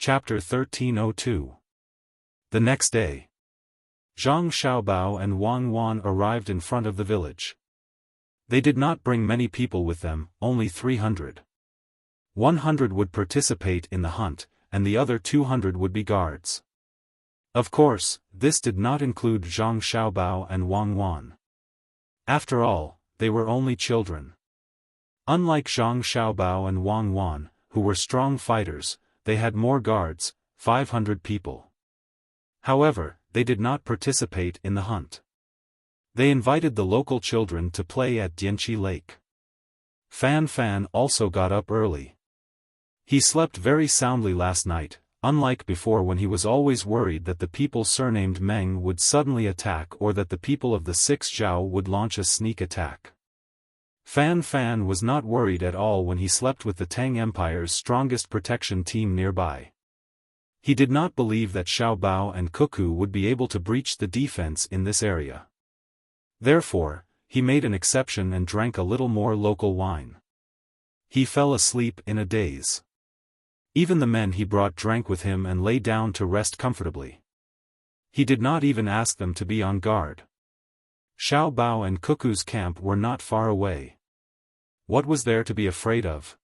Chapter 1302. The next day, Zhang Xiaobao and Wang Wan arrived in front of the village. They did not bring many people with them, only 300. 100 would participate in the hunt, and the other 200 would be guards. Of course, this did not include Zhang Xiaobao and Wang Wan. After all, they were only children. Unlike Zhang Xiaobao and Wang Wan, who were strong fighters, they had more guards, 500 people. However, they did not participate in the hunt. They invited the local children to play at Dianqi Lake. Fan also got up early. He slept very soundly last night, unlike before when he was always worried that the people surnamed Meng would suddenly attack or that the people of the 6th Zhao would launch a sneak attack. Fan was not worried at all when he slept with the Tang Empire's strongest protection team nearby. He did not believe that Xiaobao and Cuckoo would be able to breach the defense in this area. Therefore, he made an exception and drank a little more local wine. He fell asleep in a daze. Even the men he brought drank with him and lay down to rest comfortably. He did not even ask them to be on guard. Xiaobao and Cuckoo's camp were not far away. What was there to be afraid of?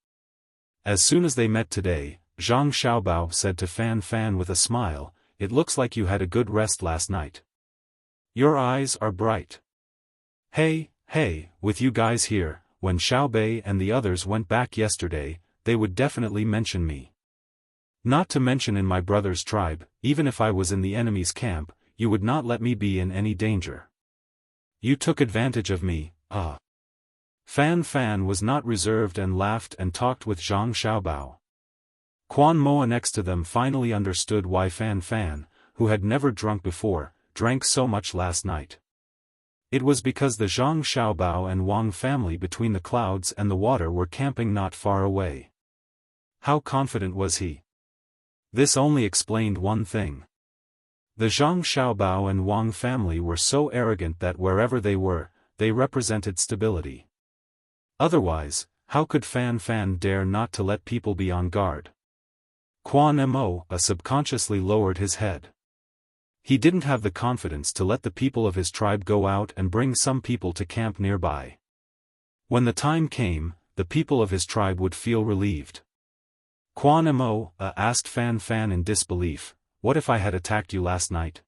As soon as they met today, Zhang Xiaobao said to Fan with a smile, "It looks like you had a good rest last night. Your eyes are bright. Hey, with you guys here, when Xiaobei and the others went back yesterday, they would definitely mention me. Not to mention in my brother's tribe, even if I was in the enemy's camp, you would not let me be in any danger. You took advantage of me, ah." Fan was not reserved and laughed and talked with Zhang Xiaobao. Quan Moa next to them finally understood why Fan, who had never drunk before, drank so much last night. It was because the Zhang Xiaobao and Wang family between the clouds and the water were camping not far away. How confident was he? This only explained one thing. The Zhang Xiaobao and Wang family were so arrogant that wherever they were, they represented stability. Otherwise, how could Fan dare not to let people be on guard? Quan Mo subconsciously lowered his head. He didn't have the confidence to let the people of his tribe go out and bring some people to camp nearby. When the time came, the people of his tribe would feel relieved. Quan Mo asked Fan in disbelief, "What if I had attacked you last night?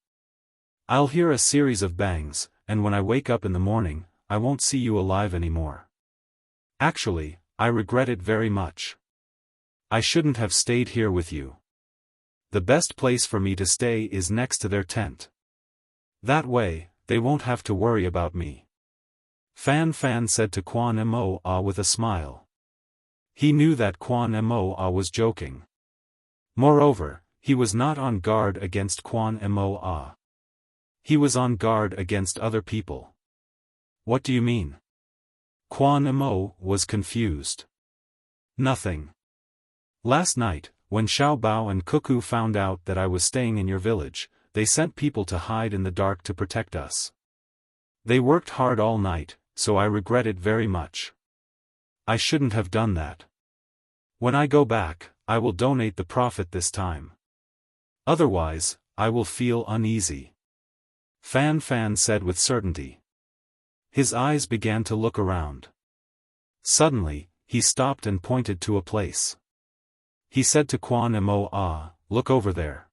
I'll hear a series of bangs, and when I wake up in the morning, I won't see you alive anymore. Actually, I regret it very much. I shouldn't have stayed here with you. The best place for me to stay is next to their tent. That way, they won't have to worry about me." Fan said to Quan Mo with a smile. He knew that Quan Mo was joking. Moreover, he was not on guard against Quan Mo. He was on guard against other people. "What do you mean?" Quan Mo was confused. "Nothing. Last night, when Xiaobao and Cuckoo found out that I was staying in your village, they sent people to hide in the dark to protect us. They worked hard all night, so I regret it very much. I shouldn't have done that. When I go back, I will donate the profit this time. Otherwise, I will feel uneasy." Fan said with certainty. His eyes began to look around. Suddenly, he stopped and pointed to a place. He said to Quan Mo, "Look over there.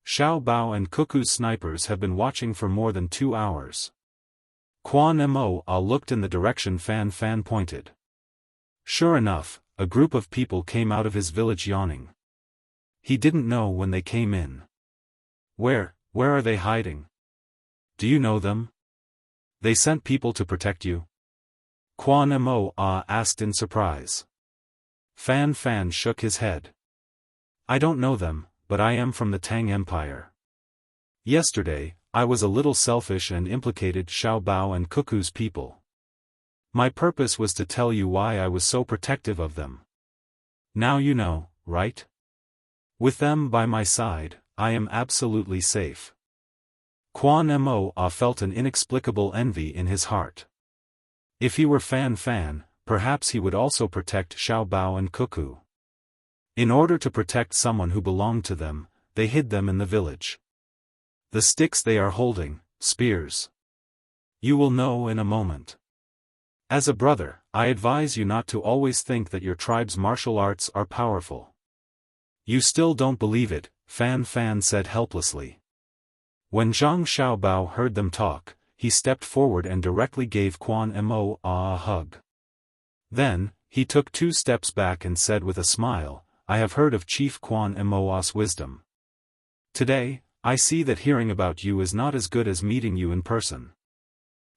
Xiaobao and Cuckoo's snipers have been watching for more than 2 hours." Quan Mo looked in the direction Fan pointed. Sure enough, a group of people came out of his village yawning. He didn't know when they came in. Where are they hiding? Do you know them? They sent people to protect you?" Quan Mo asked in surprise. Fan shook his head. "I don't know them, but I am from the Tang Empire. Yesterday, I was a little selfish and implicated Xiaobao and Cuckoo's people. My purpose was to tell you why I was so protective of them. Now you know, right? With them by my side, I am absolutely safe." Quan Mo felt an inexplicable envy in his heart. If he were Fan, perhaps he would also protect Xiaobao and Cuckoo. In order to protect someone who belonged to them, they hid them in the village. The sticks they are holding, spears. You will know in a moment. As a brother, I advise you not to always think that your tribe's martial arts are powerful. You still don't believe it, Fan Fan said helplessly. When Zhang Xiaobao heard them talk, he stepped forward and directly gave Quan Mo a hug. Then, he took 2 steps back and said with a smile, I have heard of Chief Quan Mo's wisdom. Today, I see that hearing about you is not as good as meeting you in person.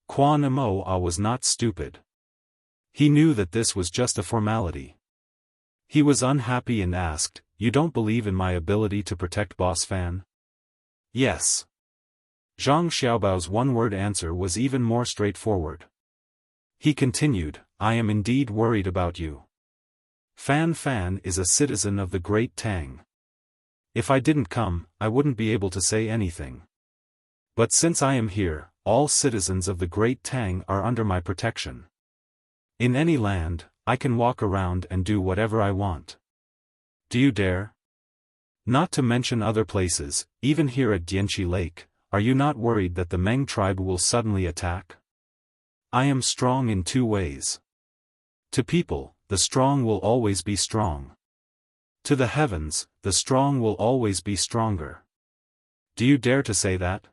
Quan Mo was not stupid. He knew that this was just a formality. He was unhappy and asked, You don't believe in my ability to protect Boss Fan? Yes. Zhang Xiaobao's one-word answer was even more straightforward. He continued, I am indeed worried about you. Fan Fan is a citizen of the great Tang. If I didn't come, I wouldn't be able to say anything. But since I am here, all citizens of the great Tang are under my protection. In any land, I can walk around and do whatever I want. Do you dare? Not to mention other places, even here at Dynasty Lake, are you not worried that the Meng tribe will suddenly attack? I am strong in 2 ways. To people, the strong will always be strong. To the heavens, the strong will always be stronger. Do you dare to say that?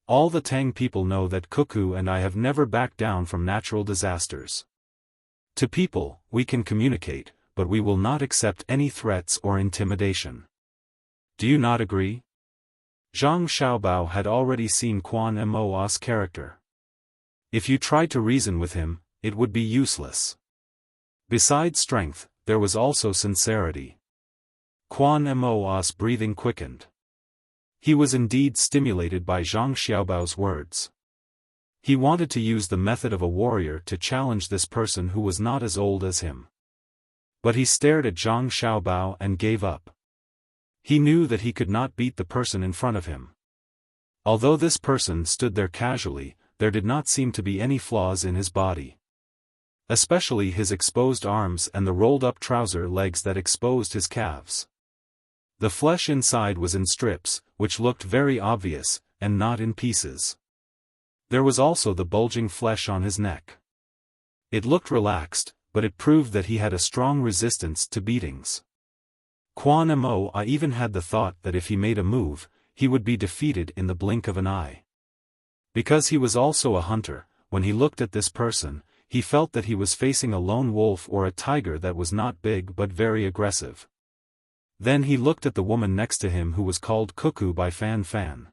All the Tang people know that Cuckoo and I have never backed down from natural disasters. To people, we can communicate, but we will not accept any threats or intimidation. Do you not agree? Zhang Xiaobao had already seen Quan Mo's character. If you tried to reason with him, it would be useless. Besides strength, there was also sincerity. Quan Mo's breathing quickened. He was indeed stimulated by Zhang Xiaobao's words. He wanted to use the method of a warrior to challenge this person who was not as old as him. But he stared at Zhang Xiaobao and gave up. He knew that he could not beat the person in front of him. Although this person stood there casually, there did not seem to be any flaws in his body. Especially his exposed arms and the rolled-up trouser legs that exposed his calves. The flesh inside was in strips, which looked very obvious, and not in pieces. There was also the bulging flesh on his neck. It looked relaxed, but it proved that he had a strong resistance to beatings. Quan Mo even had the thought that if he made a move, he would be defeated in the blink of an eye. Because he was also a hunter, when he looked at this person, he felt that he was facing a lone wolf or a tiger that was not big but very aggressive. Then he looked at the woman next to him who was called Cuckoo by Fan Fan.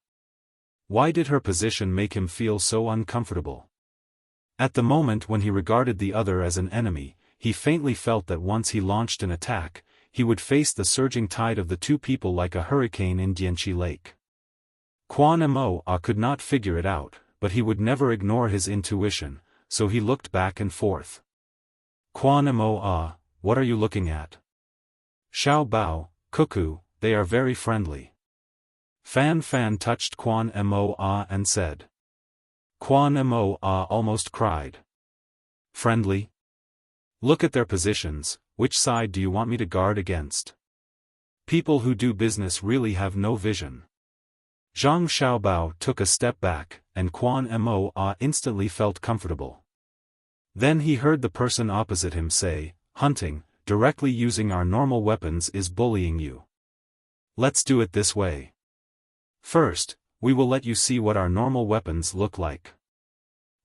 Why did her position make him feel so uncomfortable? At the moment when he regarded the other as an enemy, he faintly felt that once he launched an attack, he would face the surging tide of the 2 people like a hurricane in Dynasty Lake. Quan Mo could not figure it out, but he would never ignore his intuition, so he looked back and forth. Quan Mo, what are you looking at? Xiao Bao, Cuckoo, they are very friendly. Fan Fan touched Quan Mo and said. Quan Mo almost cried. Friendly? Look at their positions, which side do you want me to guard against? People who do business really have no vision. Zhang Xiaobao took a step back, and Quan Mo instantly felt comfortable. Then he heard the person opposite him say, hunting, directly using our normal weapons is bullying you. Let's do it this way. First, we will let you see what our normal weapons look like.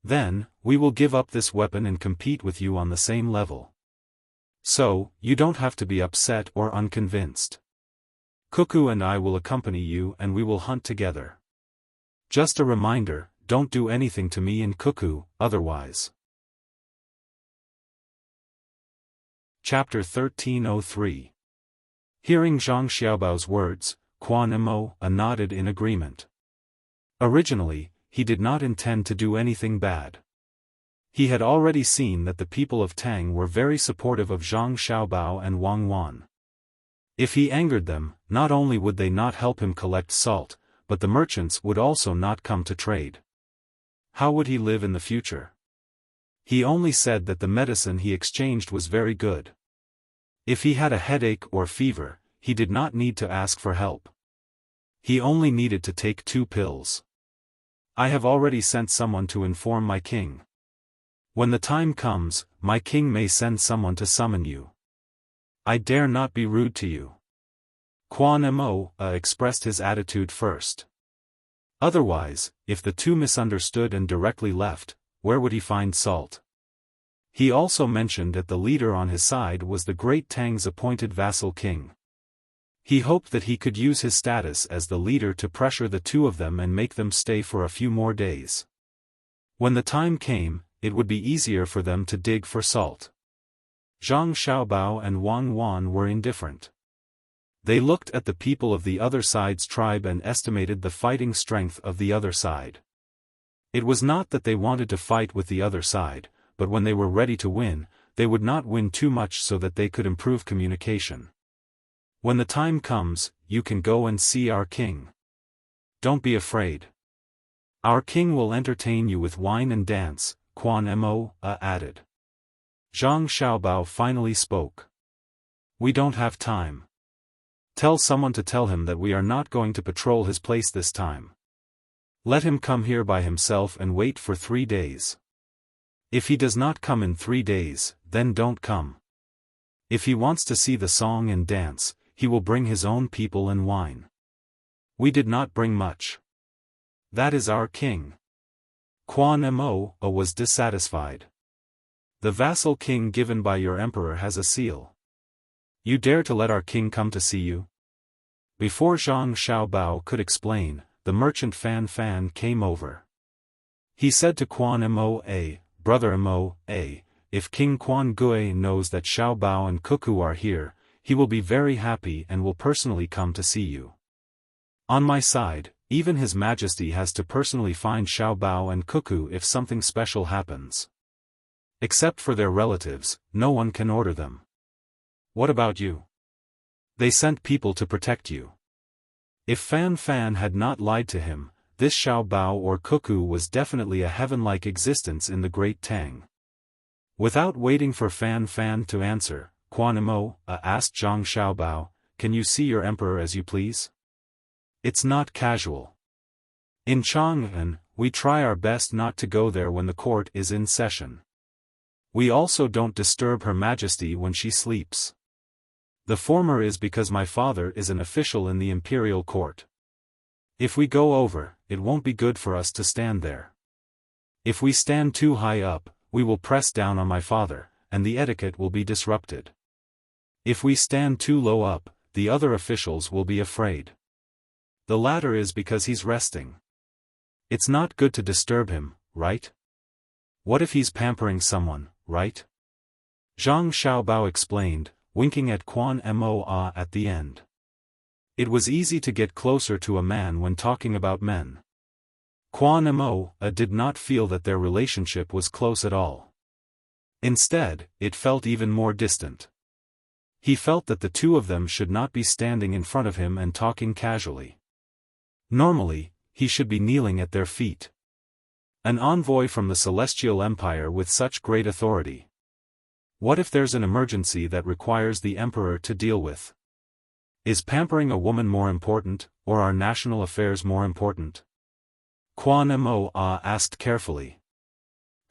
Then, we will give up this weapon and compete with you on the same level. So, you don't have to be upset or unconvinced. Cuckoo and I will accompany you and we will hunt together. Just a reminder, don't do anything to me and Cuckoo, otherwise. Chapter 1303. Hearing Zhang Xiaobao's words, Quan Mo nodded in agreement. Originally, he did not intend to do anything bad. He had already seen that the people of Tang were very supportive of Zhang Xiaobao and Wang Wan. If he angered them, not only would they not help him collect salt, but the merchants would also not come to trade. How would he live in the future? He only said that the medicine he exchanged was very good. If he had a headache or fever, he did not need to ask for help. He only needed to take 2 pills. I have already sent someone to inform my king. When the time comes, my king may send someone to summon you. I dare not be rude to you. Quan Mo expressed his attitude first. Otherwise, if the two misunderstood and directly left, where would he find salt? He also mentioned that the leader on his side was the great Tang's appointed vassal king. He hoped that he could use his status as the leader to pressure the two of them and make them stay for a few more days. When the time came, it would be easier for them to dig for salt. Zhang Xiaobao and Wang Wan were indifferent. They looked at the people of the other side's tribe and estimated the fighting strength of the other side. It was not that they wanted to fight with the other side, but when they were ready to win, they would not win too much so that they could improve communication. When the time comes, you can go and see our king. Don't be afraid. Our king will entertain you with wine and dance, Quan Mo added. Zhang Xiaobao finally spoke. We don't have time. Tell someone to tell him that we are not going to patrol his place this time. Let him come here by himself and wait for 3 days. If he does not come in 3 days, then don't come. If he wants to see the song and dance, he will bring his own people and wine. We did not bring much. That is our king. Quan Mo was dissatisfied. The vassal king given by your emperor has a seal. You dare to let our king come to see you? Before Zhang Xiaobao could explain, the merchant Fan Fan came over. He said to Quan Mo, Brother Mo, if King Quan Gui knows that Xiaobao and Cuckoo are here, he will be very happy and will personally come to see you. On my side, even His Majesty has to personally find Xiaobao and Cuckoo if something special happens. Except for their relatives, no one can order them. What about you? They sent people to protect you. If Fan Fan had not lied to him, this Xiaobao or Cuckoo was definitely a heaven-like existence in the great Tang. Without waiting for Fan Fan to answer, Quan Mo asked Zhang Xiaobao, can you see your emperor as you please? It's not casual. In Chang'an, we try our best not to go there when the court is in session. We also don't disturb Her Majesty when she sleeps. The former is because my father is an official in the imperial court. If we go over, it won't be good for us to stand there. If we stand too high up, we will press down on my father, and the etiquette will be disrupted. If we stand too low up, the other officials will be afraid. The latter is because he's resting. It's not good to disturb him, right? What if he's pampering someone, right? Zhang Xiaobao explained, winking at Quan Mo at the end. It was easy to get closer to a man when talking about men. Quan Mo did not feel that their relationship was close at all. Instead, it felt even more distant. He felt that the two of them should not be standing in front of him and talking casually. Normally, he should be kneeling at their feet. An envoy from the Celestial Empire with such great authority. What if there's an emergency that requires the emperor to deal with? Is pampering a woman more important, or are national affairs more important? Quan Mo asked carefully.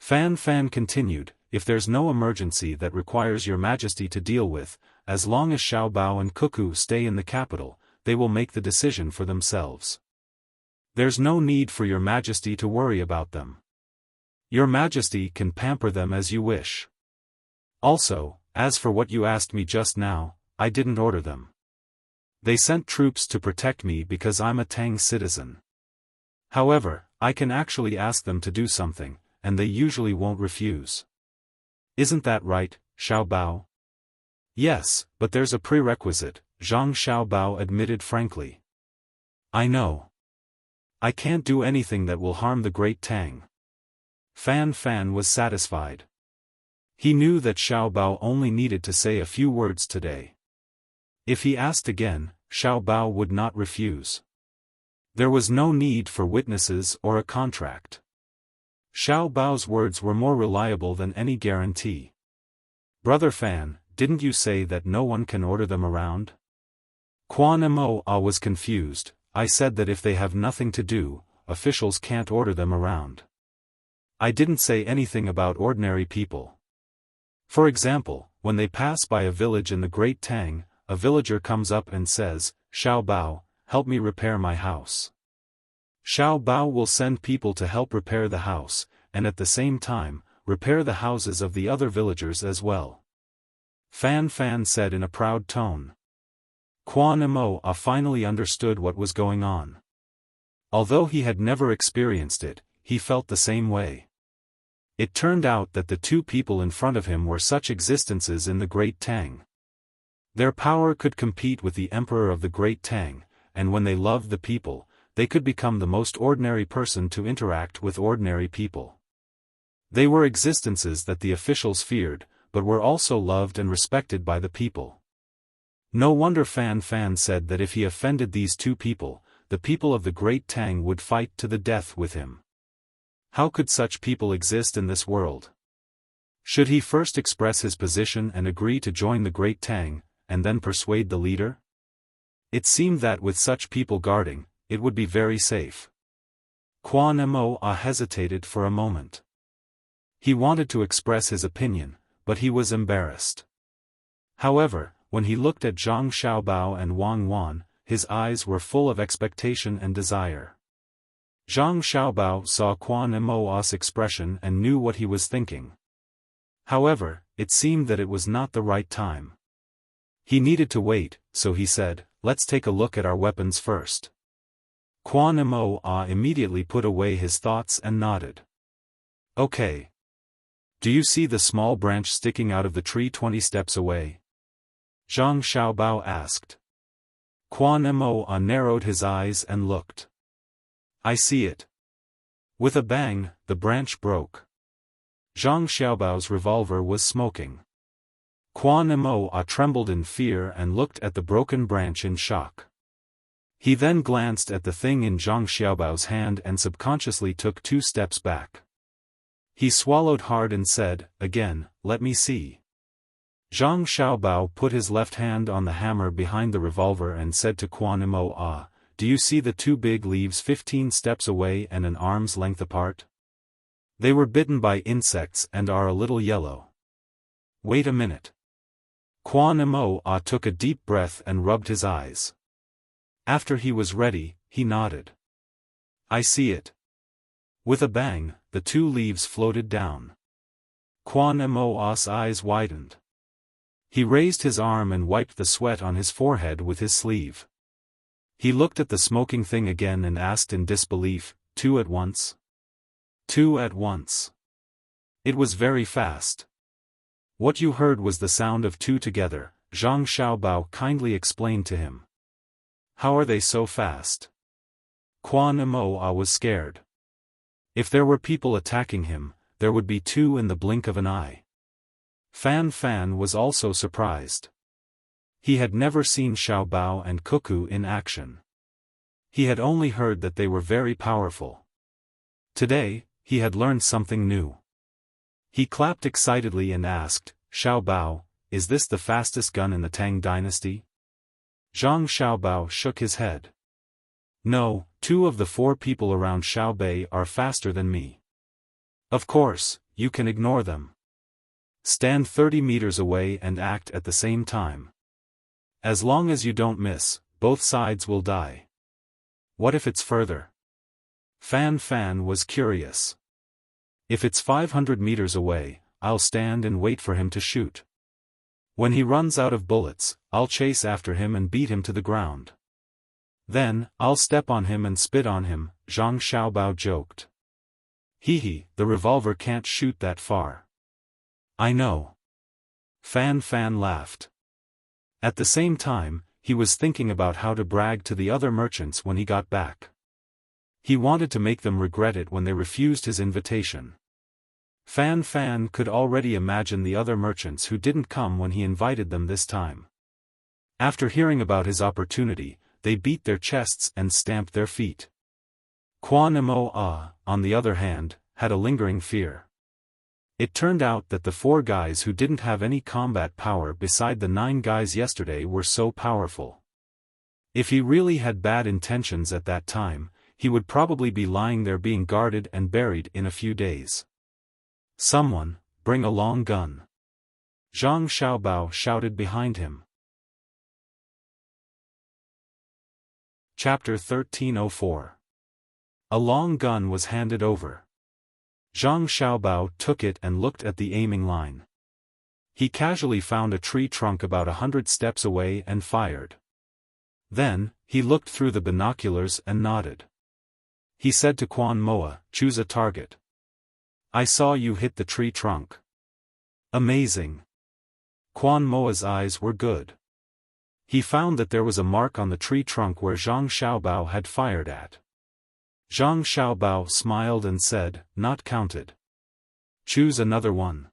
Fan Fan continued, if there's no emergency that requires your majesty to deal with, as long as Xiaobao and Cuckoo stay in the capital, they will make the decision for themselves. There's no need for your majesty to worry about them. Your majesty can pamper them as you wish. Also, as for what you asked me just now, I didn't order them. They sent troops to protect me because I'm a Tang citizen. However, I can actually ask them to do something, and they usually won't refuse. Isn't that right, Xiaobao? Yes, but there's a prerequisite, Zhang Xiaobao admitted frankly. I know. I can't do anything that will harm the great Tang. Fan Fan was satisfied. He knew that Xiaobao only needed to say a few words today. If he asked again, Xiaobao would not refuse. There was no need for witnesses or a contract. Xiaobao's words were more reliable than any guarantee. Brother Fan, didn't you say that no one can order them around? Quan Mo was confused. I said that if they have nothing to do, officials can't order them around. I didn't say anything about ordinary people. For example, when they pass by a village in the Great Tang, a villager comes up and says, "Xiao Bao, help me repair my house." Xiao Bao will send people to help repair the house, and at the same time, repair the houses of the other villagers as well. Fan Fan said in a proud tone. Quan Mo finally understood what was going on. Although he had never experienced it, he felt the same way. It turned out that the two people in front of him were such existences in the Great Tang. Their power could compete with the Emperor of the Great Tang, and when they loved the people, they could become the most ordinary person to interact with ordinary people. They were existences that the officials feared, but were also loved and respected by the people. No wonder Fan Fan said that if he offended these two people, the people of the Great Tang would fight to the death with him. How could such people exist in this world? Should he first express his position and agree to join the Great Tang, and then persuade the leader? It seemed that with such people guarding, it would be very safe. Quan Mo hesitated for a moment. He wanted to express his opinion, but he was embarrassed. However, when he looked at Zhang Xiaobao and Wang Wan, his eyes were full of expectation and desire. Zhang Xiaobao saw Quan Mo's expression and knew what he was thinking. However, it seemed that it was not the right time. He needed to wait, so he said, "Let's take a look at our weapons first." Quan Mo immediately put away his thoughts and nodded. "Okay. Do you see the small branch sticking out of the tree 20 steps away?" Zhang Xiaobao asked. Quan Mo narrowed his eyes and looked. "I see it." With a bang, the branch broke. Zhang Xiaobao's revolver was smoking. Quan Mo trembled in fear and looked at the broken branch in shock. He then glanced at the thing in Zhang Xiaobao's hand and subconsciously took 2 steps back. He swallowed hard and said, "Again, let me see." Zhang Xiaobao put his left hand on the hammer behind the revolver and said to Quan Mo, "Do you see the 2 big leaves 15 steps away and an arm's length apart? They were bitten by insects and are a little yellow." "Wait a minute." Quan Mo took a deep breath and rubbed his eyes. After he was ready, he nodded. "I see it." With a bang, the 2 leaves floated down. Quan Mo's eyes widened. He raised his arm and wiped the sweat on his forehead with his sleeve. He looked at the smoking thing again and asked in disbelief, "2 at once?" "2 at once." It was very fast. "What you heard was the sound of 2 together," Zhang Xiaobao kindly explained to him. "How are they so fast?" Quan Mo was scared. If there were people attacking him, there would be 2 in the blink of an eye. Fan Fan was also surprised. He had never seen Xiaobao and Cuckoo in action. He had only heard that they were very powerful. Today, he had learned something new. He clapped excitedly and asked, "Xiaobao, is this the fastest gun in the Tang Dynasty?" Zhang Xiaobao shook his head. "No, 2 of the 4 people around Xiaobei are faster than me." "Of course, you can ignore them. Stand 30 meters away and act at the same time. As long as you don't miss, both sides will die." "What if it's further?" Fan Fan was curious. "If it's 500 meters away, I'll stand and wait for him to shoot. When he runs out of bullets, I'll chase after him and beat him to the ground. Then, I'll step on him and spit on him," Zhang Xiaobao joked. "Hee, the revolver can't shoot that far." "I know." Fan Fan laughed. At the same time, he was thinking about how to brag to the other merchants when he got back. He wanted to make them regret it when they refused his invitation. Fan Fan could already imagine the other merchants who didn't come when he invited them this time. After hearing about his opportunity, they beat their chests and stamped their feet. Quan Mo, on the other hand, had a lingering fear. It turned out that the 4 guys who didn't have any combat power beside the 9 guys yesterday were so powerful. If he really had bad intentions at that time, he would probably be lying there being guarded and buried in a few days. "Someone, bring a long gun," Zhang Xiaobao shouted behind him. Chapter 1304. A long gun was handed over. Zhang Xiaobao took it and looked at the aiming line. He casually found a tree trunk about 100 steps away and fired. Then, he looked through the binoculars and nodded. He said to Quan Moa, "Choose a target." "I saw you hit the tree trunk." "Amazing." Quan Moa's eyes were good. He found that there was a mark on the tree trunk where Zhang Xiaobao had fired at. Zhang Xiaobao smiled and said, "Not counted." "Choose another one."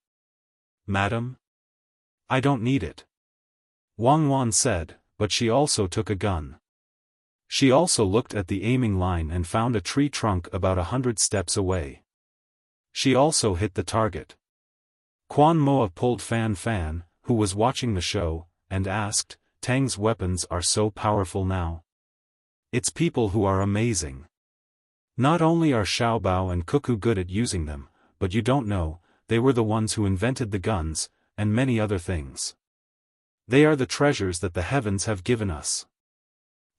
"Madam? I don't need it." Wang Wan said, but she also took a gun. She also looked at the aiming line and found a tree trunk about 100 steps away. She also hit the target. Quan Moa pulled Fan Fan, who was watching the show, and asked, "Tang's weapons are so powerful now. It's people who are amazing. Not only are Xiaobao and Cuckoo good at using them, but you don't know, they were the ones who invented the guns, and many other things. They are the treasures that the heavens have given us.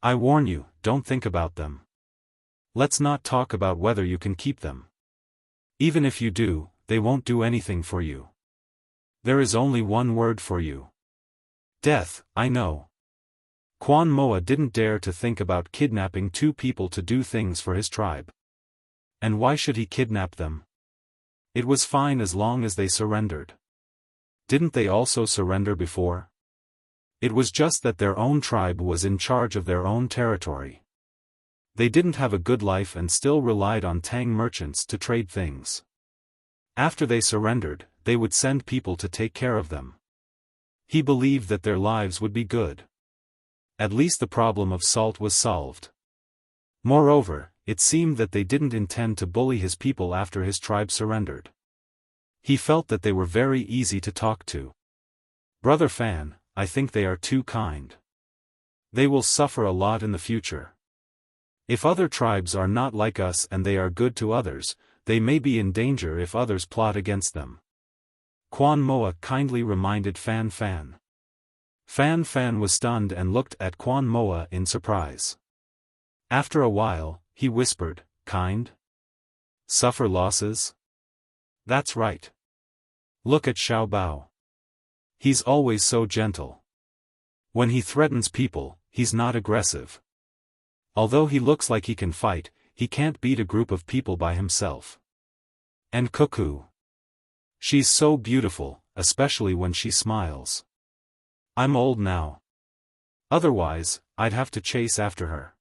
I warn you, don't think about them. Let's not talk about whether you can keep them. Even if you do, they won't do anything for you. There is only one word for you. Death, I know." Quan Moa didn't dare to think about kidnapping 2 people to do things for his tribe. And why should he kidnap them? It was fine as long as they surrendered. Didn't they also surrender before? It was just that their own tribe was in charge of their own territory. They didn't have a good life and still relied on Tang merchants to trade things. After they surrendered, they would send people to take care of them. He believed that their lives would be good. At least the problem of salt was solved. Moreover, it seemed that they didn't intend to bully his people after his tribe surrendered. He felt that they were very easy to talk to. "Brother Fan, I think they are too kind. They will suffer a lot in the future. If other tribes are not like us and they are good to others, they may be in danger if others plot against them." Quan Moa kindly reminded Fan Fan. Fan Fan was stunned and looked at Quan Moa in surprise. After a while, he whispered, "Kind? Suffer losses? That's right. Look at Xiaobao. He's always so gentle. When he threatens people, he's not aggressive. Although he looks like he can fight, he can't beat a group of people by himself. And Cuckoo. She's so beautiful, especially when she smiles. I'm old now. Otherwise, I'd have to chase after her."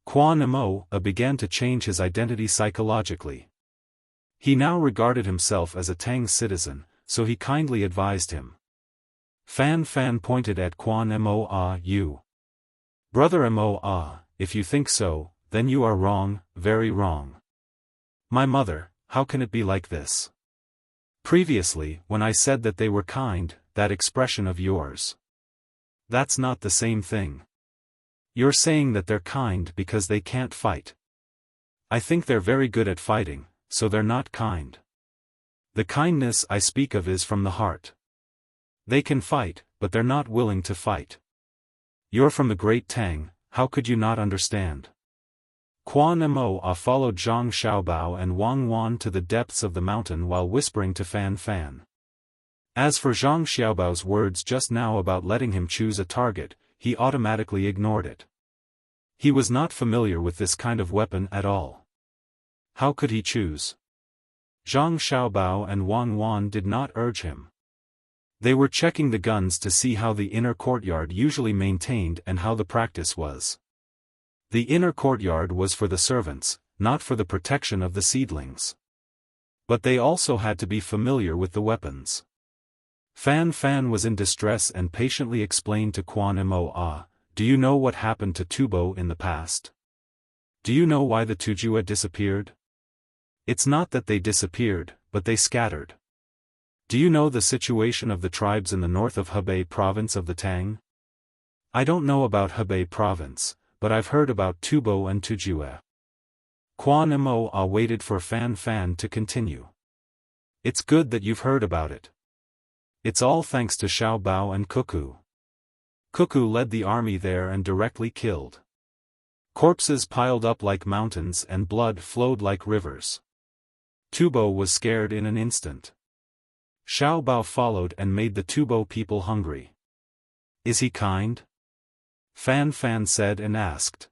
Quan Mo began to change his identity psychologically. He now regarded himself as a Tang citizen, so he kindly advised him. Fan Fan pointed at Quan Mo. "You. Brother Mo, if you think so, then you are wrong, very wrong. My mother, how can it be like this? Previously, when I said that they were kind, that expression of yours. That's not the same thing. You're saying that they're kind because they can't fight. I think they're very good at fighting, so they're not kind. The kindness I speak of is from the heart. They can fight, but they're not willing to fight. You're from the great Tang, how could you not understand?" Quan Mo followed Zhang Xiaobao and Wang Wan to the depths of the mountain while whispering to Fan Fan. As for Zhang Xiaobao's words just now about letting him choose a target, he automatically ignored it. He was not familiar with this kind of weapon at all. How could he choose? Zhang Xiaobao and Wang Wan did not urge him. They were checking the guns to see how the inner courtyard usually maintained and how the practice was. The inner courtyard was for the servants, not for the protection of the seedlings. But they also had to be familiar with the weapons. Fan Fan was in distress and patiently explained to Quan Mo, "Do you know what happened to Tubo in the past? Do you know why the Tujua disappeared? It's not that they disappeared, but they scattered. Do you know the situation of the tribes in the north of Hebei province of the Tang? I don't know about Hebei province, but I've heard about Tubo and Tujue. Quan Mo waited for Fan Fan to continue. It's good that you've heard about it. It's all thanks to Xiao Bao and Cuckoo. Cuckoo led the army there and directly killed. Corpses piled up like mountains and blood flowed like rivers. Tubo was scared in an instant. Xiao Bao followed and made the Tubo people hungry. Is he kind? Fan Fan said and asked.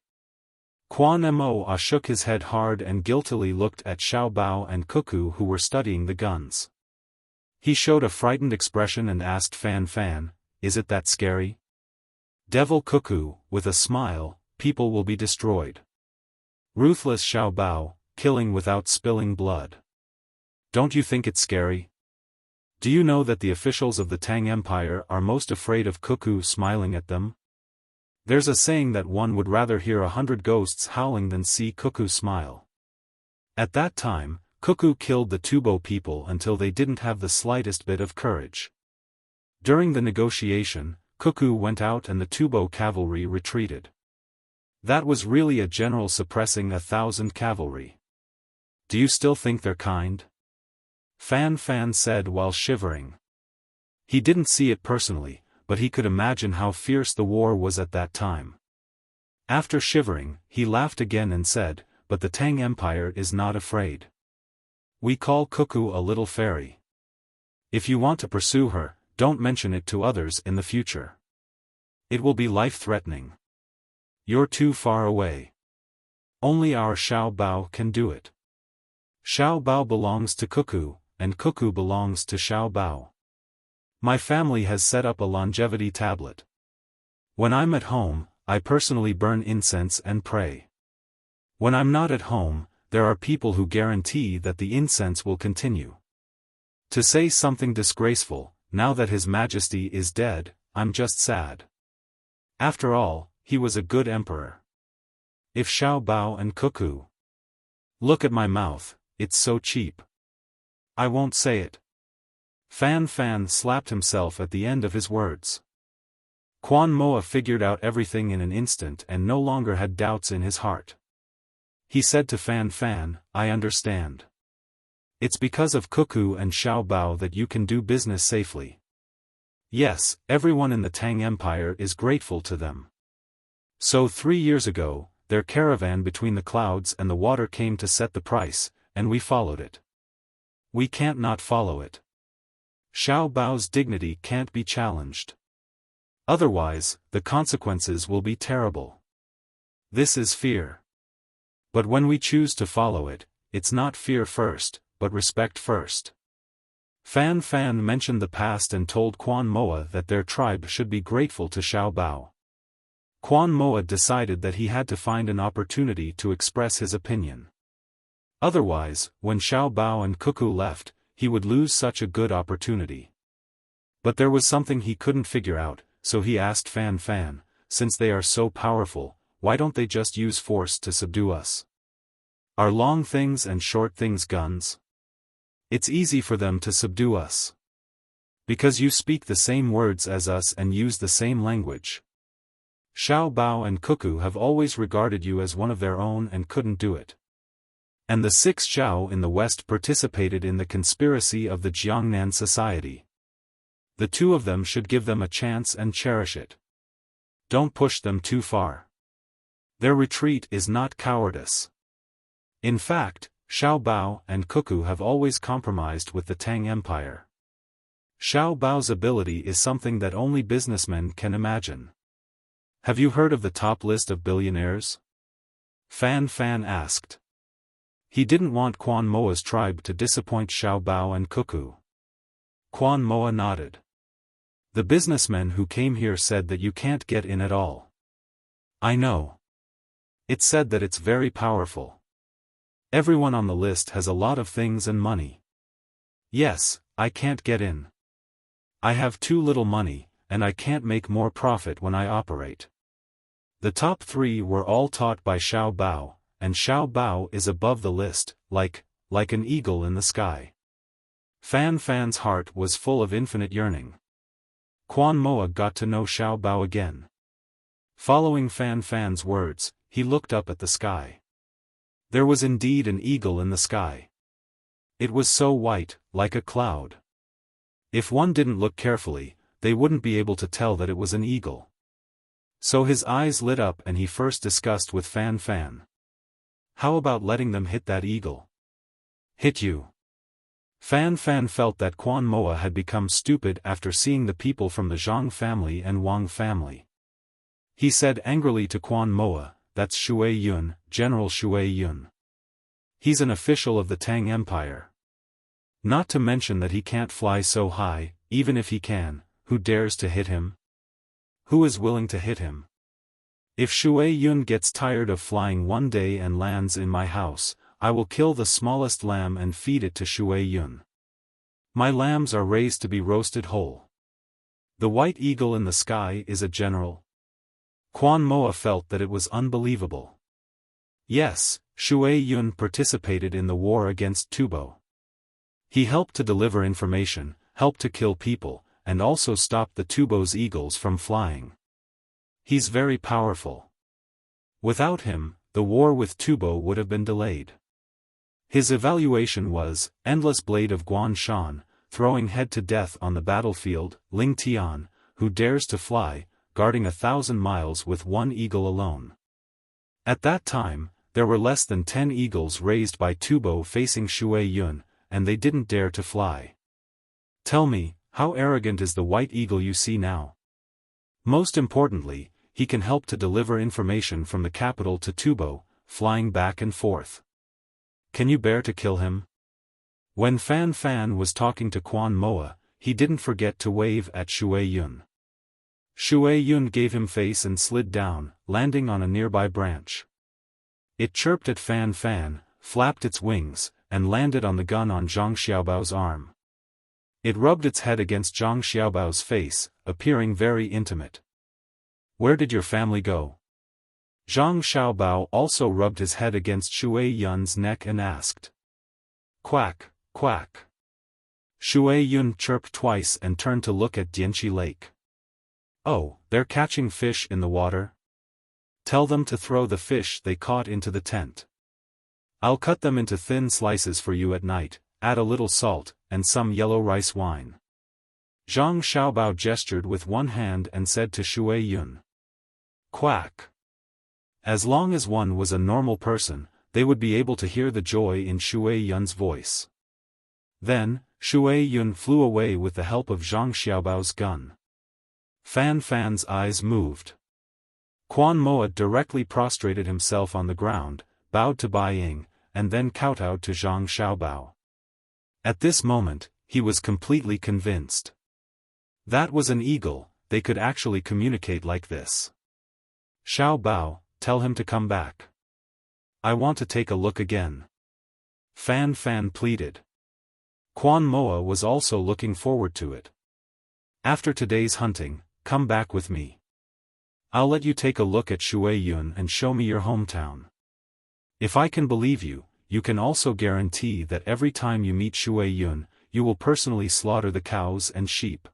Quan Mo shook his head hard and guiltily looked at Xiao Bao and Cuckoo who were studying the guns. He showed a frightened expression and asked Fan Fan, is it that scary? Devil Cuckoo, with a smile, people will be destroyed. Ruthless Xiao Bao, killing without spilling blood. Don't you think it's scary? Do you know that the officials of the Tang Empire are most afraid of Cuckoo smiling at them? There's a saying that one would rather hear 100 ghosts howling than see Cuckoo smile. At that time, Cuckoo killed the Tubo people until they didn't have the slightest bit of courage. During the negotiation, Cuckoo went out and the Tubo cavalry retreated. That was really a general suppressing 1,000 cavalry. Do you still think they're kind? Fan Fan said while shivering. He didn't see it personally, but he could imagine how fierce the war was at that time. After shivering, he laughed again and said, but the Tang Empire is not afraid. We call Cuckoo a little fairy. If you want to pursue her, don't mention it to others in the future. It will be life-threatening. You're too far away. Only our Xiao Bao can do it. Xiao Bao belongs to Cuckoo, and Cuckoo belongs to Xiao Bao. My family has set up a longevity tablet. When I'm at home, I personally burn incense and pray. When I'm not at home, there are people who guarantee that the incense will continue. To say something disgraceful, now that His Majesty is dead, I'm just sad. After all, he was a good emperor. If Xiao Bao and Cuckoo. Look at my mouth, it's so cheap. I won't say it. Fan Fan slapped himself at the end of his words. Quan Moa figured out everything in an instant and no longer had doubts in his heart. He said to Fan Fan, I understand. It's because of Cuckoo and Xiao Bao that you can do business safely. Yes, everyone in the Tang Empire is grateful to them. So 3 years ago, their caravan between the clouds and the water came to set the price, and we followed it. We can't not follow it. Xiao Bao's dignity can't be challenged. Otherwise, the consequences will be terrible. This is fear. But when we choose to follow it, it's not fear first, but respect first. Fan Fan mentioned the past and told Quan Moa that their tribe should be grateful to Xiao Bao. Quan Moa decided that he had to find an opportunity to express his opinion. Otherwise, when Xiao Bao and Cuckoo left, he would lose such a good opportunity. But there was something he couldn't figure out, so he asked Fan Fan, since they are so powerful, why don't they just use force to subdue us? Are long things and short things guns? It's easy for them to subdue us. Because you speak the same words as us and use the same language. Xiao Bao and Cuckoo have always regarded you as one of their own and couldn't do it. And the 6 Zhao in the West participated in the conspiracy of the Jiangnan society. The 2 of them should give them a chance and cherish it. Don't push them too far. Their retreat is not cowardice. In fact, Xiao Bao and Cuckoo have always compromised with the Tang Empire. Xiao Bao's ability is something that only businessmen can imagine. Have you heard of the top list of billionaires? Fan Fan asked. He didn't want Quan Moa's tribe to disappoint Xiao Bao and Cuckoo. Quan Moa nodded. The businessmen who came here said that you can't get in at all. I know. It said that it's very powerful. Everyone on the list has a lot of things and money. Yes, I can't get in. I have too little money, and I can't make more profit when I operate. The top 3 were all taught by Xiao Bao, and Xiao Bao is above the list, like an eagle in the sky. Fan Fan's heart was full of infinite yearning. Quan Moa got to know Xiao Bao again. Following Fan Fan's words, he looked up at the sky. There was indeed an eagle in the sky. It was so white, like a cloud. If one didn't look carefully, they wouldn't be able to tell that it was an eagle. So his eyes lit up and he first discussed with Fan Fan. How about letting them hit that eagle? Hit you? Fan Fan felt that Quan Moa had become stupid after seeing the people from the Zhang family and Wang family. He said angrily to Quan Moa, "That's Shui Yun, General Shui Yun. He's an official of the Tang Empire. Not to mention that he can't fly so high, even if he can, who dares to hit him? Who is willing to hit him? If Shui Yun gets tired of flying one day and lands in my house, I will kill the smallest lamb and feed it to Shui Yun. My lambs are raised to be roasted whole. The white eagle in the sky is a general." Quan Moa felt that it was unbelievable. Yes, Shui Yun participated in the war against Tubo. He helped to deliver information, helped to kill people, and also stopped the Tubo's eagles from flying. He's very powerful. Without him, the war with Tubo would have been delayed. His evaluation was, endless blade of Guan Shan, throwing head to death on the battlefield, Ling Tian, who dares to fly, guarding 1,000 miles with one eagle alone. At that time, there were less than 10 eagles raised by Tubo facing Shui Yun, and they didn't dare to fly. Tell me, how arrogant is the white eagle you see now? Most importantly, he can help to deliver information from the capital to Tubo, flying back and forth. Can you bear to kill him? When Fan Fan was talking to Quan Moa, he didn't forget to wave at Shui Yun. Shui Yun gave him face and slid down, landing on a nearby branch. It chirped at Fan Fan, flapped its wings, and landed on the gun on Zhang Xiaobao's arm. It rubbed its head against Zhang Xiaobao's face, appearing very intimate. Where did your family go? Zhang Xiaobao also rubbed his head against Shui Yun's neck and asked. Quack, quack. Shui Yun chirped twice and turned to look at Dianqi Lake. Oh, they're catching fish in the water? Tell them to throw the fish they caught into the tent. I'll cut them into thin slices for you at night, add a little salt, and some yellow rice wine. Zhang Xiaobao gestured with one hand and said to Shui Yun. Quack. As long as one was a normal person, they would be able to hear the joy in Shui Yun's voice. Then, Shui Yun flew away with the help of Zhang Xiaobao's gun. Fan Fan's eyes moved. Quan Moa directly prostrated himself on the ground, bowed to Bai Ying, and then kowtowed to Zhang Xiaobao. At this moment, he was completely convinced. That was an eagle, they could actually communicate like this. Xiaobao, tell him to come back. I want to take a look again. Fan Fan pleaded. Quan Moa was also looking forward to it. After today's hunting, come back with me. I'll let you take a look at Shui Yun and show me your hometown. If I can believe you, you can also guarantee that every time you meet Shui Yun, you will personally slaughter the cows and sheep.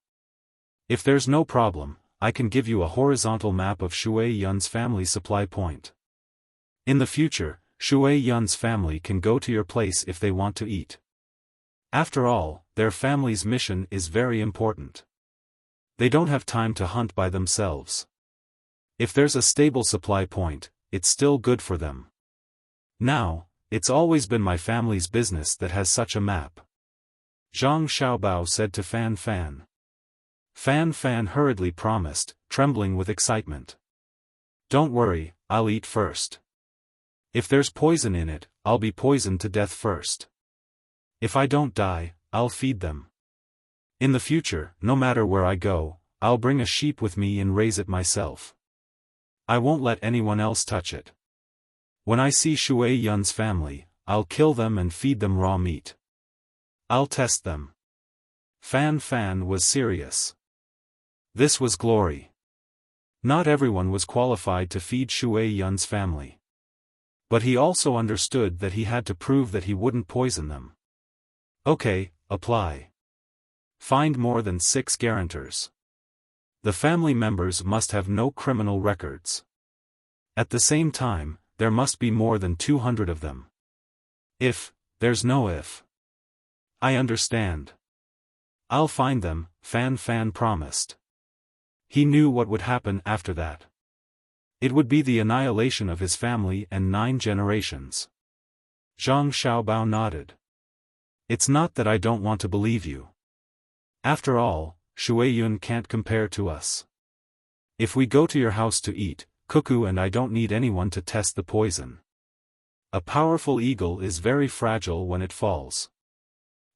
If there's no problem, I can give you a horizontal map of Shui Yun's family supply point. In the future, Shui Yun's family can go to your place if they want to eat. After all, their family's mission is very important. They don't have time to hunt by themselves. If there's a stable supply point, it's still good for them. Now, it's always been my family's business that has such a map. Zhang Xiaobao said to Fan Fan. Fan Fan hurriedly promised, trembling with excitement. Don't worry, I'll eat first. If there's poison in it, I'll be poisoned to death first. If I don't die, I'll feed them. In the future, no matter where I go, I'll bring a sheep with me and raise it myself. I won't let anyone else touch it. When I see Shui Yun's family, I'll kill them and feed them raw meat. I'll test them. Fan Fan was serious. This was glory. Not everyone was qualified to feed Shui Yun's family. But he also understood that he had to prove that he wouldn't poison them. Okay, apply. Find more than 6 guarantors. The family members must have no criminal records. At the same time, there must be more than 200 of them. If, there's no if. I understand. I'll find them, Fan Fan promised. He knew what would happen after that. It would be the annihilation of his family and 9 generations. Zhang Xiaobao nodded. It's not that I don't want to believe you. After all, Shuiyun can't compare to us. If we go to your house to eat, Cuckoo and I don't need anyone to test the poison. A powerful eagle is very fragile when it falls.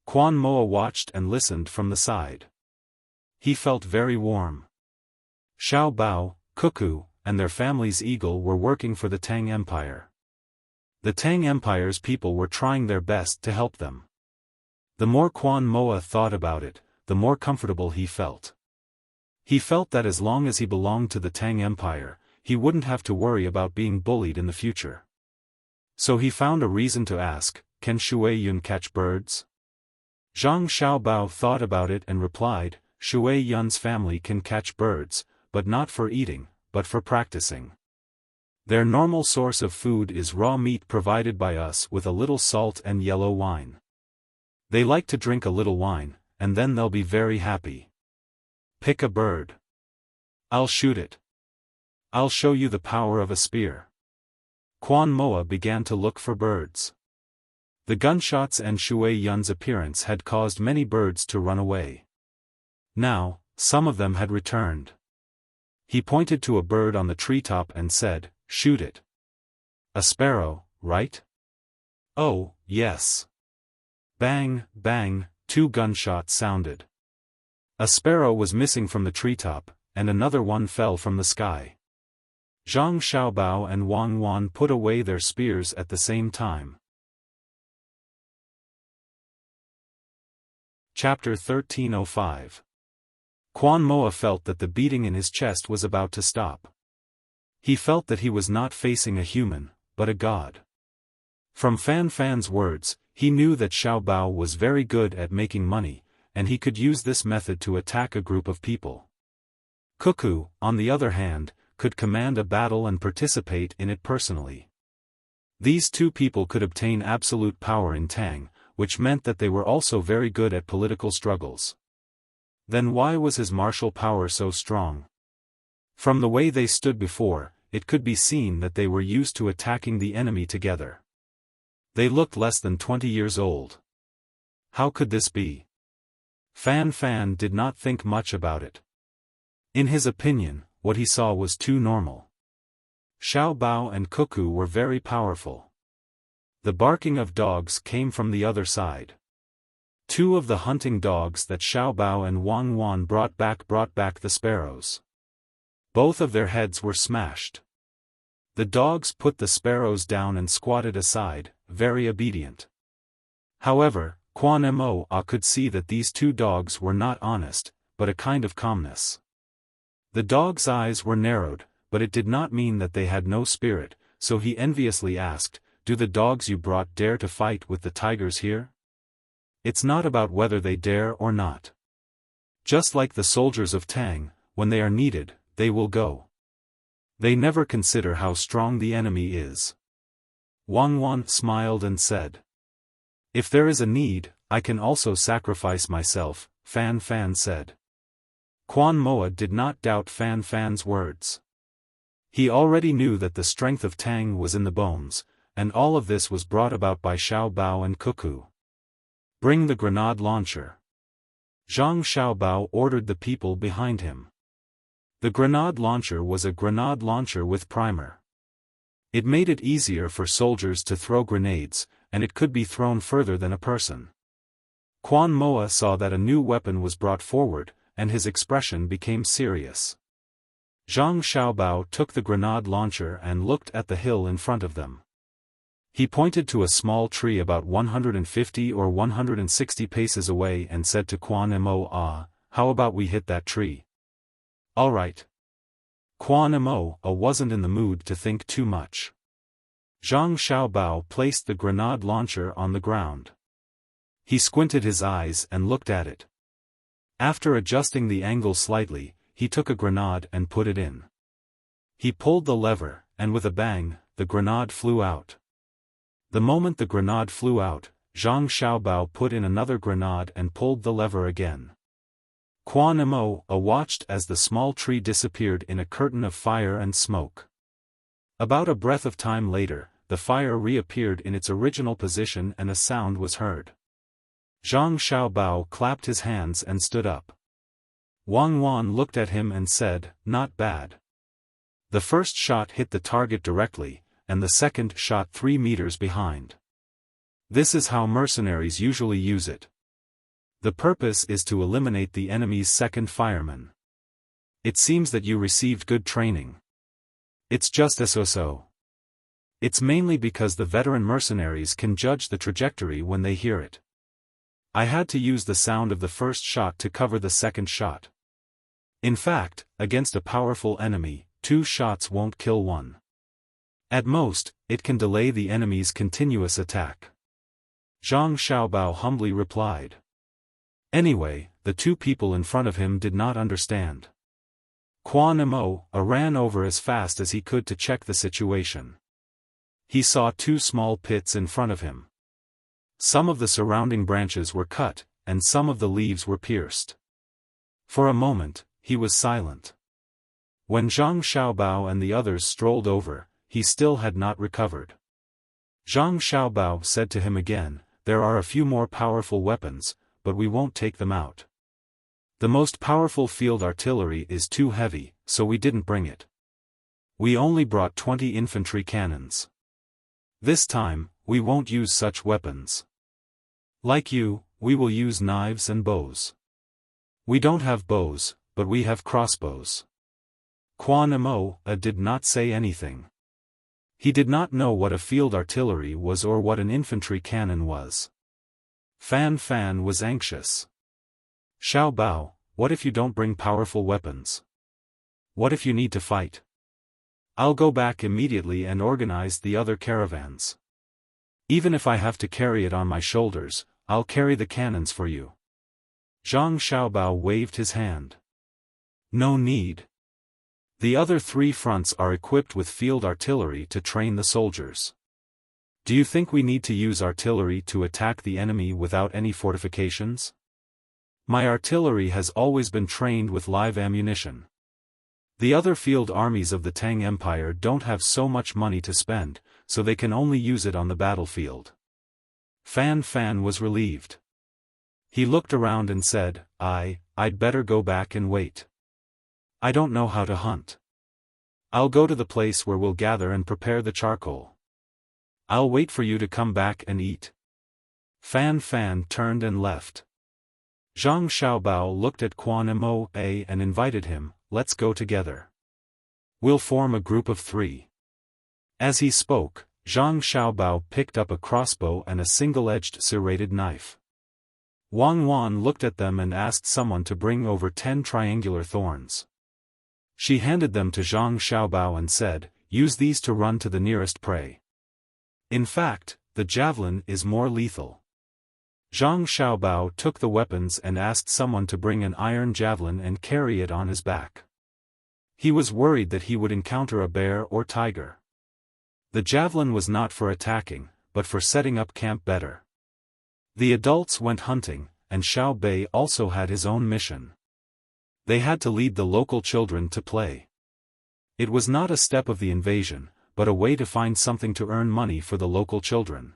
Quan Moa watched and listened from the side. He felt very warm. Xiao Bao, Cuckoo, and their family's eagle were working for the Tang Empire. The Tang Empire's people were trying their best to help them. The more Quan Moa thought about it, the more comfortable he felt. He felt that as long as he belonged to the Tang Empire, he wouldn't have to worry about being bullied in the future. So he found a reason to ask, can Shuiyun catch birds? Zhang Xiaobao thought about it and replied, Shuiyun's family can catch birds, but not for eating, but for practicing. Their normal source of food is raw meat provided by us with a little salt and yellow wine. They like to drink a little wine, and then they'll be very happy. Pick a bird. I'll shoot it. I'll show you the power of a spear. Quan Moa began to look for birds. The gunshots and Shuiyun's appearance had caused many birds to run away. Now, some of them had returned. He pointed to a bird on the treetop and said, shoot it. A sparrow, right? Oh, yes. Bang, bang, 2 gunshots sounded. A sparrow was missing from the treetop, and another one fell from the sky. Zhang Xiaobao and Wang Wan put away their spears at the same time. Chapter 1305. Quan Moa felt that the beating in his chest was about to stop. He felt that he was not facing a human, but a god. From Fan Fan's words, he knew that Xiao Bao was very good at making money, and he could use this method to attack a group of people. Cuckoo, on the other hand, could command a battle and participate in it personally. These 2 people could obtain absolute power in Tang, which meant that they were also very good at political struggles. Then why was his martial power so strong? From the way they stood before, it could be seen that they were used to attacking the enemy together. They looked less than 20 years old. How could this be? Fan Fan did not think much about it. In his opinion, what he saw was too normal. Xiao Bao and Cuckoo were very powerful. The barking of dogs came from the other side. 2 of the hunting dogs that Xiao Bao and Wang Wan brought back the sparrows. Both of their heads were smashed. The dogs put the sparrows down and squatted aside, very obedient. However, Quan Mo could see that these 2 dogs were not honest, but a kind of calmness. The dogs' eyes were narrowed, but it did not mean that they had no spirit, so he enviously asked, do the dogs you brought dare to fight with the tigers here? It's not about whether they dare or not. Just like the soldiers of Tang, when they are needed, they will go. They never consider how strong the enemy is. Wang Wan smiled and said, if there is a need, I can also sacrifice myself, Fan Fan said. Quan Moa did not doubt Fan Fan's words. He already knew that the strength of Tang was in the bones, and all of this was brought about by Xiao Bao and Cuckoo. Bring the grenade launcher. Zhang Xiaobao ordered the people behind him. The grenade launcher was a grenade launcher with primer. It made it easier for soldiers to throw grenades, and it could be thrown further than a person. Quan Moa saw that a new weapon was brought forward, and his expression became serious. Zhang Xiaobao took the grenade launcher and looked at the hill in front of them. He pointed to a small tree about 150 or 160 paces away and said to Quan Mo, how about we hit that tree? All right. Quan Mo wasn't in the mood to think too much. Zhang Xiaobao placed the grenade launcher on the ground. He squinted his eyes and looked at it. After adjusting the angle slightly, he took a grenade and put it in. He pulled the lever, and with a bang, the grenade flew out. The moment the grenade flew out, Zhang Xiaobao put in another grenade and pulled the lever again. Quan Mo watched as the small tree disappeared in a curtain of fire and smoke. About a breath of time later, the fire reappeared in its original position and a sound was heard. Zhang Xiaobao clapped his hands and stood up. Wang Wan looked at him and said, "Not bad." The first shot hit the target directly, and the second shot 3 meters behind. This is how mercenaries usually use it. The purpose is to eliminate the enemy's second fireman. It seems that you received good training. It's just so. It's mainly because the veteran mercenaries can judge the trajectory when they hear it. I had to use the sound of the first shot to cover the second shot. In fact, against a powerful enemy, 2 shots won't kill one. At most, it can delay the enemy's continuous attack. Zhang Xiaobao humbly replied. Anyway, the 2 people in front of him did not understand. Quan Mo ran over as fast as he could to check the situation. He saw 2 small pits in front of him. Some of the surrounding branches were cut, and some of the leaves were pierced. For a moment, he was silent. When Zhang Xiaobao and the others strolled over, he still had not recovered. Zhang Xiaobao said to him again, "There are a few more powerful weapons, but we won't take them out. The most powerful field artillery is too heavy, so we didn't bring it. We only brought 20 infantry cannons. This time, we won't use such weapons. Like you, we will use knives and bows. We don't have bows, but we have crossbows." Quan Mo did not say anything. He did not know what a field artillery was or what an infantry cannon was. Fan was anxious. "Xiaobao, what if you don't bring powerful weapons? What if you need to fight? I'll go back immediately and organize the other caravans. Even if I have to carry it on my shoulders, I'll carry the cannons for you." Zhang Xiaobao waved his hand. "No need. The other 3 fronts are equipped with field artillery to train the soldiers. Do you think we need to use artillery to attack the enemy without any fortifications? My artillery has always been trained with live ammunition. The other field armies of the Tang Empire don't have so much money to spend, so they can only use it on the battlefield." Fan was relieved. He looked around and said, I'd better go back and wait. I don't know how to hunt. I'll go to the place where we'll gather and prepare the charcoal. I'll wait for you to come back and eat." Fan turned and left. Zhang Xiaobao looked at Quan Mo and invited him, "Let's go together. We'll form a group of 3. As he spoke, Zhang Xiaobao picked up a crossbow and a single-edged serrated knife. Wang Wan looked at them and asked someone to bring over 10 triangular thorns. She handed them to Zhang Xiaobao and said, "Use these to run to the nearest prey. In fact, the javelin is more lethal." Zhang Xiaobao took the weapons and asked someone to bring an iron javelin and carry it on his back. He was worried that he would encounter a bear or tiger. The javelin was not for attacking, but for setting up camp better. The adults went hunting, and Xiao Bei also had his own mission. They had to lead the local children to play. It was not a step of the invasion, but a way to find something to earn money for the local children.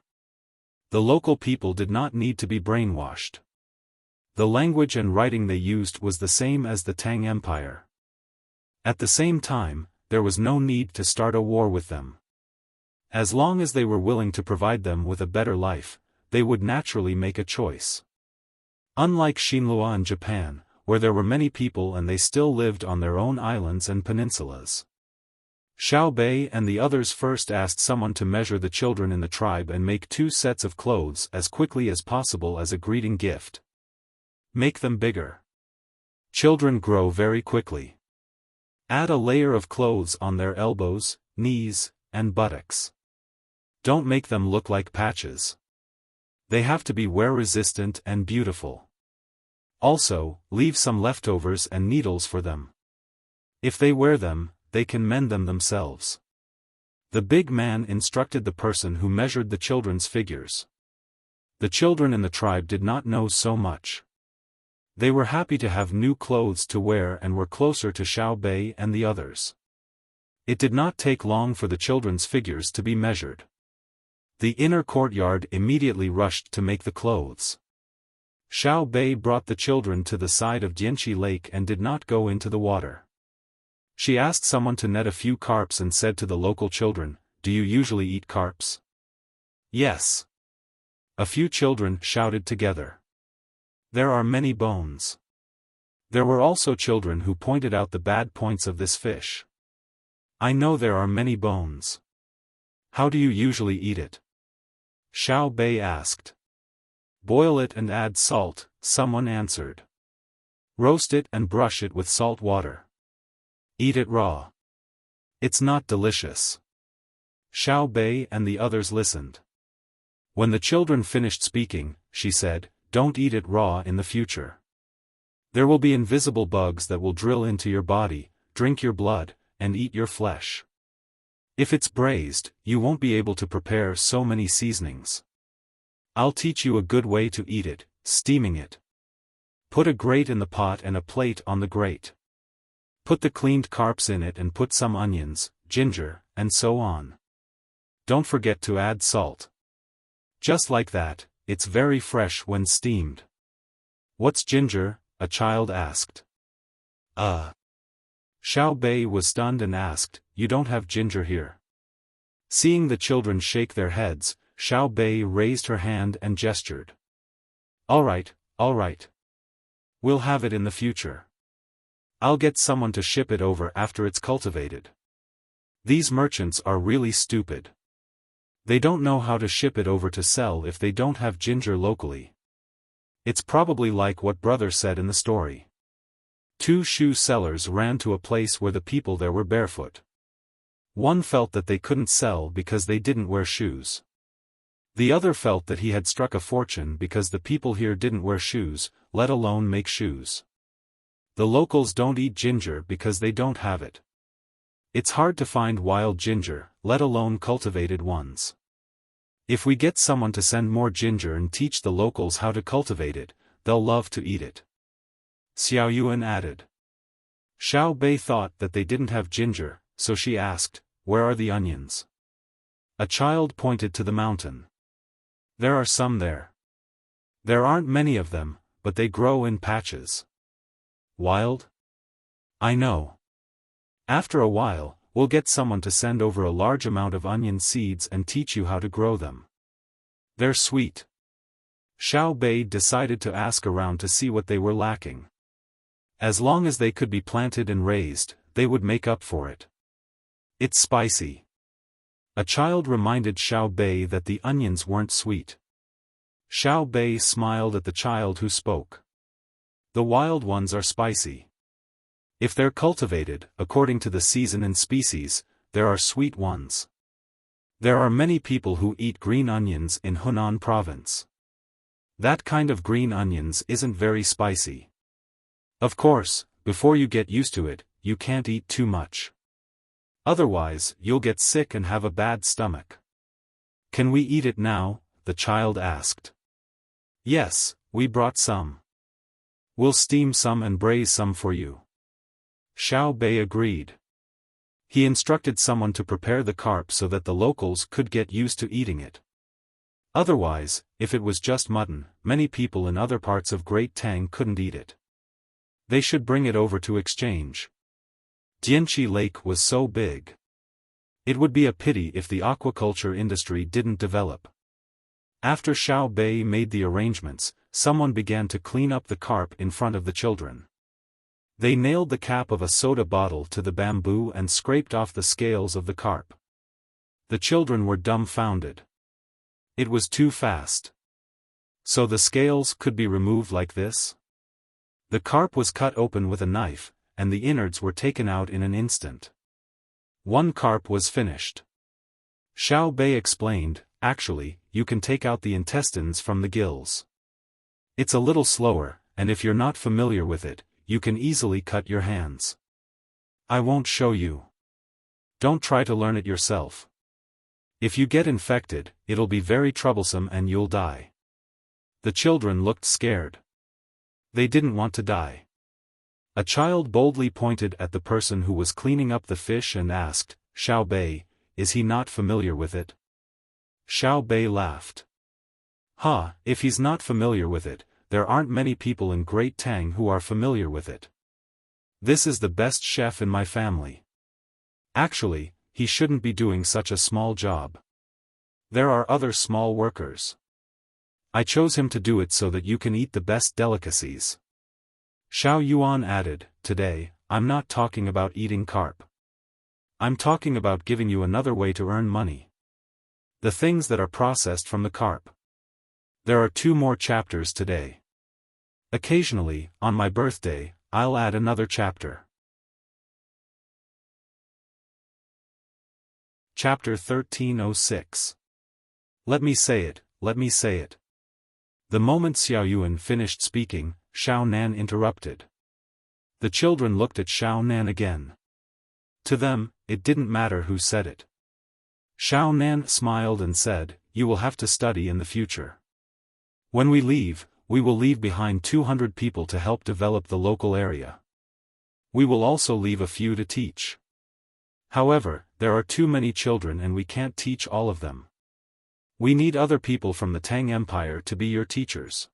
The local people did not need to be brainwashed. The language and writing they used was the same as the Tang Empire. At the same time, there was no need to start a war with them. As long as they were willing to provide them with a better life, they would naturally make a choice. Unlike Xinhua in Japan, where there were many people and they still lived on their own islands and peninsulas. Xiao Bei and the others first asked someone to measure the children in the tribe and make 2 sets of clothes as quickly as possible as a greeting gift. Make them bigger. Children grow very quickly. Add a layer of clothes on their elbows, knees, and buttocks. Don't make them look like patches. They have to be wear-resistant and beautiful. Also, leave some leftovers and needles for them. If they wear them, they can mend them themselves. The big man instructed the person who measured the children's figures. The children in the tribe did not know so much. They were happy to have new clothes to wear and were closer to Xiao Bei and the others. It did not take long for the children's figures to be measured. The inner courtyard immediately rushed to make the clothes. Xiao Bei brought the children to the side of Dianqi Lake and did not go into the water. She asked someone to net a few carps and said to the local children, "Do you usually eat carps?" "Yes." A few children shouted together. "There are many bones." There were also children who pointed out the bad points of this fish. "I know there are many bones. How do you usually eat it?" Xiao Bei asked. "Boil it and add salt," someone answered. "Roast it and brush it with salt water. Eat it raw. It's not delicious." Xiao Bei and the others listened. When the children finished speaking, she said, "Don't eat it raw in the future. There will be invisible bugs that will drill into your body, drink your blood, and eat your flesh. If it's braised, you won't be able to prepare so many seasonings. I'll teach you a good way to eat it, steaming it. Put a grate in the pot and a plate on the grate. Put the cleaned carps in it and put some onions, ginger, and so on. Don't forget to add salt. Just like that, it's very fresh when steamed." "What's ginger?" a child asked. Xiao Bei was stunned and asked, "You don't have ginger here?" Seeing the children shake their heads, Xiao Bei raised her hand and gestured. All right. We'll have it in the future. I'll get someone to ship it over after it's cultivated. These merchants are really stupid. They don't know how to ship it over to sell if they don't have ginger locally. It's probably like what brother said in the story. Two shoe sellers ran to a place where the people there were barefoot. One felt that they couldn't sell because they didn't wear shoes. The other felt that he had struck a fortune because the people here didn't wear shoes, let alone make shoes. The locals don't eat ginger because they don't have it. It's hard to find wild ginger, let alone cultivated ones. If we get someone to send more ginger and teach the locals how to cultivate it, they'll love to eat it." Xiao Yuan added. Xiao Bei thought that they didn't have ginger, so she asked, "Where are the onions?" A child pointed to the mountain. "There are some there. There aren't many of them, but they grow in patches." "Wild?" "I know. After a while, we'll get someone to send over a large amount of onion seeds and teach you how to grow them. They're sweet." Xiao Bei decided to ask around to see what they were lacking. As long as they could be planted and raised, they would make up for it. "It's spicy." A child reminded Xiao Bei that the onions weren't sweet. Xiao Bei smiled at the child who spoke. "The wild ones are spicy. If they're cultivated, according to the season and species, there are sweet ones. There are many people who eat green onions in Hunan province. That kind of green onions isn't very spicy. Of course, before you get used to it, you can't eat too much. Otherwise, you'll get sick and have a bad stomach." "Can we eat it now?" the child asked. "Yes, we brought some. We'll steam some and braise some for you." Xiao Bei agreed. He instructed someone to prepare the carp so that the locals could get used to eating it. Otherwise, if it was just mutton, many people in other parts of Great Tang couldn't eat it. They should bring it over to exchange. Dianqi Lake was so big. It would be a pity if the aquaculture industry didn't develop. After Xiao Bei made the arrangements, someone began to clean up the carp in front of the children. They nailed the cap of a soda bottle to the bamboo and scraped off the scales of the carp. The children were dumbfounded. It was too fast. So the scales could be removed like this? The carp was cut open with a knife, and the innards were taken out in an instant. One carp was finished. Xiao Bei explained, "Actually, you can take out the intestines from the gills. It's a little slower, and if you're not familiar with it, you can easily cut your hands. I won't show you. Don't try to learn it yourself. If you get infected, it'll be very troublesome and you'll die. The children looked scared. They didn't want to die. A child boldly pointed at the person who was cleaning up the fish and asked, "Xiao Bei, is he not familiar with it?" Xiao Bei laughed. "Ha, if he's not familiar with it, there aren't many people in Great Tang who are familiar with it. This is the best chef in my family. Actually, he shouldn't be doing such a small job. There are other small workers. I chose him to do it so that you can eat the best delicacies." Xiao Yuan added, "Today, I'm not talking about eating carp. I'm talking about giving you another way to earn money. The things that are processed from the carp. There are 2 more chapters today. Occasionally, on my birthday, I'll add another chapter." Chapter 1306. Let me say it, let me say it. The moment Xiao Yuan finished speaking, Xiao Nan interrupted. The children looked at Xiao Nan again. To them, it didn't matter who said it. Xiao Nan smiled and said, "You will have to study in the future. When we leave, we will leave behind 200 people to help develop the local area. We will also leave a few to teach. However, there are too many children and we can't teach all of them. We need other people from the Tang Empire to be your teachers.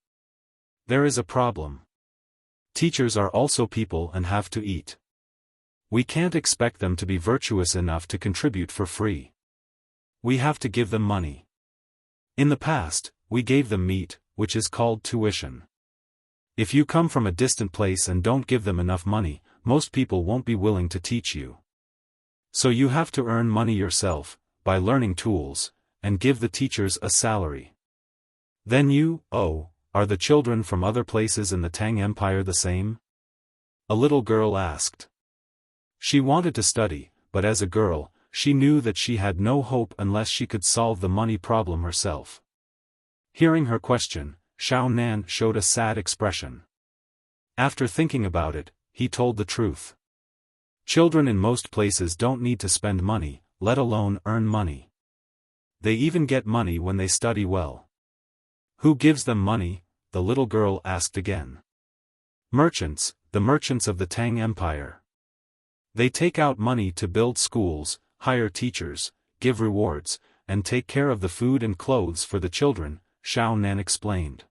There is a problem. Teachers are also people and have to eat. We can't expect them to be virtuous enough to contribute for free. We have to give them money. In the past, we gave them meat, which is called tuition. If you come from a distant place and don't give them enough money, most people won't be willing to teach you. So you have to earn money yourself, by learning tools, and give the teachers a salary. Then are the children from other places in the Tang Empire the same?" A little girl asked. She wanted to study, but as a girl, she knew that she had no hope unless she could solve the money problem herself. Hearing her question, Xiao Nan showed a sad expression. After thinking about it, he told the truth. Children in most places don't need to spend money, let alone earn money. They even get money when they study well. "Who gives them money?" the little girl asked again. "Merchants, the merchants of the Tang Empire. They take out money to build schools, hire teachers, give rewards, and take care of the food and clothes for the children," Xiao Nan explained.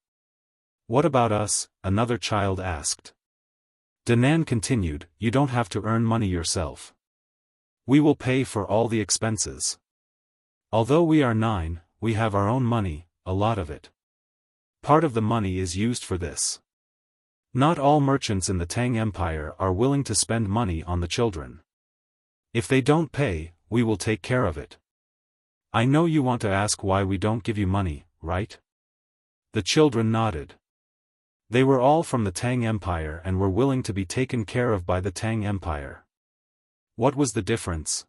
"What about us?" another child asked. Danan continued, "You don't have to earn money yourself. We will pay for all the expenses. Although we are 9, we have our own money, a lot of it. Part of the money is used for this. Not all merchants in the Tang Empire are willing to spend money on the children. If they don't pay, we will take care of it. I know you want to ask why we don't give you money, right?" The children nodded. They were all from the Tang Empire and were willing to be taken care of by the Tang Empire. What was the difference?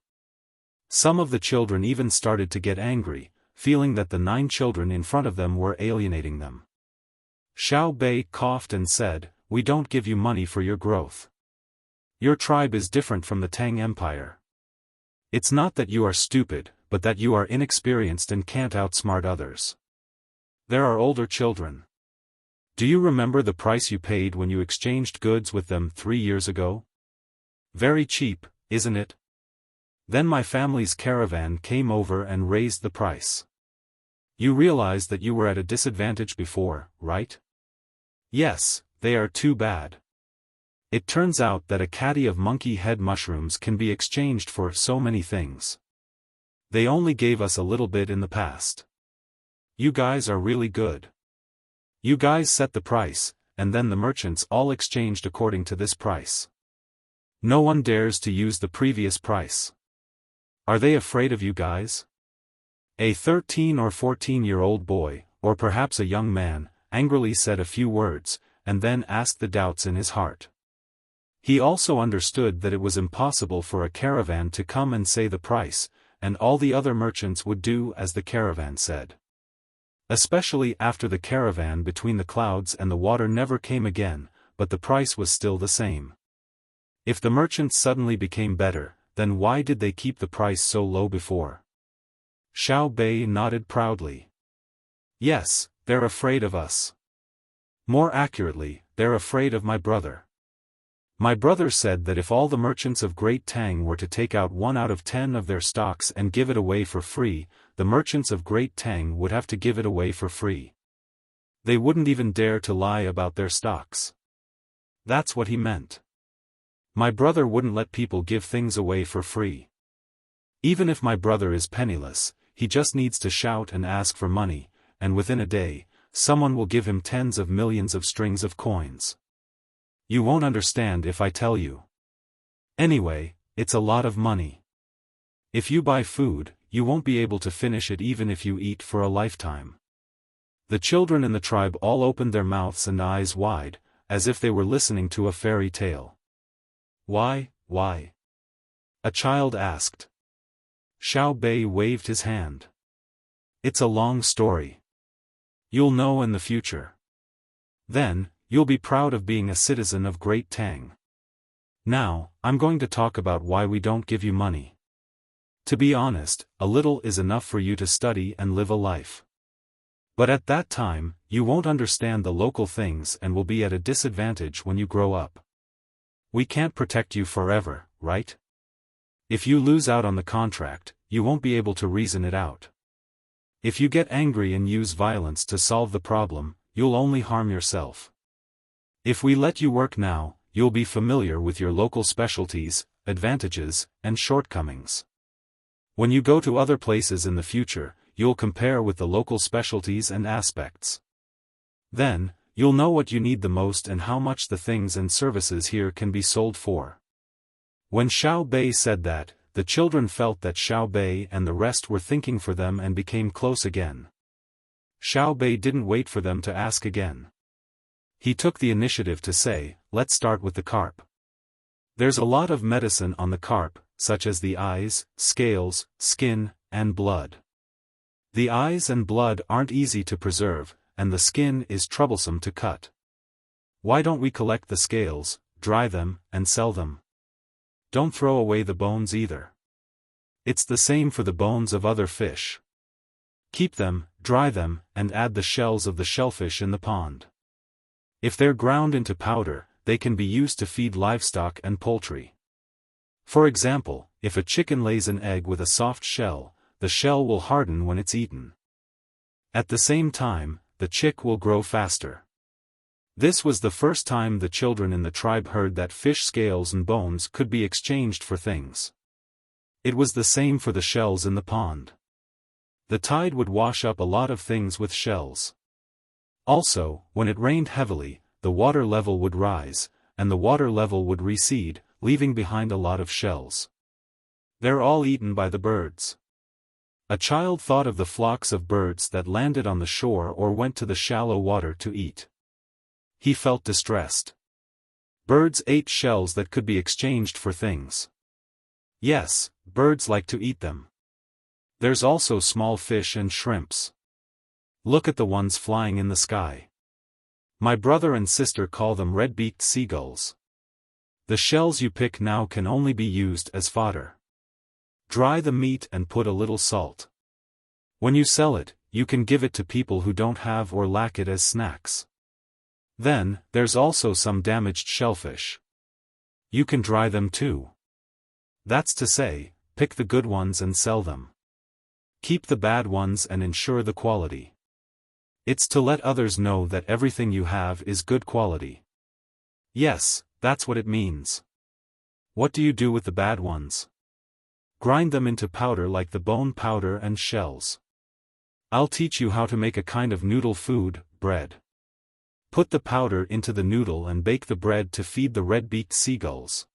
Some of the children even started to get angry, feeling that the 9 children in front of them were alienating them. Xiao Bei coughed and said, "We don't give you money for your growth. Your tribe is different from the Tang Empire. It's not that you are stupid, but that you are inexperienced and can't outsmart others. There are older children. Do you remember the price you paid when you exchanged goods with them 3 years ago? Very cheap, isn't it? Then my family's caravan came over and raised the price. You realized that you were at a disadvantage before, right? Yes, they are too bad. It turns out that a caddy of monkey head mushrooms can be exchanged for so many things. They only gave us a little bit in the past. You guys are really good. You guys set the price, and then the merchants all exchanged according to this price. No one dares to use the previous price. Are they afraid of you guys?" A 13 or 14-year-old boy, or perhaps a young man, angrily said a few words, and then asked the doubts in his heart. He also understood that it was impossible for a caravan to come and say the price, and all the other merchants would do as the caravan said. Especially after the caravan between the clouds and the water never came again, but the price was still the same. If the merchants suddenly became better, then why did they keep the price so low before? Xiao Bei nodded proudly. Yes, they're afraid of us. More accurately, they're afraid of my brother. My brother said that if all the merchants of Great Tang were to take out 1 out of 10 of their stocks and give it away for free, the merchants of Great Tang would have to give it away for free. They wouldn't even dare to lie about their stocks. That's what he meant. My brother wouldn't let people give things away for free. Even if my brother is penniless, he just needs to shout and ask for money, and within a day, someone will give him tens of millions of strings of coins. You won't understand if I tell you. Anyway, it's a lot of money. If you buy food, you won't be able to finish it even if you eat for a lifetime. The children in the tribe all opened their mouths and eyes wide, as if they were listening to a fairy tale. Why? A child asked. Xiao Bei waved his hand. It's a long story. You'll know in the future. Then, you'll be proud of being a citizen of Great Tang. Now, I'm going to talk about why we don't give you money. To be honest, a little is enough for you to study and live a life. But at that time, you won't understand the local things and will be at a disadvantage when you grow up. We can't protect you forever, right? If you lose out on the contract, you won't be able to reason it out. If you get angry and use violence to solve the problem, you'll only harm yourself. If we let you work now, you'll be familiar with your local specialties, advantages, and shortcomings. When you go to other places in the future, you'll compare with the local specialties and aspects. Then, you'll know what you need the most and how much the things and services here can be sold for. When Xiao Bei said that, the children felt that Xiao Bei and the rest were thinking for them and became close again. Xiao Bei didn't wait for them to ask again. He took the initiative to say, let's start with the carp. There's a lot of medicine on the carp, such as the eyes, scales, skin, and blood. The eyes and blood aren't easy to preserve, and the skin is troublesome to cut. Why don't we collect the scales, dry them, and sell them? Don't throw away the bones either. It's the same for the bones of other fish. Keep them, dry them, and add the shells of the shellfish in the pond. If they're ground into powder, they can be used to feed livestock and poultry. For example, if a chicken lays an egg with a soft shell, the shell will harden when it's eaten. At the same time, the chick will grow faster. This was the first time the children in the tribe heard that fish scales and bones could be exchanged for things. It was the same for the shells in the pond. The tide would wash up a lot of things with shells. Also, when it rained heavily, the water level would rise, and the water level would recede, leaving behind a lot of shells. They're all eaten by the birds. A child thought of the flocks of birds that landed on the shore or went to the shallow water to eat. He felt distressed. Birds ate shells that could be exchanged for things. Yes, birds like to eat them. There's also small fish and shrimps. Look at the ones flying in the sky. My brother and sister call them red-beaked seagulls. The shells you pick now can only be used as fodder. Dry the meat and put a little salt. When you sell it, you can give it to people who don't have or lack it as snacks. Then, there's also some damaged shellfish. You can dry them too. That's to say, pick the good ones and sell them. Keep the bad ones and ensure the quality. It's to let others know that everything you have is good quality. Yes, that's what it means. What do you do with the bad ones? Grind them into powder like the bone powder and shells. I'll teach you how to make a kind of noodle food, bread. Put the powder into the noodle and bake the bread to feed the red-beaked seagulls.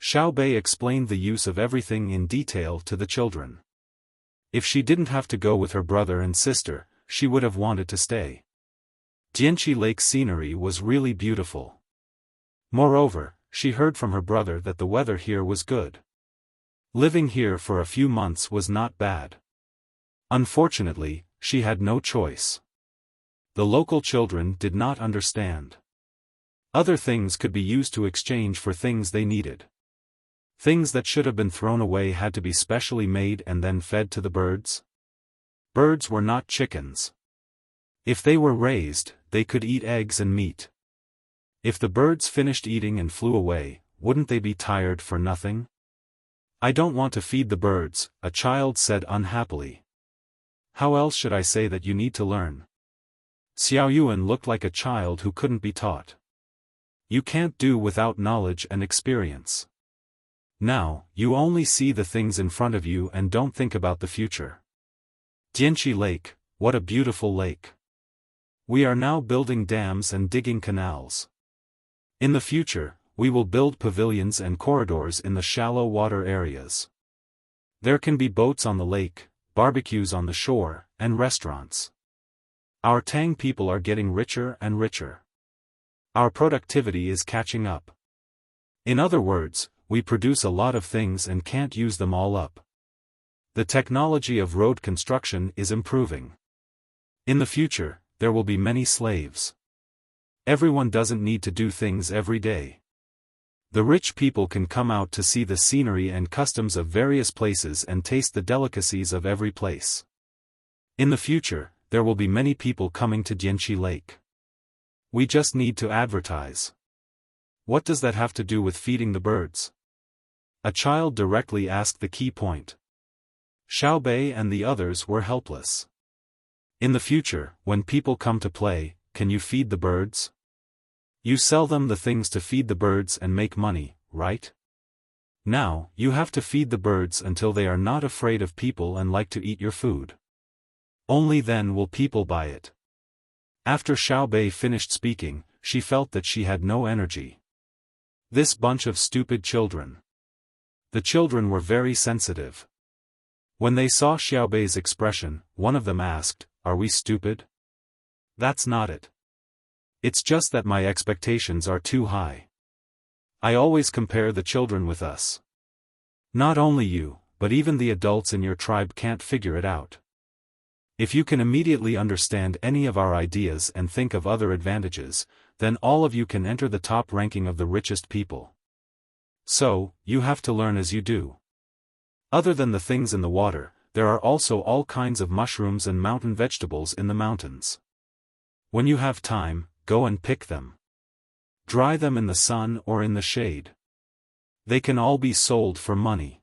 Xiao Bei explained the use of everything in detail to the children. If she didn't have to go with her brother and sister, she would have wanted to stay. Jianqi Lake scenery was really beautiful. Moreover, she heard from her brother that the weather here was good. Living here for a few months was not bad. Unfortunately, she had no choice. The local children did not understand. Other things could be used to exchange for things they needed. Things that should have been thrown away had to be specially made and then fed to the birds. Birds were not chickens. If they were raised, they could eat eggs and meat. If the birds finished eating and flew away, wouldn't they be tired for nothing? I don't want to feed the birds, a child said unhappily. How else should I say that you need to learn? Xiaoyuan looked like a child who couldn't be taught. You can't do without knowledge and experience. Now, you only see the things in front of you and don't think about the future. Dianqi Lake, what a beautiful lake. We are now building dams and digging canals. In the future, we will build pavilions and corridors in the shallow water areas. There can be boats on the lake, barbecues on the shore, and restaurants. Our Tang people are getting richer and richer. Our productivity is catching up. In other words, we produce a lot of things and can't use them all up. The technology of road construction is improving. In the future, there will be many slaves. Everyone doesn't need to do things every day. The rich people can come out to see the scenery and customs of various places and taste the delicacies of every place. In the future, there will be many people coming to Dianqi Lake. We just need to advertise. What does that have to do with feeding the birds? A child directly asked the key point. Xiaobei and the others were helpless. In the future, when people come to play, can you feed the birds? You sell them the things to feed the birds and make money, right? Now, you have to feed the birds until they are not afraid of people and like to eat your food. Only then will people buy it. After Xiaobei finished speaking, she felt that she had no energy. This bunch of stupid children. The children were very sensitive. When they saw Xiaobei's expression, one of them asked, "Are we stupid?" That's not it. It's just that my expectations are too high. I always compare the children with us. Not only you, but even the adults in your tribe can't figure it out. If you can immediately understand any of our ideas and think of other advantages, then all of you can enter the top ranking of the richest people. So, you have to learn as you do. Other than the things in the water, there are also all kinds of mushrooms and mountain vegetables in the mountains. When you have time, go and pick them. Dry them in the sun or in the shade. They can all be sold for money.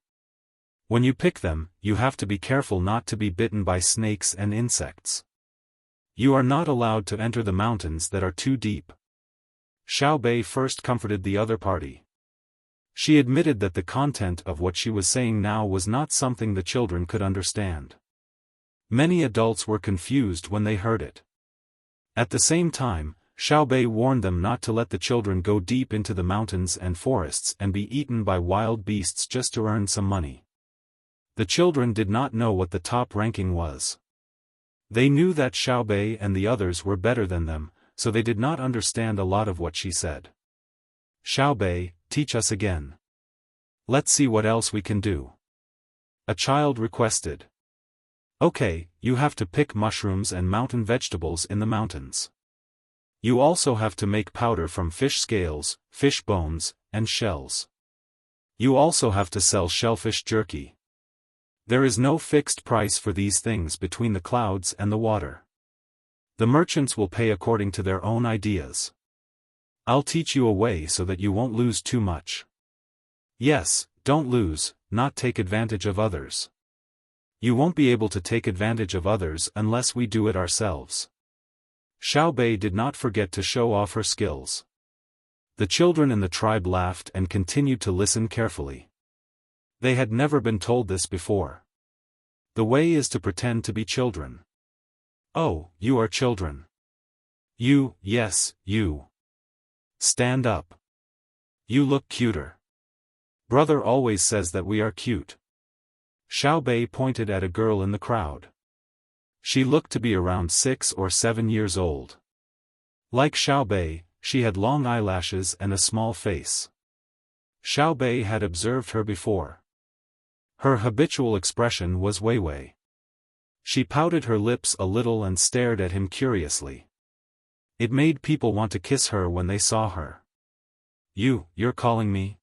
When you pick them, you have to be careful not to be bitten by snakes and insects. You are not allowed to enter the mountains that are too deep. Xiaobei first comforted the other party. She admitted that the content of what she was saying now was not something the children could understand. Many adults were confused when they heard it. At the same time, Xiaobei warned them not to let the children go deep into the mountains and forests and be eaten by wild beasts just to earn some money. The children did not know what the top ranking was. They knew that Xiaobei and the others were better than them, so they did not understand a lot of what she said. Xiaobei, teach us again. Let's see what else we can do. A child requested. Okay, you have to pick mushrooms and mountain vegetables in the mountains. You also have to make powder from fish scales, fish bones, and shells. You also have to sell shellfish jerky. There is no fixed price for these things between the clouds and the water. The merchants will pay according to their own ideas. I'll teach you a way so that you won't lose too much. Yes, don't lose, not take advantage of others. You won't be able to take advantage of others unless we do it ourselves. Xiaobei did not forget to show off her skills. The children in the tribe laughed and continued to listen carefully. They had never been told this before. The way is to pretend to be children. Oh, you are children. You, yes, you. Stand up. You look cuter. Brother always says that we are cute. Xiaobei pointed at a girl in the crowd. She looked to be around 6 or 7 years old. Like Xiaobei, she had long eyelashes and a small face. Xiaobei had observed her before. Her habitual expression was Weiwei. She pouted her lips a little and stared at him curiously. It made people want to kiss her when they saw her. You're calling me?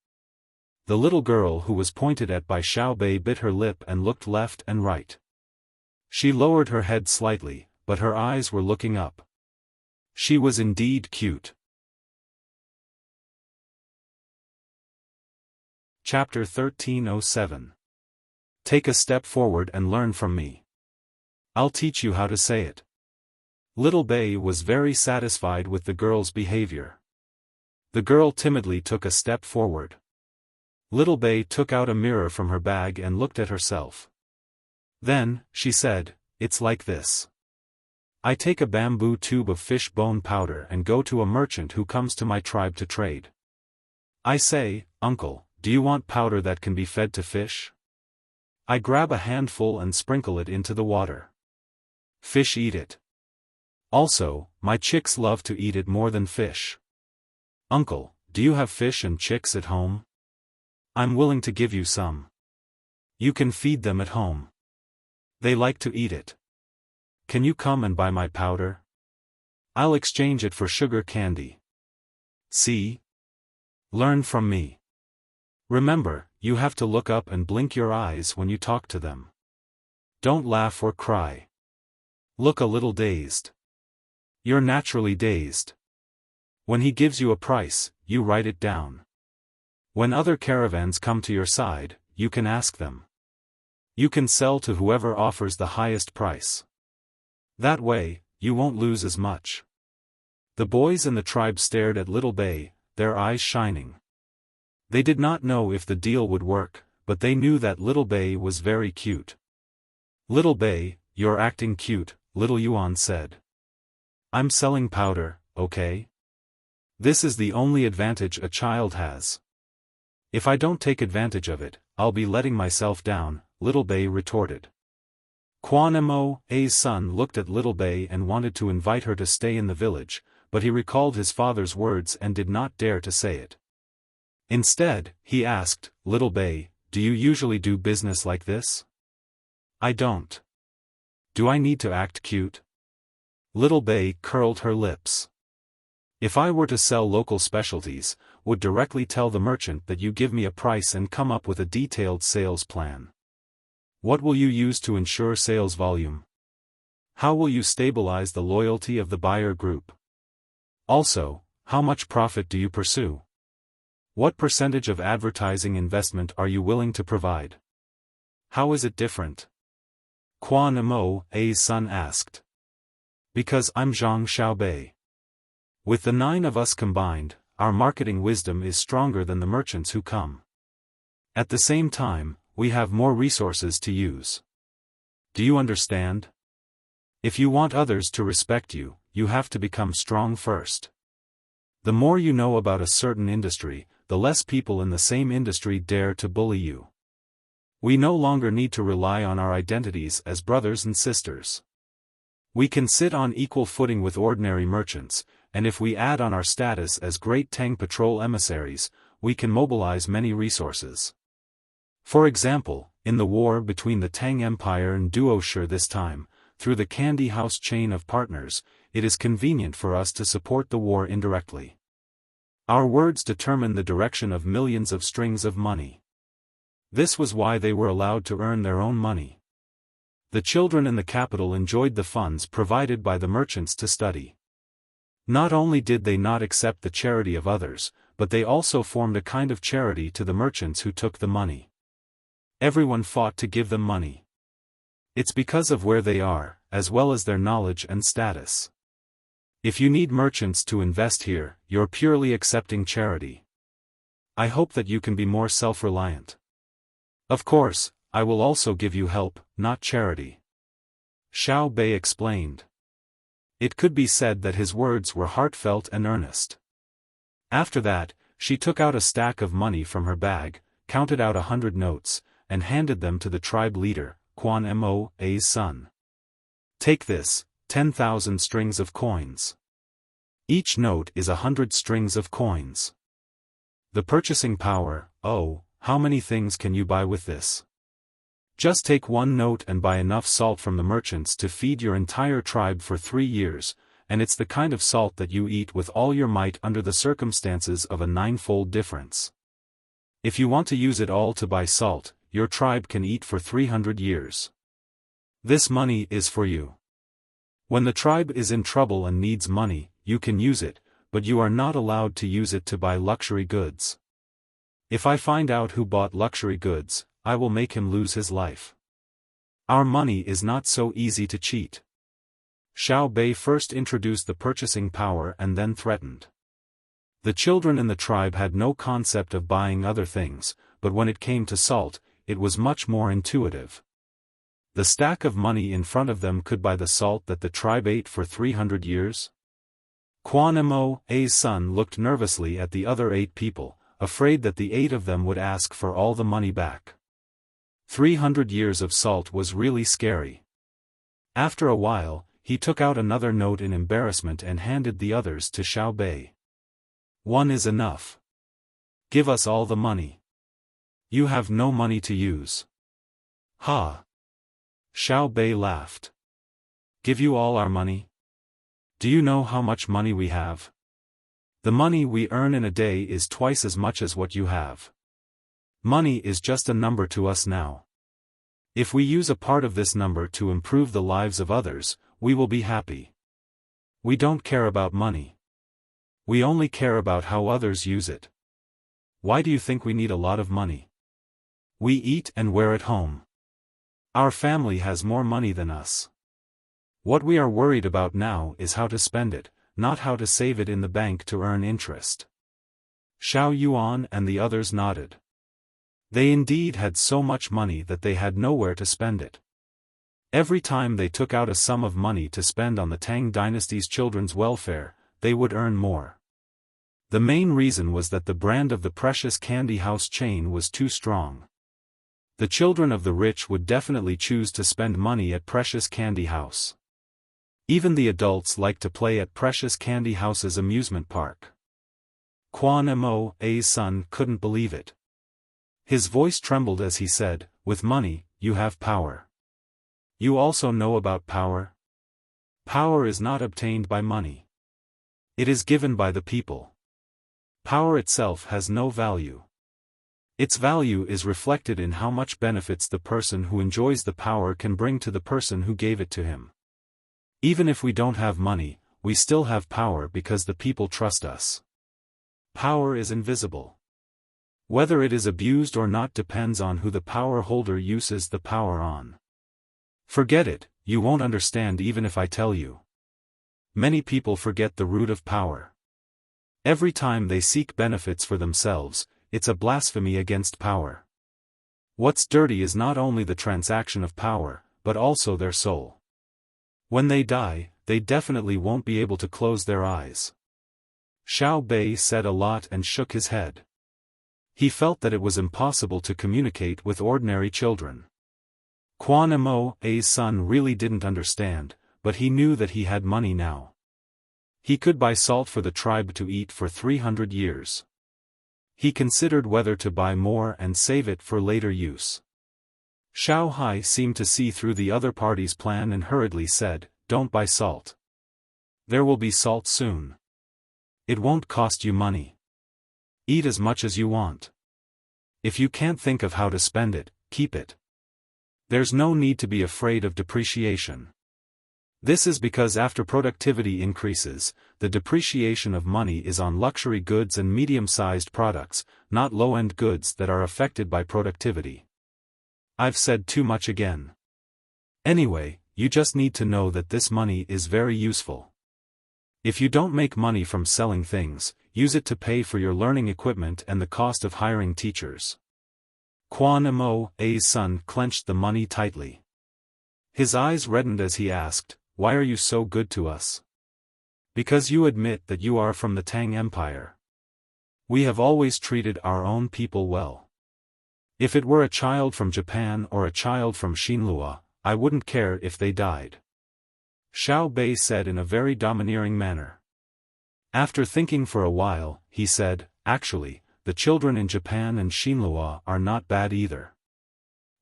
The little girl who was pointed at by Xiaobei bit her lip and looked left and right. She lowered her head slightly, but her eyes were looking up. She was indeed cute. Chapter 1307. Take a step forward and learn from me. I'll teach you how to say it. Little Bei was very satisfied with the girl's behavior. The girl timidly took a step forward. Little Bei took out a mirror from her bag and looked at herself. Then, she said, "It's like this. I take a bamboo tube of fish bone powder and go to a merchant who comes to my tribe to trade. I say, 'Uncle, do you want powder that can be fed to fish?' I grab a handful and sprinkle it into the water. Fish eat it. Also, my chicks love to eat it more than fish. Uncle, do you have fish and chicks at home? I'm willing to give you some. You can feed them at home. They like to eat it. Can you come and buy my powder? I'll exchange it for sugar candy. See? Learn from me. Remember, you have to look up and blink your eyes when you talk to them. Don't laugh or cry. Look a little dazed. You're naturally dazed. When he gives you a price, you write it down. When other caravans come to your side, you can ask them. You can sell to whoever offers the highest price. That way, you won't lose as much." The boys in the tribe stared at Little Bei, their eyes shining. They did not know if the deal would work, but they knew that Little Bei was very cute. "Little Bei, you're acting cute," Little Yuan said. "I'm selling powder, okay? This is the only advantage a child has. If I don't take advantage of it, I'll be letting myself down," Little Bei retorted. Quan Mo's son looked at Little Bei and wanted to invite her to stay in the village, but he recalled his father's words and did not dare to say it. Instead, he asked, "Little Bei, do you usually do business like this?" "I don't. Do I need to act cute?" Little Bei curled her lips. "If I were to sell local specialties, would directly tell the merchant that you give me a price and come up with a detailed sales plan. What will you use to ensure sales volume? How will you stabilize the loyalty of the buyer group? Also, how much profit do you pursue? What percentage of advertising investment are you willing to provide? How is it different?" Quan Mo's son asked. "Because I'm Zhang Xiaobei. With the 9 of us combined, our marketing wisdom is stronger than the merchants who come. At the same time, we have more resources to use. Do you understand? If you want others to respect you, you have to become strong first. The more you know about a certain industry, the less people in the same industry dare to bully you. We no longer need to rely on our identities as brothers and sisters. We can sit on equal footing with ordinary merchants, and if we add on our status as great Tang patrol emissaries, we can mobilize many resources. For example, in the war between the Tang Empire and Duoshi this time, through the Candy House chain of partners, it is convenient for us to support the war indirectly. Our words determine the direction of millions of strings of money. This was why they were allowed to earn their own money. The children in the capital enjoyed the funds provided by the merchants to study. Not only did they not accept the charity of others, but they also formed a kind of charity to the merchants who took the money. Everyone fought to give them money. It's because of where they are, as well as their knowledge and status. If you need merchants to invest here, you're purely accepting charity. I hope that you can be more self-reliant. Of course, I will also give you help, not charity." Xiaobei explained. It could be said that his words were heartfelt and earnest. After that, she took out a stack of money from her bag, counted out 100 notes, and handed them to the tribe leader, Quan Mo's son. "Take this, 10,000 strings of coins. Each note is 100 strings of coins. The purchasing power, oh, how many things can you buy with this? Just take one note and buy enough salt from the merchants to feed your entire tribe for 3 years, and it's the kind of salt that you eat with all your might under the circumstances of a 9-fold difference. If you want to use it all to buy salt, your tribe can eat for 300 years. This money is for you. When the tribe is in trouble and needs money, you can use it, but you are not allowed to use it to buy luxury goods. If I find out who bought luxury goods, I will make him lose his life. Our money is not so easy to cheat. Xiao Bei first introduced the purchasing power and then threatened. The children in the tribe had no concept of buying other things, but when it came to salt, it was much more intuitive. The stack of money in front of them could buy the salt that the tribe ate for 300 years. Quan Mo's son looked nervously at the other 8 people, afraid that the 8 of them would ask for all the money back. 300 years of salt was really scary. After a while, he took out another note in embarrassment and handed the others to Xiao Bei. "1 is enough. Give us all the money. You have no money to use." "Ha!" Xiao Bei laughed. "Give you all our money? Do you know how much money we have? The money we earn in a day is twice as much as what you have. Money is just a number to us now. If we use a part of this number to improve the lives of others, we will be happy. We don't care about money. We only care about how others use it. Why do you think we need a lot of money? We eat and wear at home. Our family has more money than us. What we are worried about now is how to spend it, not how to save it in the bank to earn interest." Xiao Yuan and the others nodded. They indeed had so much money that they had nowhere to spend it. Every time they took out a sum of money to spend on the Tang Dynasty's children's welfare, they would earn more. The main reason was that the brand of the Precious Candy House chain was too strong. The children of the rich would definitely choose to spend money at Precious Candy House. Even the adults liked to play at Precious Candy House's amusement park. Quan Mo's son couldn't believe it. His voice trembled as he said, "With money, you have power. You also know about power? Power is not obtained by money. It is given by the people. Power itself has no value. Its value is reflected in how much benefits the person who enjoys the power can bring to the person who gave it to him. Even if we don't have money, we still have power because the people trust us. Power is invisible. Whether it is abused or not depends on who the power holder uses the power on. Forget it, you won't understand even if I tell you. Many people forget the root of power. Every time they seek benefits for themselves, it's a blasphemy against power. What's dirty is not only the transaction of power, but also their soul. When they die, they definitely won't be able to close their eyes." Xiao Bei said a lot and shook his head. He felt that it was impossible to communicate with ordinary children. Quan Mo's son really didn't understand, but he knew that he had money now. He could buy salt for the tribe to eat for 300 years. He considered whether to buy more and save it for later use. Xiao Hai seemed to see through the other party's plan and hurriedly said, "Don't buy salt. There will be salt soon. It won't cost you money. Eat as much as you want. If you can't think of how to spend it, keep it. There's no need to be afraid of depreciation. This is because after productivity increases, the depreciation of money is on luxury goods and medium-sized products, not low-end goods that are affected by productivity." I've said too much again. Anyway, you just need to know that this money is very useful. If you don't make money from selling things, use it to pay for your learning equipment and the cost of hiring teachers. Quan Mo's son clenched the money tightly. His eyes reddened as he asked, "Why are you so good to us?" "Because you admit that you are from the Tang Empire. We have always treated our own people well. If it were a child from Japan or a child from Xinlua, I wouldn't care if they died," Xiao Bei said in a very domineering manner. After thinking for a while, he said, "Actually, the children in Japan and Xinlua are not bad either.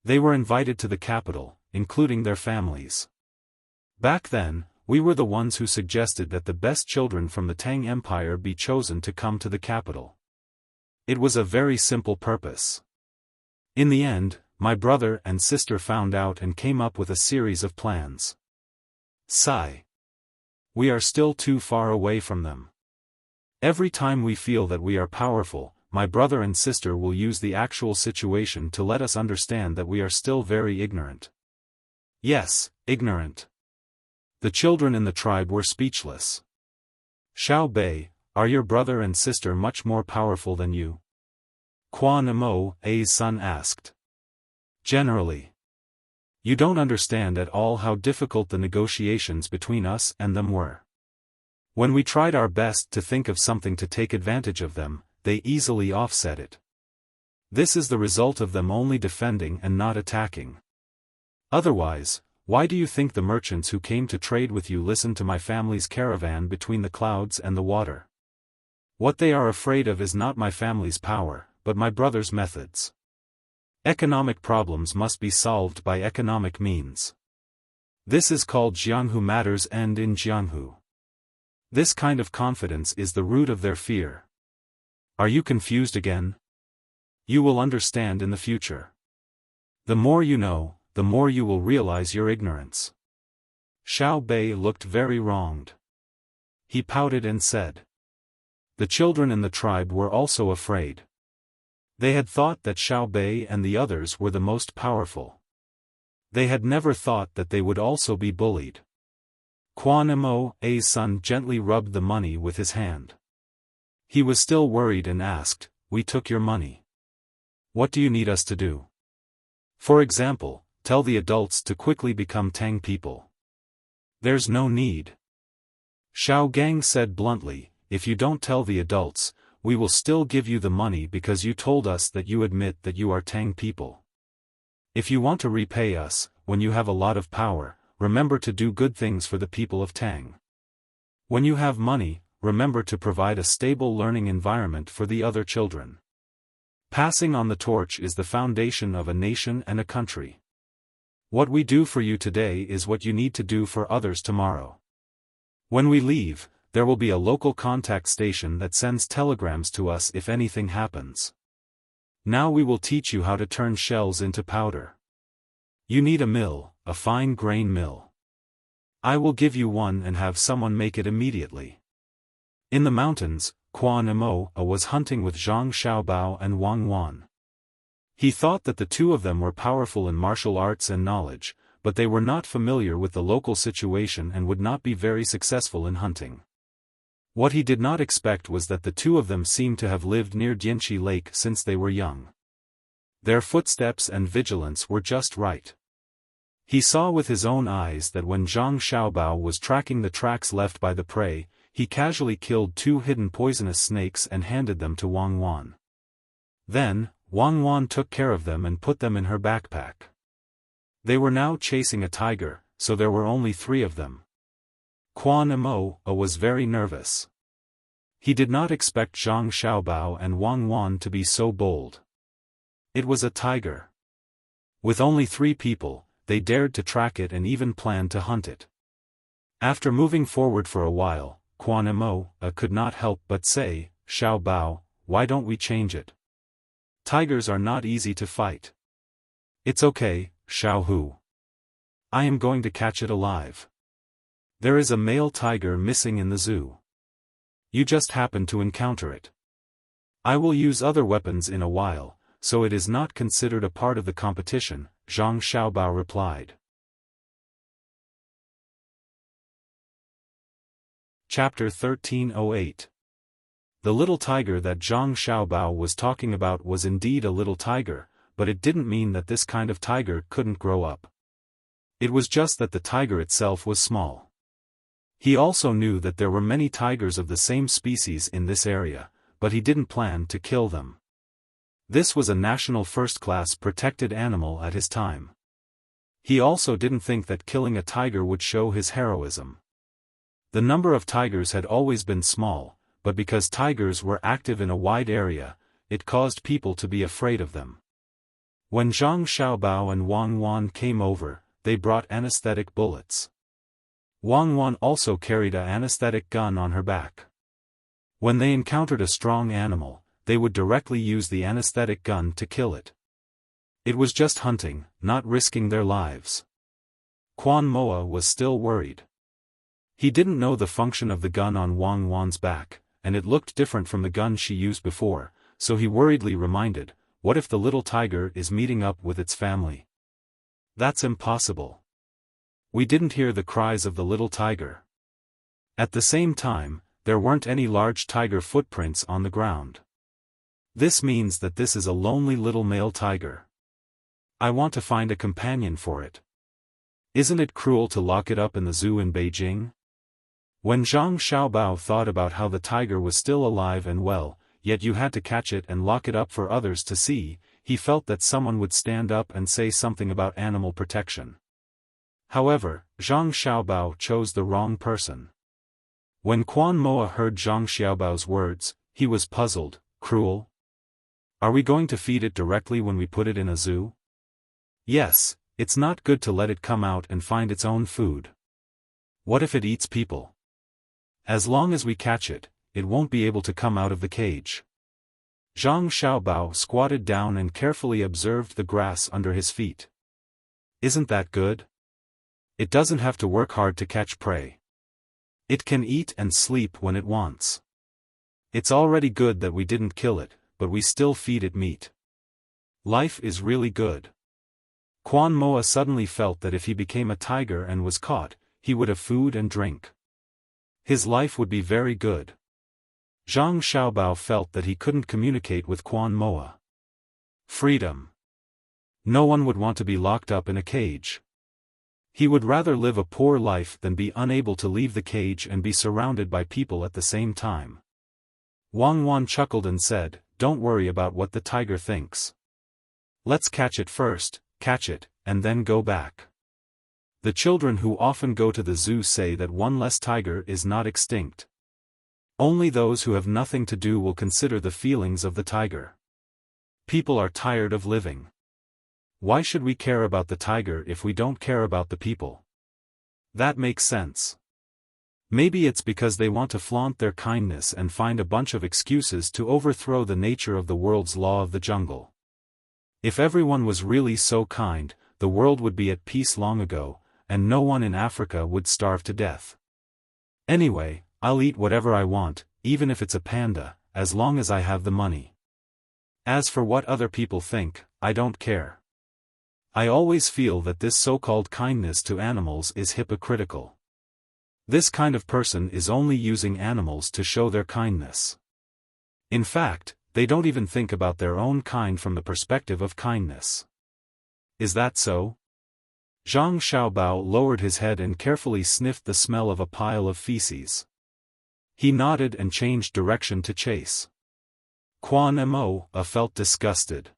They were invited to the capital, including their families. Back then, we were the ones who suggested that the best children from the Tang Empire be chosen to come to the capital. It was a very simple purpose. In the end, my brother and sister found out and came up with a series of plans. Sigh. We are still too far away from them. Every time we feel that we are powerful, my brother and sister will use the actual situation to let us understand that we are still very ignorant. Yes, ignorant. The children in the tribe were speechless. Xiao Bei, are your brother and sister much more powerful than you? Quan Mo, A's son asked. Generally. You don't understand at all how difficult the negotiations between us and them were. When we tried our best to think of something to take advantage of them, they easily offset it. This is the result of them only defending and not attacking. Otherwise, why do you think the merchants who came to trade with you listened to my family's caravan between the clouds and the water? What they are afraid of is not my family's power, but my brother's methods. Economic problems must be solved by economic means. This is called Jianghu matters end in Jianghu. This kind of confidence is the root of their fear. Are you confused again? You will understand in the future. The more you know, the more you will realize your ignorance. Xiao Bei looked very wronged. He pouted and said. The children in the tribe were also afraid. They had thought that Xiao Bei and the others were the most powerful. They had never thought that they would also be bullied. Quan Mo, A's son gently rubbed the money with his hand. He was still worried and asked, "We took your money. What do you need us to do? For example, tell the adults to quickly become Tang people." There's no need. Xiao Gang said bluntly, if you don't tell the adults, we will still give you the money because you told us that you admit that you are Tang people. If you want to repay us, when you have a lot of power, remember to do good things for the people of Tang. When you have money, remember to provide a stable learning environment for the other children. Passing on the torch is the foundation of a nation and a country. What we do for you today is what you need to do for others tomorrow. When we leave, there will be a local contact station that sends telegrams to us if anything happens. Now we will teach you how to turn shells into powder. You need a mill, a fine grain mill. I will give you one and have someone make it immediately. In the mountains, Quan Mo was hunting with Zhang Xiaobao and Wang Wan. He thought that the two of them were powerful in martial arts and knowledge, but they were not familiar with the local situation and would not be very successful in hunting. What he did not expect was that the two of them seemed to have lived near Dianqi Lake since they were young. Their footsteps and vigilance were just right. He saw with his own eyes that when Zhang Xiaobao was tracking the tracks left by the prey, he casually killed 2 hidden poisonous snakes and handed them to Wang Wan. Then, Wang Wan took care of them and put them in her backpack. They were now chasing a tiger, so there were only 3 of them. Quan Mo was very nervous. He did not expect Zhang Xiaobao and Wang Wan to be so bold. It was a tiger. With only 3 people, they dared to track it and even planned to hunt it. After moving forward for a while, Quan Mo could not help but say, "Xiaobao, why don't we change it? Tigers are not easy to fight." "It's okay, Xiao Hu. I am going to catch it alive. There is a male tiger missing in the zoo. You just happened to encounter it. I will use other weapons in a while, so it is not considered a part of the competition," Zhang Xiaobao replied. Chapter 1308. The little tiger that Zhang Xiaobao was talking about was indeed a little tiger, but it didn't mean that this kind of tiger couldn't grow up. It was just that the tiger itself was small. He also knew that there were many tigers of the same species in this area, but he didn't plan to kill them. This was a national first-class protected animal at his time. He also didn't think that killing a tiger would show his heroism. The number of tigers had always been small, but because tigers were active in a wide area, it caused people to be afraid of them. When Zhang Xiaobao and Wang Wan came over, they brought anesthetic bullets. Wang Wan also carried an anesthetic gun on her back. When they encountered a strong animal, they would directly use the anesthetic gun to kill it. It was just hunting, not risking their lives. Quan Moa was still worried. He didn't know the function of the gun on Wang Wan's back, and it looked different from the gun she used before, so he worriedly reminded, what if the little tiger is meeting up with its family? That's impossible. We didn't hear the cries of the little tiger. At the same time, there weren't any large tiger footprints on the ground. This means that this is a lonely little male tiger. I want to find a companion for it. Isn't it cruel to lock it up in the zoo in Beijing? When Zhang Xiaobao thought about how the tiger was still alive and well, yet you had to catch it and lock it up for others to see, he felt that someone would stand up and say something about animal protection. However, Zhang Xiaobao chose the wrong person. When Quan Moa heard Zhang Xiaobao's words, he was puzzled. Cruel? Are we going to feed it directly when we put it in a zoo? Yes, it's not good to let it come out and find its own food. What if it eats people? As long as we catch it, it won't be able to come out of the cage. Zhang Xiaobao squatted down and carefully observed the grass under his feet. Isn't that good? It doesn't have to work hard to catch prey. It can eat and sleep when it wants. It's already good that we didn't kill it, but we still feed it meat. Life is really good. Quan Moa suddenly felt that if he became a tiger and was caught, he would have food and drink. His life would be very good. Zhang Xiaobao felt that he couldn't communicate with Quan Moa. Freedom. No one would want to be locked up in a cage. He would rather live a poor life than be unable to leave the cage and be surrounded by people at the same time. Wang Wan chuckled and said, "Don't worry about what the tiger thinks. Let's catch it first, catch it, and then go back." The children who often go to the zoo say that one less tiger is not extinct. Only those who have nothing to do will consider the feelings of the tiger. People are tired of living. Why should we care about the tiger if we don't care about the people? That makes sense. Maybe it's because they want to flaunt their kindness and find a bunch of excuses to overthrow the nature of the world's law of the jungle. If everyone was really so kind, the world would be at peace long ago, and no one in Africa would starve to death. Anyway, I'll eat whatever I want, even if it's a panda, as long as I have the money. As for what other people think, I don't care. I always feel that this so-called kindness to animals is hypocritical. This kind of person is only using animals to show their kindness. In fact, they don't even think about their own kind from the perspective of kindness. Is that so? Zhang Xiaobao lowered his head and carefully sniffed the smell of a pile of feces. He nodded and changed direction to chase. Quan Mo felt disgusted.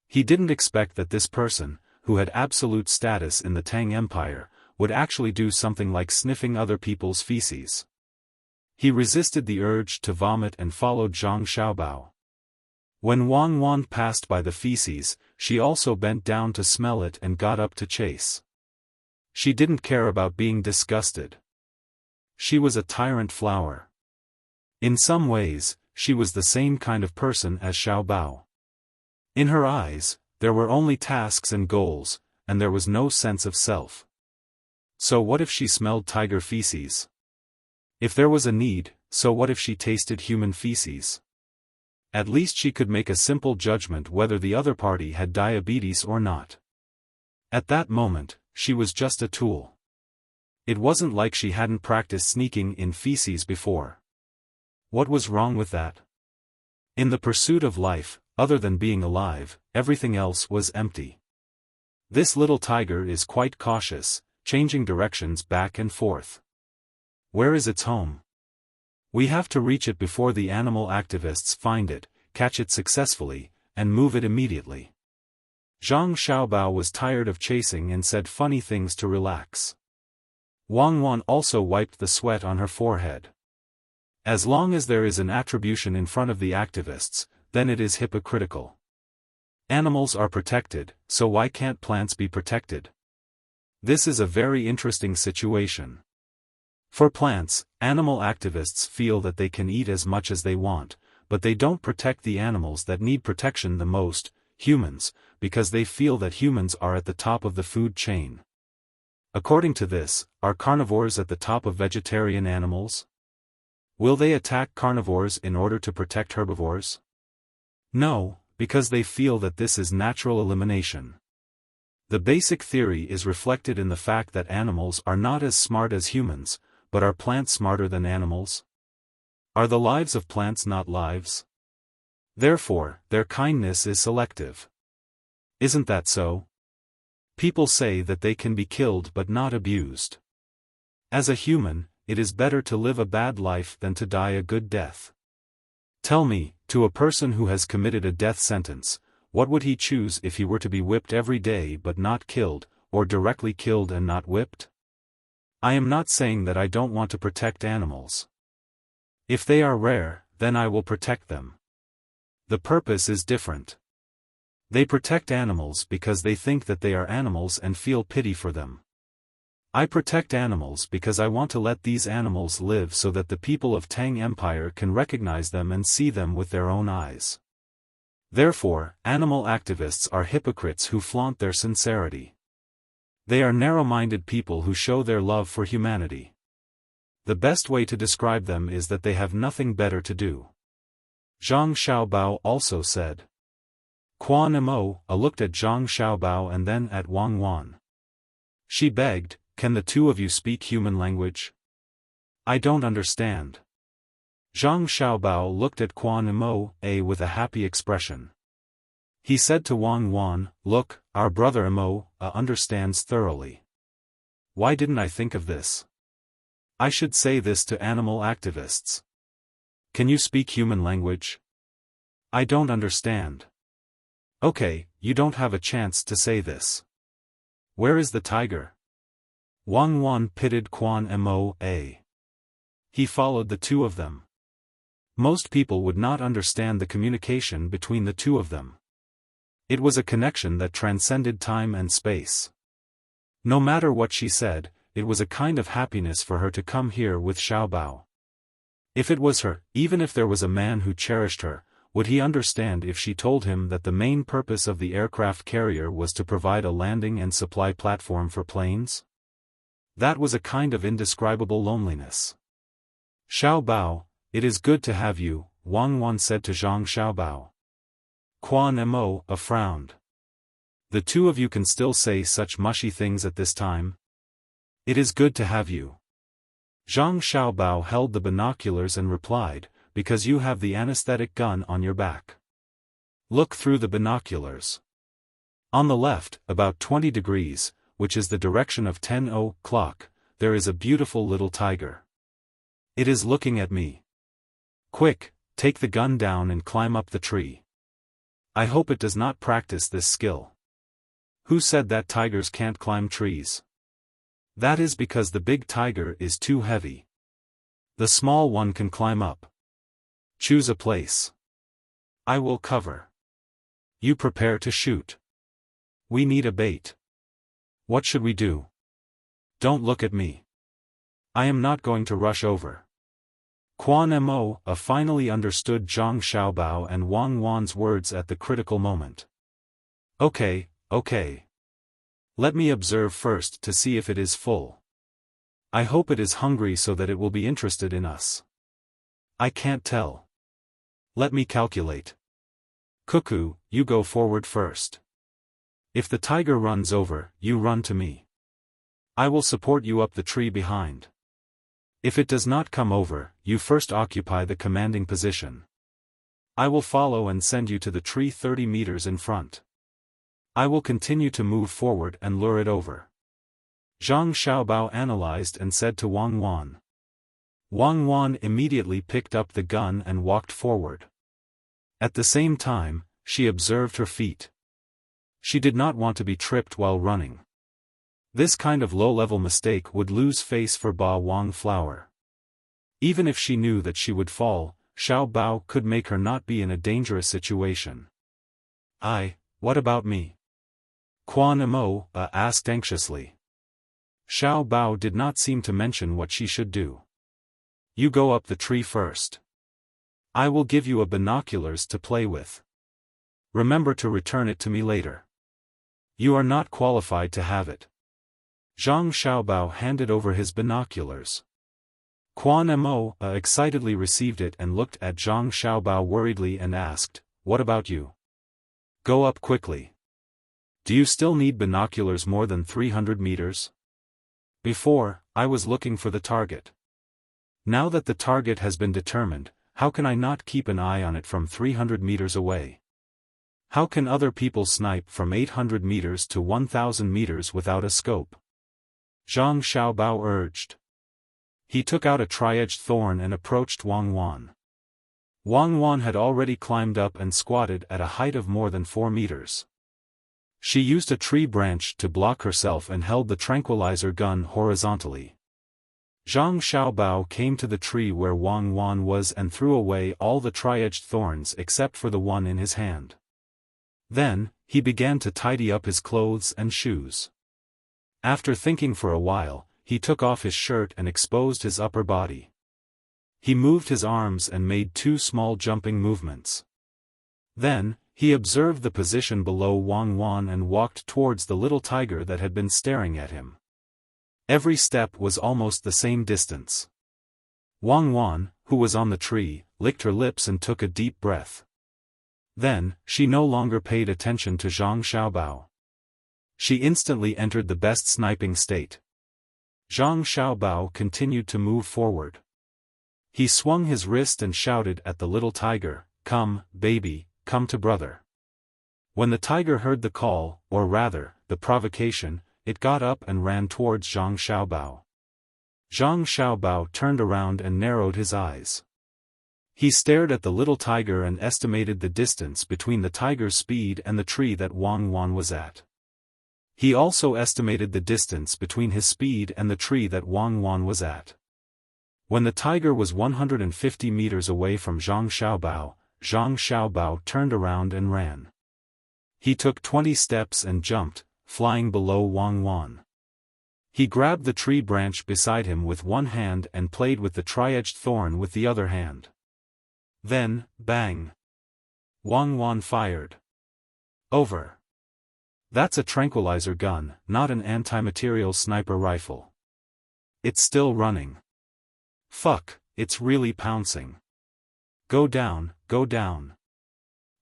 He didn't expect that this person, who had absolute status in the Tang Empire, would actually do something like sniffing other people's feces. He resisted the urge to vomit and followed Zhang Xiaobao. When Wang Wan passed by the feces, she also bent down to smell it and got up to chase. She didn't care about being disgusted. She was a tyrant flower. In some ways, she was the same kind of person as Xiaobao. In her eyes, there were only tasks and goals, and there was no sense of self. So what if she smelled tiger feces? If there was a need, so what if she tasted human feces? At least she could make a simple judgment whether the other party had diabetes or not. At that moment, she was just a tool. It wasn't like she hadn't practiced sneaking in feces before. What was wrong with that? In the pursuit of life, other than being alive, everything else was empty. This little tiger is quite cautious, changing directions back and forth. Where is its home? We have to reach it before the animal activists find it, catch it successfully, and move it immediately. Zhang Xiaobao was tired of chasing and said funny things to relax. Wang Wan also wiped the sweat on her forehead. As long as there is an attribution in front of the activists, then it is hypocritical. Animals are protected, so why can't plants be protected? This is a very interesting situation. For plants, animal activists feel that they can eat as much as they want, but they don't protect the animals that need protection the most, humans, because they feel that humans are at the top of the food chain. According to this, are carnivores at the top of vegetarian animals? Will they attack carnivores in order to protect herbivores? No, because they feel that this is natural elimination. The basic theory is reflected in the fact that animals are not as smart as humans, but are plants smarter than animals? Are the lives of plants not lives? Therefore, their kindness is selective. Isn't that so? People say that they can be killed but not abused. As a human, it is better to live a bad life than to die a good death. Tell me, to a person who has committed a death sentence, what would he choose if he were to be whipped every day but not killed, or directly killed and not whipped? I am not saying that I don't want to protect animals. If they are rare, then I will protect them. The purpose is different. They protect animals because they think that they are animals and feel pity for them. I protect animals because I want to let these animals live so that the people of Tang Empire can recognize them and see them with their own eyes. Therefore, animal activists are hypocrites who flaunt their sincerity. They are narrow-minded people who show their love for humanity. The best way to describe them is that they have nothing better to do. Zhang Xiaobao also said. Quan Mo looked at Zhang Xiaobao and then at Wang Wan. She begged, "Can the two of you speak human language? I don't understand." Zhang Xiaobao looked at Quan Mo with a happy expression. He said to Wang Wan, "Look, our brother Mo understands thoroughly. Why didn't I think of this? I should say this to animal activists. Can you speak human language? I don't understand." Okay, you don't have a chance to say this. Where is the tiger? Wang Wan pitied Quan Mo. He followed the two of them. Most people would not understand the communication between the two of them. It was a connection that transcended time and space. No matter what she said, it was a kind of happiness for her to come here with Xiaobao. If it was her, even if there was a man who cherished her, would he understand if she told him that the main purpose of the aircraft carrier was to provide a landing and supply platform for planes? That was a kind of indescribable loneliness. "Xiaobao, it is good to have you," Wang Wan said to Zhang Xiaobao. Quan Mo frowned. "The two of you can still say such mushy things at this time? It is good to have you." Zhang Xiaobao held the binoculars and replied, "Because you have the anesthetic gun on your back. Look through the binoculars. On the left, about 20 degrees, which is the direction of 10 o'clock, there is a beautiful little tiger. It is looking at me. Quick, take the gun down and climb up the tree. I hope it does not practice this skill. Who said that tigers can't climb trees? That is because the big tiger is too heavy. The small one can climb up. Choose a place. I will cover. You prepare to shoot. We need a bait. What should we do? Don't look at me. I am not going to rush over." Quan Mo finally understood Zhang Xiaobao and Wang Wan's words at the critical moment. Okay. Let me observe first to see if it is full. I hope it is hungry so that it will be interested in us. I can't tell. Let me calculate. Cuckoo, you go forward first. If the tiger runs over, you run to me. I will support you up the tree behind. If it does not come over, you first occupy the commanding position. I will follow and send you to the tree 30 meters in front. I will continue to move forward and lure it over." Zhang Xiaobao analyzed and said to Wang Wan. Wang Wan immediately picked up the gun and walked forward. At the same time, she observed her feet. She did not want to be tripped while running. This kind of low-level mistake would lose face for Ba Wang Flower. Even if she knew that she would fall, Xiaobao could make her not be in a dangerous situation. What about me? Quan Mo asked anxiously. Xiao Bao did not seem to mention what she should do. You go up the tree first. I will give you a binoculars to play with. Remember to return it to me later. You are not qualified to have it. Zhang Xiaobao handed over his binoculars. Quan Mo excitedly received it and looked at Zhang Xiaobao worriedly and asked, What about you? Go up quickly. Do you still need binoculars more than 300 meters? Before, I was looking for the target. Now that the target has been determined, how can I not keep an eye on it from 300 meters away? How can other people snipe from 800 meters to 1000 meters without a scope? Zhang Xiaobao urged. He took out a tri-edged thorn and approached Wang Wan. Wang Wan had already climbed up and squatted at a height of more than 4 meters. She used a tree branch to block herself and held the tranquilizer gun horizontally. Zhang Xiaobao came to the tree where Wang Wan was and threw away all the tri-edged thorns except for the one in his hand. Then, he began to tidy up his clothes and shoes. After thinking for a while, he took off his shirt and exposed his upper body. He moved his arms and made 2 small jumping movements. Then, he observed the position below Wang Wan and walked towards the little tiger that had been staring at him. Every step was almost the same distance. Wang Wan, who was on the tree, licked her lips and took a deep breath. Then, she no longer paid attention to Zhang Xiaobao. She instantly entered the best sniping state. Zhang Xiaobao continued to move forward. He swung his wrist and shouted at the little tiger, Come, baby, come to brother. When the tiger heard the call, or rather, the provocation, it got up and ran towards Zhang Xiaobao. Zhang Xiaobao turned around and narrowed his eyes. He stared at the little tiger and estimated the distance between the tiger's speed and the tree that Wang Wan was at. He also estimated the distance between his speed and the tree that Wang Wan was at. When the tiger was 150 meters away from Zhang Xiaobao turned around and ran. He took 20 steps and jumped, flying below Wang Wan. He grabbed the tree branch beside him with one hand and played with the tri-edged thorn with the other hand. Then, bang! Wang Wan fired. Over. That's a tranquilizer gun, not an anti-material sniper rifle. It's still running. Fuck, it's really pouncing. Go down, go down.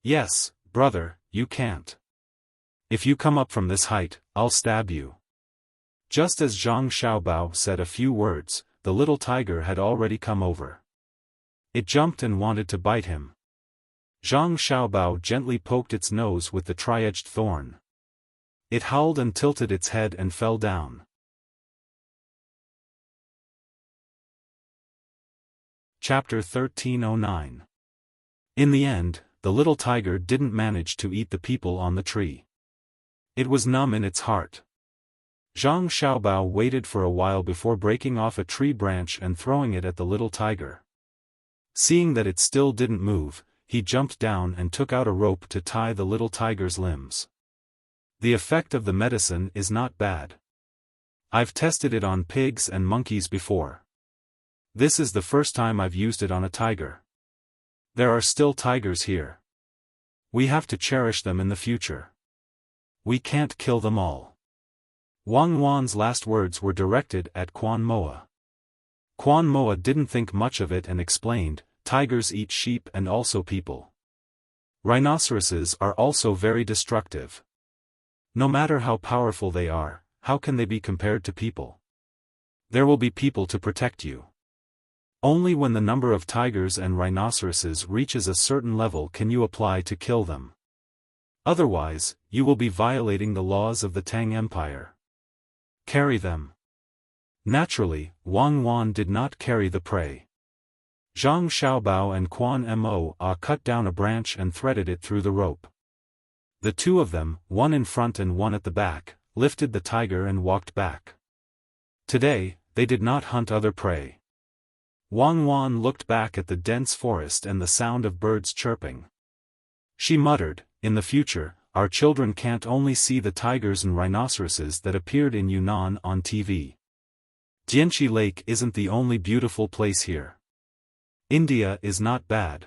Yes, brother, you can't. If you come up from this height, I'll stab you. Just as Zhang Xiaobao said a few words, the little tiger had already come over. It jumped and wanted to bite him. Zhang Xiaobao gently poked its nose with the tri-edged thorn. It howled and tilted its head and fell down. Chapter 1309. In the end, the little tiger didn't manage to eat the people on the tree. It was numb in its heart. Zhang Xiaobao waited for a while before breaking off a tree branch and throwing it at the little tiger. Seeing that it still didn't move, he jumped down and took out a rope to tie the little tiger's limbs. The effect of the medicine is not bad. I've tested it on pigs and monkeys before. This is the first time I've used it on a tiger. There are still tigers here. We have to cherish them in the future. We can't kill them all. Wang Wan's last words were directed at Quan Moa. Quan Moa didn't think much of it and explained, tigers eat sheep and also people. Rhinoceroses are also very destructive. No matter how powerful they are, how can they be compared to people? There will be people to protect you. Only when the number of tigers and rhinoceroses reaches a certain level can you apply to kill them. Otherwise, you will be violating the laws of the Tang Empire. Carry them. Naturally, Wang Wan did not carry the prey. Zhang Xiaobao and Quan Mo cut down a branch and threaded it through the rope. The two of them, one in front and one at the back, lifted the tiger and walked back. Today, they did not hunt other prey. Wang Wan looked back at the dense forest and the sound of birds chirping. She muttered, In the future, our children can't only see the tigers and rhinoceroses that appeared in Yunnan on TV. Jianxi Lake isn't the only beautiful place here. India is not bad.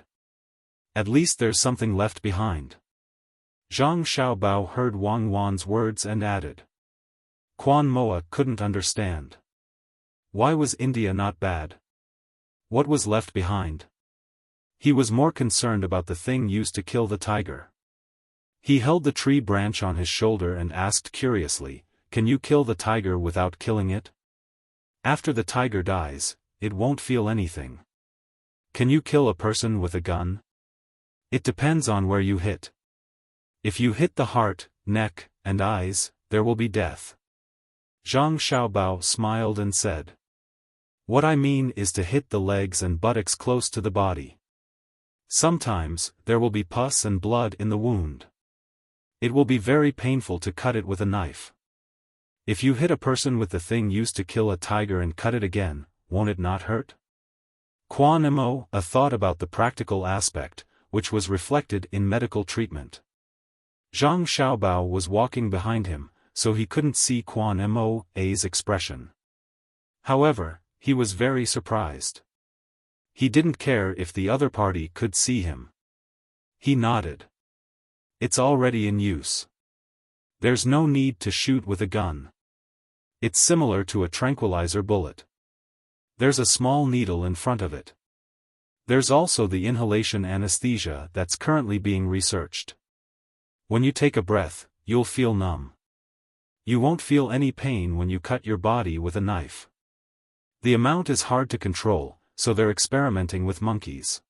At least there's something left behind. Zhang Xiaobao heard Wang Wan's words and added. Quan Moa couldn't understand. Why was India not bad? What was left behind? He was more concerned about the thing used to kill the tiger. He held the tree branch on his shoulder and asked curiously, "Can you kill the tiger without killing it? After the tiger dies, it won't feel anything. Can you kill a person with a gun? It depends on where you hit. If you hit the heart, neck, and eyes, there will be death." Zhang Xiaobao smiled and said. "What I mean is to hit the legs and buttocks close to the body. Sometimes, there will be pus and blood in the wound. It will be very painful to cut it with a knife. If you hit a person with the thing used to kill a tiger and cut it again, won't it not hurt?" Quan Mo thought about the practical aspect, which was reflected in medical treatment. Zhang Xiaobao was walking behind him, so he couldn't see Quan Mo's expression. However, he was very surprised. He didn't care if the other party could see him. He nodded. "It's already in use. There's no need to shoot with a gun. It's similar to a tranquilizer bullet. There's a small needle in front of it. There's also the inhalation anesthesia that's currently being researched. When you take a breath, you'll feel numb. You won't feel any pain when you cut your body with a knife. The amount is hard to control, so they're experimenting with monkeys.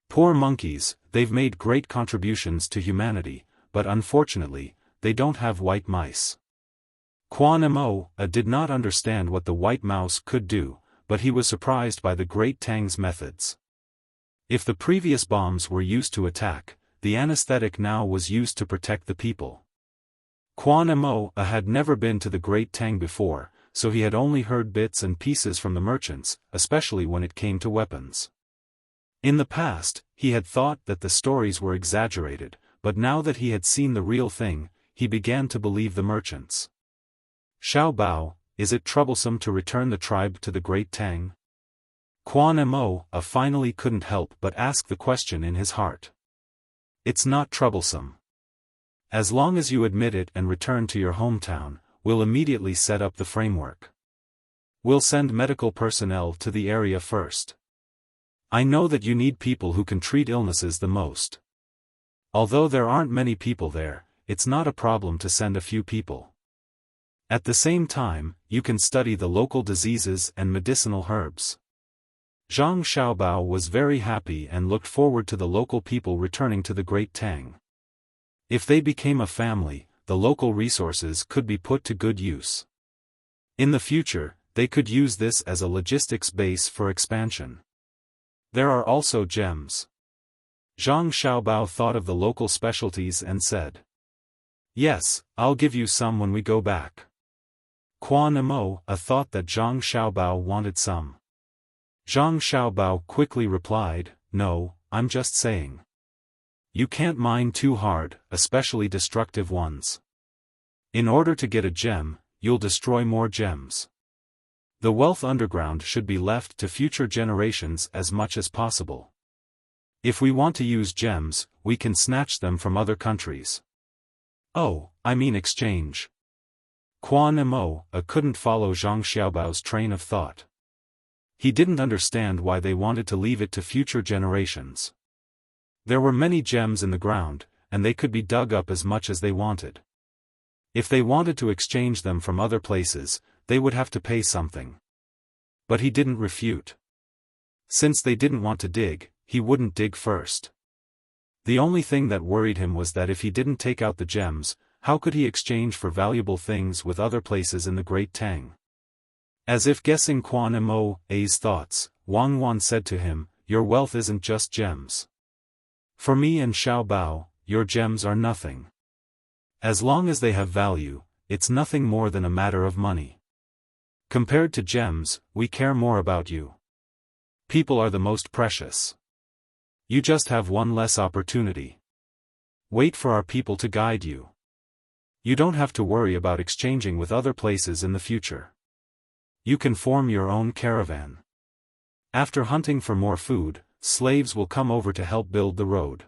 Poor monkeys, they've made great contributions to humanity, but unfortunately, they don't have white mice." Quan Mo did not understand what the white mouse could do, but he was surprised by the great Tang's methods. If the previous bombs were used to attack, the anesthetic now was used to protect the people. Quan Mo had never been to the great Tang before, so he had only heard bits and pieces from the merchants, especially when it came to weapons. In the past, he had thought that the stories were exaggerated, but now that he had seen the real thing, he began to believe the merchants. "Xiaobao, is it troublesome to return the tribe to the great Tang?" Quan Mo finally couldn't help but ask the question in his heart. "It's not troublesome. As long as you admit it and return to your hometown, we'll immediately set up the framework. We'll send medical personnel to the area first. I know that you need people who can treat illnesses the most. Although there aren't many people there, it's not a problem to send a few people. At the same time, you can study the local diseases and medicinal herbs." Zhang Xiaobao was very happy and looked forward to the local people returning to the Great Tang. If they became a family, the local resources could be put to good use. In the future, they could use this as a logistics base for expansion. There are also gems. Zhang Xiaobao thought of the local specialties and said. "Yes, I'll give you some when we go back." Quan Mo thought that Zhang Xiaobao wanted some. Zhang Xiaobao quickly replied, "No, I'm just saying. You can't mine too hard, especially destructive ones. In order to get a gem, you'll destroy more gems. The wealth underground should be left to future generations as much as possible. If we want to use gems, we can snatch them from other countries." "Oh, I mean exchange." Quan Mo couldn't follow Zhang Xiaobao's train of thought. He didn't understand why they wanted to leave it to future generations. There were many gems in the ground, and they could be dug up as much as they wanted. If they wanted to exchange them from other places, they would have to pay something. But he didn't refute. Since they didn't want to dig, he wouldn't dig first. The only thing that worried him was that if he didn't take out the gems, how could he exchange for valuable things with other places in the Great Tang? As if guessing Quan Mo's thoughts, Wang Wan said to him, "Your wealth isn't just gems. For me and Xiaobao, your gems are nothing. As long as they have value, it's nothing more than a matter of money. Compared to gems, we care more about you. People are the most precious. You just have one less opportunity." Wait for our people to guide you. You don't have to worry about exchanging with other places in the future. You can form your own caravan. After hunting for more food, slaves will come over to help build the road.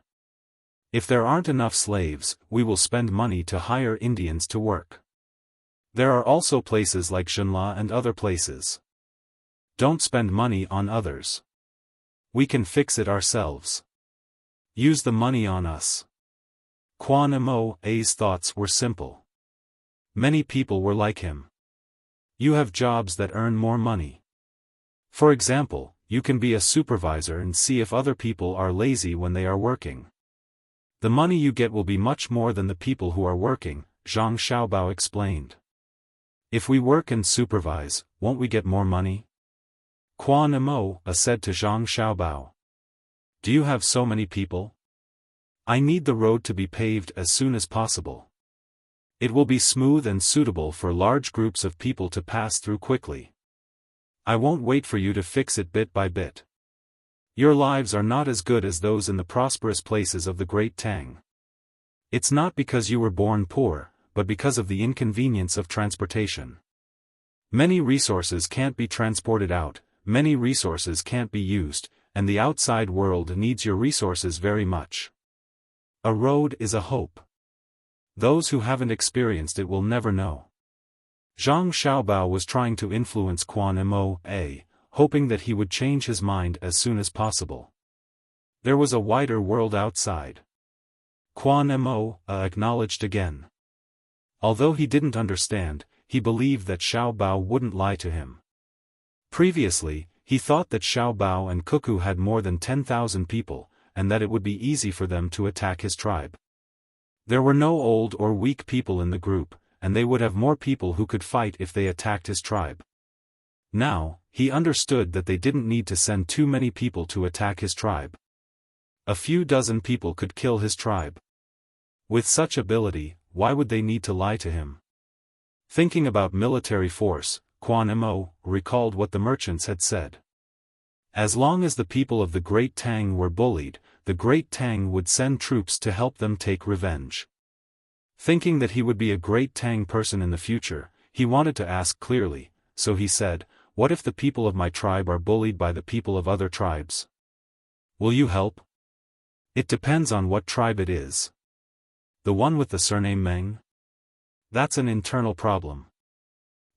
If there aren't enough slaves, we will spend money to hire Indians to work. There are also places like Shenla and other places. Don't spend money on others. We can fix it ourselves. Use the money on us. Quan Mo's thoughts were simple. Many people were like him. You have jobs that earn more money. For example, you can be a supervisor and see if other people are lazy when they are working. The money you get will be much more than the people who are working, Zhang Xiaobao explained. If we work and supervise, won't we get more money? Quan Mo said to Zhang Xiaobao. Do you have so many people? I need the road to be paved as soon as possible. It will be smooth and suitable for large groups of people to pass through quickly. I won't wait for you to fix it bit by bit. Your lives are not as good as those in the prosperous places of the Great Tang. It's not because you were born poor, but because of the inconvenience of transportation. Many resources can't be transported out, many resources can't be used, and the outside world needs your resources very much. A road is a hope. Those who haven't experienced it will never know. Zhang Xiaobao was trying to influence Quan Mo, hoping that he would change his mind as soon as possible. There was a wider world outside. Quan Mo acknowledged again. Although he didn't understand, he believed that Xiaobao wouldn't lie to him. Previously, he thought that Xiaobao and Cuckoo had more than 10,000 people, and that it would be easy for them to attack his tribe. There were no old or weak people in the group, and they would have more people who could fight if they attacked his tribe. Now, he understood that they didn't need to send too many people to attack his tribe. A few dozen people could kill his tribe. With such ability, why would they need to lie to him? Thinking about military force, Quan Mo recalled what the merchants had said. As long as the people of the Great Tang were bullied, the Great Tang would send troops to help them take revenge. Thinking that he would be a Great Tang person in the future, he wanted to ask clearly, so he said, what if the people of my tribe are bullied by the people of other tribes? Will you help? It depends on what tribe it is. The one with the surname Meng? That's an internal problem.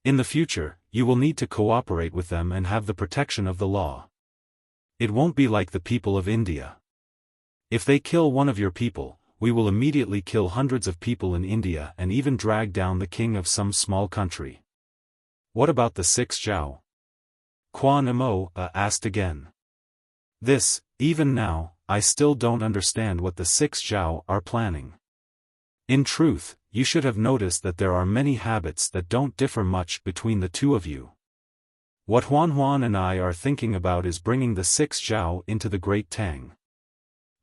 In the future, you will need to cooperate with them and have the protection of the law. It won't be like the people of India. If they kill one of your people, we will immediately kill hundreds of people in India and even drag down the king of some small country. What about the 6 Zhao? Quan Mo asked again. Even now, I still don't understand what the 6 Zhao are planning. In truth, you should have noticed that there are many habits that don't differ much between the two of you. What Huan and I are thinking about is bringing the 6 Zhao into the Great Tang.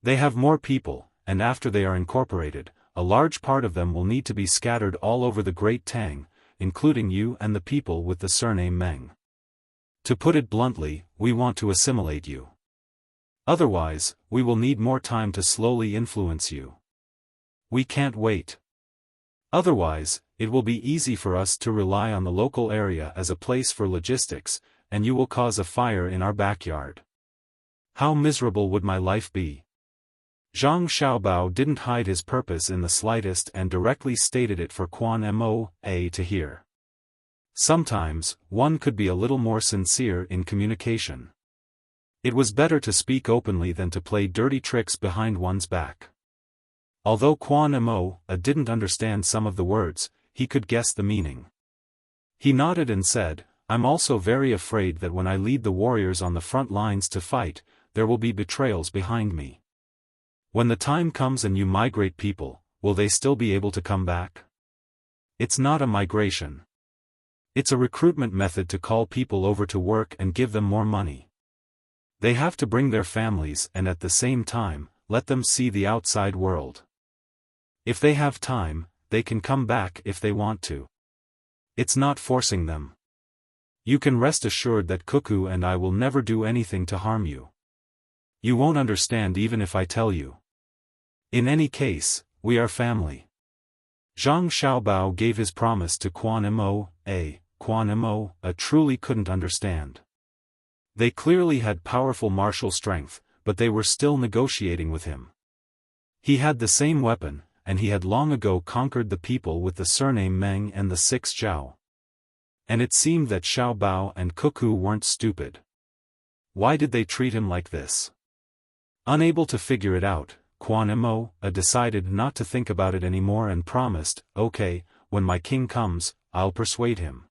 They have more people, and after they are incorporated, a large part of them will need to be scattered all over the Great Tang, including you and the people with the surname Meng. To put it bluntly, we want to assimilate you. Otherwise, we will need more time to slowly influence you. We can't wait. Otherwise, it will be easy for us to rely on the local area as a place for logistics, and you will cause a fire in our backyard. How miserable would my life be? Zhang Xiaobao didn't hide his purpose in the slightest and directly stated it for Quan Mo to hear. Sometimes, one could be a little more sincere in communication. It was better to speak openly than to play dirty tricks behind one's back. Although Quan Mo didn't understand some of the words, he could guess the meaning. He nodded and said, I'm also very afraid that when I lead the warriors on the front lines to fight, there will be betrayals behind me. When the time comes and you migrate people, will they still be able to come back? It's not a migration. It's a recruitment method to call people over to work and give them more money. They have to bring their families and at the same time, let them see the outside world. If they have time, they can come back if they want to. It's not forcing them. You can rest assured that Cuckoo and I will never do anything to harm you. You won't understand even if I tell you. In any case, we are family. Zhang Xiaobao gave his promise to Quan Mo. Quan Mo truly couldn't understand. They clearly had powerful martial strength, but they were still negotiating with him. He had the same weapon, and he had long ago conquered the people with the surname Meng and the 6 Zhao. And it seemed that Xiaobao and Cuckoo weren't stupid. Why did they treat him like this? Unable to figure it out, Quan Mo decided not to think about it anymore and promised, okay, when my king comes, I'll persuade him.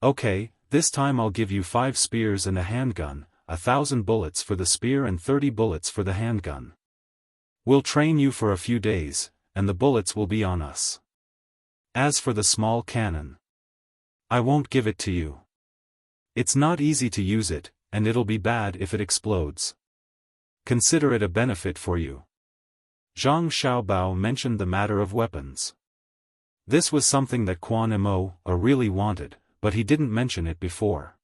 Okay, this time I'll give you 5 spears and a handgun, 1,000 bullets for the spear and 30 bullets for the handgun. We'll train you for a few days, and the bullets will be on us. As for the small cannon, I won't give it to you. It's not easy to use it, and it'll be bad if it explodes. Consider it a benefit for you. Zhang Xiaobao mentioned the matter of weapons. This was something that Quan Mo really wanted, but he didn't mention it before.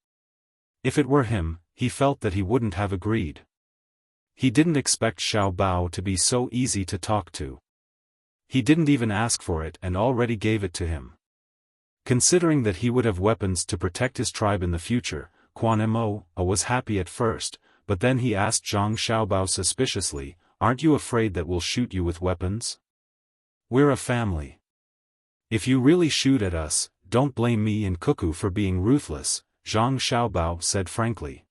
If it were him, he felt that he wouldn't have agreed. He didn't expect Xiaobao to be so easy to talk to. He didn't even ask for it and already gave it to him. Considering that he would have weapons to protect his tribe in the future, Quan Mo was happy at first, but then he asked Zhang Xiaobao suspiciously, "Aren't you afraid that we'll shoot you with weapons? We're a family. If you really shoot at us, don't blame me and Cuckoo for being ruthless," Zhang Xiaobao said frankly.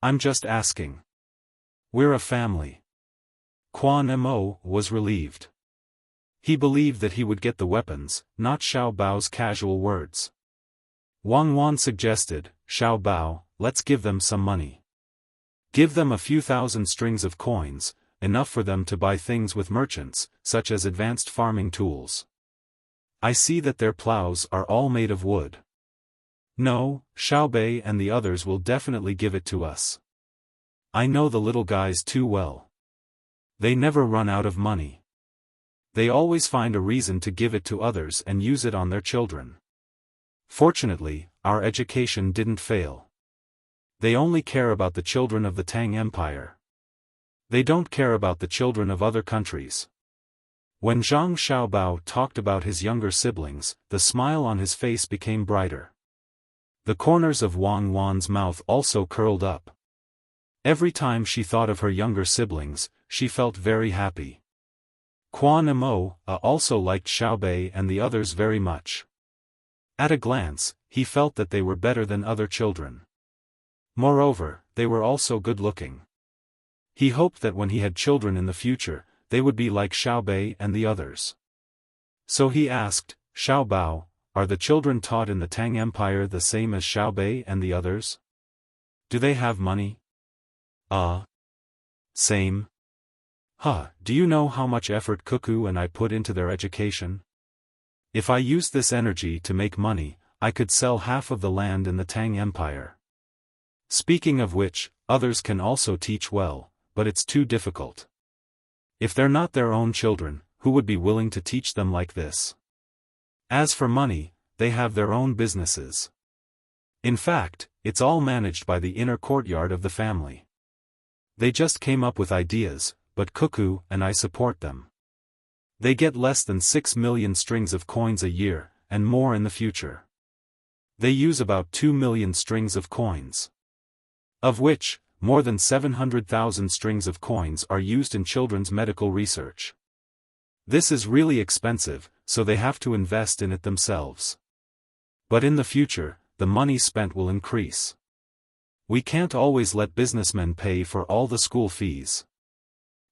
"I'm just asking. We're a family." Quan Mo was relieved. He believed that he would get the weapons, not Xiaobao's casual words. Wang Wan suggested, "Xiaobao, let's give them some money. Give them a few thousand strings of coins, enough for them to buy things with merchants, such as advanced farming tools. I see that their plows are all made of wood. No, Xiaobei and the others will definitely give it to us. I know the little guys too well. They never run out of money. They always find a reason to give it to others and use it on their children. Fortunately, our education didn't fail. They only care about the children of the Tang Empire. They don't care about the children of other countries." When Zhang Xiaobao talked about his younger siblings, the smile on his face became brighter. The corners of Wang Wan's mouth also curled up. Every time she thought of her younger siblings, she felt very happy. Quan Mo also liked Xiaobei and the others very much. At a glance, he felt that they were better than other children. Moreover, they were also good-looking. He hoped that when he had children in the future, they would be like Xiaobei and the others. So he asked, "Xiaobao, are the children taught in the Tang Empire the same as Xiaobei and the others? Do they have money?" Same. Do you know how much effort Cuckoo and I put into their education? If I used this energy to make money, I could sell half of the land in the Tang Empire. Speaking of which, others can also teach well, but it's too difficult. If they're not their own children, who would be willing to teach them like this? As for money, they have their own businesses. In fact, it's all managed by the inner courtyard of the family. They just came up with ideas, but Cuckoo and I support them. They get less than 6 million strings of coins a year, and more in the future. They use about 2 million strings of coins. Of which, more than 700,000 strings of coins are used in children's medical research. This is really expensive, so they have to invest in it themselves. But in the future, the money spent will increase. We can't always let businessmen pay for all the school fees.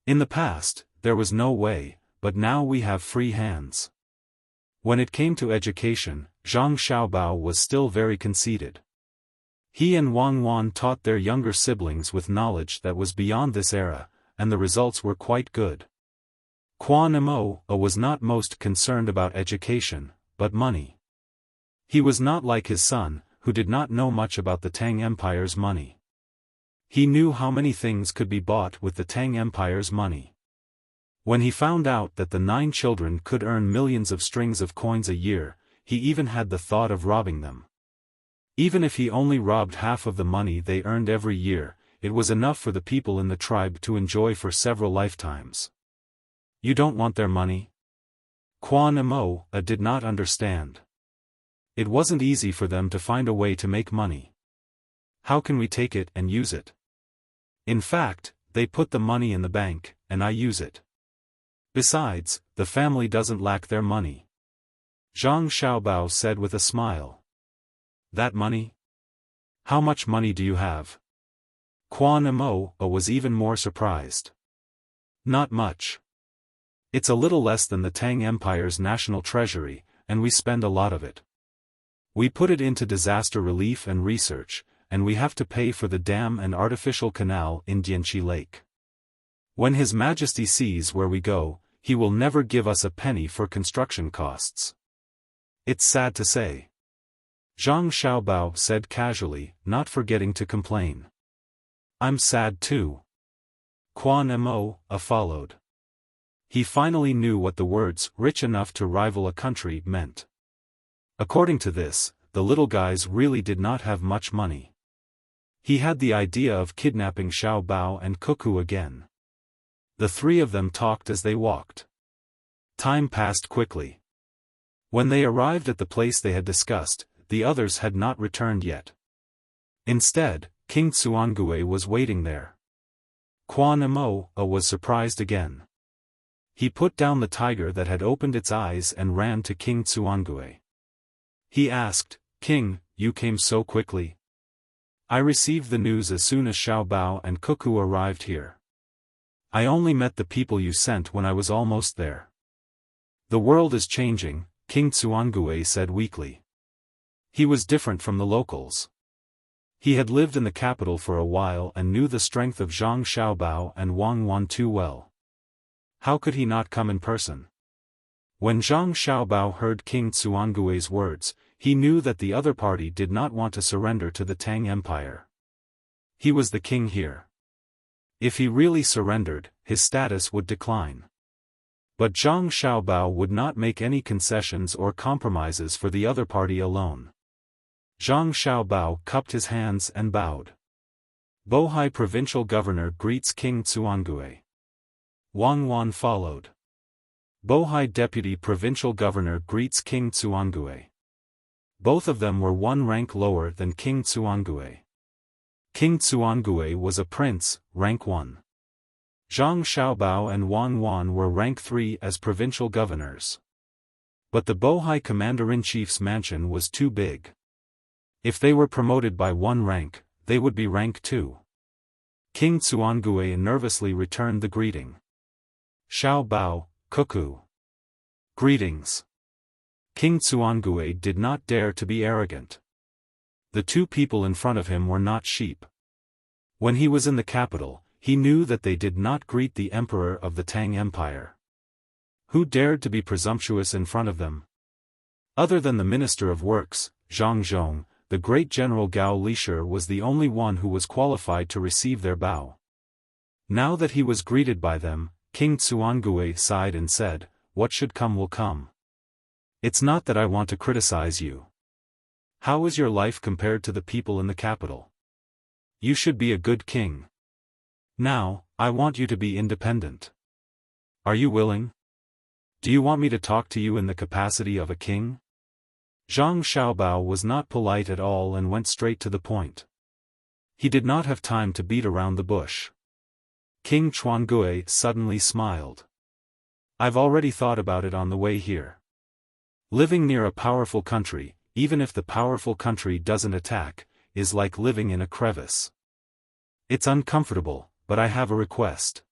In the past, there was no way, but now we have free hands. When it came to education, Zhang Xiaobao was still very conceited. He and Wang Wan taught their younger siblings with knowledge that was beyond this era, and the results were quite good. Quan Mo was not most concerned about education, but money. He was not like his son, who did not know much about the Tang Empire's money. He knew how many things could be bought with the Tang Empire's money. When he found out that the 9 children could earn millions of strings of coins a year, he even had the thought of robbing them. Even if he only robbed half of the money they earned every year, it was enough for the people in the tribe to enjoy for several lifetimes. You don't want their money? Quan Mo did not understand. It wasn't easy for them to find a way to make money. How can we take it and use it? In fact, they put the money in the bank, and I use it. Besides, the family doesn't lack their money. Zhang Xiaobao said with a smile. That money? How much money do you have? Quan Mo was even more surprised. Not much. It's a little less than the Tang Empire's national treasury, and we spend a lot of it. We put it into disaster relief and research, and we have to pay for the dam and artificial canal in Dianqi Lake. When His Majesty sees where we go, he will never give us a penny for construction costs. It's sad to say. Zhang Xiaobao said casually, not forgetting to complain. I'm sad too. Quan Mo followed. He finally knew what the words "rich enough to rival a country" meant. According to this, the little guys really did not have much money. He had the idea of kidnapping Xiao Bao and Cuckoo again. The three of them talked as they walked. Time passed quickly. When they arrived at the place they had discussed, the others had not returned yet. Instead, King Xuangue was waiting there. Quan Mo was surprised again. He put down the tiger that had opened its eyes and ran to King Xuangue. He asked, "King, you came so quickly?" "I received the news as soon as Xiao Bao and Cuckoo arrived here. I only met the people you sent when I was almost there." "The world is changing," King Xuangue said weakly. He was different from the locals. He had lived in the capital for a while and knew the strength of Zhang Xiaobao and Wang Wan too well. How could he not come in person? When Zhang Xiaobao heard King Xuangue's words, he knew that the other party did not want to surrender to the Tang Empire. He was the king here. If he really surrendered, his status would decline. But Zhang Xiaobao would not make any concessions or compromises for the other party alone. Zhang Xiaobao cupped his hands and bowed. Bohai Provincial Governor greets King Xuangue. Wang Wan followed. Bohai Deputy Provincial Governor greets King Xuangue. Both of them were one rank lower than King Xuangue. King Xuangue was a prince, rank 1. Zhang Xiaobao and Wang Wan were rank 3 as provincial governors. But the Bohai Commander-in-Chief's mansion was too big. If they were promoted by one rank, they would be rank 2. King Xuangue nervously returned the greeting. "Xiao Bao, Cuckoo." "Greetings." King Xuangue did not dare to be arrogant. The two people in front of him were not sheep. When he was in the capital, he knew that they did not greet the emperor of the Tang Empire. Who dared to be presumptuous in front of them? Other than the Minister of Works, Zhang Zhong, the great General Gao Lisher was the only one who was qualified to receive their bow. Now that he was greeted by them, King Xuangue sighed and said, "What should come will come. It's not that I want to criticize you. How is your life compared to the people in the capital? You should be a good king. Now, I want you to be independent. Are you willing? Do you want me to talk to you in the capacity of a king?" Zhang Xiaobao was not polite at all and went straight to the point. He did not have time to beat around the bush. King Xuangue suddenly smiled. "I've already thought about it on the way here. Living near a powerful country, even if the powerful country doesn't attack, is like living in a crevice. It's uncomfortable, but I have a request.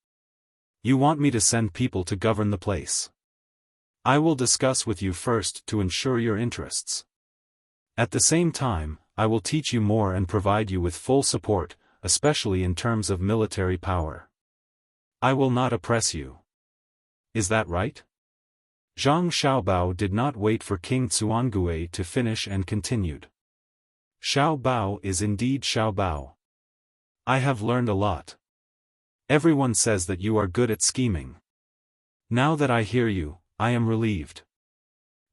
You want me to send people to govern the place. I will discuss with you first to ensure your interests. At the same time, I will teach you more and provide you with full support, especially in terms of military power. I will not oppress you. Is that right?" Zhang Xiaobao did not wait for King Xuangue to finish and continued. "Xiao Bao is indeed Xiao Bao. I have learned a lot. Everyone says that you are good at scheming. Now that I hear you, I am relieved."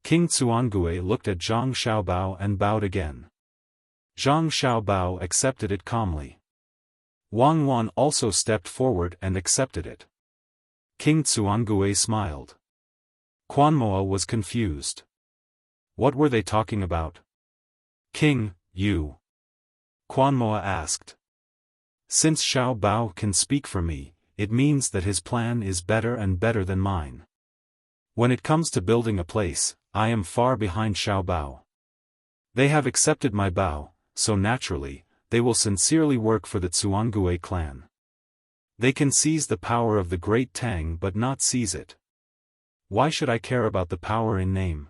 King Xuangue looked at Zhang Xiaobao and bowed again. Zhang Xiaobao accepted it calmly. Wang Wan also stepped forward and accepted it. King Tsuangue smiled. Quanmoa was confused. What were they talking about? King, you. Quanmoa asked. Since Xiao Bao can speak for me, it means that his plan is better and better than mine. When it comes to building a place, I am far behind Xiao Bao. They have accepted my Bao, so naturally, they will sincerely work for the Tsuangue clan. They can seize the power of the great Tang but not seize it. Why should I care about the power in name?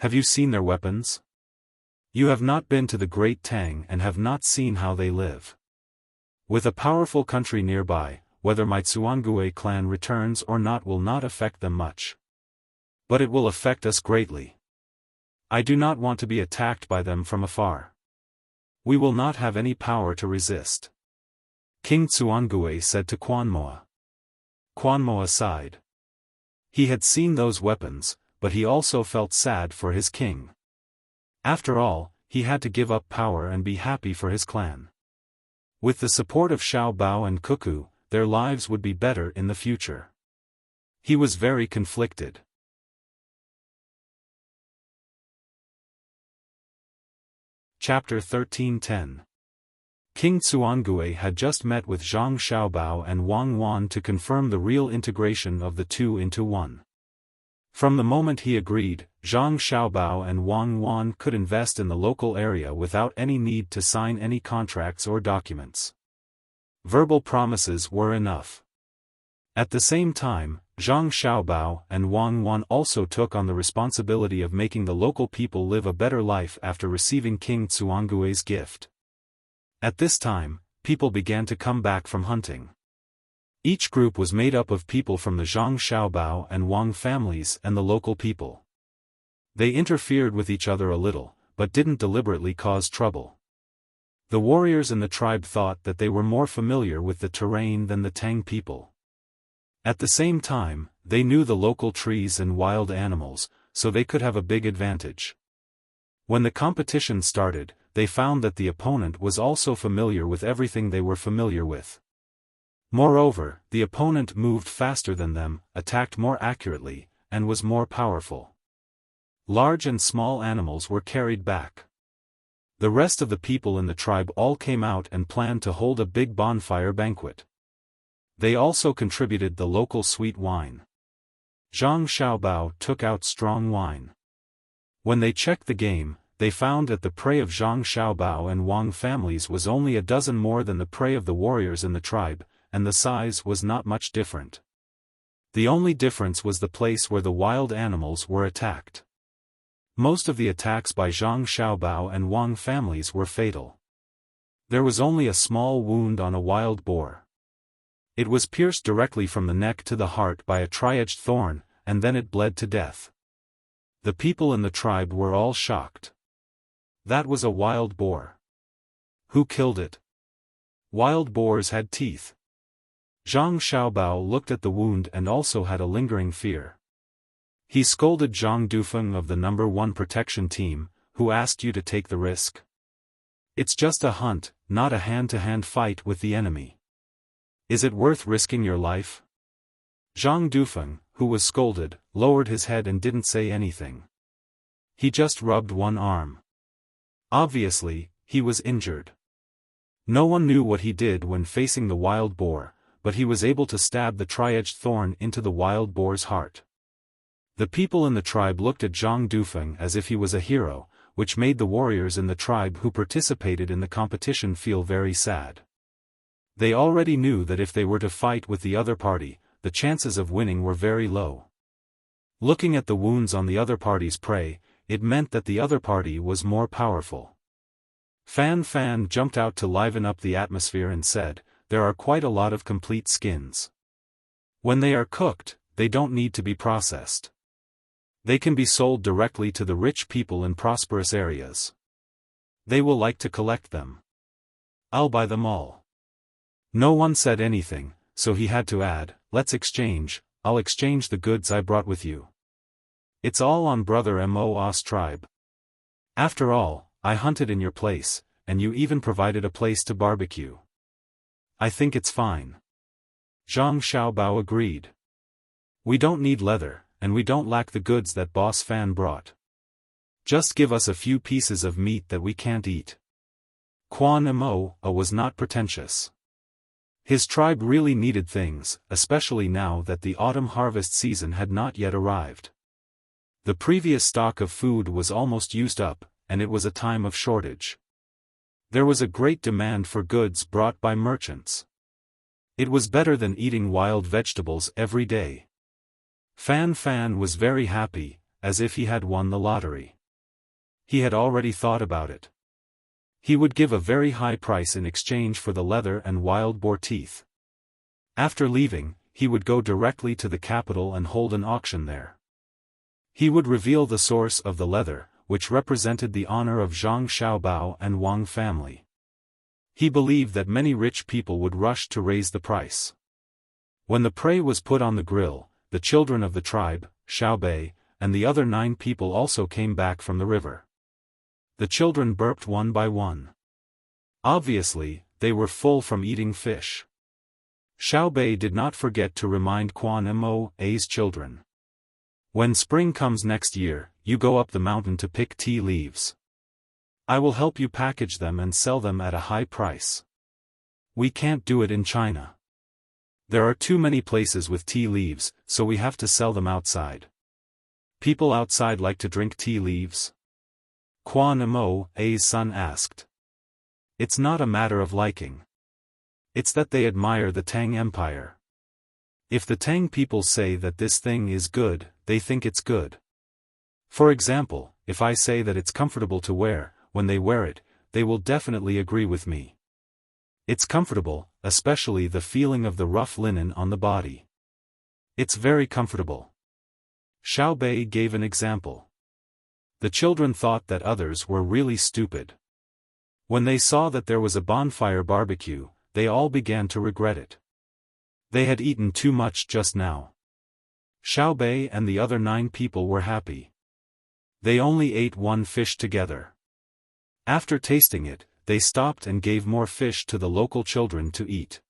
Have you seen their weapons? You have not been to the great Tang and have not seen how they live. With a powerful country nearby, whether my Tsuangue clan returns or not will not affect them much. But it will affect us greatly. I do not want to be attacked by them from afar. We will not have any power to resist. King Tsuangue said to Quanmoa. Quanmoa sighed. He had seen those weapons, but he also felt sad for his king. After all, he had to give up power and be happy for his clan. With the support of Xiao Bao and Cuckoo, their lives would be better in the future. He was very conflicted. Chapter 13:10. King Tsuangue had just met with Zhang Xiaobao and Wang Wan to confirm the real integration of the two into one. From the moment he agreed, Zhang Xiaobao and Wang Wan could invest in the local area without any need to sign any contracts or documents. Verbal promises were enough. At the same time, Zhang Xiaobao and Wang Wan also took on the responsibility of making the local people live a better life after receiving King Tsuangue's gift. At this time, people began to come back from hunting. Each group was made up of people from the Zhang Xiaobao and Wang families and the local people. They interfered with each other a little, but didn't deliberately cause trouble. The warriors in the tribe thought that they were more familiar with the terrain than the Tang people. At the same time, they knew the local trees and wild animals, so they could have a big advantage. When the competition started, they found that the opponent was also familiar with everything they were familiar with. Moreover, the opponent moved faster than them, attacked more accurately, and was more powerful. Large and small animals were carried back. The rest of the people in the tribe all came out and planned to hold a big bonfire banquet. They also contributed the local sweet wine. Zhang Xiaobao took out strong wine. When they checked the game, they found that the prey of Zhang Xiaobao and Wang families was only a dozen more than the prey of the warriors in the tribe, and the size was not much different. The only difference was the place where the wild animals were attacked. Most of the attacks by Zhang Xiaobao and Wang families were fatal. There was only a small wound on a wild boar. It was pierced directly from the neck to the heart by a tri-edged thorn, and then it bled to death. The people in the tribe were all shocked. That was a wild boar. Who killed it? Wild boars had teeth. Zhang Xiaobao looked at the wound and also had a lingering fear. He scolded Zhang Dufeng of the No. 1 protection team, who asked you to take the risk. It's just a hunt, not a hand-to-hand fight with the enemy. Is it worth risking your life? Zhang Dufeng, who was scolded, lowered his head and didn't say anything. He just rubbed one arm. Obviously, he was injured. No one knew what he did when facing the wild boar, but he was able to stab the tri-edged thorn into the wild boar's heart. The people in the tribe looked at Zhang Dufeng as if he was a hero, which made the warriors in the tribe who participated in the competition feel very sad. They already knew that if they were to fight with the other party, the chances of winning were very low. Looking at the wounds on the other party's prey, it meant that the other party was more powerful. Fan Fan jumped out to liven up the atmosphere and said, "There are quite a lot of complete skins. When they are cooked, they don't need to be processed. They can be sold directly to the rich people in prosperous areas. They will like to collect them. I'll buy them all." No one said anything, so he had to add, "Let's exchange, I'll exchange the goods I brought with you. It's all on Brother Mo's tribe. After all, I hunted in your place, and you even provided a place to barbecue. I think it's fine." Zhang Xiaobao agreed. We don't need leather, and we don't lack the goods that Boss Fan brought. Just give us a few pieces of meat that we can't eat. Quan Mo was not pretentious. His tribe really needed things, especially now that the autumn harvest season had not yet arrived. The previous stock of food was almost used up, and it was a time of shortage. There was a great demand for goods brought by merchants. It was better than eating wild vegetables every day. Fan Fan was very happy, as if he had won the lottery. He had already thought about it. He would give a very high price in exchange for the leather and wild boar teeth. After leaving, he would go directly to the capital and hold an auction there. He would reveal the source of the leather, which represented the honor of Zhang Xiaobao and Wang family. He believed that many rich people would rush to raise the price. When the prey was put on the grill, the children of the tribe, Xiaobei, and the other 9 people also came back from the river. The children burped one by one. Obviously, they were full from eating fish. Xiaobei did not forget to remind Quan Mo's children. When spring comes next year, you go up the mountain to pick tea leaves. I will help you package them and sell them at a high price. We can't do it in China. There are too many places with tea leaves, so we have to sell them outside. People outside like to drink tea leaves? Quan Mo's son asked. It's not a matter of liking. It's that they admire the Tang Empire. If the Tang people say that this thing is good, they think it's good. For example, if I say that it's comfortable to wear, when they wear it, they will definitely agree with me. It's comfortable, especially the feeling of the rough linen on the body. It's very comfortable. Xiaobei gave an example. The children thought that others were really stupid. When they saw that there was a bonfire barbecue, they all began to regret it. They had eaten too much just now. Xiaobei and the other 9 people were happy. They only ate 1 fish together. After tasting it, they stopped and gave more fish to the local children to eat.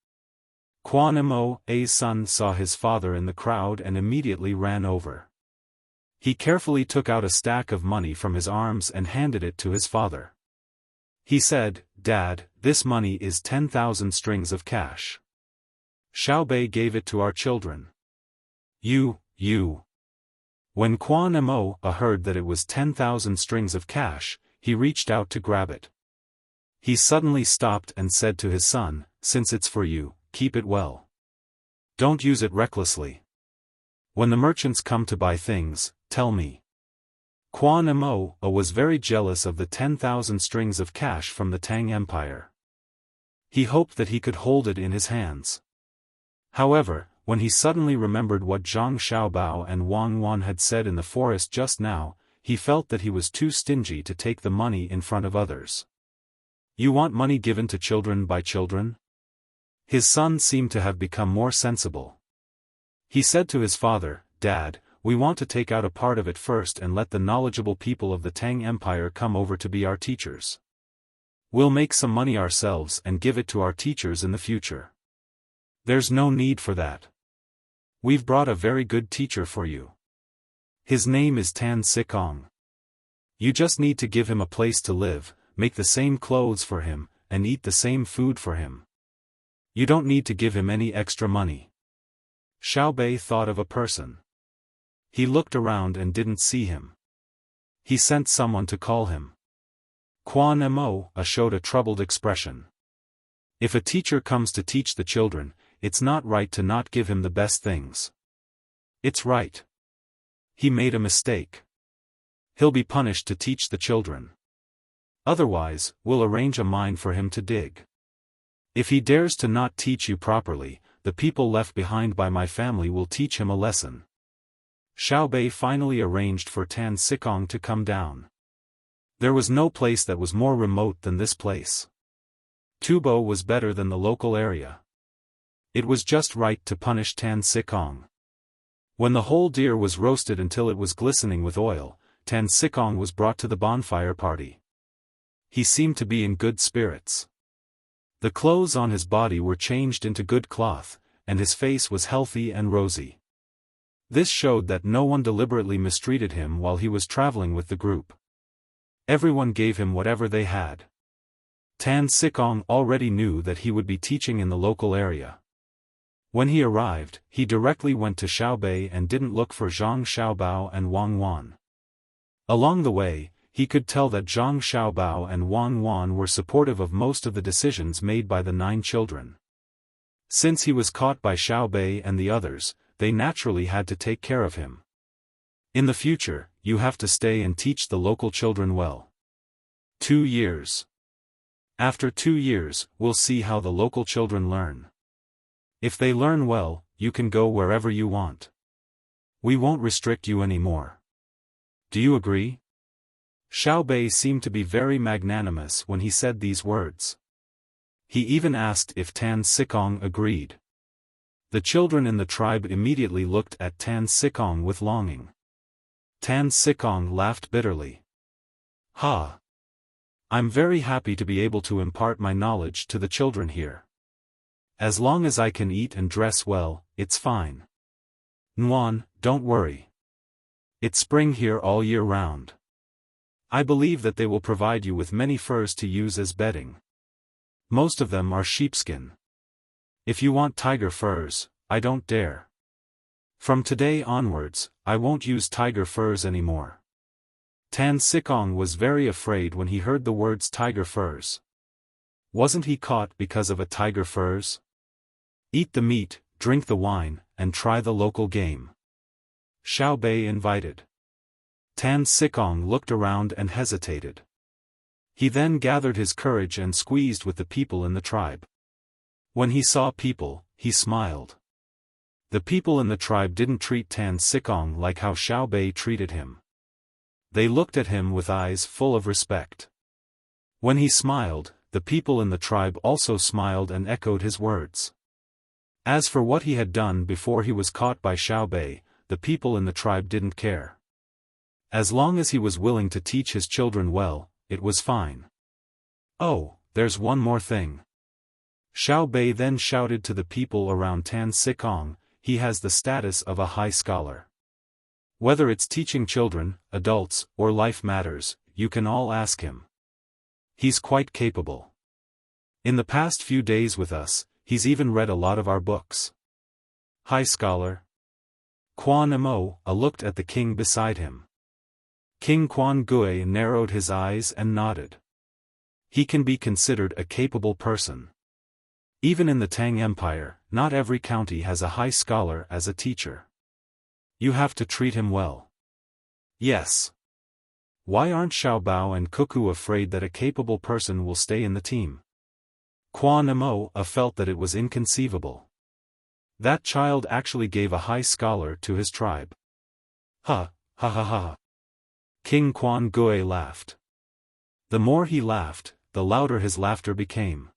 Quan Mo's son saw his father in the crowd and immediately ran over. He carefully took out a stack of money from his arms and handed it to his father. He said, "Dad, this money is 10,000 strings of cash. Xiaobei gave it to our children." You. When Quan Mo heard that it was 10,000 strings of cash, he reached out to grab it. He suddenly stopped and said to his son, "Since it's for you, keep it well. Don't use it recklessly. When the merchants come to buy things, tell me." Quan Mo was very jealous of the 10,000 strings of cash from the Tang Empire. He hoped that he could hold it in his hands. However, when he suddenly remembered what Zhang Xiaobao and Wang Wan had said in the forest just now, he felt that he was too stingy to take the money in front of others. You want money given to children by children? His son seemed to have become more sensible. He said to his father, "Dad, we want to take out a part of it first and let the knowledgeable people of the Tang Empire come over to be our teachers. We'll make some money ourselves and give it to our teachers in the future. There's no need for that. We've brought a very good teacher for you. His name is Tan Sikong. You just need to give him a place to live, make the same clothes for him, and eat the same food for him. You don't need to give him any extra money." Xiaobei thought of a person. He looked around and didn't see him. He sent someone to call him. Quan Mo showed a troubled expression. If a teacher comes to teach the children, it's not right to not give him the best things. It's right. He made a mistake. He'll be punished to teach the children. Otherwise, we'll arrange a mine for him to dig. If he dares to not teach you properly, the people left behind by my family will teach him a lesson. Xiaobei finally arranged for Tan Sikong to come down. There was no place that was more remote than this place. Tubo was better than the local area. It was just right to punish Tan Sikong. When the whole deer was roasted until it was glistening with oil, Tan Sikong was brought to the bonfire party. He seemed to be in good spirits. The clothes on his body were changed into good cloth, and his face was healthy and rosy. This showed that no one deliberately mistreated him while he was traveling with the group. Everyone gave him whatever they had. Tan Sikong already knew that he would be teaching in the local area. When he arrived, he directly went to Xiaobei and didn't look for Zhang Xiaobao and Wang Wan. Along the way, he could tell that Zhang Xiaobao and Wang Wan were supportive of most of the decisions made by the 9 children. Since he was caught by Xiaobei and the others, they naturally had to take care of him. In the future, you have to stay and teach the local children well. 2 years. After 2 years, we'll see how the local children learn. If they learn well, you can go wherever you want. We won't restrict you anymore. Do you agree? Xiaobei seemed to be very magnanimous when he said these words. He even asked if Tan Sikong agreed. The children in the tribe immediately looked at Tan Sikong with longing. Tan Sikong laughed bitterly. Ha! I'm very happy to be able to impart my knowledge to the children here. As long as I can eat and dress well, it's fine. Nguyen, don't worry. It's spring here all year round. I believe that they will provide you with many furs to use as bedding. Most of them are sheepskin. If you want tiger furs, I don't dare. From today onwards, I won't use tiger furs anymore. Tan Sikong was very afraid when he heard the words tiger furs. Wasn't he caught because of a tiger furs? Eat the meat, drink the wine, and try the local game. Xiaobei invited. Tan Sikong looked around and hesitated. He then gathered his courage and squeezed with the people in the tribe. When he saw people, he smiled. The people in the tribe didn't treat Tan Sikong like how Xiaobei treated him. They looked at him with eyes full of respect. When he smiled, the people in the tribe also smiled and echoed his words. As for what he had done before he was caught by Xiaobei, the people in the tribe didn't care. As long as he was willing to teach his children well, it was fine. Oh, there's one more thing. Xiaobei then shouted to the people around Tan Sikong, he has the status of a high scholar. Whether it's teaching children, adults, or life matters, you can all ask him. He's quite capable. In the past few days with us, he's even read a lot of our books. High scholar. Quan Mo looked at the king beside him. King Quan Gui narrowed his eyes and nodded. He can be considered a capable person. Even in the Tang Empire, not every county has a high scholar as a teacher. You have to treat him well. Yes. Why aren't Xiaobao and Cuckoo afraid that a capable person will stay in the team? Quan Mo felt that it was inconceivable. That child actually gave a high scholar to his tribe. Ha, ha ha ha. King Quan Gui laughed. The more he laughed, the louder his laughter became.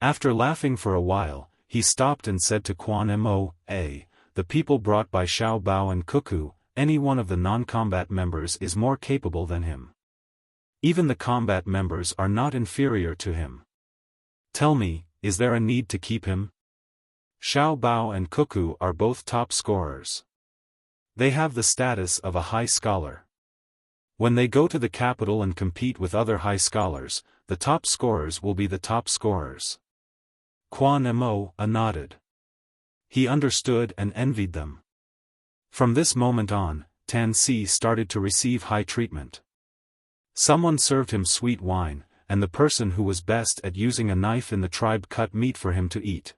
After laughing for a while, he stopped and said to Quan Mo, the people brought by Xiaobao and Cuckoo, any one of the non-combat members is more capable than him. Even the combat members are not inferior to him. Tell me, is there a need to keep him? Xiaobao and Cuckoo are both top scorers. They have the status of a high scholar. When they go to the capital and compete with other high scholars, the top scorers will be the top scorers. Quan Mo nodded. He understood and envied them. From this moment on, Tan Si started to receive high treatment. Someone served him sweet wine, and the person who was best at using a knife in the tribe cut meat for him to eat.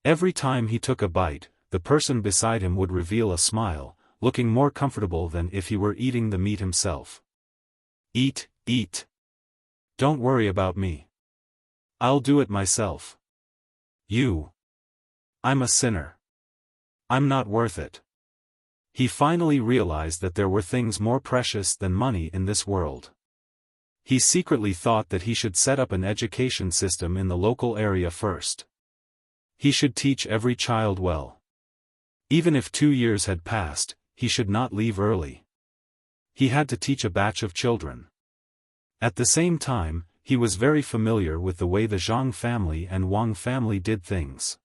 Every time he took a bite, the person beside him would reveal a smile, looking more comfortable than if he were eating the meat himself. Eat, eat. Don't worry about me. I'll do it myself. I'm a sinner. I'm not worth it. He finally realized that there were things more precious than money in this world. He secretly thought that he should set up an education system in the local area first. He should teach every child well. Even if 2 years had passed, he should not leave early. He had to teach a batch of children. At the same time, he was very familiar with the way the Zhang family and Wang family did things.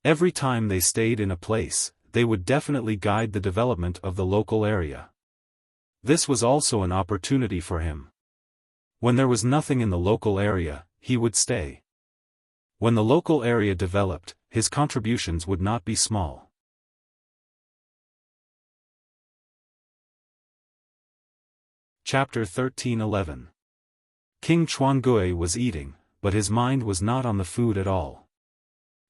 Every time they stayed in a place, they would definitely guide the development of the local area. This was also an opportunity for him. When there was nothing in the local area, he would stay. When the local area developed, his contributions would not be small. Chapter 13:11. King Chuangui was eating, but his mind was not on the food at all.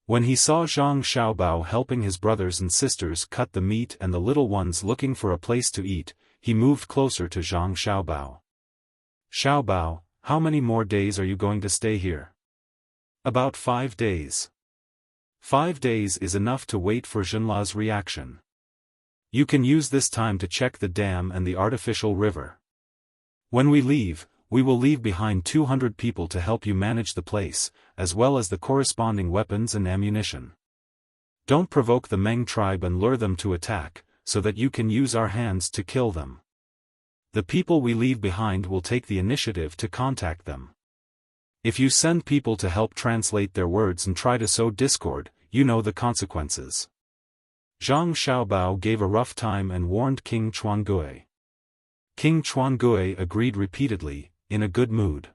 When he saw Zhang Xiaobao helping his brothers and sisters cut the meat and the little ones looking for a place to eat, he moved closer to Zhang Xiaobao. "Xiaobao, how many more days are you going to stay here?" "About 5 days. 5 days is enough to wait for Zhenla's reaction. You can use this time to check the dam and the artificial river. When we leave, we will leave behind 200 people to help you manage the place, as well as the corresponding weapons and ammunition. Don't provoke the Meng tribe and lure them to attack, so that you can use our hands to kill them. The people we leave behind will take the initiative to contact them. If you send people to help translate their words and try to sow discord, you know the consequences." Zhang Xiaobao gave a rough time and warned King Chuangui. King Chuangui agreed repeatedly, in a good mood.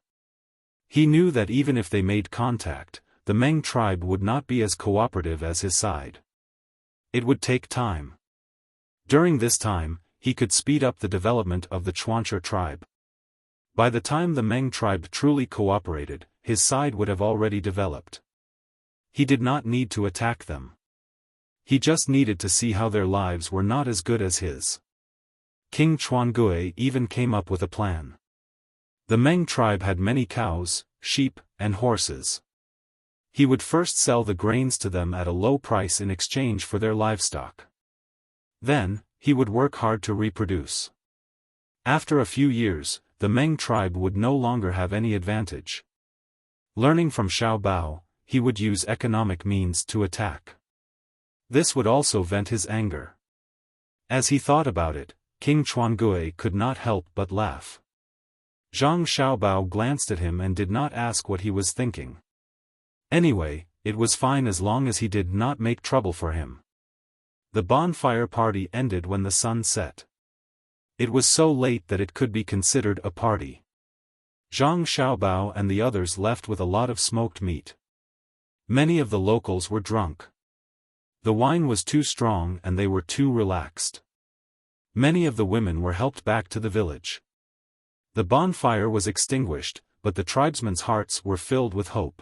He knew that even if they made contact, the Meng tribe would not be as cooperative as his side. It would take time. During this time, he could speed up the development of the Chuancha tribe. By the time the Meng tribe truly cooperated, his side would have already developed. He did not need to attack them. He just needed to see how their lives were not as good as his. King Chuangui even came up with a plan. The Meng tribe had many cows, sheep, and horses. He would first sell the grains to them at a low price in exchange for their livestock. Then, he would work hard to reproduce. After a few years, the Meng tribe would no longer have any advantage. Learning from Xiaobao, he would use economic means to attack. This would also vent his anger. As he thought about it, King Chuangui could not help but laugh. Zhang Xiaobao glanced at him and did not ask what he was thinking. Anyway, it was fine as long as he did not make trouble for him. The bonfire party ended when the sun set. It was so late that it could be considered a party. Zhang Xiaobao and the others left with a lot of smoked meat. Many of the locals were drunk. The wine was too strong and they were too relaxed. Many of the women were helped back to the village. The bonfire was extinguished, but the tribesmen's hearts were filled with hope.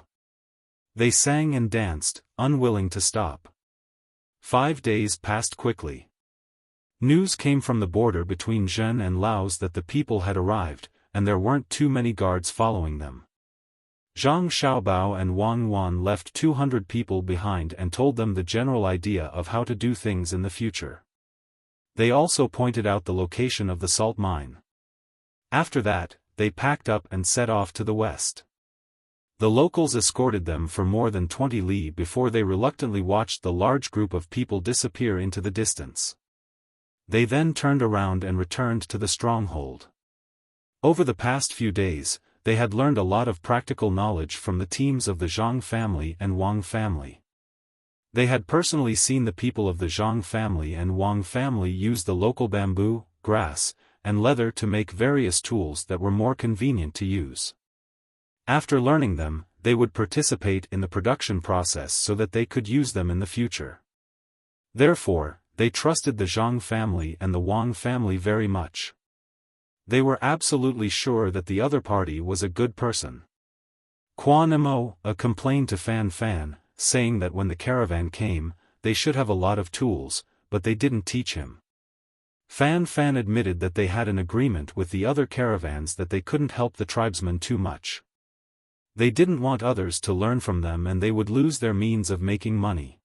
They sang and danced, unwilling to stop. 5 days passed quickly. News came from the border between Zhen and Laos that the people had arrived, and there weren't too many guards following them. Zhang Xiaobao and Wang Wan left 200 people behind and told them the general idea of how to do things in the future. They also pointed out the location of the salt mine. After that, they packed up and set off to the west. The locals escorted them for more than 20 li before they reluctantly watched the large group of people disappear into the distance. They then turned around and returned to the stronghold. Over the past few days, they had learned a lot of practical knowledge from the teams of the Zhang family and Wang family. They had personally seen the people of the Zhang family and Wang family use the local bamboo, grass, and leather to make various tools that were more convenient to use. After learning them, they would participate in the production process so that they could use them in the future. Therefore, they trusted the Zhang family and the Wang family very much. They were absolutely sure that the other party was a good person. Quan Mo complained to Fan Fan, saying that when the caravan came, they should have a lot of tools, but they didn't teach him. Fan Fan admitted that they had an agreement with the other caravans that they couldn't help the tribesmen too much. They didn't want others to learn from them and they would lose their means of making money.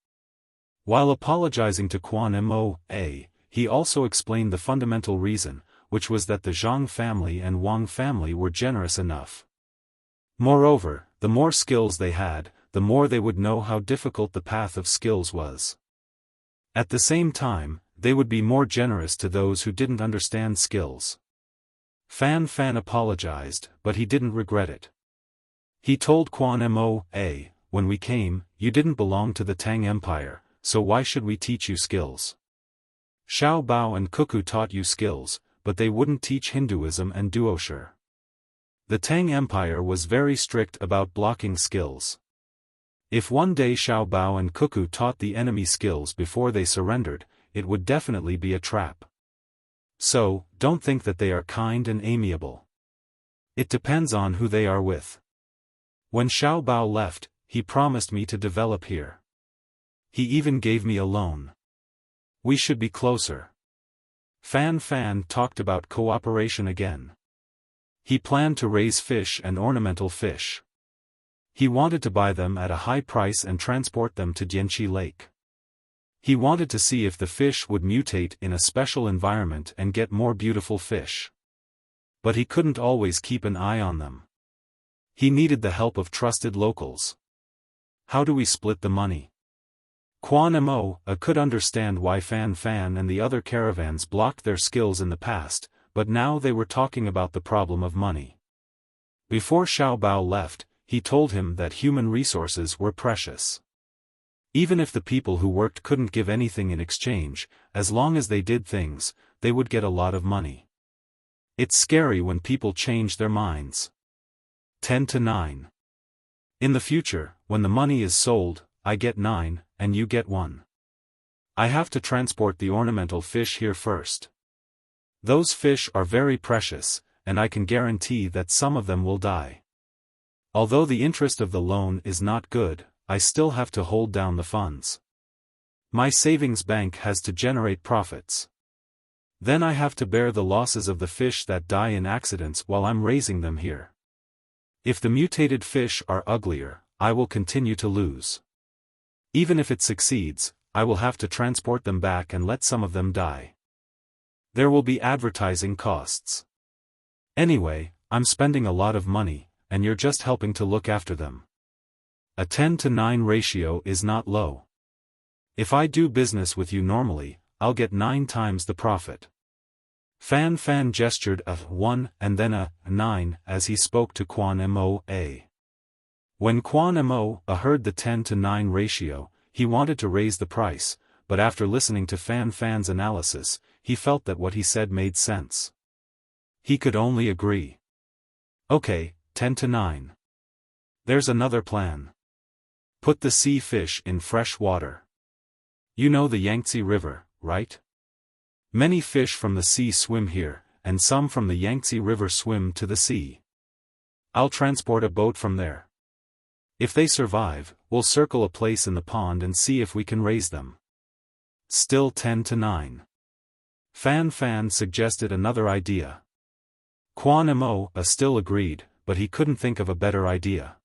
While apologizing to Quan Mo, he also explained the fundamental reason, which was that the Zhang family and Wang family were generous enough. Moreover, the more skills they had, the more they would know how difficult the path of skills was. At the same time, they would be more generous to those who didn't understand skills. Fan Fan apologized, but he didn't regret it. He told Quan Mo, when we came, you didn't belong to the Tang Empire, so why should we teach you skills? Xiao Bao and Cuckoo taught you skills, but they wouldn't teach Hinduism and duosher. The Tang Empire was very strict about blocking skills. If one day Xiao Bao and Cuckoo taught the enemy skills before they surrendered, it would definitely be a trap. So, don't think that they are kind and amiable. It depends on who they are with. When Xiao Bao left, he promised me to develop here. He even gave me a loan. We should be closer. Fan talked about cooperation again. He planned to raise fish and ornamental fish. He wanted to buy them at a high price and transport them to Dianqi Lake. He wanted to see if the fish would mutate in a special environment and get more beautiful fish. But he couldn't always keep an eye on them. He needed the help of trusted locals. How do we split the money? Quan Mo could understand why Fan and the other caravans blocked their skills in the past, but now they were talking about the problem of money. Before Xiao Bao left, he told him that human resources were precious. Even if the people who worked couldn't give anything in exchange, as long as they did things, they would get a lot of money. It's scary when people change their minds. 10-9. In the future, when the money is sold, I get 9, and you get 1. I have to transport the ornamental fish here first. Those fish are very precious, and I can guarantee that some of them will die. Although the interest of the loan is not good, I still have to hold down the funds. My savings bank has to generate profits. Then I have to bear the losses of the fish that die in accidents while I'm raising them here. If the mutated fish are uglier, I will continue to lose. Even if it succeeds, I will have to transport them back and let some of them die. There will be advertising costs. Anyway, I'm spending a lot of money, and you're just helping to look after them. A 10-9 ratio is not low. If I do business with you normally, I'll get 9 times the profit. Fan gestured a 1 and then a 9 as he spoke to Quan Mo. When Quan Mo heard the 10-9 ratio, he wanted to raise the price, but after listening to Fan's analysis, he felt that what he said made sense. He could only agree. Okay, 10-9. There's another plan. Put the sea fish in fresh water. You know the Yangtze River, right? Many fish from the sea swim here, and some from the Yangtze River swim to the sea. I'll transport a boat from there. If they survive, we'll circle a place in the pond and see if we can raise them. Still 10-9. Fan suggested another idea. Quan Mo still agreed, but he couldn't think of a better idea.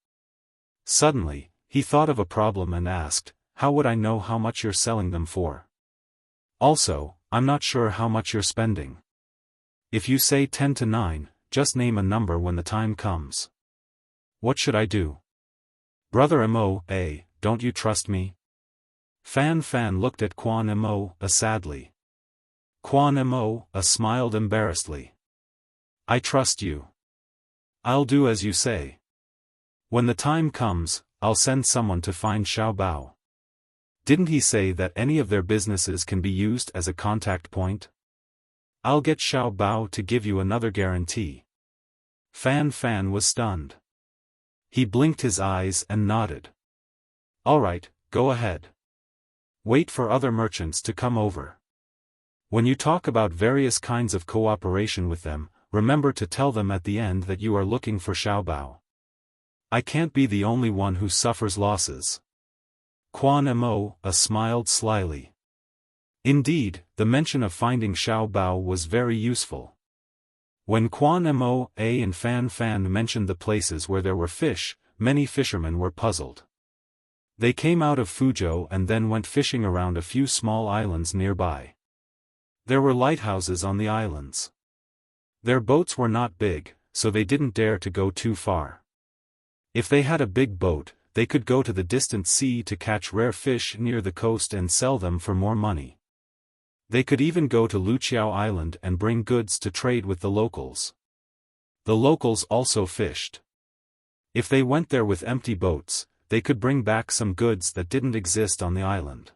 Suddenly, he thought of a problem and asked, how would I know how much you're selling them for? Also, I'm not sure how much you're spending. If you say 10-9, just name a number when the time comes. What should I do? Brother Mo, don't you trust me? Fan looked at Quan Mo sadly. Quan Mo smiled embarrassedly. I trust you. I'll do as you say. When the time comes, I'll send someone to find Xiao Bao. Didn't he say that any of their businesses can be used as a contact point? I'll get Xiao Bao to give you another guarantee. Fan was stunned. He blinked his eyes and nodded. All right, go ahead. Wait for other merchants to come over. When you talk about various kinds of cooperation with them, remember to tell them at the end that you are looking for Xiao Bao. I can't be the only one who suffers losses. Quan Mo smiled slyly. Indeed, the mention of finding Xiao Bao was very useful. When Quan Mo and Fan mentioned the places where there were fish, many fishermen were puzzled. They came out of Fuzhou and then went fishing around a few small islands nearby. There were lighthouses on the islands. Their boats were not big, so they didn't dare to go too far. If they had a big boat, they could go to the distant sea to catch rare fish near the coast and sell them for more money. They could even go to Wuxia Island and bring goods to trade with the locals. The locals also fished. If they went there with empty boats, they could bring back some goods that didn't exist on the island.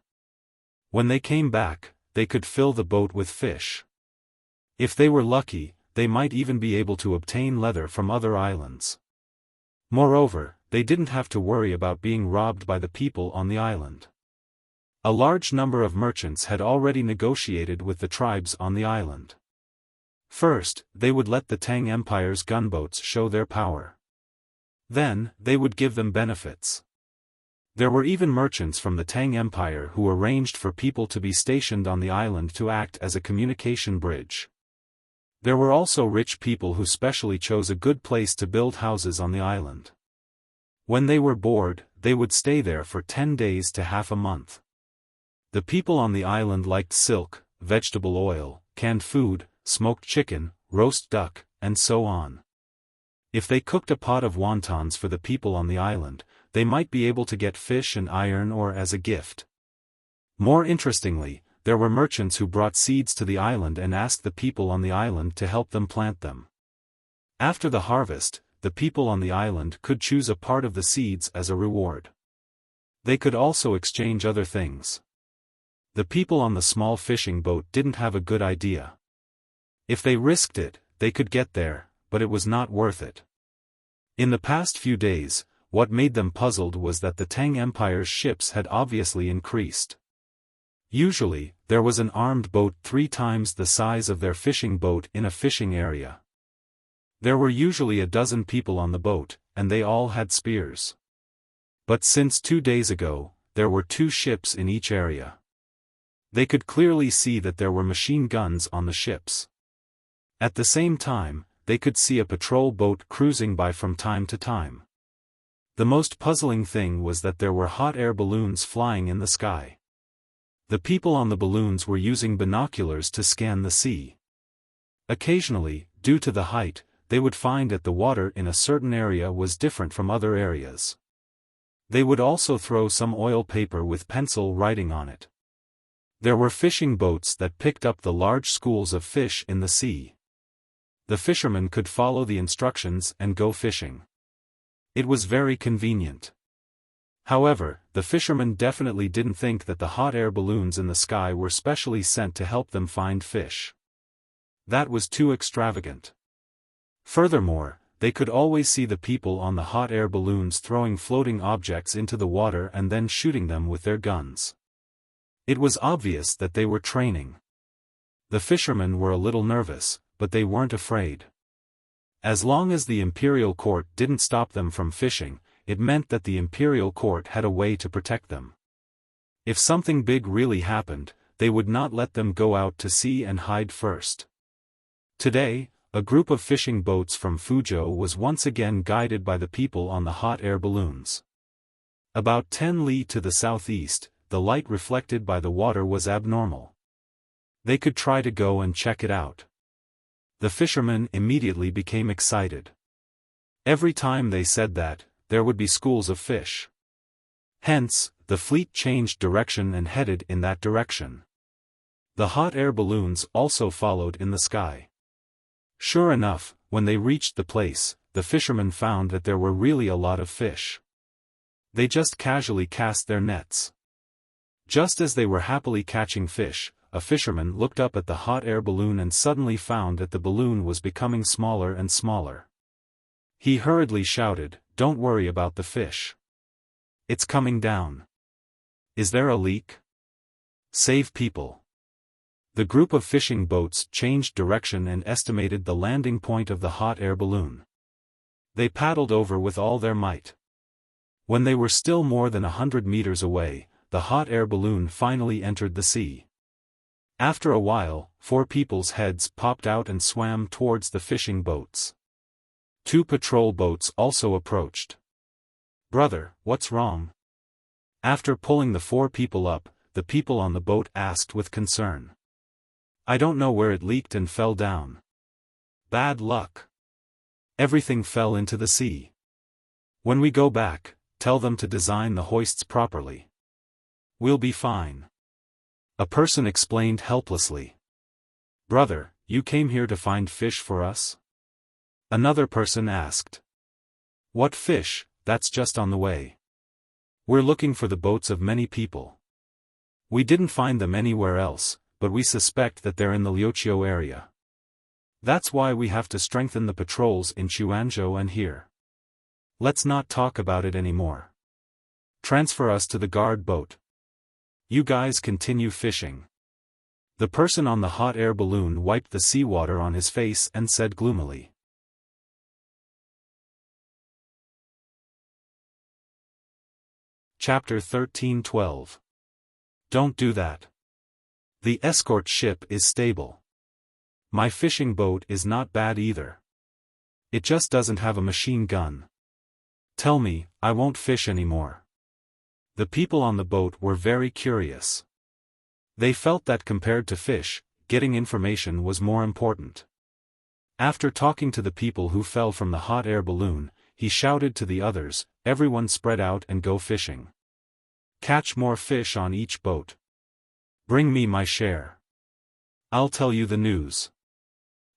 When they came back, they could fill the boat with fish. If they were lucky, they might even be able to obtain leather from other islands. Moreover, they didn't have to worry about being robbed by the people on the island. A large number of merchants had already negotiated with the tribes on the island. First, they would let the Tang Empire's gunboats show their power. Then, they would give them benefits. There were even merchants from the Tang Empire who arranged for people to be stationed on the island to act as a communication bridge. There were also rich people who specially chose a good place to build houses on the island. When they were bored, they would stay there for 10 days to half a month. The people on the island liked silk, vegetable oil, canned food, smoked chicken, roast duck, and so on. If they cooked a pot of wontons for the people on the island, they might be able to get fish and iron ore as a gift. More interestingly, there were merchants who brought seeds to the island and asked the people on the island to help them plant them. After the harvest, the people on the island could choose a part of the seeds as a reward. They could also exchange other things. The people on the small fishing boat didn't have a good idea. If they risked it, they could get there, but it was not worth it. In the past few days, what made them puzzled was that the Tang Empire's ships had obviously increased. Usually, there was an armed boat 3 times the size of their fishing boat in a fishing area. There were usually a dozen people on the boat, and they all had spears. But since 2 days ago, there were 2 ships in each area. They could clearly see that there were machine guns on the ships. At the same time, they could see a patrol boat cruising by from time to time. The most puzzling thing was that there were hot air balloons flying in the sky. The people on the balloons were using binoculars to scan the sea. Occasionally, due to the height, they would find that the water in a certain area was different from other areas. They would also throw some oil paper with pencil writing on it. There were fishing boats that picked up the large schools of fish in the sea. The fishermen could follow the instructions and go fishing. It was very convenient. However, the fishermen definitely didn't think that the hot air balloons in the sky were specially sent to help them find fish. That was too extravagant. Furthermore, they could always see the people on the hot air balloons throwing floating objects into the water and then shooting them with their guns. It was obvious that they were training. The fishermen were a little nervous, but they weren't afraid. As long as the imperial court didn't stop them from fishing, it meant that the imperial court had a way to protect them. If something big really happened, they would not let them go out to sea and hide first. Today, a group of fishing boats from Fuzhou was once again guided by the people on the hot air balloons. About 10 li to the southeast, the light reflected by the water was abnormal. They could try to go and check it out. The fishermen immediately became excited. Every time they said that, there would be schools of fish. Hence, the fleet changed direction and headed in that direction. The hot air balloons also followed in the sky. Sure enough, when they reached the place, the fishermen found that there were really a lot of fish. They just casually cast their nets. Just as they were happily catching fish, a fisherman looked up at the hot air balloon and suddenly found that the balloon was becoming smaller and smaller. He hurriedly shouted, "Don't worry about the fish. It's coming down. Is there a leak? Save people." The group of fishing boats changed direction and estimated the landing point of the hot air balloon. They paddled over with all their might. When they were still more than 100 meters away, the hot air balloon finally entered the sea. After a while, 4 people's heads popped out and swam towards the fishing boats. 2 patrol boats also approached. "Brother, what's wrong?" After pulling the 4 people up, the people on the boat asked with concern. "I don't know where it leaked and fell down. Bad luck. Everything fell into the sea. When we go back, tell them to design the hoists properly. We'll be fine." A person explained helplessly. "Brother, you came here to find fish for us?" Another person asked. "What fish? That's just on the way. We're looking for the boats of many people. We didn't find them anywhere else, but we suspect that they're in the Liuqiu area. That's why we have to strengthen the patrols in Quanzhou and here. Let's not talk about it anymore. Transfer us to the guard boat. You guys continue fishing. The person on the hot air balloon wiped the seawater on his face and said gloomily. Chapter 13:12. Don't do that. The escort ship is stable. My fishing boat is not bad either. It just doesn't have a machine gun. Tell me, I won't fish anymore. The people on the boat were very curious. They felt that compared to fish, getting information was more important. After talking to the people who fell from the hot air balloon, he shouted to the others, everyone spread out and go fishing. Catch more fish on each boat. Bring me my share. I'll tell you the news.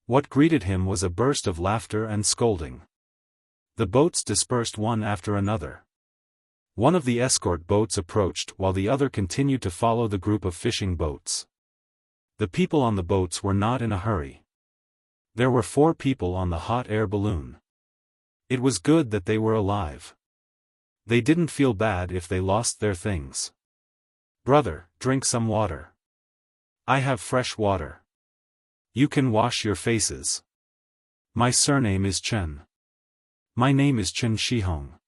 What greeted him was a burst of laughter and scolding. The boats dispersed one after another. One of the escort boats approached while the other continued to follow the group of fishing boats. The people on the boats were not in a hurry. There were 4 people on the hot air balloon. It was good that they were alive. They didn't feel bad if they lost their things. Brother, drink some water. I have fresh water. You can wash your faces. My surname is Chen. My name is Chen Shihong.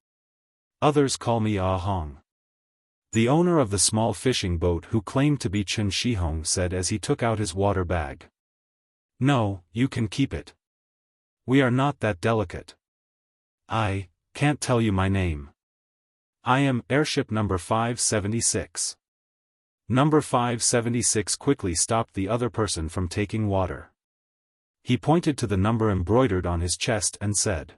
Others call me Ah Hong. The owner of the small fishing boat who claimed to be Chen Shihong said as he took out his water bag. No, you can keep it. We are not that delicate. I can't tell you my name. I am airship number 576. Number 576 quickly stopped the other person from taking water. He pointed to the number embroidered on his chest and said.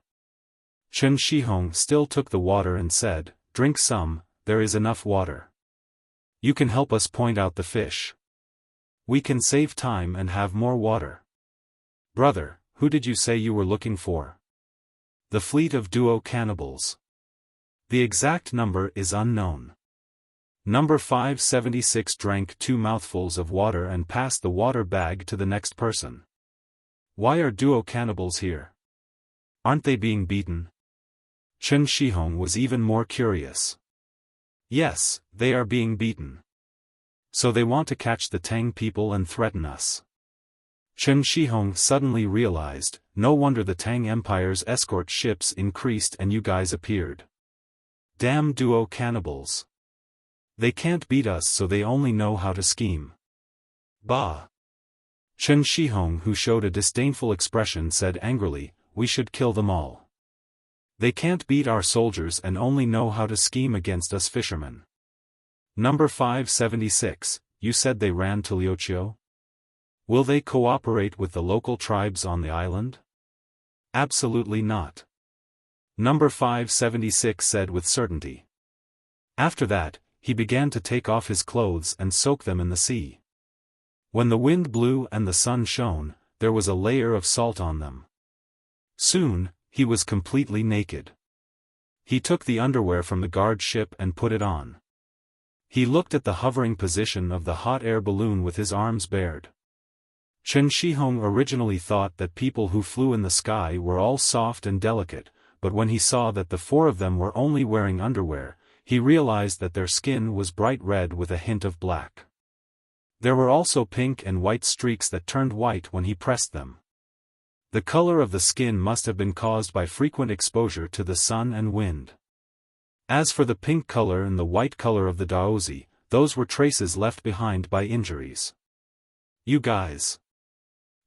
Chen Shihong still took the water and said, drink some, there is enough water. You can help us point out the fish. We can save time and have more water. Brother, who did you say you were looking for? The fleet of duo cannibals. The exact number is unknown. Number 576 drank 2 mouthfuls of water and passed the water bag to the next person. Why are duo cannibals here? Aren't they being beaten? Chen Shihong was even more curious. Yes, they are being beaten. So they want to catch the Tang people and threaten us. Chen Shihong suddenly realized, no wonder the Tang Empire's escort ships increased and you guys appeared. Damn duo cannibals. They can't beat us so they only know how to scheme. Bah! Chen Shihong, who showed a disdainful expression, said angrily, we should kill them all. They can't beat our soldiers and only know how to scheme against us fishermen. Number 576, you said they ran to Liuqiu? Will they cooperate with the local tribes on the island? Absolutely not. Number 576 said with certainty. After that, he began to take off his clothes and soak them in the sea. When the wind blew and the sun shone, there was a layer of salt on them. Soon, he was completely naked. He took the underwear from the guard ship and put it on. He looked at the hovering position of the hot air balloon with his arms bared. Chen Shihong originally thought that people who flew in the sky were all soft and delicate, but when he saw that the 4 of them were only wearing underwear, he realized that their skin was bright red with a hint of black. There were also pink and white streaks that turned white when he pressed them. The color of the skin must have been caused by frequent exposure to the sun and wind. As for the pink color and the white color of the daozi, those were traces left behind by injuries. You guys.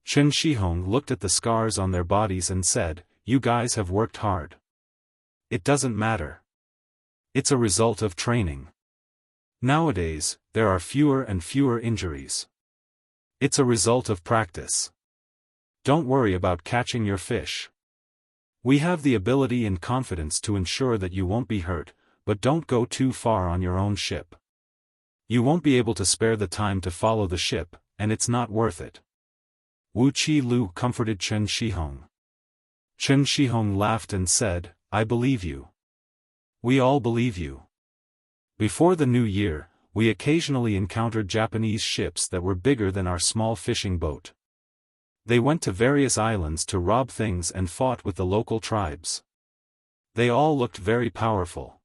Chen Shihong looked at the scars on their bodies and said, you guys have worked hard. It doesn't matter. It's a result of training. Nowadays, there are fewer and fewer injuries. It's a result of practice. Don't worry about catching your fish. We have the ability and confidence to ensure that you won't be hurt, but don't go too far on your own ship. You won't be able to spare the time to follow the ship, and it's not worth it. Wu Qi Lu comforted Chen Shihong. Chen Shihong laughed and said, I believe you. We all believe you. Before the new year, we occasionally encountered Japanese ships that were bigger than our small fishing boat. They went to various islands to rob things and fought with the local tribes. They all looked very powerful.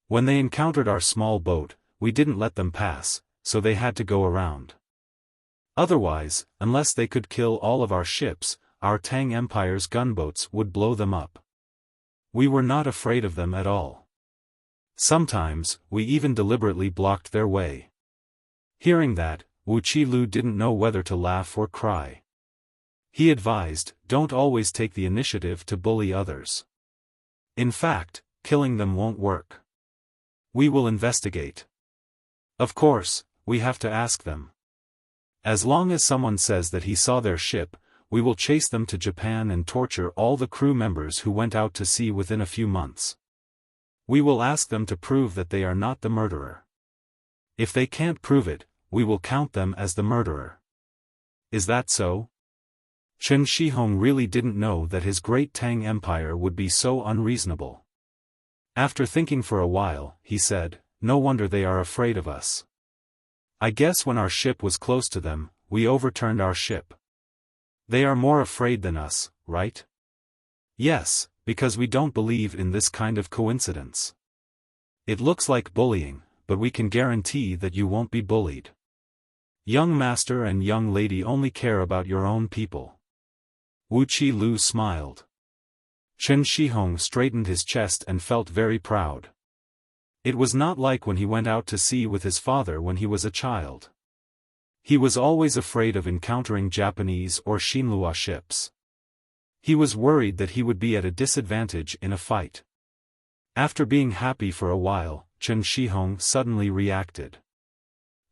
When they encountered our small boat, we didn't let them pass, so they had to go around. Otherwise, unless they could kill all of our ships, our Tang Empire's gunboats would blow them up. We were not afraid of them at all. Sometimes, we even deliberately blocked their way. Hearing that, Wuxia didn't know whether to laugh or cry. He advised, don't always take the initiative to bully others. In fact, killing them won't work. We will investigate. Of course, we have to ask them. As long as someone says that he saw their ship, we will chase them to Japan and torture all the crew members who went out to sea within a few months. We will ask them to prove that they are not the murderer. If they can't prove it, we will count them as the murderer. Is that so? Chen Shihong really didn't know that his great Tang Empire would be so unreasonable. After thinking for a while, he said, no wonder they are afraid of us. I guess when our ship was close to them, we overturned our ship. They are more afraid than us, right? Yes, because we don't believe in this kind of coincidence. It looks like bullying, but we can guarantee that you won't be bullied. Young master and young lady only care about your own people. Wuxia smiled. Chen Shihong straightened his chest and felt very proud. It was not like when he went out to sea with his father when he was a child. He was always afraid of encountering Japanese or Xinhua ships. He was worried that he would be at a disadvantage in a fight. After being happy for a while, Chen Shihong suddenly reacted.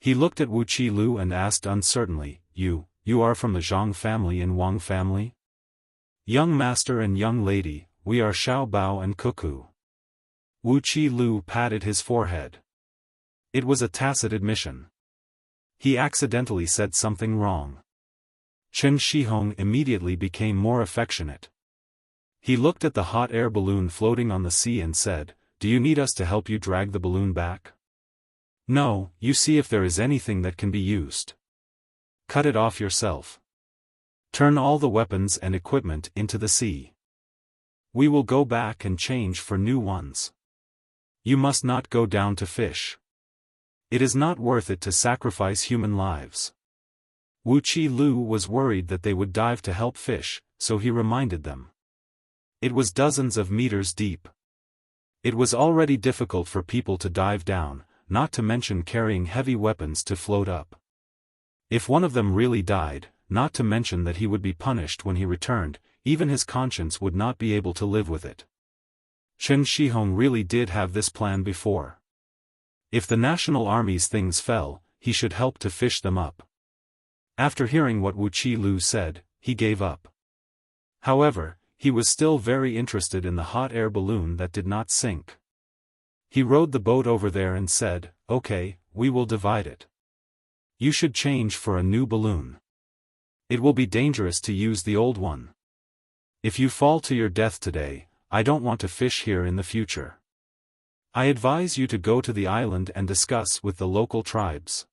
He looked at Wuxia and asked uncertainly, You are from the Zhang family and Wang family? Young master and young lady, we are Xiaobao and Cuckoo. Wuxia patted his forehead. It was a tacit admission. He accidentally said something wrong. Chen Shihong immediately became more affectionate. He looked at the hot air balloon floating on the sea and said, Do you need us to help you drag the balloon back? No, you see if there is anything that can be used. Cut it off yourself. Turn all the weapons and equipment into the sea. We will go back and change for new ones. You must not go down to fish. It is not worth it to sacrifice human lives. Wuxia was worried that they would dive to help fish, so he reminded them. It was dozens of meters deep. It was already difficult for people to dive down, not to mention carrying heavy weapons to float up. If one of them really died, not to mention that he would be punished when he returned, even his conscience would not be able to live with it. Chen Shihong really did have this plan before. If the national army's things fell, he should help to fish them up. After hearing what Wuxia said, he gave up. However, he was still very interested in the hot air balloon that did not sink. He rowed the boat over there and said, Okay, we will divide it. You should change for a new balloon. It will be dangerous to use the old one. If you fall to your death today, I don't want to fish here in the future. I advise you to go to the island and discuss with the local tribes.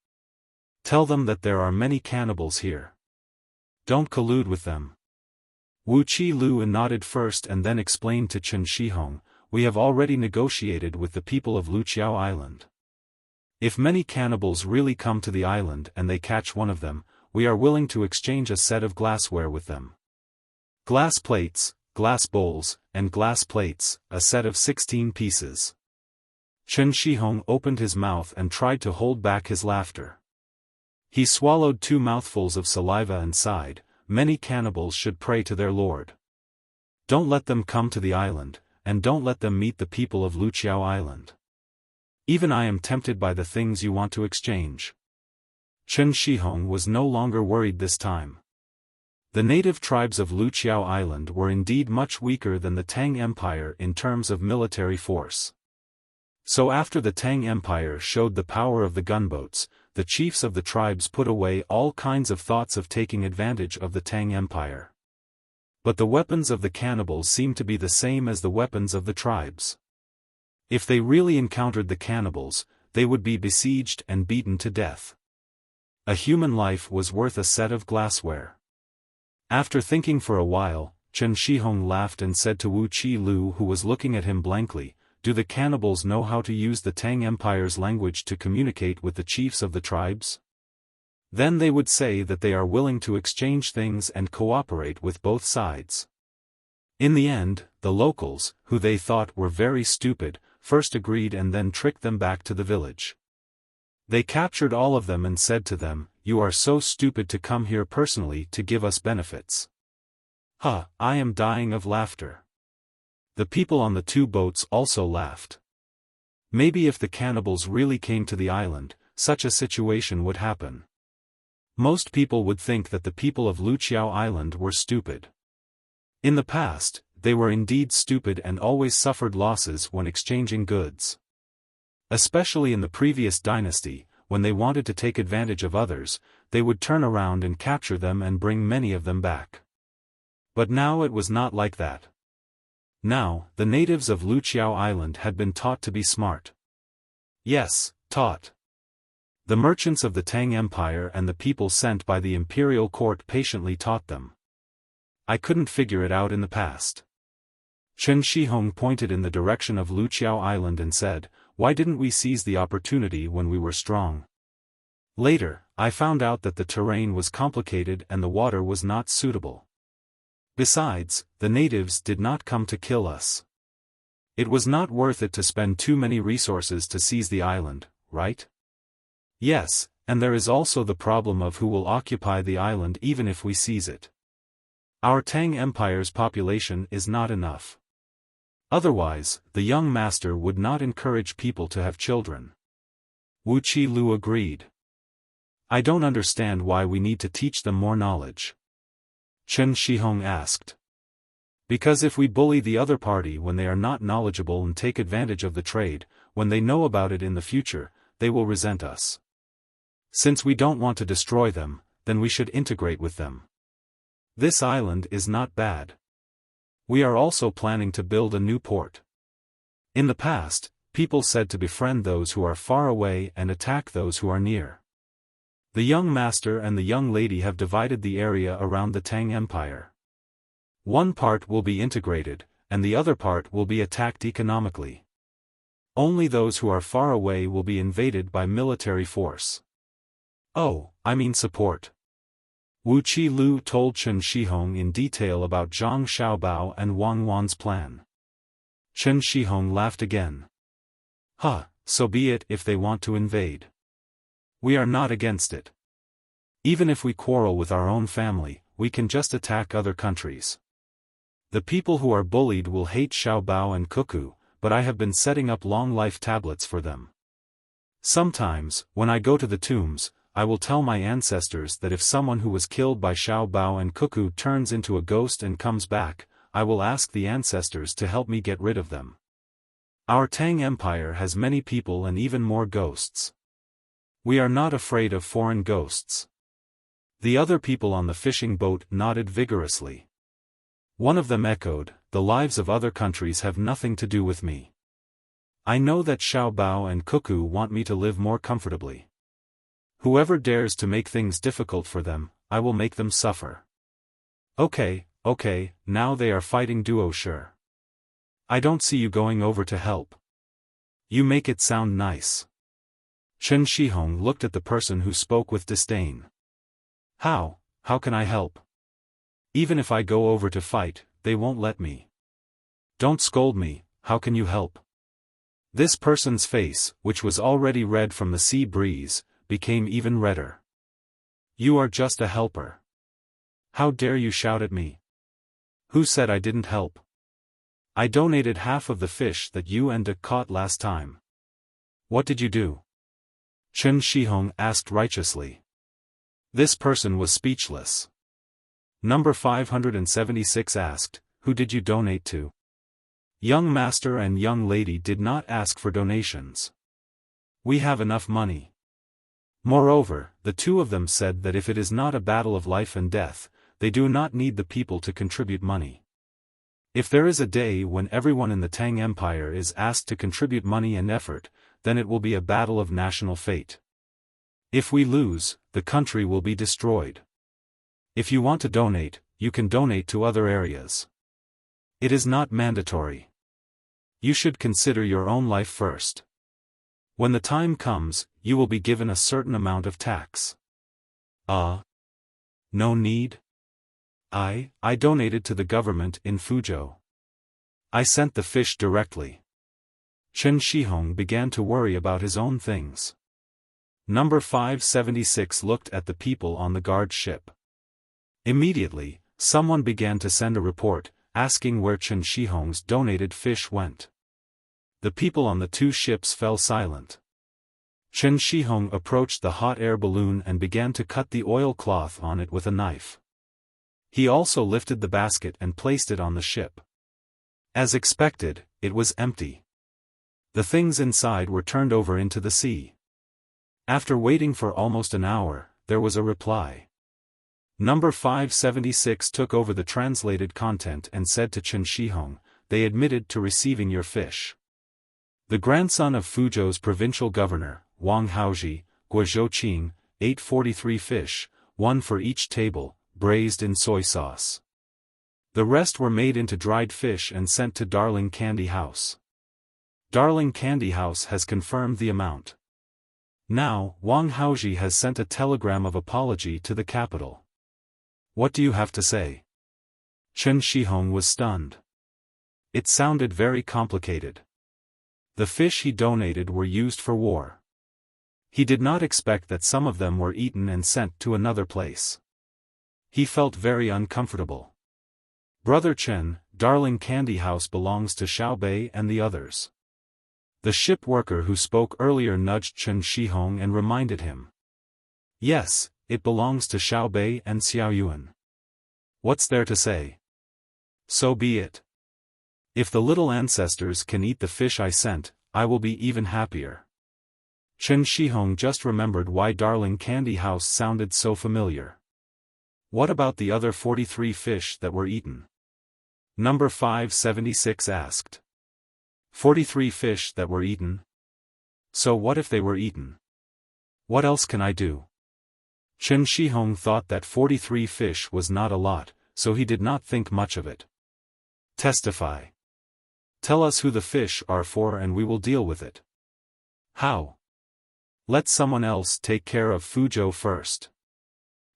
Tell them that there are many cannibals here. Don't collude with them. Wuxia nodded first and then explained to Chen Shihong, We have already negotiated with the people of Luqiao Island. If many cannibals really come to the island and they catch one of them, we are willing to exchange a set of glassware with them. Glass plates, glass bowls, and glass plates, a set of 16 pieces. Chen Shihong opened his mouth and tried to hold back his laughter. He swallowed 2 mouthfuls of saliva and sighed, Many cannibals should pray to their lord. Don't let them come to the island, and don't let them meet the people of Luqiao Island. Even I am tempted by the things you want to exchange. Chen Shihong was no longer worried this time. The native tribes of Luqiao Island were indeed much weaker than the Tang Empire in terms of military force. So after the Tang Empire showed the power of the gunboats, the chiefs of the tribes put away all kinds of thoughts of taking advantage of the Tang Empire. But the weapons of the cannibals seemed to be the same as the weapons of the tribes. If they really encountered the cannibals, they would be besieged and beaten to death. A human life was worth a set of glassware. After thinking for a while, Chen Shihong laughed and said to Wu Qilu, who was looking at him blankly, "Do the cannibals know how to use the Tang Empire's language to communicate with the chiefs of the tribes? Then they would say that they are willing to exchange things and cooperate with both sides." In the end, the locals, who they thought were very stupid, first agreed and then tricked them back to the village. They captured all of them and said to them, "You are so stupid to come here personally to give us benefits." I am dying of laughter. The people on the 2 boats also laughed. Maybe if the cannibals really came to the island, such a situation would happen. Most people would think that the people of Luqiao Island were stupid. In the past, they were indeed stupid and always suffered losses when exchanging goods. Especially in the previous dynasty, when they wanted to take advantage of others, they would turn around and capture them and bring many of them back. But now it was not like that. Now, the natives of Luqiao Island had been taught to be smart. Yes, taught. The merchants of the Tang Empire and the people sent by the imperial court patiently taught them. I couldn't figure it out in the past. Chen Shihong pointed in the direction of Luqiao Island and said, "Why didn't we seize the opportunity when we were strong?" Later, I found out that the terrain was complicated and the water was not suitable. Besides, the natives did not come to kill us. It was not worth it to spend too many resources to seize the island, right? Yes, and there is also the problem of who will occupy the island even if we seize it. Our Tang Empire's population is not enough. Otherwise, the young master would not encourage people to have children. Wu Qilu agreed. I don't understand why we need to teach them more knowledge. Chen Shihong asked. Because if we bully the other party when they are not knowledgeable and take advantage of the trade, when they know about it in the future, they will resent us. Since we don't want to destroy them, then we should integrate with them. This island is not bad. We are also planning to build a new port. In the past, people said to befriend those who are far away and attack those who are near. The young master and the young lady have divided the area around the Tang Empire. One part will be integrated, and the other part will be attacked economically. Only those who are far away will be invaded by military force. Oh, I mean support. Wu Qilu told Chen Shihong in detail about Zhang Xiaobao and Wang Wan's plan. Chen Shihong laughed again. So be it if they want to invade. We are not against it. Even if we quarrel with our own family, we can just attack other countries. The people who are bullied will hate Xiaobao and Cuckoo, but I have been setting up long life tablets for them. Sometimes, when I go to the tombs, I will tell my ancestors that if someone who was killed by Xiaobao and Cuckoo turns into a ghost and comes back, I will ask the ancestors to help me get rid of them. Our Tang Empire has many people and even more ghosts. We are not afraid of foreign ghosts. The other people on the fishing boat nodded vigorously. One of them echoed, "The lives of other countries have nothing to do with me. I know that Xiaobao and Cuckoo want me to live more comfortably. Whoever dares to make things difficult for them, I will make them suffer." Okay, now they are fighting duo sure. I don't see you going over to help. You make it sound nice. Chen Shihong looked at the person who spoke with disdain. How can I help? Even if I go over to fight, they won't let me. Don't scold me, how can you help? This person's face, which was already red from the sea breeze, became even redder. You are just a helper. How dare you shout at me? Who said I didn't help? I donated half of the fish that you and Dick caught last time. What did you do? Chen Shihong asked righteously. This person was speechless. Number 576 asked, "Who did you donate to?" Young master and young lady did not ask for donations. We have enough money. Moreover, the two of them said that if it is not a battle of life and death, they do not need the people to contribute money. If there is a day when everyone in the Tang Empire is asked to contribute money and effort, then it will be a battle of national fate. If we lose, the country will be destroyed. If you want to donate, you can donate to other areas. It is not mandatory. You should consider your own life first. When the time comes, you will be given a certain amount of tax. No need? I donated to the government in Fuzhou. I sent the fish directly. Chen Shihong began to worry about his own things. Number 576 looked at the people on the guard ship. Immediately, someone began to send a report, asking where Chen Shihong's donated fish went. The people on the two ships fell silent. Chen Shihong approached the hot air balloon and began to cut the oilcloth on it with a knife. He also lifted the basket and placed it on the ship. As expected, it was empty. The things inside were turned over into the sea. After waiting for almost an hour, there was a reply. Number 576 took over the translated content and said to Chen Shihong, "They admitted to receiving your fish." The grandson of Fuzhou's provincial governor, Wang Haoji, Guozhouqing, ate 43 fish, 1 for each table, braised in soy sauce. The rest were made into dried fish and sent to Darling Candy House. Darling Candy House has confirmed the amount. Now, Wang Haoji has sent a telegram of apology to the capital. What do you have to say? Chen Shihong was stunned. It sounded very complicated. The fish he donated were used for war. He did not expect that some of them were eaten and sent to another place. He felt very uncomfortable. Brother Chen, Darling Candy House belongs to Xiaobei and the others. The ship worker who spoke earlier nudged Chen Shihong and reminded him. Yes, it belongs to Xiaobei and Xiaoyuan. What's there to say? So be it. If the little ancestors can eat the fish I sent, I will be even happier. Chen Shihong just remembered why Darling Candy House sounded so familiar. What about the other 43 fish that were eaten? Number 576 asked. 43 fish that were eaten? So what if they were eaten? What else can I do? Chen Shihong thought that 43 fish was not a lot, so he did not think much of it. Testify. Tell us who the fish are for and we will deal with it. How? Let someone else take care of Fuzhou first.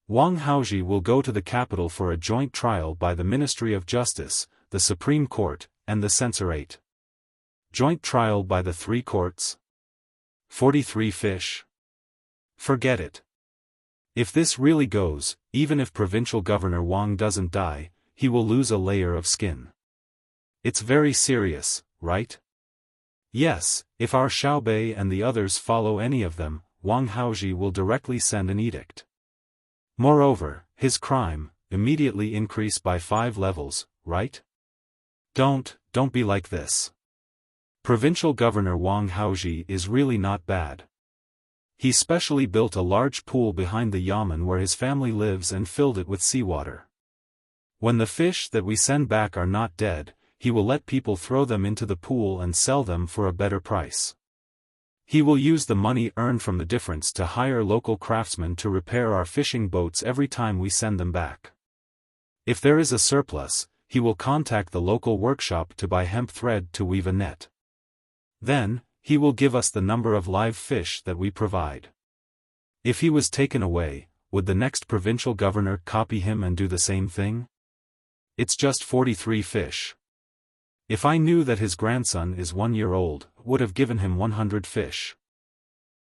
Wang Haoji will go to the capital for a joint trial by the Ministry of Justice, the Supreme Court, and the Censorate. Joint trial by the 3 courts? 43 fish? Forget it. If this really goes, even if Provincial Governor Wang doesn't die, he will lose a layer of skin. It's very serious, right? Yes, if our Xiaobei and the others follow any of them, Wang Haoji will directly send an edict. Moreover, his crime immediately increase by 5 levels, right? Don't be like this. Provincial Governor Wang Haoji is really not bad. He specially built a large pool behind the yamen where his family lives and filled it with seawater. When the fish that we send back are not dead, he will let people throw them into the pool and sell them for a better price. He will use the money earned from the difference to hire local craftsmen to repair our fishing boats every time we send them back. If there is a surplus, he will contact the local workshop to buy hemp thread to weave a net. Then, he will give us the number of live fish that we provide. If he was taken away, would the next provincial governor copy him and do the same thing? It's just 43 fish. If I knew that his grandson is 1 year old, would have given him 100 fish.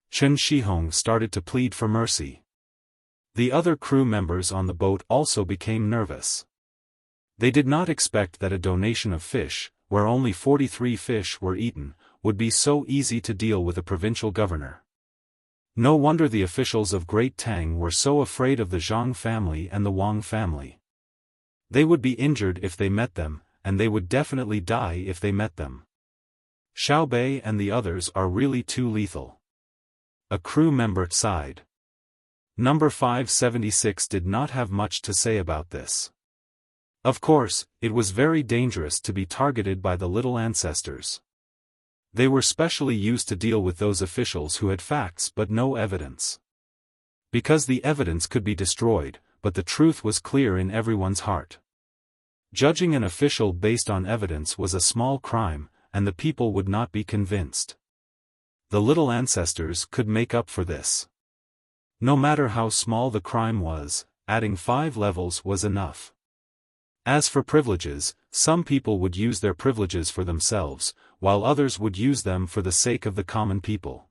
Chen Shihong started to plead for mercy. The other crew members on the boat also became nervous. They did not expect that a donation of fish, where only 43 fish were eaten, would be so easy to deal with a provincial governor. No wonder the officials of Great Tang were so afraid of the Zhang family and the Wang family. They would be injured if they met them, and they would definitely die if they met them. Xiaobei and the others are really too lethal. A crew member sighed. Number 576 did not have much to say about this. Of course, it was very dangerous to be targeted by the little ancestors. They were specially used to deal with those officials who had facts but no evidence. Because the evidence could be destroyed, but the truth was clear in everyone's heart. Judging an official based on evidence was a small crime, and the people would not be convinced. The little ancestors could make up for this. No matter how small the crime was, adding 5 levels was enough. As for privileges, some people would use their privileges for themselves, while others would use them for the sake of the common people.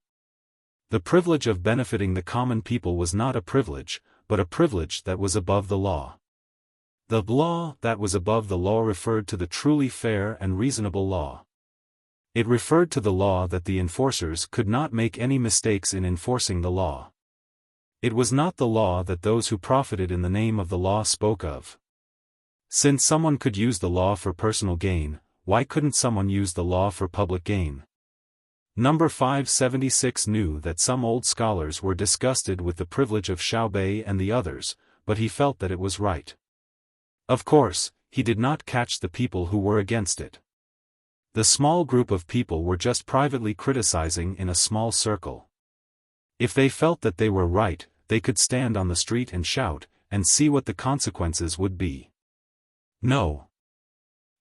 The privilege of benefiting the common people was not a privilege, but a privilege that was above the law. The law that was above the law referred to the truly fair and reasonable law. It referred to the law that the enforcers could not make any mistakes in enforcing the law. It was not the law that those who profited in the name of the law spoke of. Since someone could use the law for personal gain, why couldn't someone use the law for public gain? Number 576 knew that some old scholars were disgusted with the privilege of Xiaobei and the others, but he felt that it was right. Of course, he did not catch the people who were against it. The small group of people were just privately criticizing in a small circle. If they felt that they were right, they could stand on the street and shout, and see what the consequences would be. No.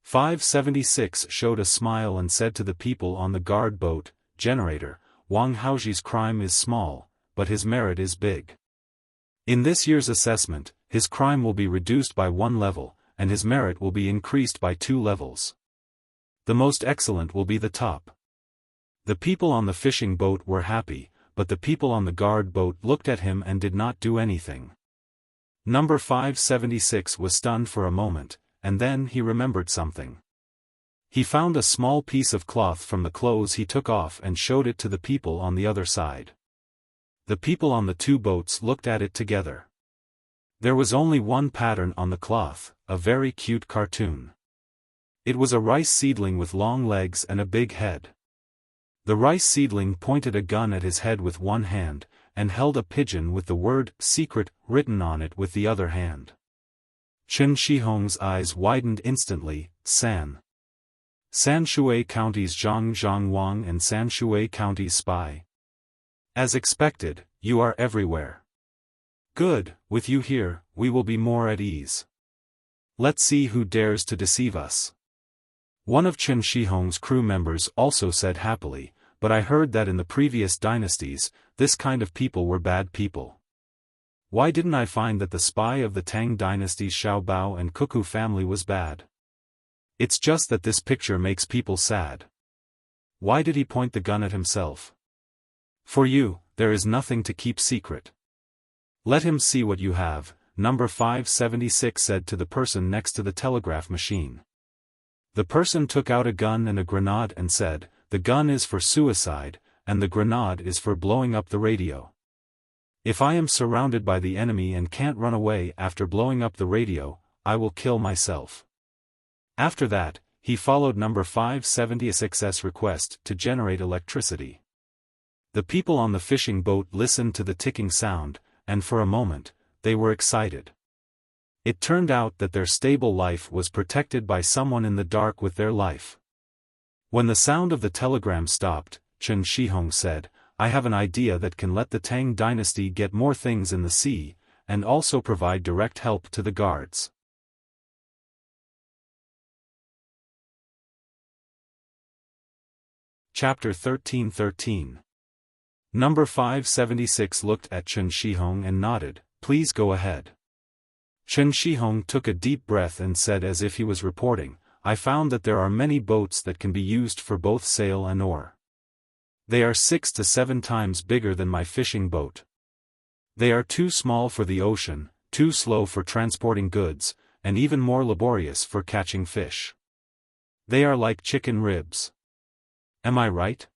576 showed a smile and said to the people on the guard boat, "Generator, Wang Haoji's crime is small, but his merit is big. In this year's assessment, his crime will be reduced by 1 level, and his merit will be increased by 2 levels. The most excellent will be the top." The people on the fishing boat were happy, but the people on the guard boat looked at him and did not do anything. Number 576 was stunned for a moment, and then he remembered something. He found a small piece of cloth from the clothes he took off and showed it to the people on the other side. The people on the 2 boats looked at it together. There was only one pattern on the cloth, a very cute cartoon. It was a rice seedling with long legs and a big head. The rice seedling pointed a gun at his head with one hand, and held a pigeon with the word "secret" written on it with the other hand. Chen Shihong's eyes widened instantly. Sanshui County's Zhang Wang and Sanshui County's spy. As expected, you are everywhere. Good, with you here, we will be more at ease. Let's see who dares to deceive us. One of Chen Shihong's crew members also said happily, but I heard that in the previous dynasties, this kind of people were bad people. Why didn't I find that the spy of the Tang dynasty's Xiaobao and Cuckoo family was bad? It's just that this picture makes people sad. Why did he point the gun at himself? For you, there is nothing to keep secret. Let him see what you have, number 576 said to the person next to the telegraph machine. The person took out a gun and a grenade and said, "The gun is for suicide, and the grenade is for blowing up the radio. If I am surrounded by the enemy and can't run away after blowing up the radio, I will kill myself." After that, he followed number 576's request to generate electricity. The people on the fishing boat listened to the ticking sound, and for a moment, they were excited. It turned out that their stable life was protected by someone in the dark with their life. When the sound of the telegram stopped, Chen Shihong said, "I have an idea that can let the Tang dynasty get more things in the sea, and also provide direct help to the guards." Chapter 13:13. Number 576 looked at Chen Shihong and nodded, "Please go ahead." Chen Shihong took a deep breath and said as if he was reporting, "I found that there are many boats that can be used for both sail and oar. They are 6 to 7 times bigger than my fishing boat. They are too small for the ocean, too slow for transporting goods, and even more laborious for catching fish. They are like chicken ribs. Am I right?"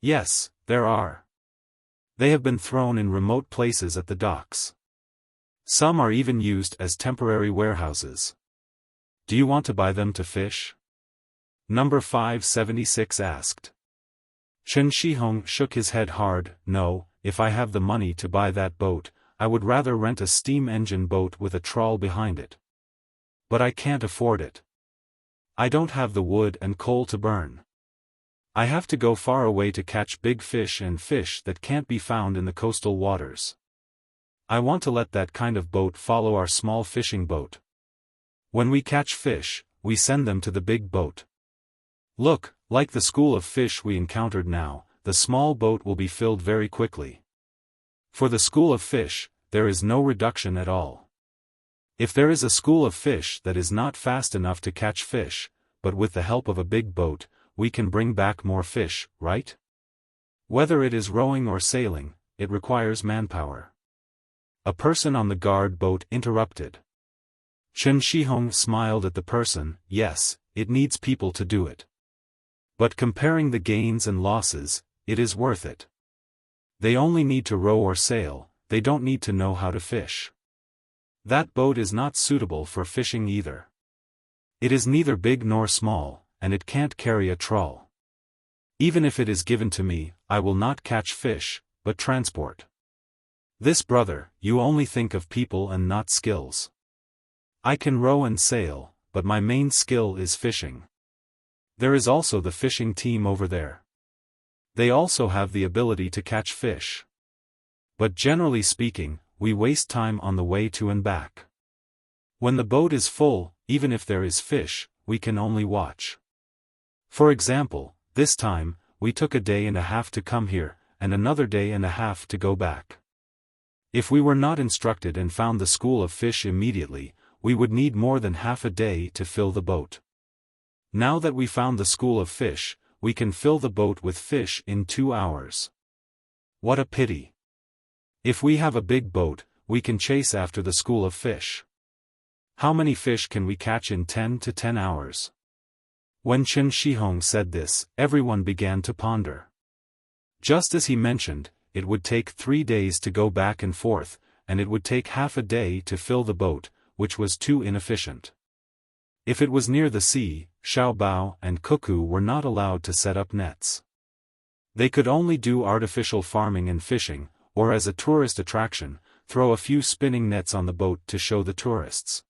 "Yes, there are. They have been thrown in remote places at the docks. Some are even used as temporary warehouses. Do you want to buy them to fish?" Number 576 asked. Chen Shihong shook his head hard. "No, if I have the money to buy that boat, I would rather rent a steam engine boat with a trawl behind it. But I can't afford it. I don't have the wood and coal to burn. I have to go far away to catch big fish and fish that can't be found in the coastal waters. I want to let that kind of boat follow our small fishing boat. When we catch fish, we send them to the big boat. Look, like the school of fish we encountered now, the small boat will be filled very quickly. For the school of fish, there is no reduction at all. If there is a school of fish that is not fast enough to catch fish, but with the help of a big boat, we can bring back more fish, right? Whether it is rowing or sailing, it requires manpower. A person on the guard boat interrupted. Chen Shihong smiled at the person. Yes, it needs people to do it. But comparing the gains and losses, it is worth it. They only need to row or sail, they don't need to know how to fish. That boat is not suitable for fishing either. It is neither big nor small, and it can't carry a trawl. Even if it is given to me, I will not catch fish, but transport. This brother, you only think of people and not skills. I can row and sail, but my main skill is fishing. There is also the fishing team over there. They also have the ability to catch fish. But generally speaking, we waste time on the way to and back. When the boat is full, even if there is fish, we can only watch. For example, this time, we took a day and a half to come here, and another day and a half to go back. If we were not instructed and found the school of fish immediately, we would need more than half a day to fill the boat. Now that we found the school of fish, we can fill the boat with fish in 2 hours. What a pity. If we have a big boat, we can chase after the school of fish. How many fish can we catch in 10 to 10 hours? When Chen Shihong said this, everyone began to ponder. Just as he mentioned, it would take 3 days to go back and forth, and it would take half a day to fill the boat, which was too inefficient. If it was near the sea, Xiaobao and Cuckoo were not allowed to set up nets. They could only do artificial farming and fishing, or as a tourist attraction, throw a few spinning nets on the boat to show the tourists.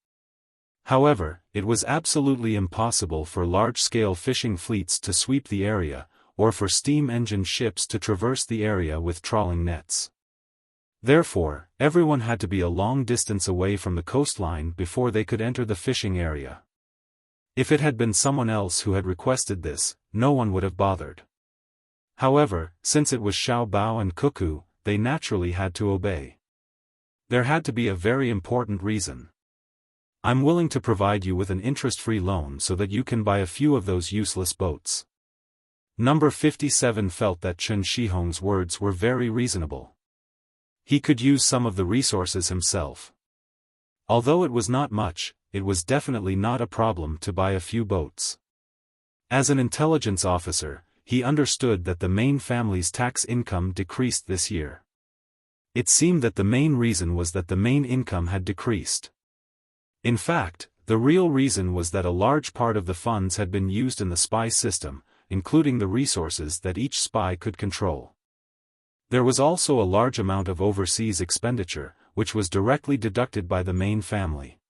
However, it was absolutely impossible for large-scale fishing fleets to sweep the area, or for steam-engine ships to traverse the area with trawling nets. Therefore, everyone had to be a long distance away from the coastline before they could enter the fishing area. If it had been someone else who had requested this, no one would have bothered. However, since it was Xiaobao and Cuckoo, they naturally had to obey. There had to be a very important reason. I'm willing to provide you with an interest-free loan so that you can buy a few of those useless boats. Number 57 felt that Chen Shihong's words were very reasonable. He could use some of the resources himself. Although it was not much, it was definitely not a problem to buy a few boats. As an intelligence officer, he understood that the main family's tax income decreased this year. It seemed that the main reason was that the main income had decreased. In fact, the real reason was that a large part of the funds had been used in the spy system, including the resources that each spy could control. There was also a large amount of overseas expenditure, which was directly deducted by the main family.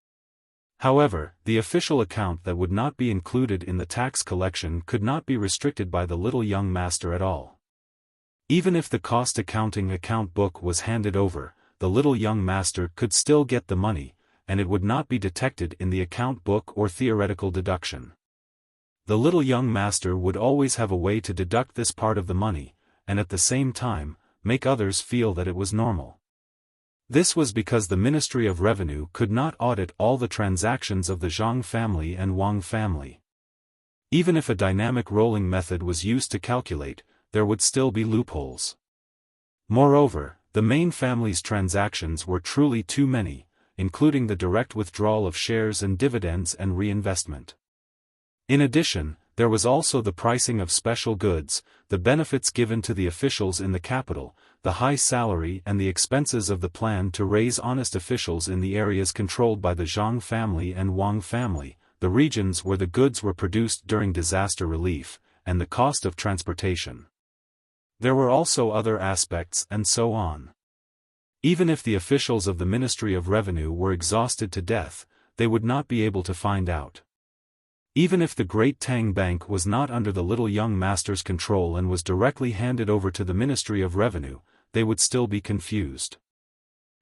However, the official account that would not be included in the tax collection could not be restricted by the little young master at all. Even if the cost accounting account book was handed over, the little young master could still get the money, and it would not be detected in the account book or theoretical deduction. The little young master would always have a way to deduct this part of the money, and at the same time, make others feel that it was normal. This was because the Ministry of Revenue could not audit all the transactions of the Zhang family and Wang family. Even if a dynamic rolling method was used to calculate, there would still be loopholes. Moreover, the main family's transactions were truly too many, including the direct withdrawal of shares and dividends and reinvestment. In addition, there was also the pricing of special goods, the benefits given to the officials in the capital, the high salary and the expenses of the plan to raise honest officials in the areas controlled by the Zhang family and Wang family, the regions where the goods were produced during disaster relief, and the cost of transportation. There were also other aspects and so on. Even if the officials of the Ministry of Revenue were exhausted to death, they would not be able to find out. Even if the great Tang Bank was not under the little young master's control and was directly handed over to the Ministry of Revenue, they would still be confused.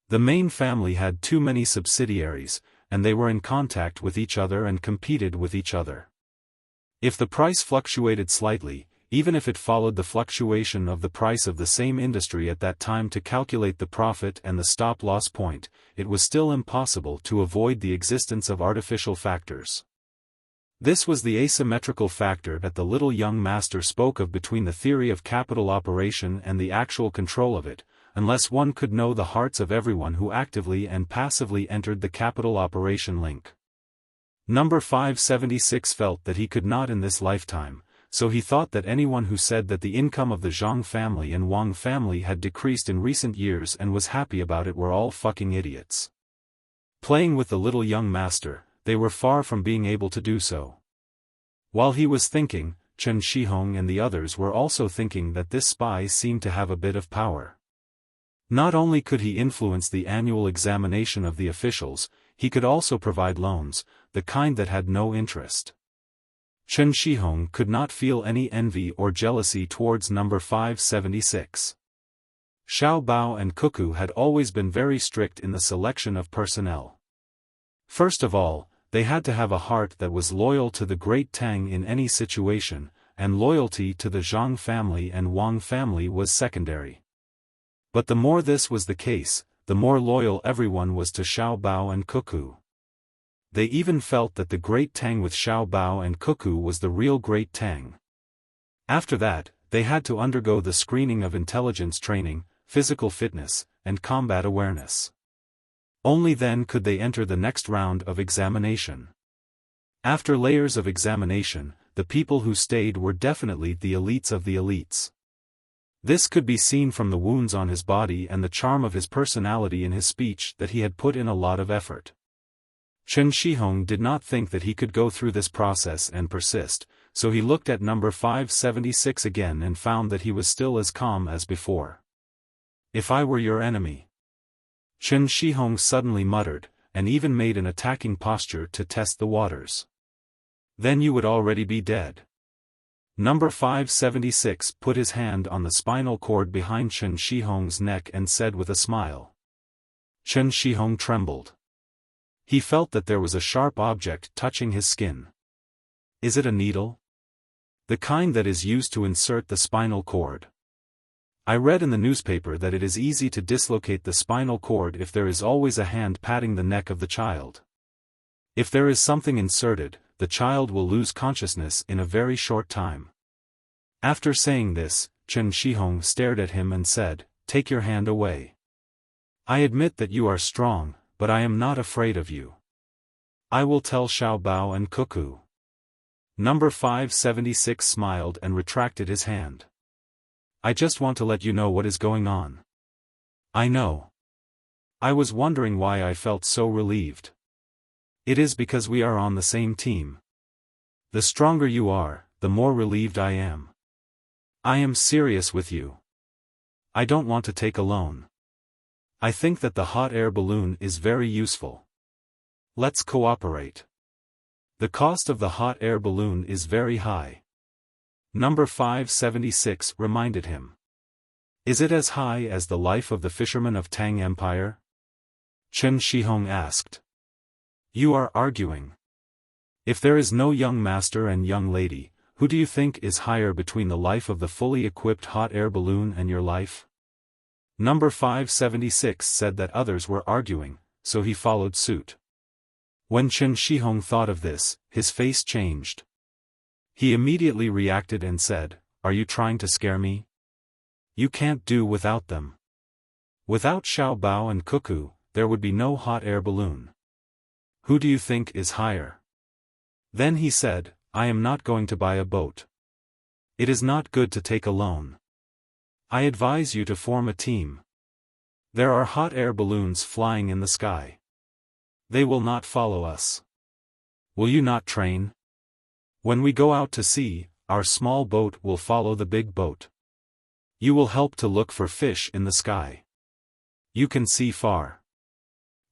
The main family had too many subsidiaries, and they were in contact with each other and competed with each other. If the price fluctuated slightly, even if it followed the fluctuation of the price of the same industry at that time to calculate the profit and the stop-loss point, it was still impossible to avoid the existence of artificial factors. This was the asymmetrical factor that the little young master spoke of between the theory of capital operation and the actual control of it, unless one could know the hearts of everyone who actively and passively entered the capital operation link. Number 576 felt that he could not in this lifetime, so he thought that anyone who said that the income of the Zhang family and Wang family had decreased in recent years and was happy about it were all fucking idiots. Playing with the little young master, they were far from being able to do so. While he was thinking, Chen Shihong and the others were also thinking that this spy seemed to have a bit of power. Not only could he influence the annual examination of the officials, he could also provide loans, the kind that had no interest. Chen Shihong could not feel any envy or jealousy towards number 576. Xiao Bao and Cuckoo had always been very strict in the selection of personnel. First of all, they had to have a heart that was loyal to the great Tang in any situation, and loyalty to the Zhang family and Wang family was secondary. But the more this was the case, the more loyal everyone was to Xiao Bao and Cuckoo. They even felt that the great Tang with Xiao Bao and Cuckoo was the real great Tang. After that, they had to undergo the screening of intelligence training, physical fitness, and combat awareness. Only then could they enter the next round of examination. After layers of examination, the people who stayed were definitely the elites of the elites. This could be seen from the wounds on his body and the charm of his personality in his speech that he had put in a lot of effort. Chen Shihong did not think that he could go through this process and persist, so he looked at number 576 again and found that he was still as calm as before. "If I were your enemy," Chen Shihong suddenly muttered, and even made an attacking posture to test the waters. "Then you would already be dead." Number 576 put his hand on the spinal cord behind Chen Shihong's neck and said with a smile. Chen Shihong trembled. He felt that there was a sharp object touching his skin. Is it a needle? The kind that is used to insert the spinal cord. I read in the newspaper that it is easy to dislocate the spinal cord if there is always a hand patting the neck of the child. If there is something inserted, the child will lose consciousness in a very short time. After saying this, Chen Shihong stared at him and said, "Take your hand away. I admit that you are strong, but I am not afraid of you. I will tell Xiao Bao and Cuckoo." Number 576 smiled and retracted his hand. "I just want to let you know what is going on." "I know. I was wondering why I felt so relieved. It is because we are on the same team. The stronger you are, the more relieved I am. I am serious with you. I don't want to take a loan. I think that the hot air balloon is very useful. Let's cooperate. The cost of the hot air balloon is very high." Number 576 reminded him. "Is it as high as the life of the fishermen of Tang Empire?" Chen Shihong asked. "You are arguing. If there is no young master and young lady, who do you think is higher between the life of the fully equipped hot air balloon and your life?" Number 576 said that others were arguing, so he followed suit. When Chen Shihong thought of this, his face changed. He immediately reacted and said, "Are you trying to scare me? You can't do without them. Without Xiao Bao and Cuckoo, there would be no hot air balloon. Who do you think is higher?" Then he said, "I am not going to buy a boat. It is not good to take a loan. I advise you to form a team. There are hot air balloons flying in the sky. They will not follow us. Will you not train? When we go out to sea, our small boat will follow the big boat. You will help to look for fish in the sky. You can see far.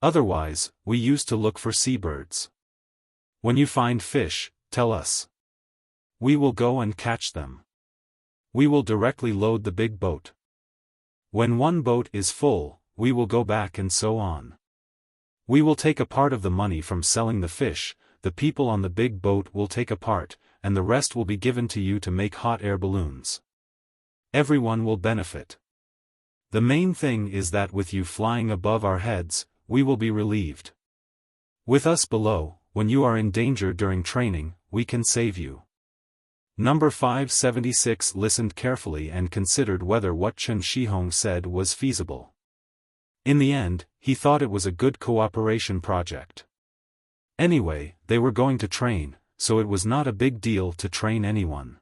Otherwise, we used to look for seabirds. When you find fish, tell us. We will go and catch them. We will directly load the big boat. When one boat is full, we will go back and so on. We will take a part of the money from selling the fish, the people on the big boat will take a part, and the rest will be given to you to make hot air balloons. Everyone will benefit. The main thing is that with you flying above our heads, we will be relieved. With us below, when you are in danger during training, we can save you. Number 576 listened carefully and considered whether what Chen Shihong said was feasible. In the end, he thought it was a good cooperation project. Anyway, they were going to train, so it was not a big deal to train anyone.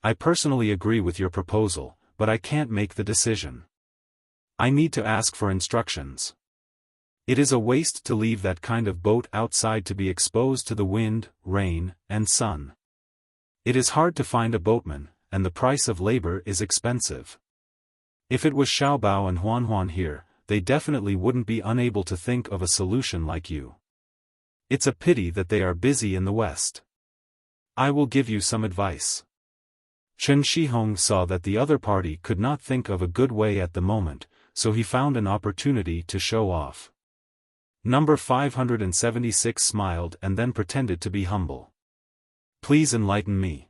I personally agree with your proposal, but I can't make the decision. I need to ask for instructions. It is a waste to leave that kind of boat outside to be exposed to the wind, rain, and sun. It is hard to find a boatman, and the price of labor is expensive. If it was Xiaobao and Huan here, they definitely wouldn't be unable to think of a solution like you. It's a pity that they are busy in the West. I will give you some advice. Chen Shihong saw that the other party could not think of a good way at the moment, so he found an opportunity to show off. Number 576 smiled and then pretended to be humble. Please enlighten me.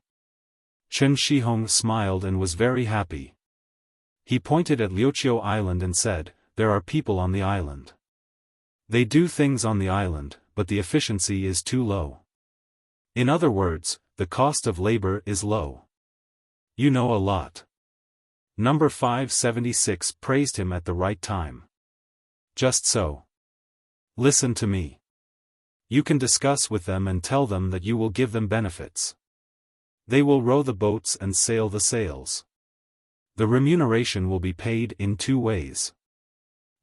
Chen Shihong smiled and was very happy. He pointed at Liuqiu Island and said, there are people on the island. They do things on the island, but the efficiency is too low. In other words, the cost of labor is low. You know a lot. Number 576 praised him at the right time. Just so. Listen to me. You can discuss with them and tell them that you will give them benefits. They will row the boats and sail the sails. The remuneration will be paid in two ways.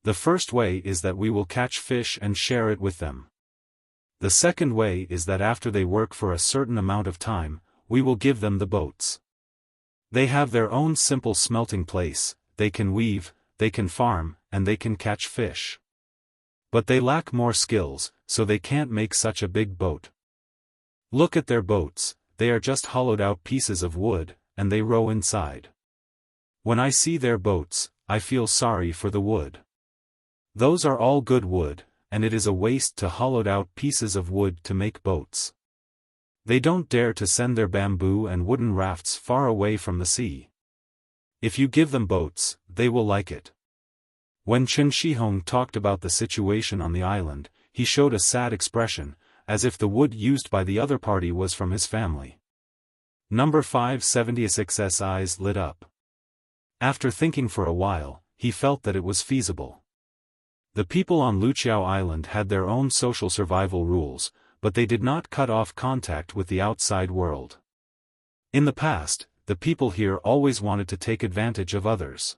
The first way is that we will catch fish and share it with them. The second way is that after they work for a certain amount of time, we will give them the boats. They have their own simple smelting place, they can weave, they can farm, and they can catch fish. But they lack more skills, so they can't make such a big boat. Look at their boats, they are just hollowed out pieces of wood, and they row inside. When I see their boats, I feel sorry for the wood. Those are all good wood, and it is a waste to hollowed out pieces of wood to make boats. They don't dare to send their bamboo and wooden rafts far away from the sea. If you give them boats, they will like it. When Chen Shihong talked about the situation on the island, he showed a sad expression, as if the wood used by the other party was from his family. Number 576's eyes lit up. After thinking for a while, he felt that it was feasible. The people on Wuxia Island had their own social survival rules, but they did not cut off contact with the outside world. In the past, the people here always wanted to take advantage of others.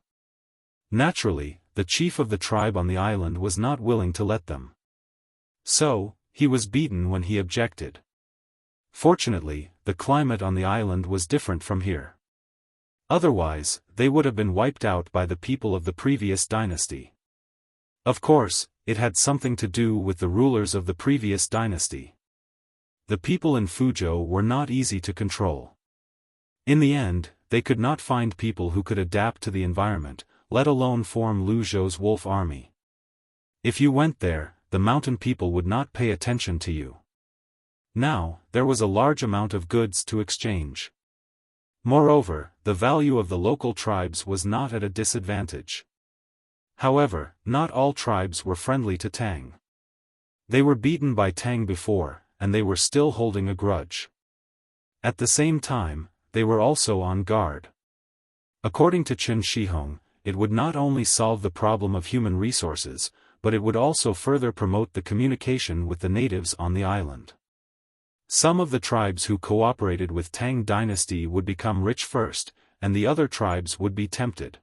Naturally, the chief of the tribe on the island was not willing to let them. So, he was beaten when he objected. Fortunately, the climate on the island was different from here. Otherwise, they would have been wiped out by the people of the previous dynasty. Of course, it had something to do with the rulers of the previous dynasty. The people in Fuzhou were not easy to control. In the end, they could not find people who could adapt to the environment, let alone form Lu Zhou's wolf army. If you went there, the mountain people would not pay attention to you. Now, there was a large amount of goods to exchange. Moreover, the value of the local tribes was not at a disadvantage. However, not all tribes were friendly to Tang. They were beaten by Tang before, and they were still holding a grudge. At the same time, they were also on guard. According to Chen Shihong, it would not only solve the problem of human resources, but it would also further promote the communication with the natives on the island. Some of the tribes who cooperated with Tang Dynasty would become rich first, and the other tribes would be tempted.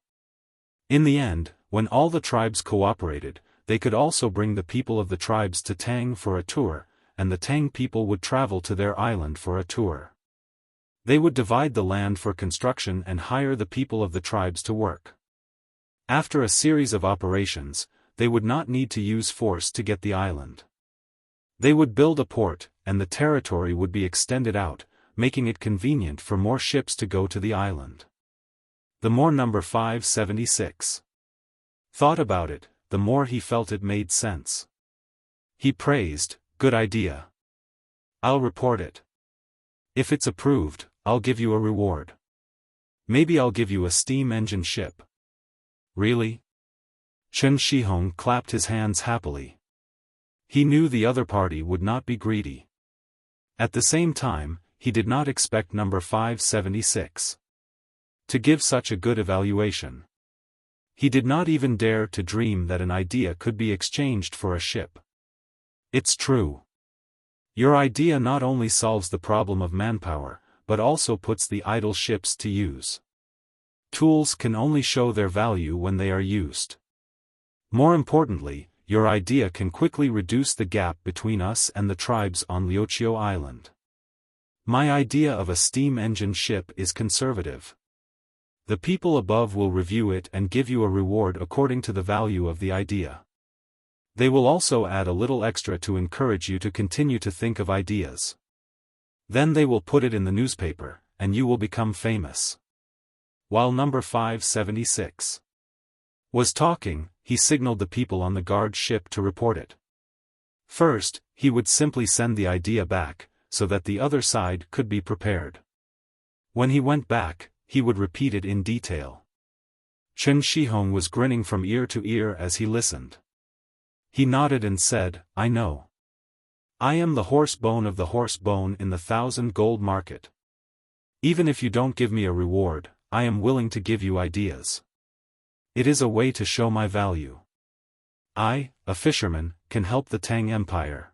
In the end, when all the tribes cooperated, they could also bring the people of the tribes to Tang for a tour, and the Tang people would travel to their island for a tour. They would divide the land for construction and hire the people of the tribes to work. After a series of operations, they would not need to use force to get the island. They would build a port, and the territory would be extended out, making it convenient for more ships to go to the island. The more number 576 thought about it, the more he felt it made sense. He praised, "Good idea. I'll report it. If it's approved, I'll give you a reward. Maybe I'll give you a steam engine ship." "Really?" Chen Shihong clapped his hands happily. He knew the other party would not be greedy. At the same time, he did not expect number 576 to give such a good evaluation. He did not even dare to dream that an idea could be exchanged for a ship. "It's true. Your idea not only solves the problem of manpower, but also puts the idle ships to use. Tools can only show their value when they are used. More importantly, your idea can quickly reduce the gap between us and the tribes on Liuqiu Island. My idea of a steam engine ship is conservative. The people above will review it and give you a reward according to the value of the idea. They will also add a little extra to encourage you to continue to think of ideas. Then they will put it in the newspaper, and you will become famous." While number 576 was talking, he signaled the people on the guard ship to report it. First, he would simply send the idea back, so that the other side could be prepared. When he went back, he would repeat it in detail. Chen Shihong was grinning from ear to ear as he listened. He nodded and said, "I know. I am the horse bone of the horse bone in the 1,000 gold market. Even if you don't give me a reward, I am willing to give you ideas. It is a way to show my value. I, a fisherman, can help the Tang Empire.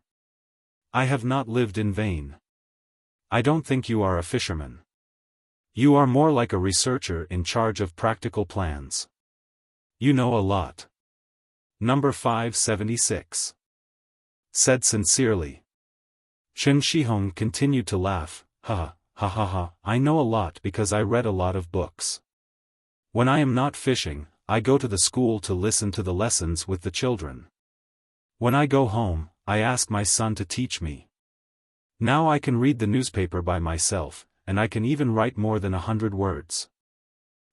I have not lived in vain. I don't think you are a fisherman. You are more like a researcher in charge of practical plans. You know a lot." Number 576 said sincerely. Chen Shihong continued to laugh, "Ha ha ha ha, I know a lot because I read a lot of books. When I am not fishing, I go to the school to listen to the lessons with the children. When I go home, I ask my son to teach me. Now I can read the newspaper by myself, and I can even write more than 100 words.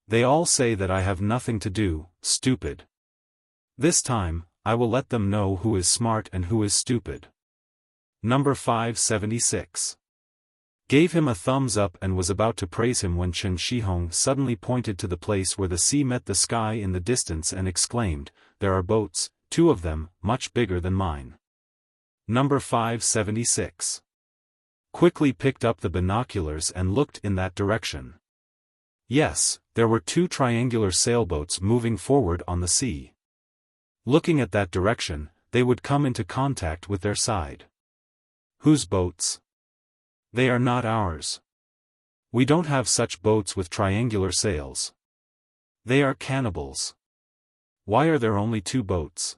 They all say that I have nothing to do, stupid. This time, I will let them know who is smart and who is stupid." Number 576 gave him a thumbs up and was about to praise him when Chen Shihong suddenly pointed to the place where the sea met the sky in the distance and exclaimed, "There are boats, 2 of them, much bigger than mine." Number 576 quickly picked up the binoculars and looked in that direction. Yes, there were 2 triangular sailboats moving forward on the sea. Looking at that direction, they would come into contact with their side. "Whose boats? They are not ours. We don't have such boats with triangular sails. They are cannibals. Why are there only 2 boats?"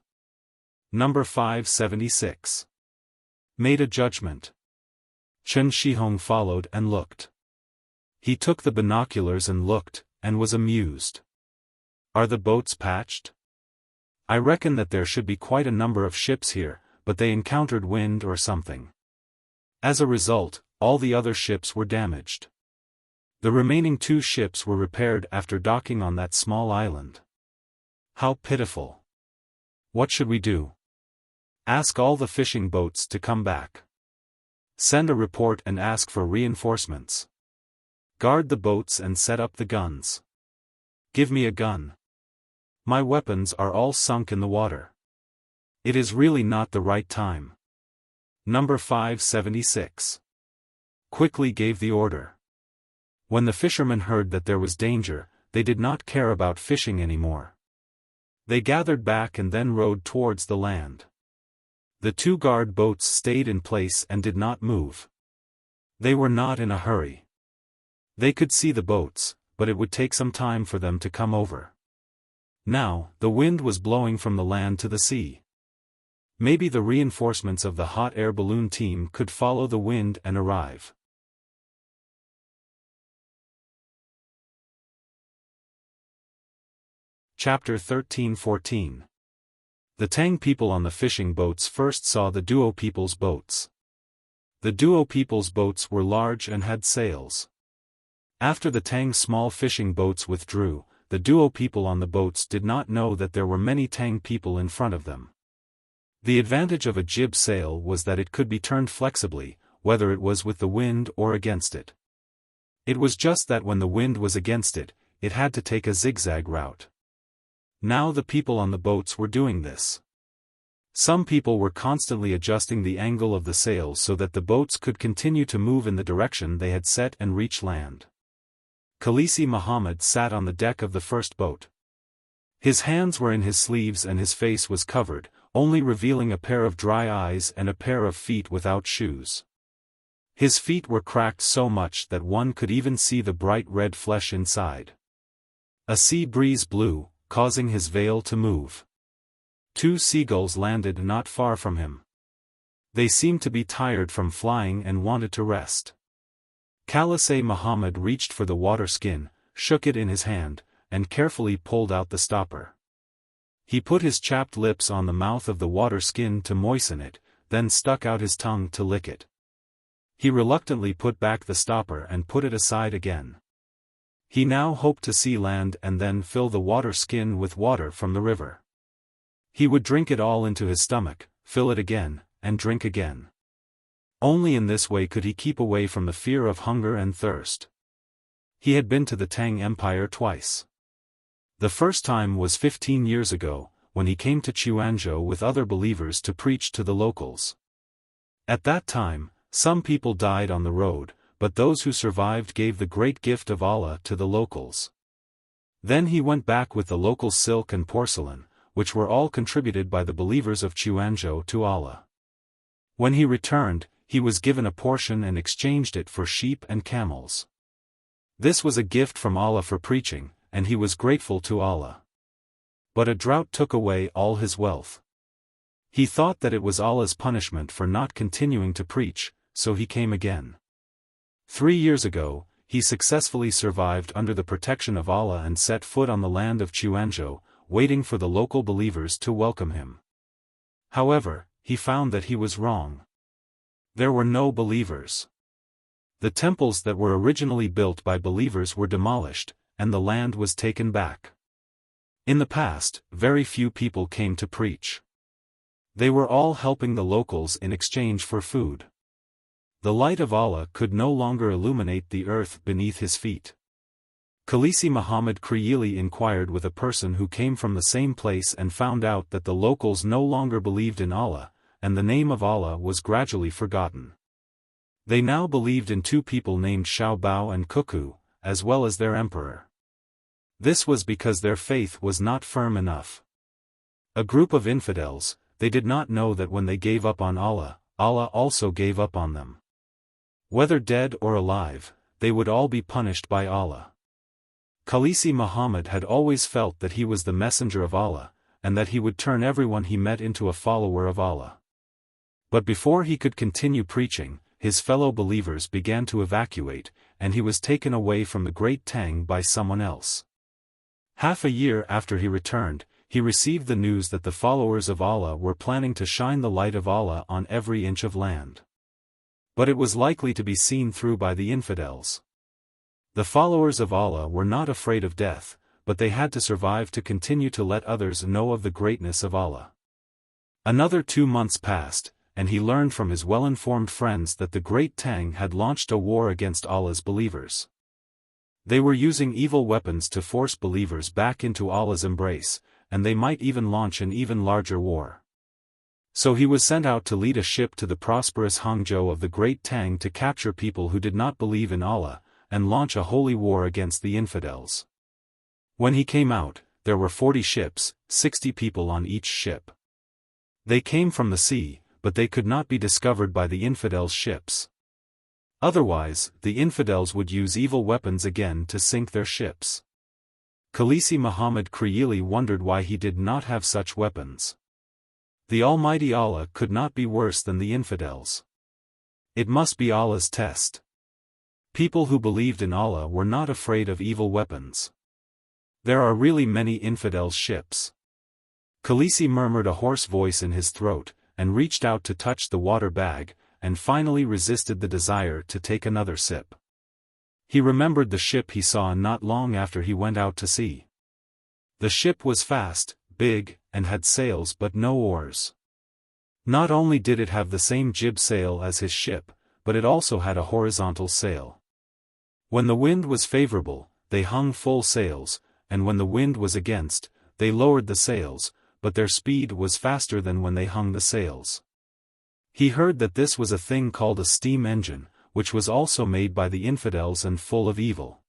Number 576 made a judgment. Chen Shihong followed and looked. He took the binoculars and looked, and was amused. "Are the boats patched? I reckon that there should be quite a number of ships here, but they encountered wind or something. As a result, all the other ships were damaged. The remaining 2 ships were repaired after docking on that small island. How pitiful. What should we do? Ask all the fishing boats to come back. Send a report and ask for reinforcements. Guard the boats and set up the guns. Give me a gun. My weapons are all sunk in the water. It is really not the right time." Number 576 quickly gave the order. When the fishermen heard that there was danger, they did not care about fishing anymore. They gathered back and then rowed towards the land. The 2 guard boats stayed in place and did not move. They were not in a hurry. They could see the boats, but it would take some time for them to come over. Now, the wind was blowing from the land to the sea. Maybe the reinforcements of the hot air balloon team could follow the wind and arrive. Chapter 13-14 The Tang people on the fishing boats first saw the Duo people's boats. The Duo people's boats were large and had sails. After the Tang small fishing boats withdrew, the Duo people on the boats did not know that there were many Tang people in front of them. The advantage of a jib sail was that it could be turned flexibly, whether it was with the wind or against it. It was just that when the wind was against it, it had to take a zigzag route. Now the people on the boats were doing this. Some people were constantly adjusting the angle of the sails so that the boats could continue to move in the direction they had set and reach land. Khalisi Muhammad sat on the deck of the first boat. His hands were in his sleeves and his face was covered, only revealing a pair of dry eyes and a pair of feet without shoes. His feet were cracked so much that one could even see the bright red flesh inside. A sea breeze blew, causing his veil to move. 2 seagulls landed not far from him. They seemed to be tired from flying and wanted to rest. Khalisi Muhammad reached for the water skin, shook it in his hand, and carefully pulled out the stopper. He put his chapped lips on the mouth of the water skin to moisten it, then stuck out his tongue to lick it. He reluctantly put back the stopper and put it aside again. He now hoped to see land and then fill the water skin with water from the river. He would drink it all into his stomach, fill it again, and drink again. Only in this way could he keep away from the fear of hunger and thirst. He had been to the Tang Empire twice. The first time was 15 years ago, when he came to Quanzhou with other believers to preach to the locals. At that time, some people died on the road, but those who survived gave the great gift of Allah to the locals. Then he went back with the local silk and porcelain, which were all contributed by the believers of Quanzhou to Allah. When he returned, he was given a portion and exchanged it for sheep and camels. This was a gift from Allah for preaching, and he was grateful to Allah. But a drought took away all his wealth. He thought that it was Allah's punishment for not continuing to preach, so he came again. 3 years ago, he successfully survived under the protection of Allah and set foot on the land of Quanzhou, waiting for the local believers to welcome him. However, he found that he was wrong. There were no believers. The temples that were originally built by believers were demolished, and the land was taken back. In the past, very few people came to preach. They were all helping the locals in exchange for food. The light of Allah could no longer illuminate the earth beneath his feet. Khalisi Muhammad Kriyili inquired with a person who came from the same place and found out that the locals no longer believed in Allah, and the name of Allah was gradually forgotten. They now believed in 2 people named Xiaobao and Cuckoo, as well as their emperor. This was because their faith was not firm enough. A group of infidels, they did not know that when they gave up on Allah, Allah also gave up on them. Whether dead or alive, they would all be punished by Allah. Khalisi Muhammad had always felt that he was the messenger of Allah, and that he would turn everyone he met into a follower of Allah. But before he could continue preaching, his fellow believers began to evacuate, and he was taken away from the great Tang by someone else. Half a year after he returned, he received the news that the followers of Allah were planning to shine the light of Allah on every inch of land. But it was likely to be seen through by the infidels. The followers of Allah were not afraid of death, but they had to survive to continue to let others know of the greatness of Allah. Another 2 months passed, and he learned from his well-informed friends that the great Tang had launched a war against Allah's believers. They were using evil weapons to force believers back into Allah's embrace, and they might even launch an even larger war. So he was sent out to lead a ship to the prosperous Hangzhou of the great Tang to capture people who did not believe in Allah, and launch a holy war against the infidels. When he came out, there were 40 ships, 60 people on each ship. They came from the sea, but they could not be discovered by the infidels' ships. Otherwise, the infidels would use evil weapons again to sink their ships. Khalisi Muhammad Kriyili wondered why he did not have such weapons. The Almighty Allah could not be worse than the infidels. It must be Allah's test. People who believed in Allah were not afraid of evil weapons. There are really many infidels' ships. Khaleesi murmured a hoarse voice in his throat, and reached out to touch the water bag, and finally resisted the desire to take another sip. He remembered the ship he saw not long after he went out to sea. The ship was fast, big, and had sails but no oars. Not only did it have the same jib sail as his ship, but it also had a horizontal sail. When the wind was favorable, they hung full sails, and when the wind was against, they lowered the sails, but their speed was faster than when they hung the sails. He heard that this was a thing called a steam engine, which was also made by the infidels and full of evil.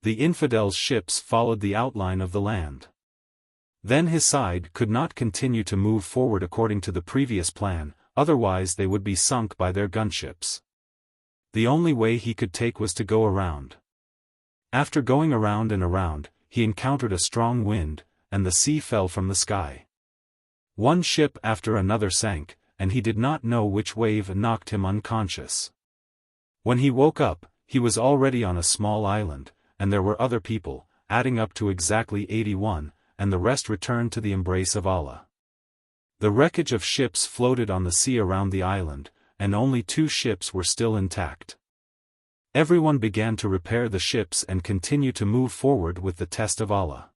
The infidels' ships followed the outline of the land. Then his side could not continue to move forward according to the previous plan, otherwise they would be sunk by their gunships. The only way he could take was to go around. After going around and around, he encountered a strong wind, and the sea fell from the sky. One ship after another sank, and he did not know which wave knocked him unconscious. When he woke up, he was already on a small island, and there were other people, adding up to exactly 81, and the rest returned to the embrace of Allah. The wreckage of ships floated on the sea around the island, and only 2 ships were still intact. Everyone began to repair the ships and continue to move forward with the test of Allah.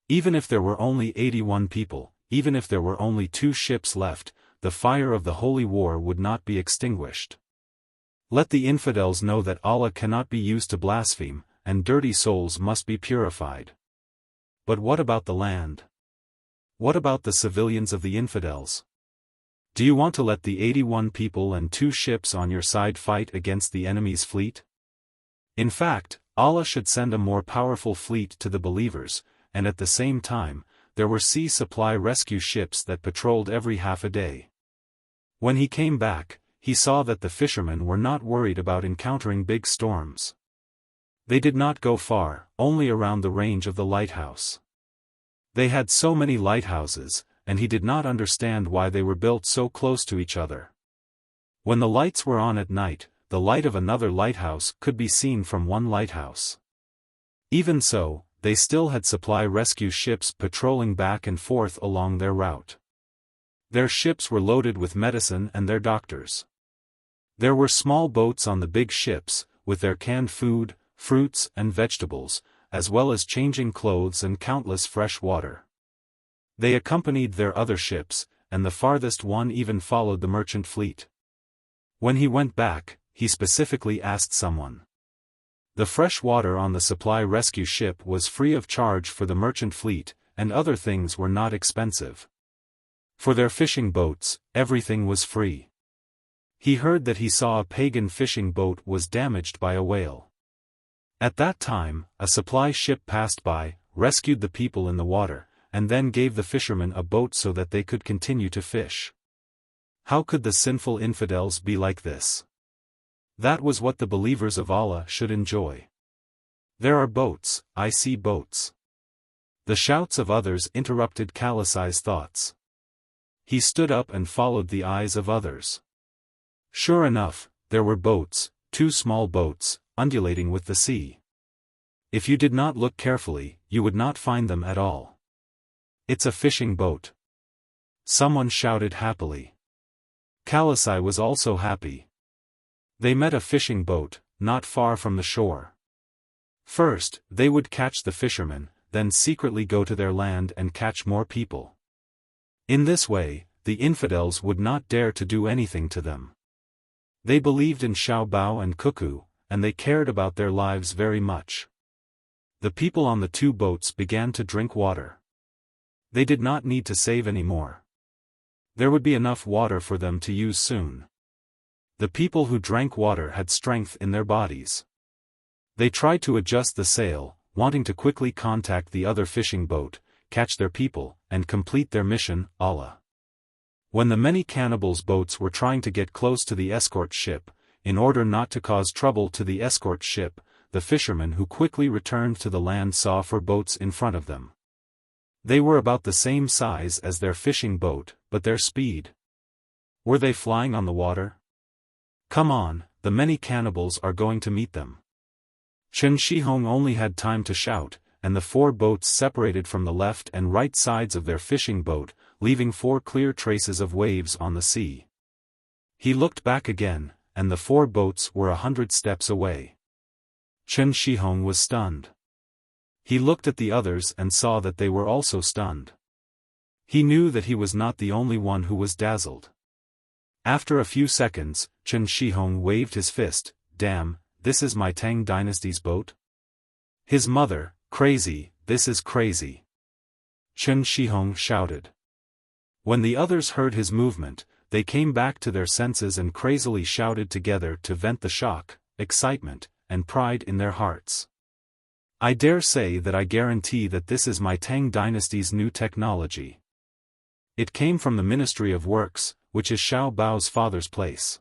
Even if there were only 81 people, even if there were only 2 ships left, the fire of the holy war would not be extinguished. Let the infidels know that Allah cannot be used to blaspheme, and dirty souls must be purified. But what about the land? What about the civilians of the infidels? Do you want to let the 81 people and 2 ships on your side fight against the enemy's fleet? In fact, Allah should send a more powerful fleet to the believers, and at the same time, there were sea supply rescue ships that patrolled every half a day. When he came back, he saw that the fishermen were not worried about encountering big storms. They did not go far, only around the range of the lighthouse. They had so many lighthouses, and he did not understand why they were built so close to each other. When the lights were on at night, the light of another lighthouse could be seen from one lighthouse. Even so, they still had supply rescue ships patrolling back and forth along their route. Their ships were loaded with medicine and their doctors. There were small boats on the big ships, with their canned food, fruits and vegetables, as well as changing clothes and countless fresh water. They accompanied their other ships, and the farthest one even followed the merchant fleet. When he went back, he specifically asked someone. The fresh water on the supply rescue ship was free of charge for the merchant fleet, and other things were not expensive. For their fishing boats, everything was free. He heard that he saw a pagan fishing boat was damaged by a whale. At that time, a supply ship passed by, rescued the people in the water, and then gave the fishermen a boat so that they could continue to fish. How could the sinful infidels be like this? That was what the believers of Allah should enjoy. There are boats, I see boats. The shouts of others interrupted Khaleesi's thoughts. He stood up and followed the eyes of others. Sure enough, there were boats, 2 small boats, undulating with the sea. If you did not look carefully, you would not find them at all. It's a fishing boat. Someone shouted happily. Khaleesi was also happy. They met a fishing boat, not far from the shore. First, they would catch the fishermen, then secretly go to their land and catch more people. In this way, the infidels would not dare to do anything to them. They believed in Xiaofan and Cuckoo, and they cared about their lives very much. The people on the 2 boats began to drink water. They did not need to save any more. There would be enough water for them to use soon. The people who drank water had strength in their bodies. They tried to adjust the sail, wanting to quickly contact the other fishing boat, catch their people, and complete their mission, Allah. When the many cannibals' boats were trying to get close to the escort ship, in order not to cause trouble to the escort ship, the fishermen who quickly returned to the land saw 4 boats in front of them. They were about the same size as their fishing boat, but their speed. Were they flying on the water? Come on, the many cannibals are going to meet them. Chen Shihong only had time to shout, and the 4 boats separated from the left and right sides of their fishing boat, leaving 4 clear traces of waves on the sea. He looked back again, and the 4 boats were 100 steps away. Chen Shihong was stunned. He looked at the others and saw that they were also stunned. He knew that he was not the only one who was dazzled. After a few seconds, Chen Shihong waved his fist. "Damn, this is my Tang Dynasty's boat?" His mother, "Crazy, this is crazy!" Chen Shihong shouted. When the others heard his movement, they came back to their senses and crazily shouted together to vent the shock, excitement, and pride in their hearts. "I dare say that I guarantee that this is my Tang Dynasty's new technology. It came from the Ministry of Works, which is Xiao Bao's father's place.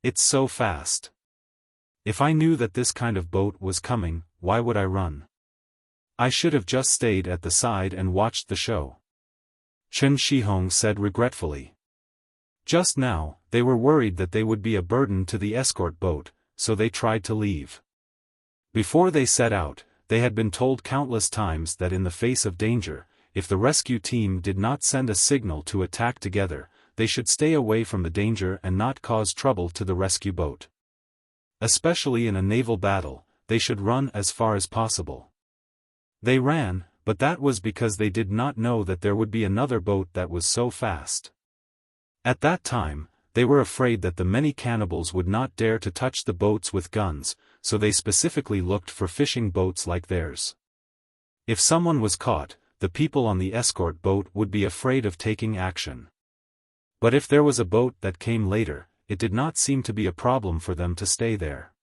It's so fast. If I knew that this kind of boat was coming, why would I run? I should have just stayed at the side and watched the show." Chen Shihong said regretfully. Just now, they were worried that they would be a burden to the escort boat, so they tried to leave. Before they set out, they had been told countless times that in the face of danger, if the rescue team did not send a signal to attack together, they should stay away from the danger and not cause trouble to the rescue boat. Especially in a naval battle, they should run as far as possible. They ran, but that was because they did not know that there would be another boat that was so fast. At that time, they were afraid that the many cannibals would not dare to touch the boats with guns, so they specifically looked for fishing boats like theirs. If someone was caught, the people on the escort boat would be afraid of taking action. But if there was a boat that came later, it did not seem to be a problem for them to stay there.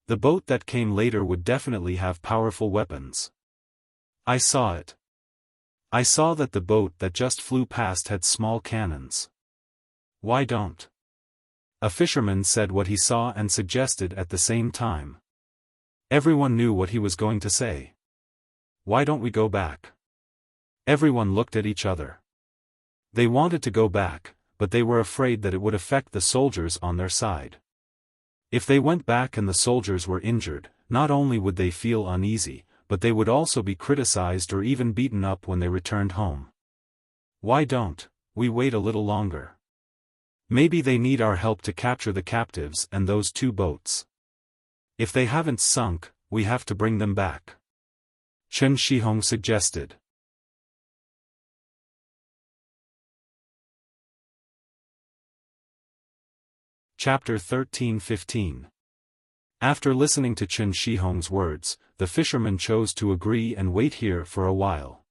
The boat that came later would definitely have powerful weapons. I saw it. I saw that the boat that just flew past had small cannons. Why don't? A fisherman said what he saw and suggested at the same time. Everyone knew what he was going to say. Why don't we go back? Everyone looked at each other. They wanted to go back, but they were afraid that it would affect the soldiers on their side. If they went back and the soldiers were injured, not only would they feel uneasy, but they would also be criticized or even beaten up when they returned home. Why don't we wait a little longer? Maybe they need our help to capture the captives and those 2 boats. If they haven't sunk, we have to bring them back. Chen Shihong suggested. Chapter 13-15. After listening to Chen Shihong's words, the fishermen chose to agree and wait here for a while.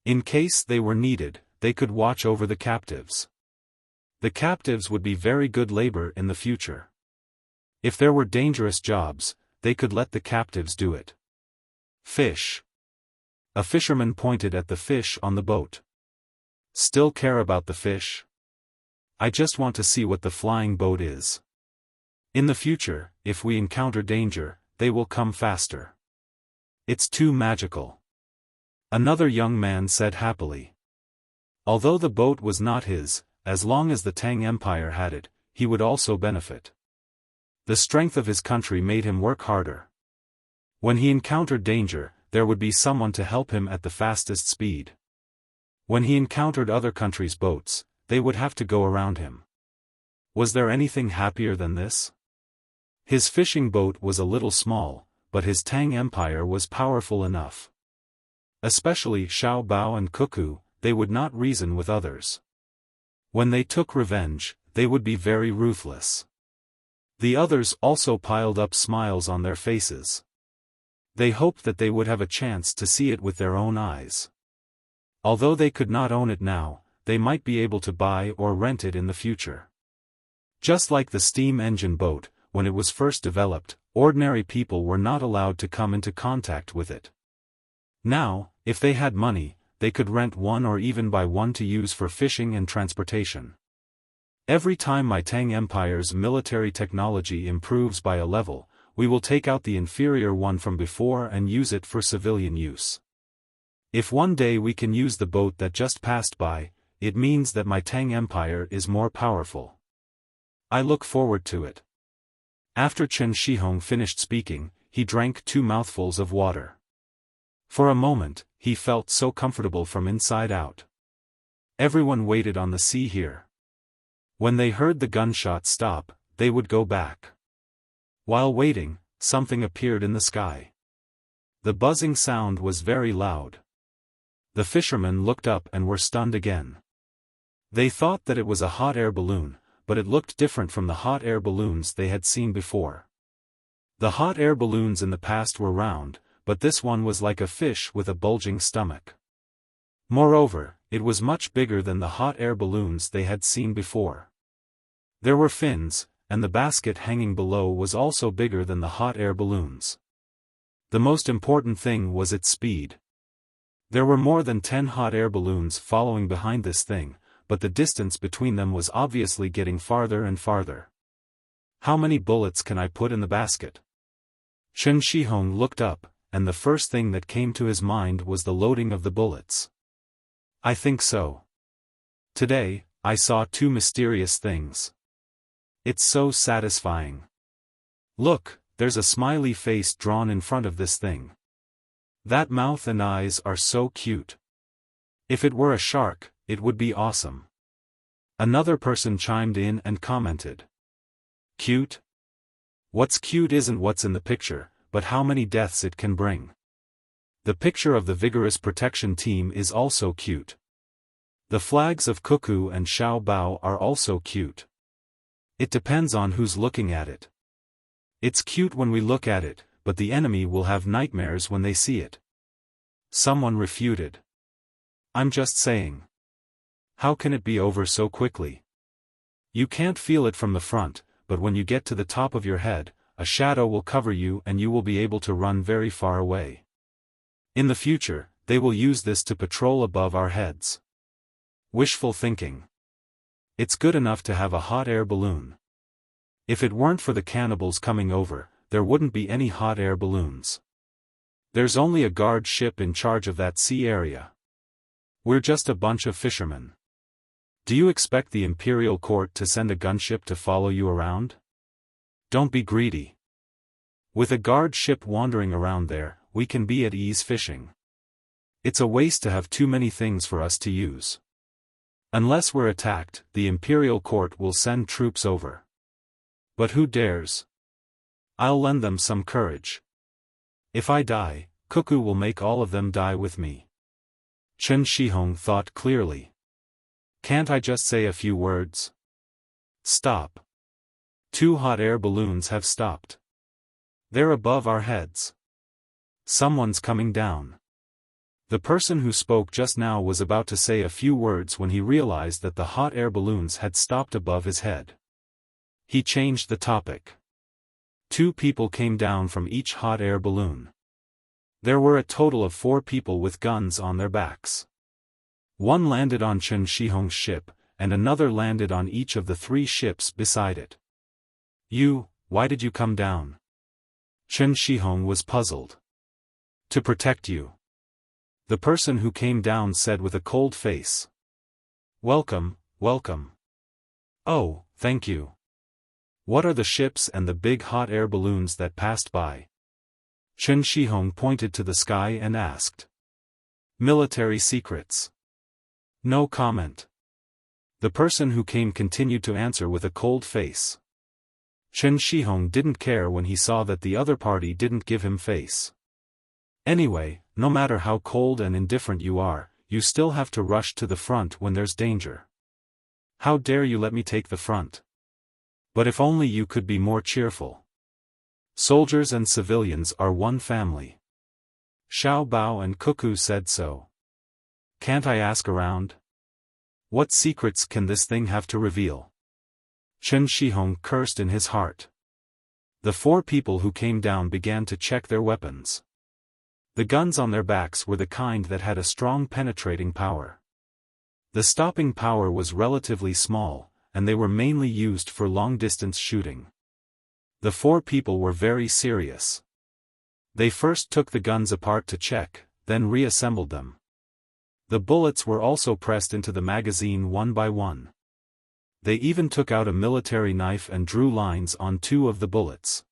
In case they were needed, they could watch over the captives. The captives would be very good labor in the future. If there were dangerous jobs, they could let the captives do it. Fish. A fisherman pointed at the fish on the boat. Still care about the fish? I just want to see what the flying boat is. In the future, if we encounter danger, they will come faster. It's too magical. Another young man said happily. Although the boat was not his, as long as the Tang Empire had it, he would also benefit. The strength of his country made him work harder. When he encountered danger, there would be someone to help him at the fastest speed. When he encountered other countries' boats, they would have to go around him. Was there anything happier than this? His fishing boat was a little small, but his Tang Empire was powerful enough. Especially Xiao Bao and Cuckoo, they would not reason with others. When they took revenge, they would be very ruthless. The others also piled up smiles on their faces. They hoped that they would have a chance to see it with their own eyes. Although they could not own it now, they might be able to buy or rent it in the future. Just like the steam engine boat, when it was first developed, ordinary people were not allowed to come into contact with it. Now, if they had money, they could rent one or even buy one to use for fishing and transportation. Every time my Tang Empire's military technology improves by a level, we will take out the inferior one from before and use it for civilian use. If one day we can use the boat that just passed by, it means that my Tang Empire is more powerful. I look forward to it. After Chen Shihong finished speaking, he drank 2 mouthfuls of water. For a moment, he felt so comfortable from inside out. Everyone waited on the sea here. When they heard the gunshot stop, they would go back. While waiting, something appeared in the sky. The buzzing sound was very loud. The fishermen looked up and were stunned again. They thought that it was a hot air balloon, but it looked different from the hot air balloons they had seen before. The hot air balloons in the past were round, but this one was like a fish with a bulging stomach. Moreover, it was much bigger than the hot air balloons they had seen before. There were fins, and the basket hanging below was also bigger than the hot air balloons. The most important thing was its speed. There were more than 10 hot air balloons following behind this thing, but the distance between them was obviously getting farther and farther. How many bullets can I put in the basket? Chen Shihong looked up, and the first thing that came to his mind was the loading of the bullets. I think so. Today, I saw 2 mysterious things. It's so satisfying. Look, there's a smiley face drawn in front of this thing. That mouth and eyes are so cute. If it were a shark, it would be awesome. Another person chimed in and commented. Cute? What's cute isn't what's in the picture, but how many deaths it can bring. The picture of the vigorous protection team is also cute. The flags of Cuckoo and Xiao Bao are also cute. It depends on who's looking at it. It's cute when we look at it, but the enemy will have nightmares when they see it. Someone refuted. I'm just saying. How can it be over so quickly? You can't feel it from the front, but when you get to the top of your head, a shadow will cover you and you will be able to run very far away. In the future, they will use this to patrol above our heads. Wishful thinking. It's good enough to have a hot air balloon. If it weren't for the cannibals coming over, there wouldn't be any hot air balloons. There's only a guard ship in charge of that sea area. We're just a bunch of fishermen. Do you expect the imperial court to send a gunship to follow you around? Don't be greedy. With a guard ship wandering around there, we can be at ease fishing. It's a waste to have too many things for us to use. Unless we're attacked, the imperial court will send troops over. But who dares? I'll lend them some courage. If I die, Cuckoo will make all of them die with me. Chen Shihong thought clearly. Can't I just say a few words? Stop. 2 hot air balloons have stopped. They're above our heads. Someone's coming down. The person who spoke just now was about to say a few words when he realized that the hot air balloons had stopped above his head. He changed the topic. 2 people came down from each hot air balloon. There were a total of 4 people with guns on their backs. One landed on Chen Shihong's ship, and another landed on each of the 3 ships beside it. Why did you come down? Chen Shihong was puzzled. To protect you. The person who came down said with a cold face. Welcome, welcome. Oh, thank you. What are the ships and the big hot air balloons that passed by? Chen Shihong pointed to the sky and asked. Military secrets. No comment. The person who came continued to answer with a cold face. Chen Shihong didn't care when he saw that the other party didn't give him face. Anyway, no matter how cold and indifferent you are, you still have to rush to the front when there's danger. How dare you let me take the front? But if only you could be more cheerful. Soldiers and civilians are one family. Xiao Bao and Cuckoo said so. Can't I ask around? What secrets can this thing have to reveal? Chen Shihong cursed in his heart. The 4 people who came down began to check their weapons. The guns on their backs were the kind that had a strong penetrating power. The stopping power was relatively small, and they were mainly used for long-distance shooting. The 4 people were very serious. They first took the guns apart to check, then reassembled them. The bullets were also pressed into the magazine one by one. They even took out a military knife and drew lines on 2 of the bullets.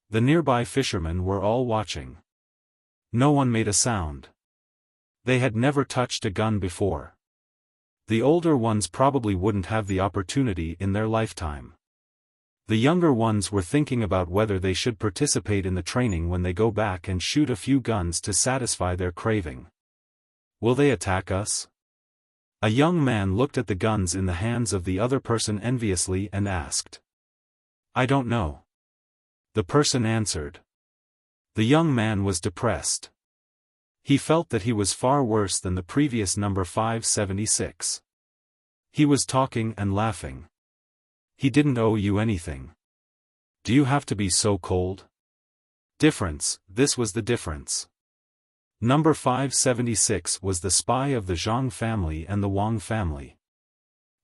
The nearby fishermen were all watching. No one made a sound. They had never touched a gun before. The older ones probably wouldn't have the opportunity in their lifetime. The younger ones were thinking about whether they should participate in the training when they go back and shoot a few guns to satisfy their craving. Will they attack us? A young man looked at the guns in the hands of the other person enviously and asked. I don't know. The person answered. The young man was depressed. He felt that he was far worse than the previous number 576. He was talking and laughing. He didn't owe you anything. Do you have to be so cold? Difference, this was the difference. Number 576 was the spy of the Zhang family and the Wang family.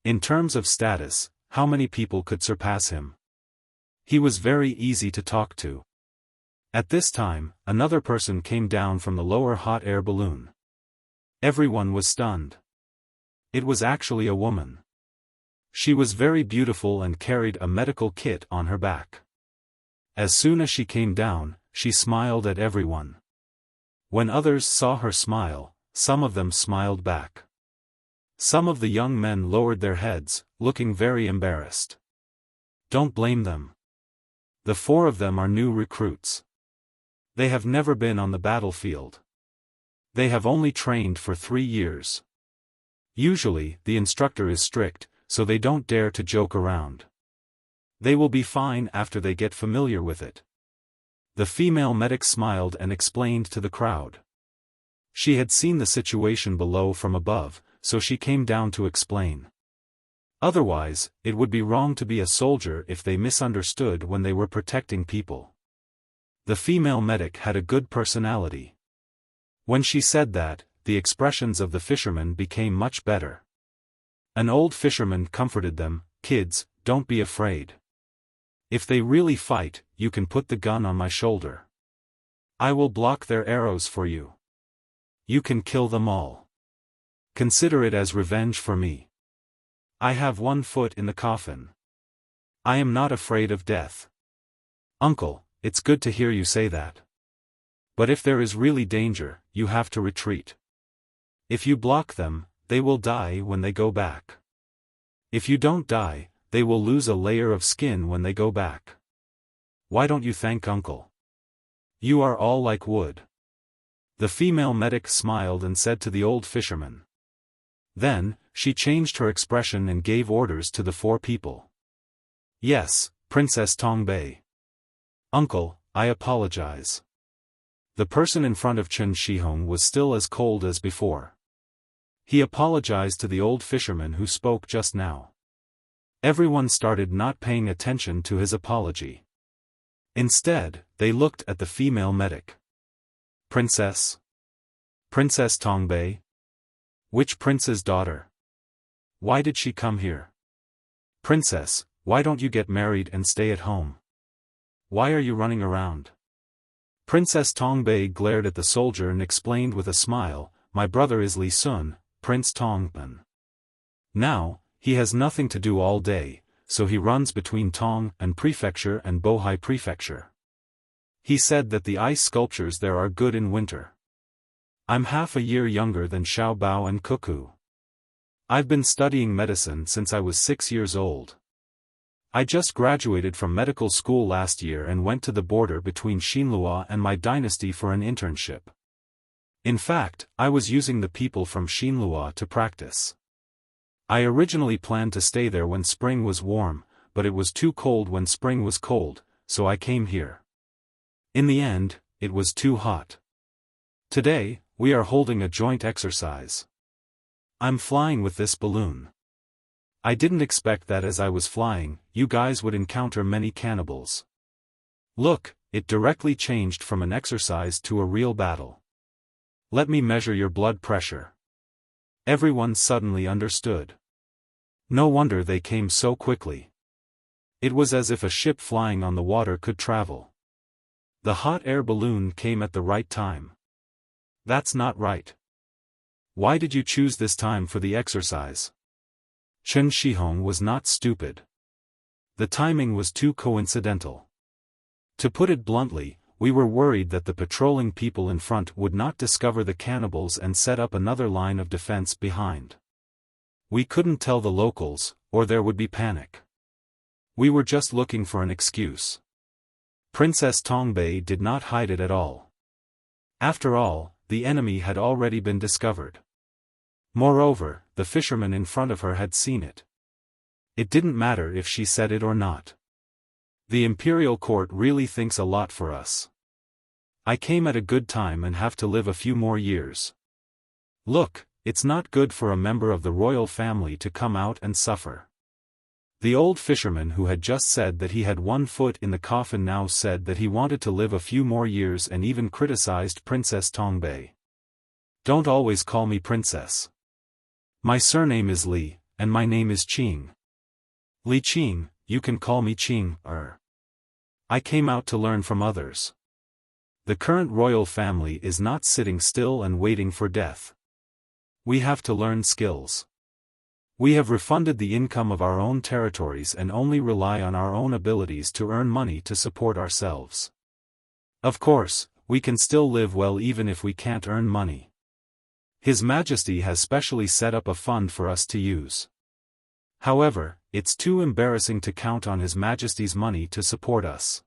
In terms of status, how many people could surpass him? He was very easy to talk to. At this time, another person came down from the lower hot air balloon. Everyone was stunned. It was actually a woman. She was very beautiful and carried a medical kit on her back. As soon as she came down, she smiled at everyone. When others saw her smile, some of them smiled back. Some of the young men lowered their heads, looking very embarrassed. Don't blame them. The four of them are new recruits. They have never been on the battlefield. They have only trained for 3 years. Usually, the instructor is strict, so they don't dare to joke around. They will be fine after they get familiar with it. The female medic smiled and explained to the crowd. She had seen the situation below from above, so she came down to explain. Otherwise, it would be wrong to be a soldier if they misunderstood when they were protecting people. The female medic had a good personality. When she said that, the expressions of the fishermen became much better. An old fisherman comforted them, kids, don't be afraid. If they really fight, you can put the gun on my shoulder. I will block their arrows for you. You can kill them all. Consider it as revenge for me. I have 1 foot in the coffin. I am not afraid of death. Uncle, it's good to hear you say that. But if there is really danger, you have to retreat. If you block them, they will die when they go back. If you don't die, they will lose a layer of skin when they go back. Why don't you thank Uncle? You are all like wood. The female medic smiled and said to the old fisherman. Then, she changed her expression and gave orders to the 4 people. Yes, Princess Tongbei. Uncle, I apologize. The person in front of Chen Shihong was still as cold as before. He apologized to the old fisherman who spoke just now. Everyone started not paying attention to his apology. Instead, they looked at the female medic. Princess? Princess Tongbei? Which prince's daughter? Why did she come here? Princess, why don't you get married and stay at home? Why are you running around? Princess Tongbei glared at the soldier and explained with a smile, my brother is Li Sun, Prince Tongpan. Now, he has nothing to do all day, so he runs between Tong and Prefecture and Bohai Prefecture. He said that the ice sculptures there are good in winter. I'm half a year younger than Xiao Bao and Cuckoo. I've been studying medicine since I was 6 years old. I just graduated from medical school last year and went to the border between Xinlua and my dynasty for an internship. In fact, I was using the people from Xinlua to practice. I originally planned to stay there when spring was warm, but it was too cold when spring was cold, so I came here. In the end, it was too hot. Today, we are holding a joint exercise. I'm flying with this balloon. I didn't expect that as I was flying, you guys would encounter many cannibals. Look, it directly changed from an exercise to a real battle. Let me measure your blood pressure. Everyone suddenly understood. No wonder they came so quickly. It was as if a ship flying on the water could travel. The hot air balloon came at the right time. That's not right. Why did you choose this time for the exercise? Chen Shihong was not stupid. The timing was too coincidental. To put it bluntly, we were worried that the patrolling people in front would not discover the cannibals and set up another line of defense behind. We couldn't tell the locals, or there would be panic. We were just looking for an excuse. Princess Tongbei did not hide it at all. After all, the enemy had already been discovered. Moreover, the fisherman in front of her had seen it. It didn't matter if she said it or not. The imperial court really thinks a lot for us. I came at a good time and have to live a few more years. Look, it's not good for a member of the royal family to come out and suffer. The old fisherman who had just said that he had one foot in the coffin now said that he wanted to live a few more years and even criticized Princess Tongbei. Don't always call me princess. My surname is Li, and my name is Qing. Li Qing, you can call me Qing, I came out to learn from others. The current royal family is not sitting still and waiting for death. We have to learn skills. We have refunded the income of our own territories and only rely on our own abilities to earn money to support ourselves. Of course, we can still live well even if we can't earn money. His Majesty has specially set up a fund for us to use. However, it's too embarrassing to count on His Majesty's money to support us.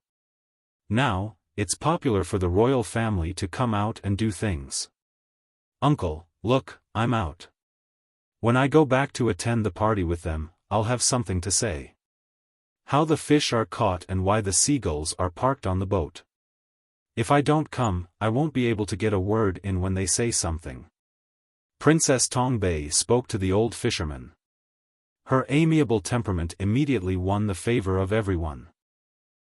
Now, it's popular for the royal family to come out and do things. Uncle, look, I'm out. When I go back to attend the party with them, I'll have something to say. How the fish are caught and why the seagulls are parked on the boat. If I don't come, I won't be able to get a word in when they say something. Princess Tongbei spoke to the old fisherman. Her amiable temperament immediately won the favor of everyone.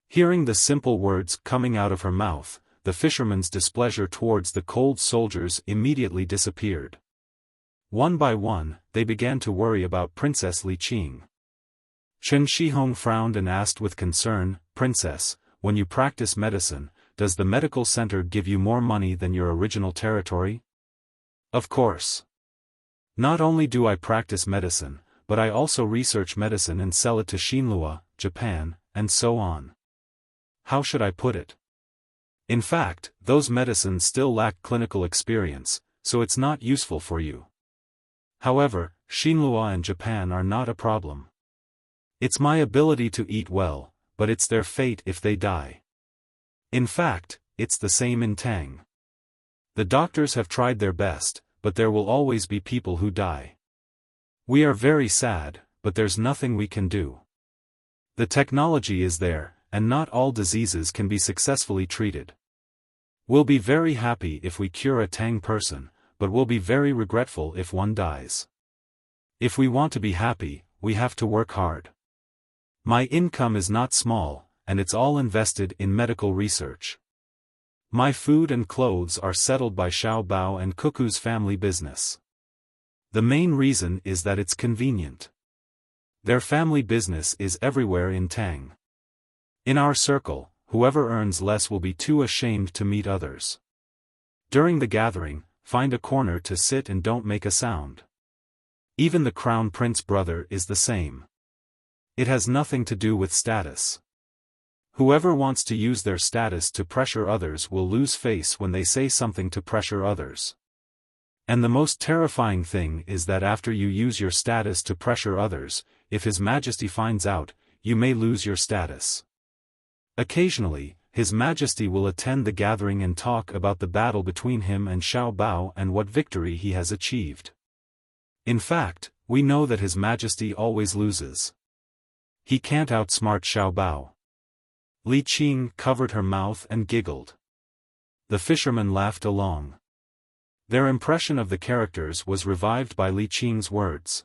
Hearing the simple words coming out of her mouth, the fisherman's displeasure towards the cold soldiers immediately disappeared. One by one, they began to worry about Princess Li Qing. Chen Shihong frowned and asked with concern, Princess, when you practice medicine, does the medical center give you more money than your original territory? Of course. Not only do I practice medicine, but I also research medicine and sell it to Xinlua, Japan, and so on. How should I put it? In fact, those medicines still lack clinical experience, so it's not useful for you. However, Xinlua and Japan are not a problem. It's my ability to eat well, but it's their fate if they die. In fact, it's the same in Tang. The doctors have tried their best, but there will always be people who die. We are very sad, but there's nothing we can do. The technology is there, and not all diseases can be successfully treated. We'll be very happy if we cure a Tang person, but we'll be very regretful if one dies. If we want to be happy, we have to work hard. My income is not small, and it's all invested in medical research. My food and clothes are settled by Xiao Bao and Cuckoo's family business. The main reason is that it's convenient. Their family business is everywhere in Tang. In our circle, whoever earns less will be too ashamed to meet others. During the gathering, find a corner to sit and don't make a sound. Even the crown prince brother is the same. It has nothing to do with status. Whoever wants to use their status to pressure others will lose face when they say something to pressure others. And the most terrifying thing is that after you use your status to pressure others, if His Majesty finds out, you may lose your status. Occasionally, His Majesty will attend the gathering and talk about the battle between him and Xiao Bao and what victory he has achieved. In fact, we know that His Majesty always loses. He can't outsmart Xiao Bao. Li Qing covered her mouth and giggled. The fishermen laughed along. Their impression of the characters was revived by Li Qing's words.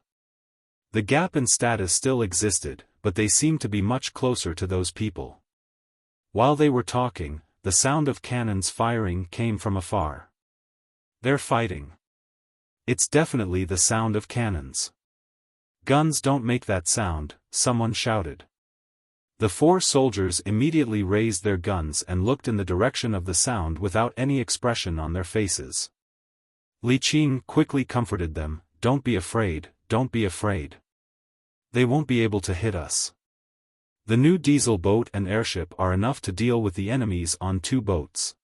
The gap in status still existed, but they seemed to be much closer to those people. While they were talking, the sound of cannons firing came from afar. They're fighting. It's definitely the sound of cannons. Guns don't make that sound, someone shouted. The 4 soldiers immediately raised their guns and looked in the direction of the sound without any expression on their faces. Li Qing quickly comforted them, don't be afraid, don't be afraid. They won't be able to hit us. The new diesel boat and airship are enough to deal with the enemies on 2 boats.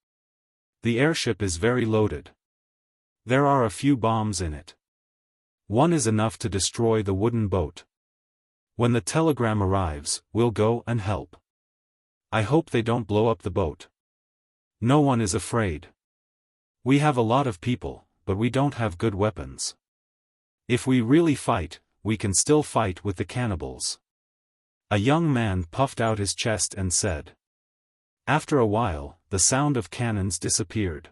The airship is very loaded. There are a few bombs in it. One is enough to destroy the wooden boat. When the telegram arrives, we'll go and help. I hope they don't blow up the boat. No one is afraid. We have a lot of people, but we don't have good weapons. If we really fight, we can still fight with the cannibals. A young man puffed out his chest and said. After a while, the sound of cannons disappeared.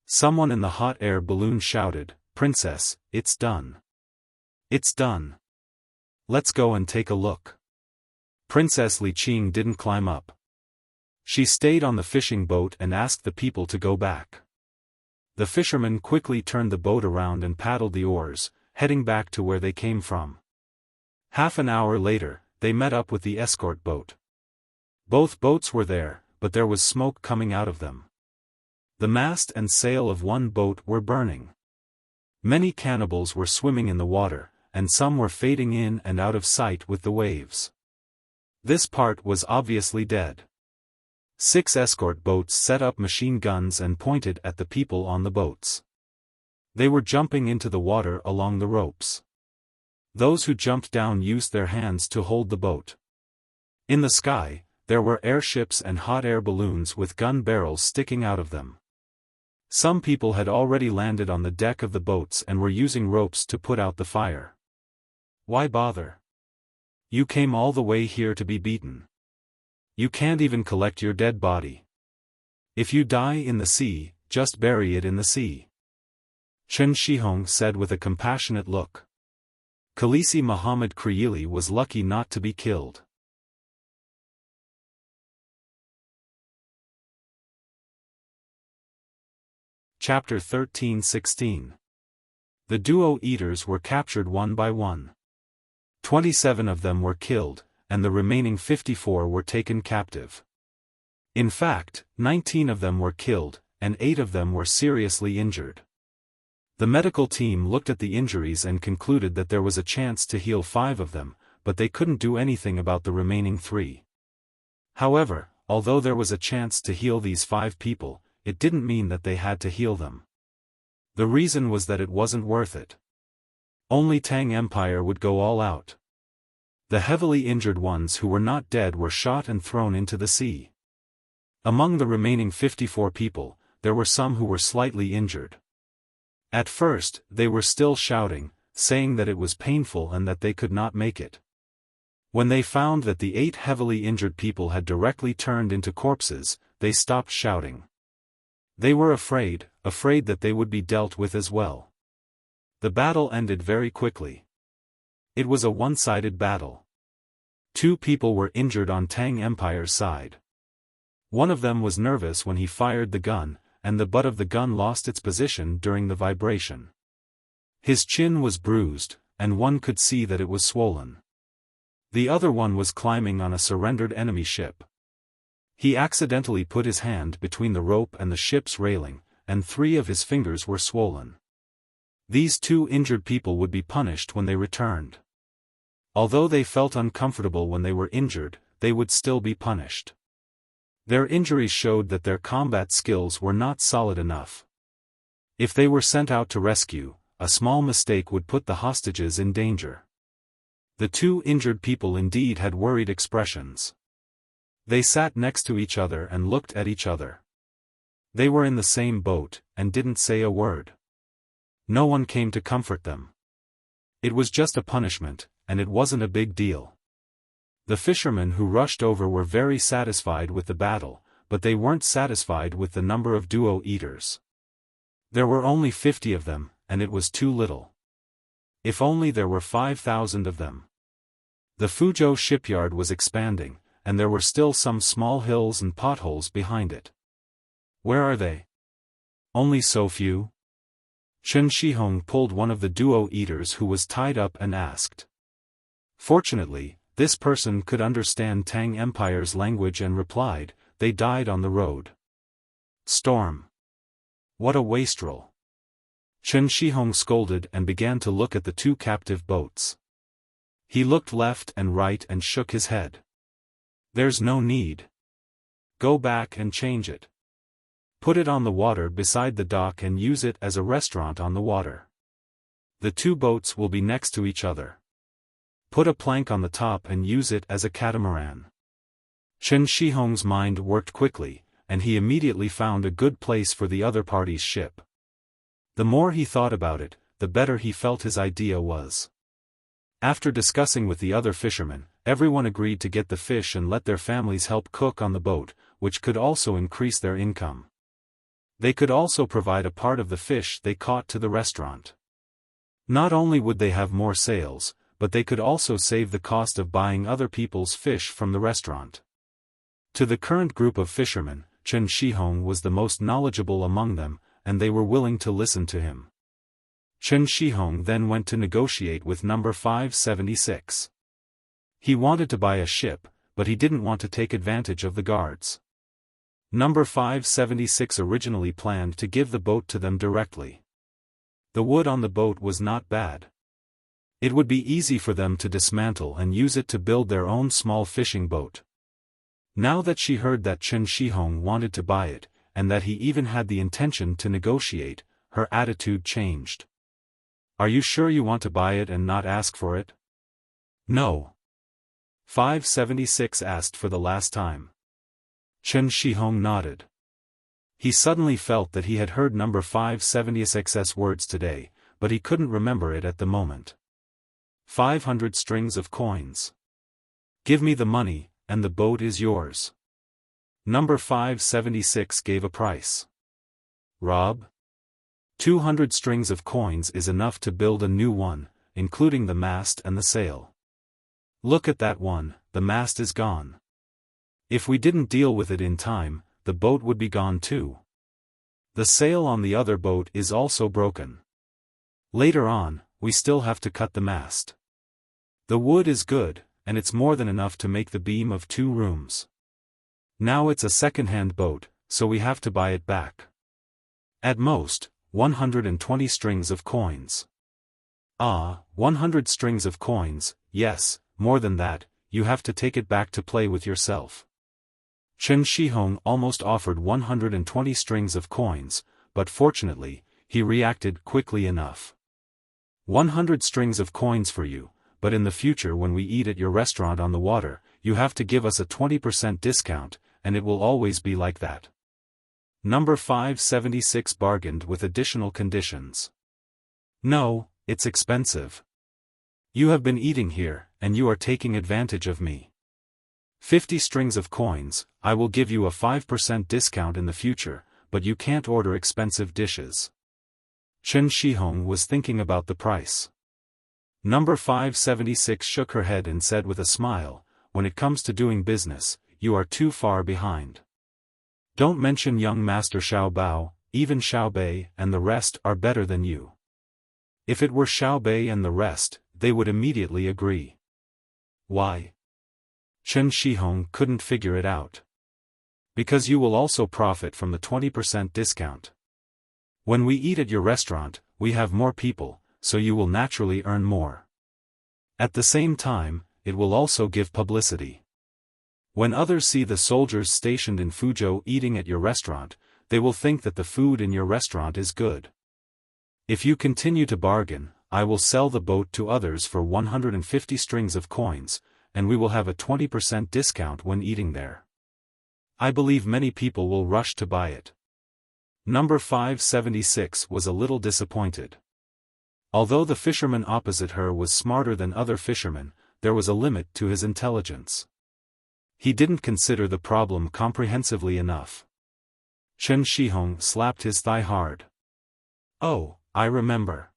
Someone in the hot air balloon shouted, "Princess, it's done. It's done. Let's go and take a look." Princess Li Qing didn't climb up. She stayed on the fishing boat and asked the people to go back. The fishermen quickly turned the boat around and paddled the oars, heading back to where they came from. Half an hour later, they met up with the escort boat. Both boats were there, but there was smoke coming out of them. The mast and sail of one boat were burning. Many cannibals were swimming in the water, and some were fading in and out of sight with the waves. This part was obviously dead. 6 escort boats set up machine guns and pointed at the people on the boats. They were jumping into the water along the ropes. Those who jumped down used their hands to hold the boat. In the sky, there were airships and hot air balloons with gun barrels sticking out of them. Some people had already landed on the deck of the boats and were using ropes to put out the fire. Why bother? You came all the way here to be beaten. You can't even collect your dead body. If you die in the sea, just bury it in the sea. Chen Shihong said with a compassionate look. Khalisi Muhammad Kriili was lucky not to be killed. Chapter 13-16. The duo eaters were captured one by one. 27 of them were killed, and the remaining 54 were taken captive. In fact, 19 of them were killed, and 8 of them were seriously injured. The medical team looked at the injuries and concluded that there was a chance to heal 5 of them, but they couldn't do anything about the remaining 3. However, although there was a chance to heal these 5 people, it didn't mean that they had to heal them. The reason was that it wasn't worth it. Only Tang Empire would go all out. The heavily injured ones who were not dead were shot and thrown into the sea. Among the remaining 54 people, there were some who were slightly injured. At first, they were still shouting, saying that it was painful and that they could not make it. When they found that the 8 heavily injured people had directly turned into corpses, they stopped shouting. They were afraid that they would be dealt with as well. The battle ended very quickly. It was a one-sided battle. 2 people were injured on Tang Empire's side. One of them was nervous when he fired the gun, and the butt of the gun lost its position during the vibration. His chin was bruised, and one could see that it was swollen. The other one was climbing on a surrendered enemy ship. He accidentally put his hand between the rope and the ship's railing, and 3 of his fingers were swollen. These 2 injured people would be punished when they returned. Although they felt uncomfortable when they were injured, they would still be punished. Their injuries showed that their combat skills were not solid enough. If they were sent out to rescue, a small mistake would put the hostages in danger. The 2 injured people indeed had worried expressions. They sat next to each other and looked at each other. They were in the same boat, and didn't say a word. No one came to comfort them. It was just a punishment, and it wasn't a big deal. The fishermen who rushed over were very satisfied with the battle, but they weren't satisfied with the number of duo eaters. There were only 50 of them, and it was too little. If only there were 5,000 of them. The Fuzhou shipyard was expanding, and there were still some small hills and potholes behind it. Where are they? Only so few? Chen Shihong pulled one of the duo eaters who was tied up and asked. Fortunately, this person could understand Tang Empire's language and replied, "They died on the road." Storm. What a wastrel. Chen Shihong scolded and began to look at the 2 captive boats. He looked left and right and shook his head. There's no need. Go back and change it. Put it on the water beside the dock and use it as a restaurant on the water. The two boats will be next to each other. Put a plank on the top and use it as a catamaran. Chen Shihong's mind worked quickly, and he immediately found a good place for the other party's ship. The more he thought about it, the better he felt his idea was. After discussing with the other fishermen, everyone agreed to get the fish and let their families help cook on the boat, which could also increase their income. They could also provide a part of the fish they caught to the restaurant. Not only would they have more sales, but they could also save the cost of buying other people's fish from the restaurant. To the current group of fishermen, Chen Shihong was the most knowledgeable among them, and they were willing to listen to him. Chen Shihong then went to negotiate with number 576. He wanted to buy a ship, but he didn't want to take advantage of the guards. Number 576 originally planned to give the boat to them directly. The wood on the boat was not bad. It would be easy for them to dismantle and use it to build their own small fishing boat. Now that she heard that Chen Shihong wanted to buy it, and that he even had the intention to negotiate, her attitude changed. Are you sure you want to buy it and not ask for it? No. 576 asked for the last time. Chen Shihong nodded. He suddenly felt that he had heard number 576's words today, but he couldn't remember it at the moment. 500 strings of coins. Give me the money, and the boat is yours. Number 576 gave a price. Rob? 200 strings of coins is enough to build a new one, including the mast and the sail. Look at that one, the mast is gone. If we didn't deal with it in time, the boat would be gone too. The sail on the other boat is also broken. Later on, we still have to cut the mast. The wood is good, and it's more than enough to make the beam of 2 rooms. Now it's a second-hand boat, so we have to buy it back. At most, 120 strings of coins. 100 strings of coins, yes, more than that, you have to take it back to play with yourself. Chen Shihong almost offered 120 strings of coins, but fortunately, he reacted quickly enough. 100 strings of coins for you, but in the future when we eat at your restaurant on the water, you have to give us a 20% discount, and it will always be like that. Number 576 bargained with additional conditions. No, it's expensive. You have been eating here, and you are taking advantage of me. 50 strings of coins, I will give you a 5% discount in the future, but you can't order expensive dishes. Chen Shihong was thinking about the price. Number 576 shook her head and said with a smile, when it comes to doing business, you are too far behind. Don't mention young Master Xiao Bao, even Xiao Bei and the rest are better than you. If it were Xiao Bei and the rest, they would immediately agree. Why? Chen Shihong couldn't figure it out. Because you will also profit from the 20% discount. When we eat at your restaurant, we have more people, so you will naturally earn more. At the same time, it will also give publicity. When others see the soldiers stationed in Fuzhou eating at your restaurant, they will think that the food in your restaurant is good. If you continue to bargain, I will sell the boat to others for 150 strings of coins, and we will have a 20% discount when eating there. I believe many people will rush to buy it. Number 576 was a little disappointed. Although the fisherman opposite her was smarter than other fishermen, there was a limit to his intelligence. He didn't consider the problem comprehensively enough. Chen Shihong slapped his thigh hard. Oh, I remember.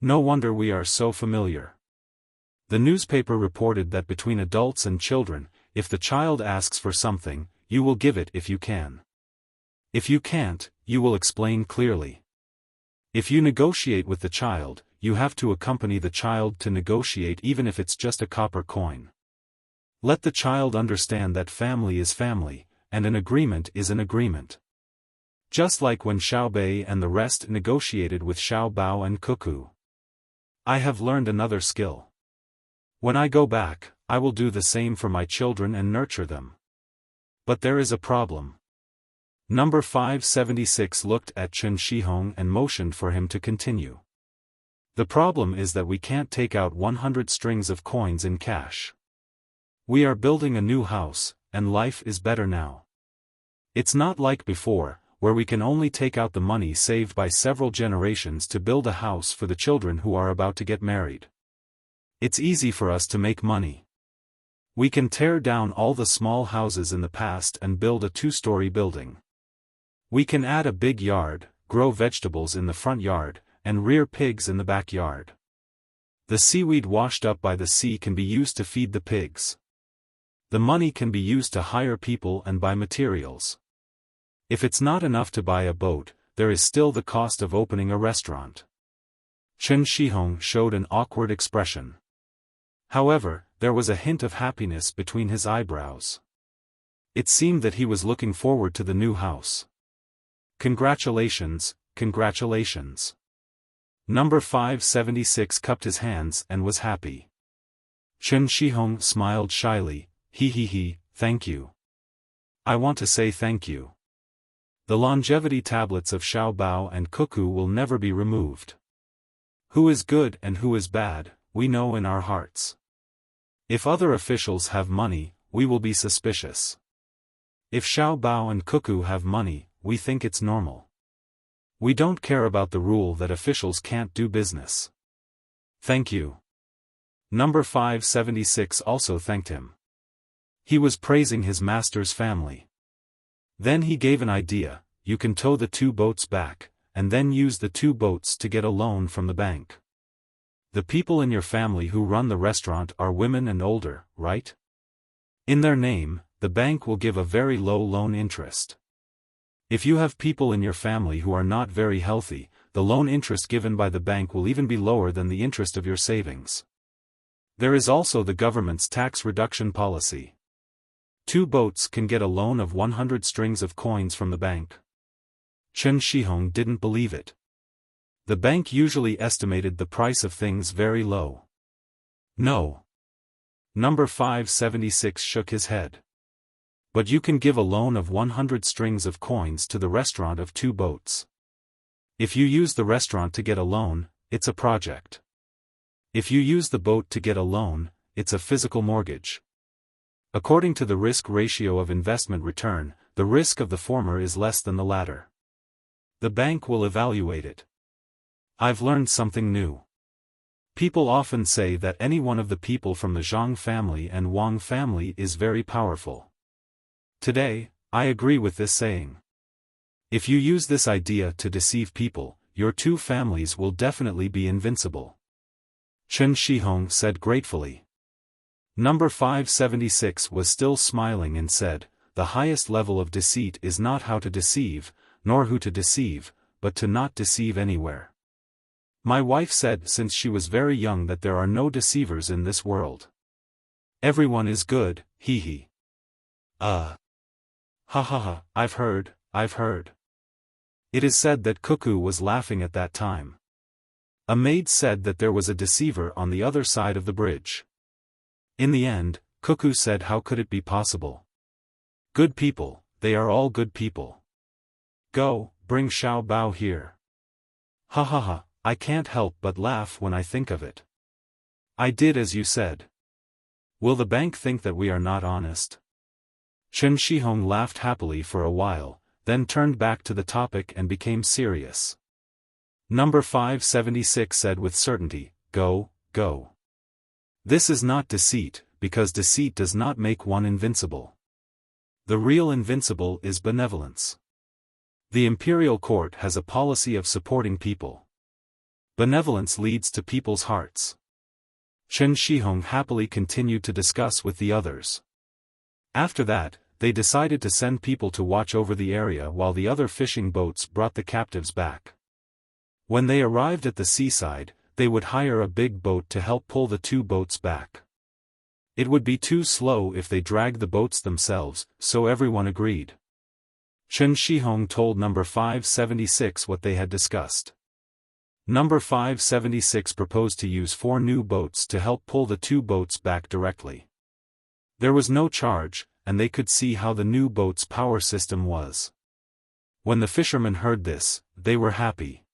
No wonder we are so familiar. The newspaper reported that between adults and children, if the child asks for something, you will give it if you can. If you can't, you will explain clearly. If you negotiate with the child, you have to accompany the child to negotiate even if it's just a copper coin. Let the child understand that family is family, and an agreement is an agreement. Just like when Xiao Bei and the rest negotiated with Xiao Bao and Cuckoo. I have learned another skill. When I go back, I will do the same for my children and nurture them. But there is a problem. Number 576 looked at Chen Shihong and motioned for him to continue. The problem is that we can't take out 100 strings of coins in cash. We are building a new house, and life is better now. It's not like before, where we can only take out the money saved by several generations to build a house for the children who are about to get married. It's easy for us to make money. We can tear down all the small houses in the past and build a 2-story building. We can add a big yard, grow vegetables in the front yard, and rear pigs in the backyard. The seaweed washed up by the sea can be used to feed the pigs. The money can be used to hire people and buy materials. If it's not enough to buy a boat, there is still the cost of opening a restaurant. Chen Shihong showed an awkward expression. However, there was a hint of happiness between his eyebrows. It seemed that he was looking forward to the new house. Congratulations, congratulations. Number 576 cupped his hands and was happy. Chen Shihong smiled shyly, thank you. I want to say thank you. The longevity tablets of Xiaobao and Cuckoo will never be removed. Who is good and who is bad, we know in our hearts. If other officials have money, we will be suspicious. If Xiaobao and Cuckoo have money, we think it's normal. We don't care about the rule that officials can't do business. Thank you. Number 576 also thanked him. He was praising his master's family. Then he gave an idea: you can tow the 2 boats back, and then use the 2 boats to get a loan from the bank. The people in your family who run the restaurant are women and older, right? In their name, the bank will give a very low loan interest. If you have people in your family who are not very healthy, the loan interest given by the bank will even be lower than the interest of your savings. There is also the government's tax reduction policy. 2 boats can get a loan of 100 strings of coins from the bank. Chen Shihong didn't believe it. The bank usually estimated the price of things very low. No. Number 576 shook his head. But you can give a loan of 100 strings of coins to the restaurant of 2 boats. If you use the restaurant to get a loan, it's a project. If you use the boat to get a loan, it's a physical mortgage. According to the risk ratio of investment return, the risk of the former is less than the latter. The bank will evaluate it. I've learned something new. People often say that any one of the people from the Zhang family and Wang family is very powerful. Today, I agree with this saying. If you use this idea to deceive people, your 2 families will definitely be invincible. Chen Shihong said gratefully. Number 576 was still smiling and said, the highest level of deceit is not how to deceive, nor who to deceive, but to not deceive anywhere. My wife said since she was very young that there are no deceivers in this world. Everyone is good, Ha ha ha, I've heard. It is said that Cuckoo was laughing at that time. A maid said that there was a deceiver on the other side of the bridge. In the end, Cuckoo said how could it be possible? Good people, they are all good people. Go, bring Xiaobao here. Ha ha ha, I can't help but laugh when I think of it. I did as you said. Will the bank think that we are not honest? Chen Shihong laughed happily for a while, then turned back to the topic and became serious. Number 576 said with certainty, go. This is not deceit, because deceit does not make one invincible. The real invincible is benevolence. The imperial court has a policy of supporting people. Benevolence leads to people's hearts. Chen Shihong happily continued to discuss with the others. After that, they decided to send people to watch over the area while the other fishing boats brought the captives back. When they arrived at the seaside, they would hire a big boat to help pull the 2 boats back. It would be too slow if they dragged the boats themselves, so everyone agreed. Chen Shihong told number 576 what they had discussed. Number 576 proposed to use 4 new boats to help pull the 2 boats back directly. There was no charge, and they could see how the new boat's power system was. When the fishermen heard this, they were happy.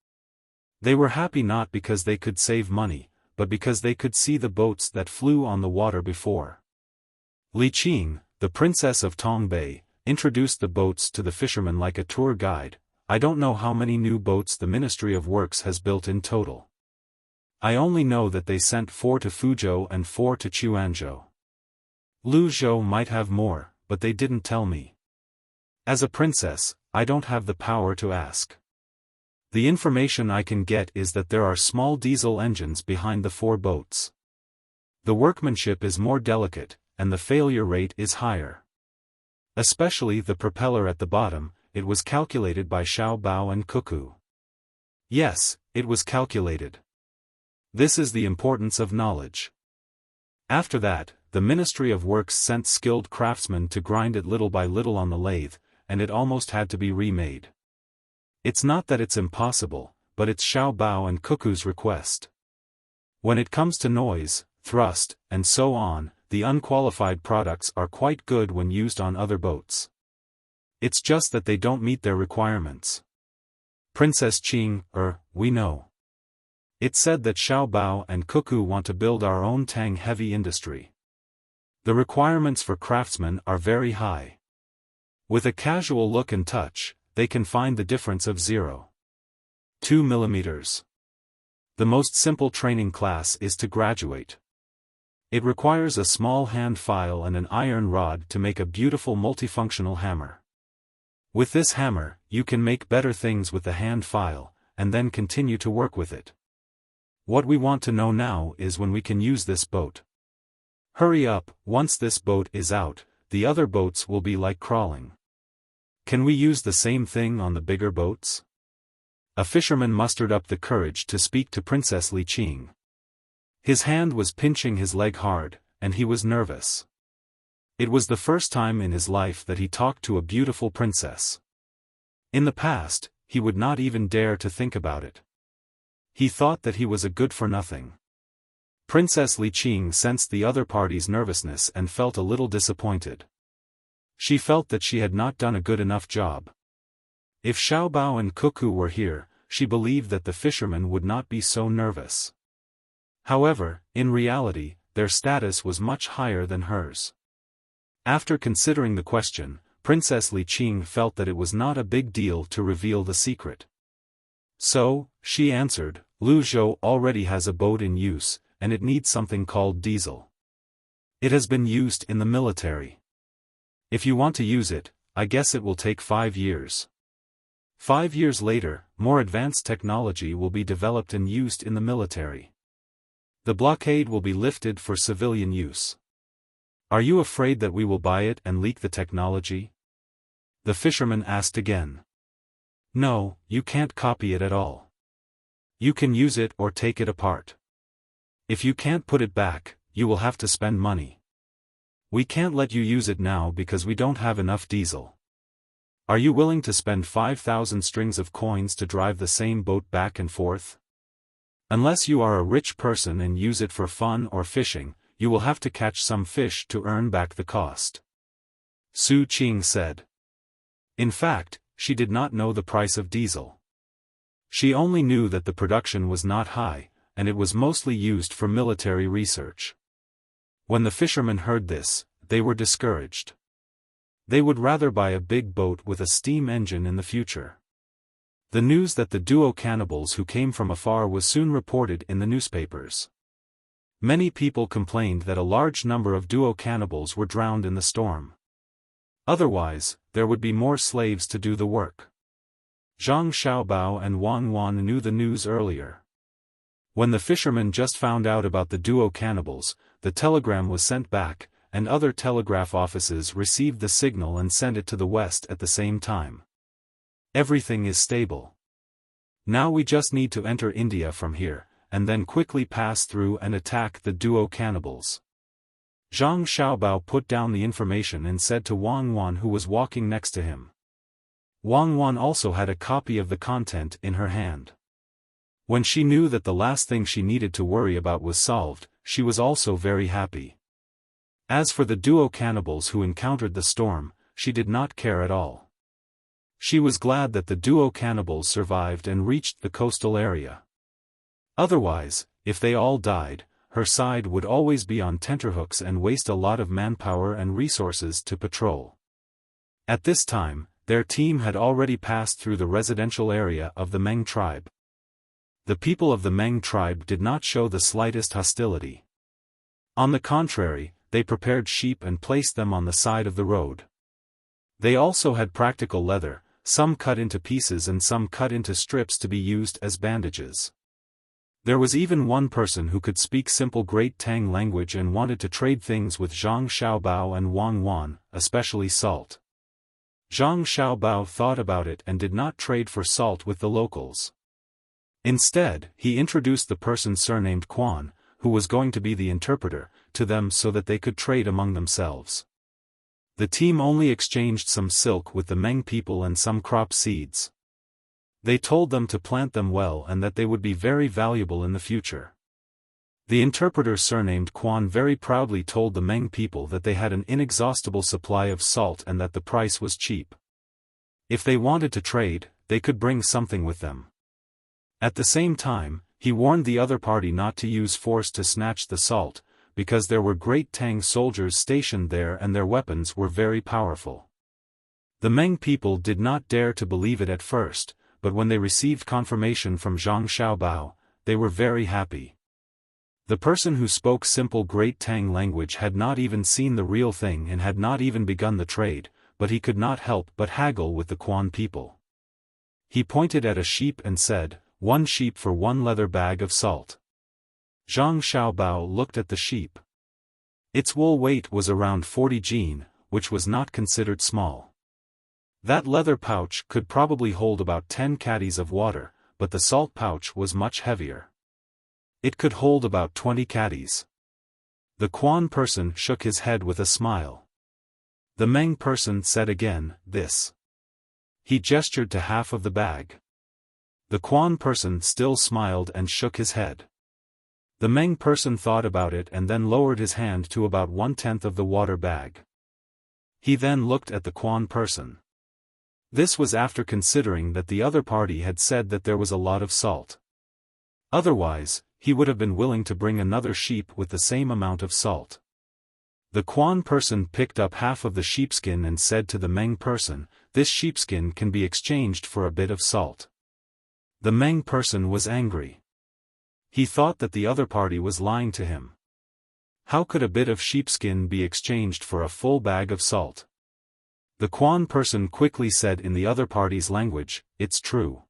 They were happy not because they could save money, but because they could see the boats that flew on the water before. Li Qing, the princess of Tang Bay, introduced the boats to the fishermen like a tour guide. I don't know how many new boats the Ministry of Works has built in total. I only know that they sent 4 to Fuzhou and 4 to Quanzhou. Luzhou might have more, but they didn't tell me. As a princess, I don't have the power to ask. The information I can get is that there are small diesel engines behind the 4 boats. The workmanship is more delicate, and the failure rate is higher. Especially the propeller at the bottom, it was calculated by Xiaobao and Cuckoo. Yes, it was calculated. This is the importance of knowledge. After that, the Ministry of Works sent skilled craftsmen to grind it little by little on the lathe, and it almost had to be remade. It's not that it's impossible, but it's Xiaobao and Cuckoo's request. When it comes to noise, thrust, and so on, the unqualified products are quite good when used on other boats. It's just that they don't meet their requirements. Princess Qing, we know. It's said that Xiaobao and Cuckoo want to build our own Tang heavy industry. The requirements for craftsmen are very high. With a casual look and touch, they can find the difference of 0.2 mm. The most simple training class is to graduate. It requires a small hand file and an iron rod to make a beautiful multifunctional hammer. With this hammer, you can make better things with the hand file, and then continue to work with it. What we want to know now is when we can use this boat. Hurry up, once this boat is out, the other boats will be like crawling. Can we use the same thing on the bigger boats? A fisherman mustered up the courage to speak to Princess Li Qing. His hand was pinching his leg hard, and he was nervous. It was the first time in his life that he talked to a beautiful princess. In the past, he would not even dare to think about it. He thought that he was a good-for-nothing. Princess Li Qing sensed the other party's nervousness and felt a little disappointed. She felt that she had not done a good enough job. If Xiaobao and Cuckoo were here, she believed that the fishermen would not be so nervous. However, in reality, their status was much higher than hers. After considering the question, Princess Li Qing felt that it was not a big deal to reveal the secret. So, she answered, Luzhou already has a boat in use, and it needs something called diesel. It has been used in the military. If you want to use it, I guess it will take 5 years. 5 years later, more advanced technology will be developed and used in the military. The blockade will be lifted for civilian use. Are you afraid that we will buy it and leak the technology? The fisherman asked again. No, you can't copy it at all. You can use it or take it apart. If you can't put it back, you will have to spend money. We can't let you use it now because we don't have enough diesel. Are you willing to spend 5,000 strings of coins to drive the same boat back and forth? Unless you are a rich person and use it for fun or fishing, you will have to catch some fish to earn back the cost. Su Qing said. In fact, she did not know the price of diesel. She only knew that the production was not high, and it was mostly used for military research. When the fishermen heard this, they were discouraged. They would rather buy a big boat with a steam engine in the future. The news that the duo cannibals who came from afar was soon reported in the newspapers. Many people complained that a large number of duo cannibals were drowned in the storm. Otherwise, there would be more slaves to do the work. Zhang Xiaobao and Wang Wan knew the news earlier. When the fishermen just found out about the duo cannibals, the telegram was sent back, and other telegraph offices received the signal and sent it to the west at the same time. Everything is stable. Now we just need to enter India from here, and then quickly pass through and attack the duo cannibals. Zhang Xiaobao put down the information and said to Wang Wan, who was walking next to him. Wang Wan also had a copy of the content in her hand. When she knew that the last thing she needed to worry about was solved, she was also very happy. As for the duo cannibals who encountered the storm, she did not care at all. She was glad that the duo cannibals survived and reached the coastal area. Otherwise, if they all died, her side would always be on tenterhooks and waste a lot of manpower and resources to patrol. At this time, their team had already passed through the residential area of the Meng tribe. The people of the Meng tribe did not show the slightest hostility. On the contrary, they prepared sheep and placed them on the side of the road. They also had practical leather, some cut into pieces and some cut into strips to be used as bandages. There was even one person who could speak simple Great Tang language and wanted to trade things with Zhang Xiaobao and Wang Wan, especially salt. Zhang Xiaobao thought about it and did not trade for salt with the locals. Instead, he introduced the person surnamed Quan, who was going to be the interpreter, to them so that they could trade among themselves. The team only exchanged some silk with the Meng people and some crop seeds. They told them to plant them well and that they would be very valuable in the future. The interpreter surnamed Quan very proudly told the Meng people that they had an inexhaustible supply of salt and that the price was cheap. If they wanted to trade, they could bring something with them. At the same time, he warned the other party not to use force to snatch the salt, because there were great Tang soldiers stationed there and their weapons were very powerful. The Meng people did not dare to believe it at first, but when they received confirmation from Zhang Xiaobao, they were very happy. The person who spoke simple Great Tang language had not even seen the real thing and had not even begun the trade, but he could not help but haggle with the Quan people. He pointed at a sheep and said, "1 sheep for 1 leather bag of salt." Zhang Xiaobao looked at the sheep. Its wool weight was around 40 jin, which was not considered small. That leather pouch could probably hold about 10 caddies of water, but the salt pouch was much heavier. It could hold about 20 caddies. The Quan person shook his head with a smile. The Meng person said again, "This." He gestured to half of the bag. The Quan person still smiled and shook his head. The Meng person thought about it and then lowered his hand to about 1/10 of the water bag. He then looked at the Quan person. This was after considering that the other party had said that there was a lot of salt. Otherwise, he would have been willing to bring another sheep with the same amount of salt. The Quan person picked up half of the sheepskin and said to the Meng person, "This sheepskin can be exchanged for a bit of salt." The Meng person was angry. He thought that the other party was lying to him. How could a bit of sheepskin be exchanged for a full bag of salt? The Quan person quickly said in the other party's language, "It's true.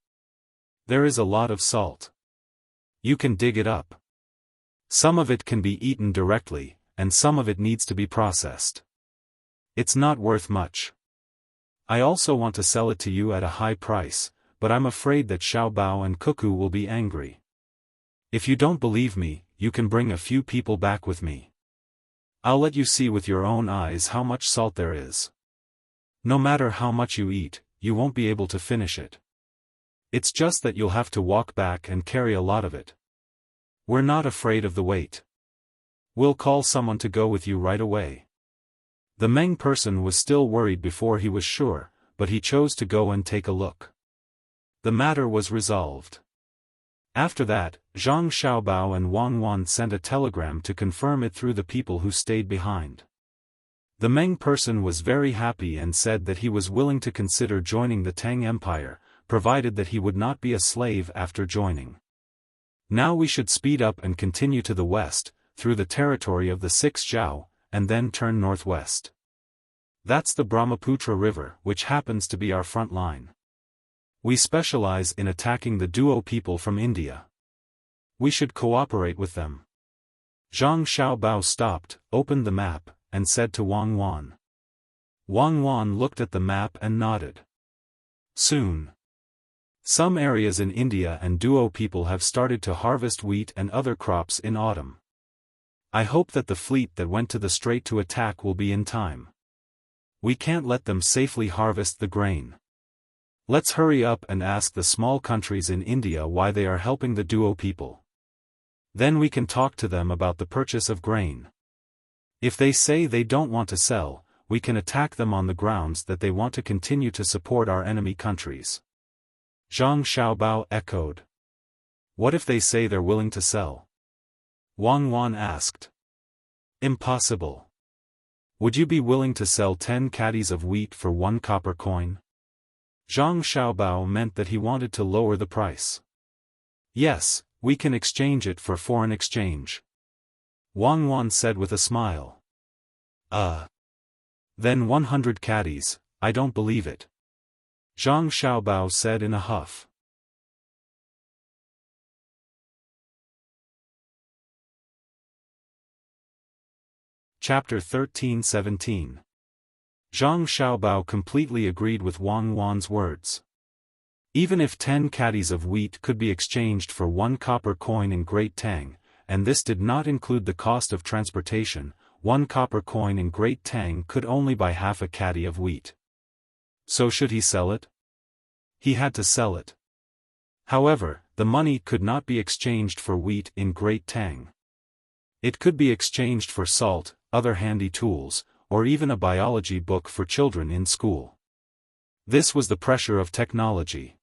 There is a lot of salt. You can dig it up. Some of it can be eaten directly, and some of it needs to be processed. It's not worth much. I also want to sell it to you at a high price, but I'm afraid that Xiaobao and Cuckoo will be angry. If you don't believe me, you can bring a few people back with me. I'll let you see with your own eyes how much salt there is. No matter how much you eat, you won't be able to finish it. It's just that you'll have to walk back and carry a lot of it. We're not afraid of the weight. We'll call someone to go with you right away." The Meng person was still worried before he was sure, but he chose to go and take a look. The matter was resolved. After that, Zhang Xiaobao and Wang Wan sent a telegram to confirm it through the people who stayed behind. The Meng person was very happy and said that he was willing to consider joining the Tang Empire, provided that he would not be a slave after joining. Now we should speed up and continue to the west, through the territory of the 6 Zhao, and then turn northwest. That's the Brahmaputra River, which happens to be our front line. We specialize in attacking the Duo people from India. We should cooperate with them. Zhang Xiaobao stopped, opened the map, and said to Wang Wan. Wang Wan looked at the map and nodded. Soon. Some areas in India and Duo people have started to harvest wheat and other crops in autumn. I hope that the fleet that went to the strait to attack will be in time. We can't let them safely harvest the grain. Let's hurry up and ask the small countries in India why they are helping the Duo people. Then we can talk to them about the purchase of grain. If they say they don't want to sell, we can attack them on the grounds that they want to continue to support our enemy countries. Zhang Xiaobao echoed. What if they say they're willing to sell? Wang Wan asked. Impossible. Would you be willing to sell 10 caddies of wheat for 1 copper coin? Zhang Xiaobao meant that he wanted to lower the price. Yes, we can exchange it for foreign exchange. Wang Wan said with a smile. Then 100 caddies, I don't believe it. Zhang Xiaobao said in a huff. Chapter 13-17. Zhang Xiaobao completely agreed with Wang Wan's words. Even if 10 caddies of wheat could be exchanged for 1 copper coin in Great Tang, and this did not include the cost of transportation, 1 copper coin in Great Tang could only buy half a caddy of wheat. So should he sell it? He had to sell it. However, the money could not be exchanged for wheat in Great Tang. It could be exchanged for salt, other handy tools, or even a biology book for children in school. This was the pressure of technology.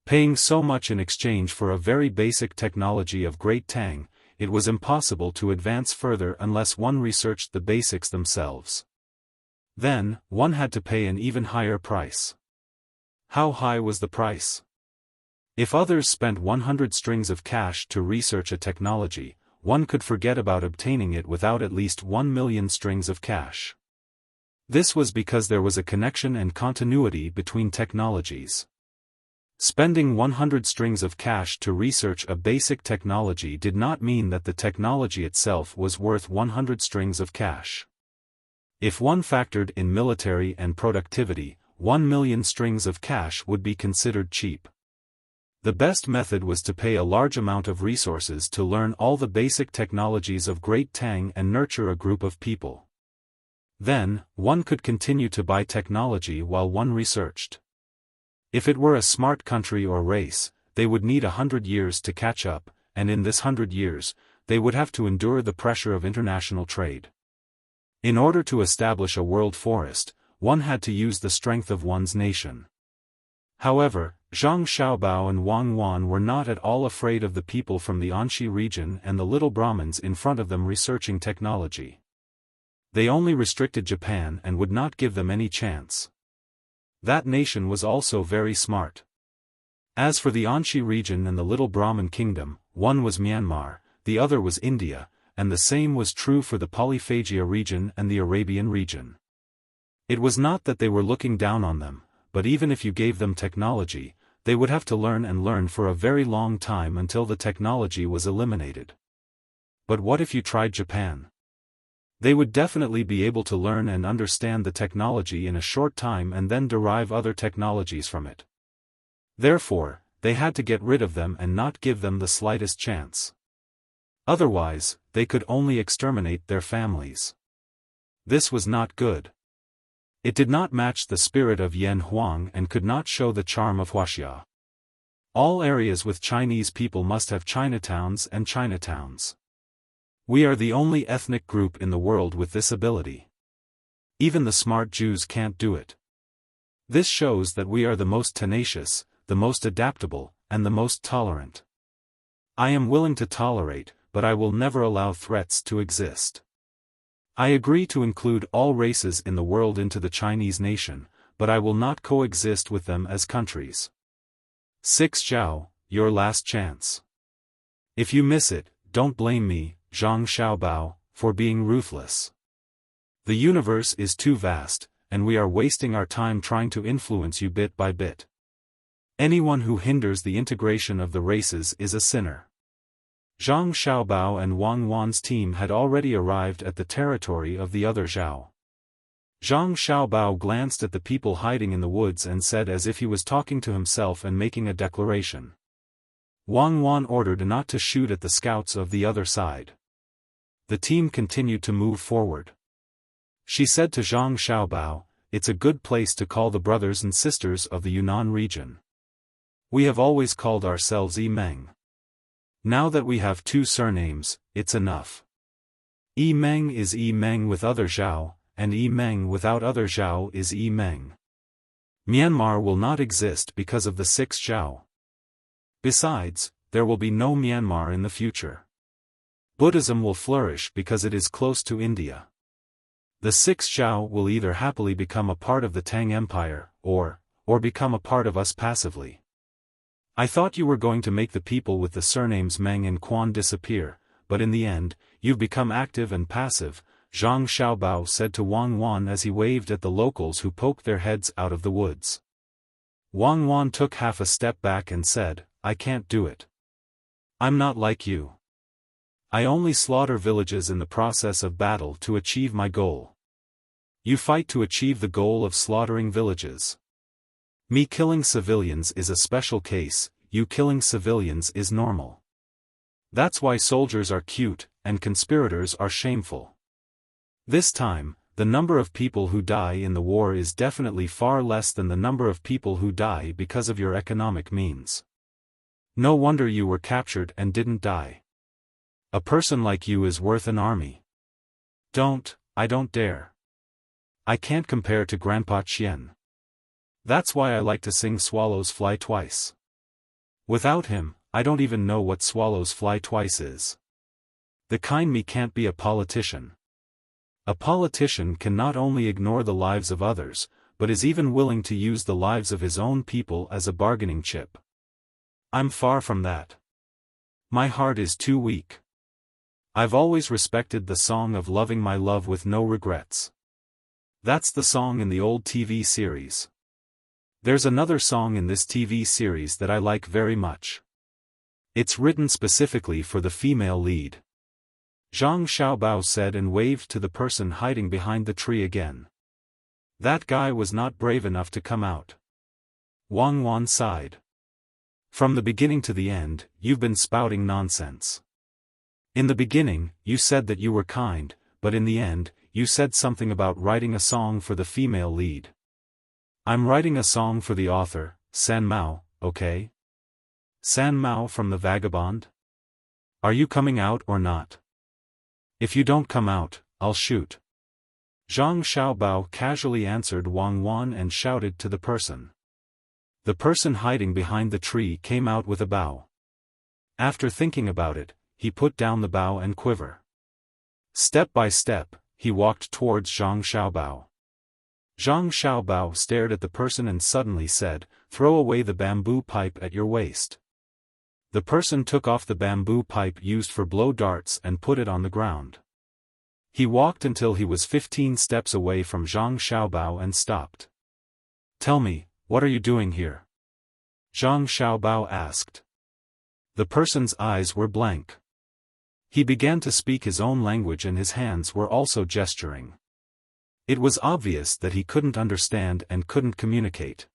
Paying so much in exchange for a very basic technology of Great Tang, it was impossible to advance further unless one researched the basics themselves. Then, one had to pay an even higher price. How high was the price? If others spent 100 strings of cash to research a technology, one could forget about obtaining it without at least 1 million strings of cash. This was because there was a connection and continuity between technologies. Spending 100 strings of cash to research a basic technology did not mean that the technology itself was worth 100 strings of cash. If one factored in military and productivity, 1 million strings of cash would be considered cheap. The best method was to pay a large amount of resources to learn all the basic technologies of Great Tang and nurture a group of people. Then, one could continue to buy technology while one researched. If it were a smart country or race, they would need 100 years to catch up, and in this 100 years, they would have to endure the pressure of international trade. In order to establish a world forest, one had to use the strength of one's nation. However, Zhang Xiaobao and Wang Wan were not at all afraid of the people from the Anxi region and the little Brahmins in front of them researching technology. They only restricted Japan and would not give them any chance. That nation was also very smart. As for the Anxi region and the little Brahmin kingdom, one was Myanmar, the other was India, and the same was true for the Polyphagia region and the Arabian region. It was not that they were looking down on them, but even if you gave them technology, they would have to learn and learn for a very long time until the technology was eliminated. But what if you tried Japan? They would definitely be able to learn and understand the technology in a short time and then derive other technologies from it. Therefore, they had to get rid of them and not give them the slightest chance. Otherwise, they could only exterminate their families. This was not good. It did not match the spirit of Yan Huang and could not show the charm of Wuxia. All areas with Chinese people must have Chinatowns and Chinatowns. We are the only ethnic group in the world with this ability. Even the smart Jews can't do it. This shows that we are the most tenacious, the most adaptable, and the most tolerant. I am willing to tolerate, but I will never allow threats to exist. I agree to include all races in the world into the Chinese nation, but I will not coexist with them as countries. 6 Zhao, your last chance. If you miss it, don't blame me, Zhang Xiaobao, for being ruthless. The universe is too vast, and we are wasting our time trying to influence you bit by bit. Anyone who hinders the integration of the races is a sinner. Zhang Xiaobao and Wang Wan's team had already arrived at the territory of the other Zhao. Zhang Xiaobao glanced at the people hiding in the woods and said as if he was talking to himself and making a declaration. Wang Wan ordered not to shoot at the scouts of the other side. The team continued to move forward. She said to Zhang Xiaobao, "It's a good place to call the brothers and sisters of the Yunnan region. We have always called ourselves Meng. Now that we have 2 surnames, it's enough." Yi Meng is Yi Meng with other Zhao, and Yi Meng without other Zhao is Yi Meng. Myanmar will not exist because of the 6 Zhao. Besides, there will be no Myanmar in the future. Buddhism will flourish because it is close to India. The 6 Zhao will either happily become a part of the Tang Empire, or become a part of us passively. I thought you were going to make the people with the surnames Meng and Quan disappear, but in the end, you've become active and passive, Zhang Xiaobao said to Wang Wan as he waved at the locals who poked their heads out of the woods. Wang Wan took half a step back and said, I can't do it. I'm not like you. I only slaughter villages in the process of battle to achieve my goal. You fight to achieve the goal of slaughtering villages. Me killing civilians is a special case, you killing civilians is normal. That's why soldiers are cute, and conspirators are shameful. This time, the number of people who die in the war is definitely far less than the number of people who die because of your economic means. No wonder you were captured and didn't die. A person like you is worth an army. I don't dare. I can't compare to Grandpa Qian. That's why I like to sing Swallows Fly Twice. Without him, I don't even know what Swallows Fly Twice is. The kind me can't be a politician. A politician can not only ignore the lives of others, but is even willing to use the lives of his own people as a bargaining chip. I'm far from that. My heart is too weak. I've always respected the song of loving my love with no regrets. That's the song in the old TV series. There's another song in this TV series that I like very much. It's written specifically for the female lead. Zhang Xiaobao said and waved to the person hiding behind the tree again. That guy was not brave enough to come out. Wang Wan sighed. From the beginning to the end, you've been spouting nonsense. In the beginning, you said that you were kind, but in the end, you said something about writing a song for the female lead. I'm writing a song for the author, San Mao, okay? San Mao from the Vagabond? Are you coming out or not? If you don't come out, I'll shoot. Zhang Xiaobao casually answered Wang Wan and shouted to the person. The person hiding behind the tree came out with a bow. After thinking about it, he put down the bow and quiver. Step by step, he walked towards Zhang Xiaobao. Zhang Xiaobao stared at the person and suddenly said, "Throw away the bamboo pipe at your waist." The person took off the bamboo pipe used for blow darts and put it on the ground. He walked until he was 15 steps away from Zhang Xiaobao and stopped. "Tell me, what are you doing here?" Zhang Xiaobao asked. The person's eyes were blank. He began to speak his own language and his hands were also gesturing. It was obvious that he couldn't understand and couldn't communicate.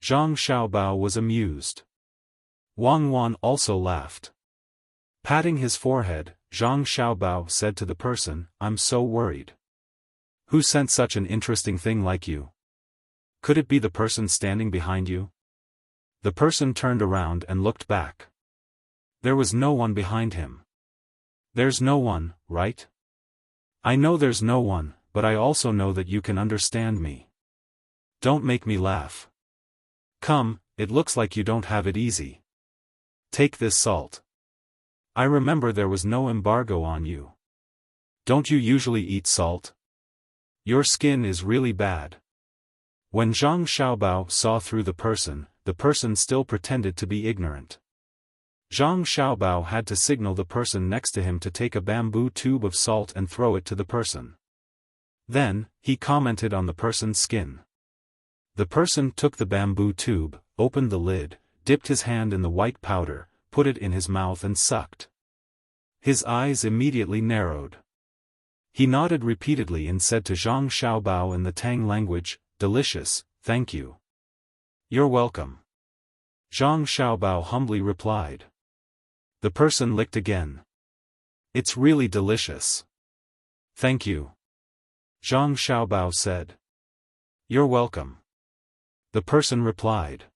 Zhang Xiaobao was amused. Wang Wan also laughed. Patting his forehead, Zhang Xiaobao said to the person, "I'm so worried. Who sent such an interesting thing like you? Could it be the person standing behind you?" The person turned around and looked back. There was no one behind him. "There's no one, right?" "I know there's no one, but I also know that you can understand me. Don't make me laugh. Come, it looks like you don't have it easy. Take this salt. I remember there was no embargo on you. Don't you usually eat salt? Your skin is really bad." When Zhang Xiaobao saw through the person still pretended to be ignorant. Zhang Xiaobao had to signal the person next to him to take a bamboo tube of salt and throw it to the person. Then, he commented on the person's skin. The person took the bamboo tube, opened the lid, dipped his hand in the white powder, put it in his mouth and sucked. His eyes immediately narrowed. He nodded repeatedly and said to Zhang Xiaobao in the Tang language, "Delicious, thank you." "You're welcome." Zhang Xiaobao humbly replied. The person licked again. "It's really delicious." "Thank you." Zhang Xiaobao said. "You're welcome." The person replied.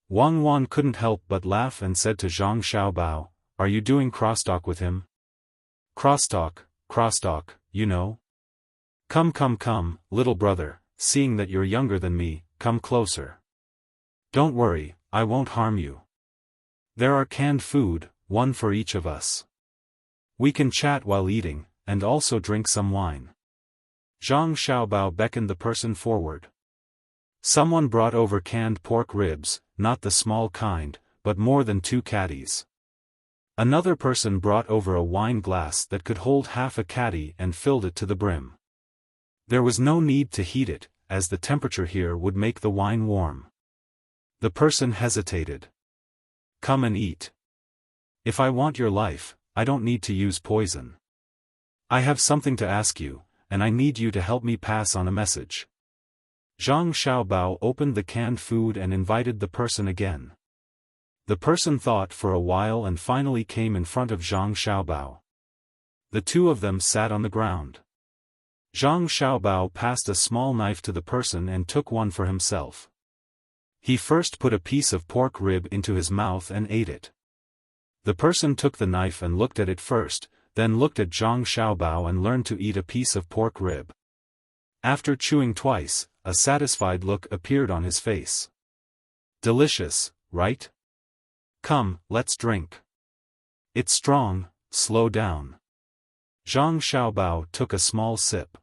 Wang Wan couldn't help but laugh and said to Zhang Xiaobao, "Are you doing crosstalk with him?" "Crosstalk, crosstalk, you know. Come come come, little brother, seeing that you're younger than me, come closer. Don't worry, I won't harm you. There are canned food, one for each of us. We can chat while eating, and also drink some wine. Zhang Xiaobao beckoned the person forward. Someone brought over canned pork ribs, not the small kind, but more than 2 caddies. Another person brought over a wine glass that could hold half a caddy and filled it to the brim. There was no need to heat it, as the temperature here would make the wine warm. The person hesitated. Come and eat. If I want your life, I don't need to use poison. I have something to ask you, and I need you to help me pass on a message. Zhang Xiaobao opened the canned food and invited the person again. The person thought for a while and finally came in front of Zhang Xiaobao. The two of them sat on the ground. Zhang Xiaobao passed a small knife to the person and took one for himself. He first put a piece of pork rib into his mouth and ate it. The person took the knife and looked at it first, then looked at Zhang Xiaobao and learned to eat a piece of pork rib. After chewing twice, a satisfied look appeared on his face. Delicious, right? Come, let's drink. It's strong, slow down. Zhang Xiaobao took a small sip.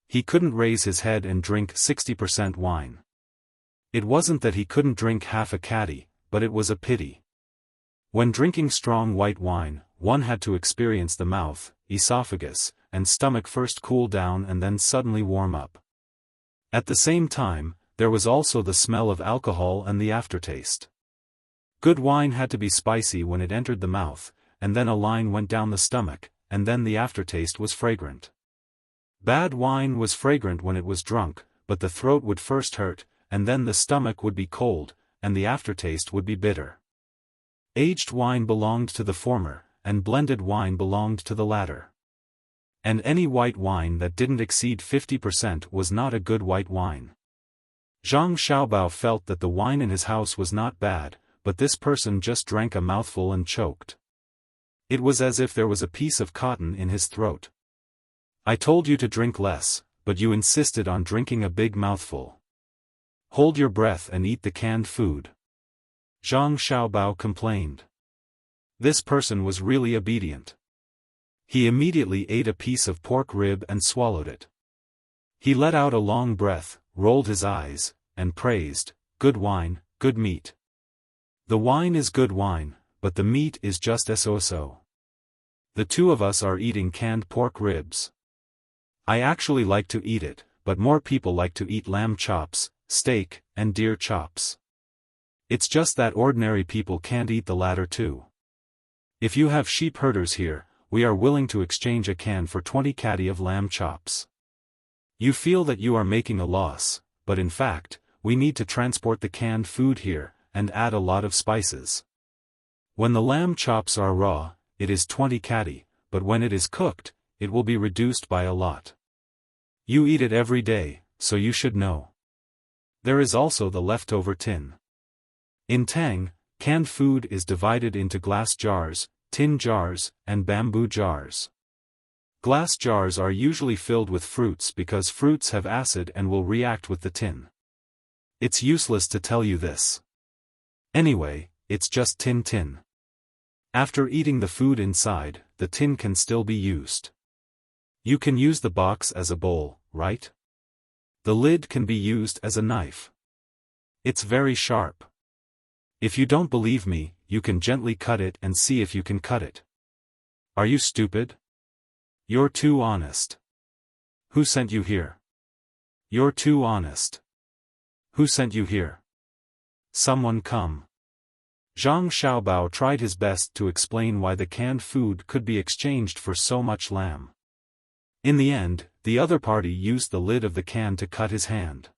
He couldn't raise his head and drink 60% wine. It wasn't that he couldn't drink half a caddy, but it was a pity. When drinking strong white wine, one had to experience the mouth, esophagus, and stomach first cool down and then suddenly warm up. At the same time, there was also the smell of alcohol and the aftertaste. Good wine had to be spicy when it entered the mouth, and then a line went down the stomach, and then the aftertaste was fragrant. Bad wine was fragrant when it was drunk, but the throat would first hurt, and then the stomach would be cold, and the aftertaste would be bitter. Aged wine belonged to the former, and blended wine belonged to the latter. And any white wine that didn't exceed 50% was not a good white wine. Zhang Xiaobao felt that the wine in his house was not bad, but this person just drank a mouthful and choked. It was as if there was a piece of cotton in his throat. I told you to drink less, but you insisted on drinking a big mouthful. Hold your breath and eat the canned food. Zhang Xiaobao complained. This person was really obedient. He immediately ate a piece of pork rib and swallowed it. He let out a long breath, rolled his eyes, and praised, "Good wine, good meat. The wine is good wine, but the meat is just so. The two of us are eating canned pork ribs. I actually like to eat it, but more people like to eat lamb chops, steak, and deer chops. It's just that ordinary people can't eat the latter too. If you have sheep herders here, we are willing to exchange a can for 20 caddy of lamb chops. You feel that you are making a loss, but in fact, we need to transport the canned food here, and add a lot of spices. When the lamb chops are raw, it is 20 caddy, but when it is cooked, it will be reduced by a lot. You eat it every day, so you should know. There is also the leftover tin. In Tang, canned food is divided into glass jars, tin jars, and bamboo jars. Glass jars are usually filled with fruits because fruits have acid and will react with the tin. It's useless to tell you this. Anyway, it's just tin. After eating the food inside, the tin can still be used. You can use the box as a bowl, right? The lid can be used as a knife. It's very sharp. If you don't believe me, you can gently cut it and see if you can cut it. Are you stupid? You're too honest. Who sent you here? You're too honest. Who sent you here? Someone come. Zhang Xiaobao tried his best to explain why the canned food could be exchanged for so much lamb. In the end, the other party used the lid of the can to cut his hand.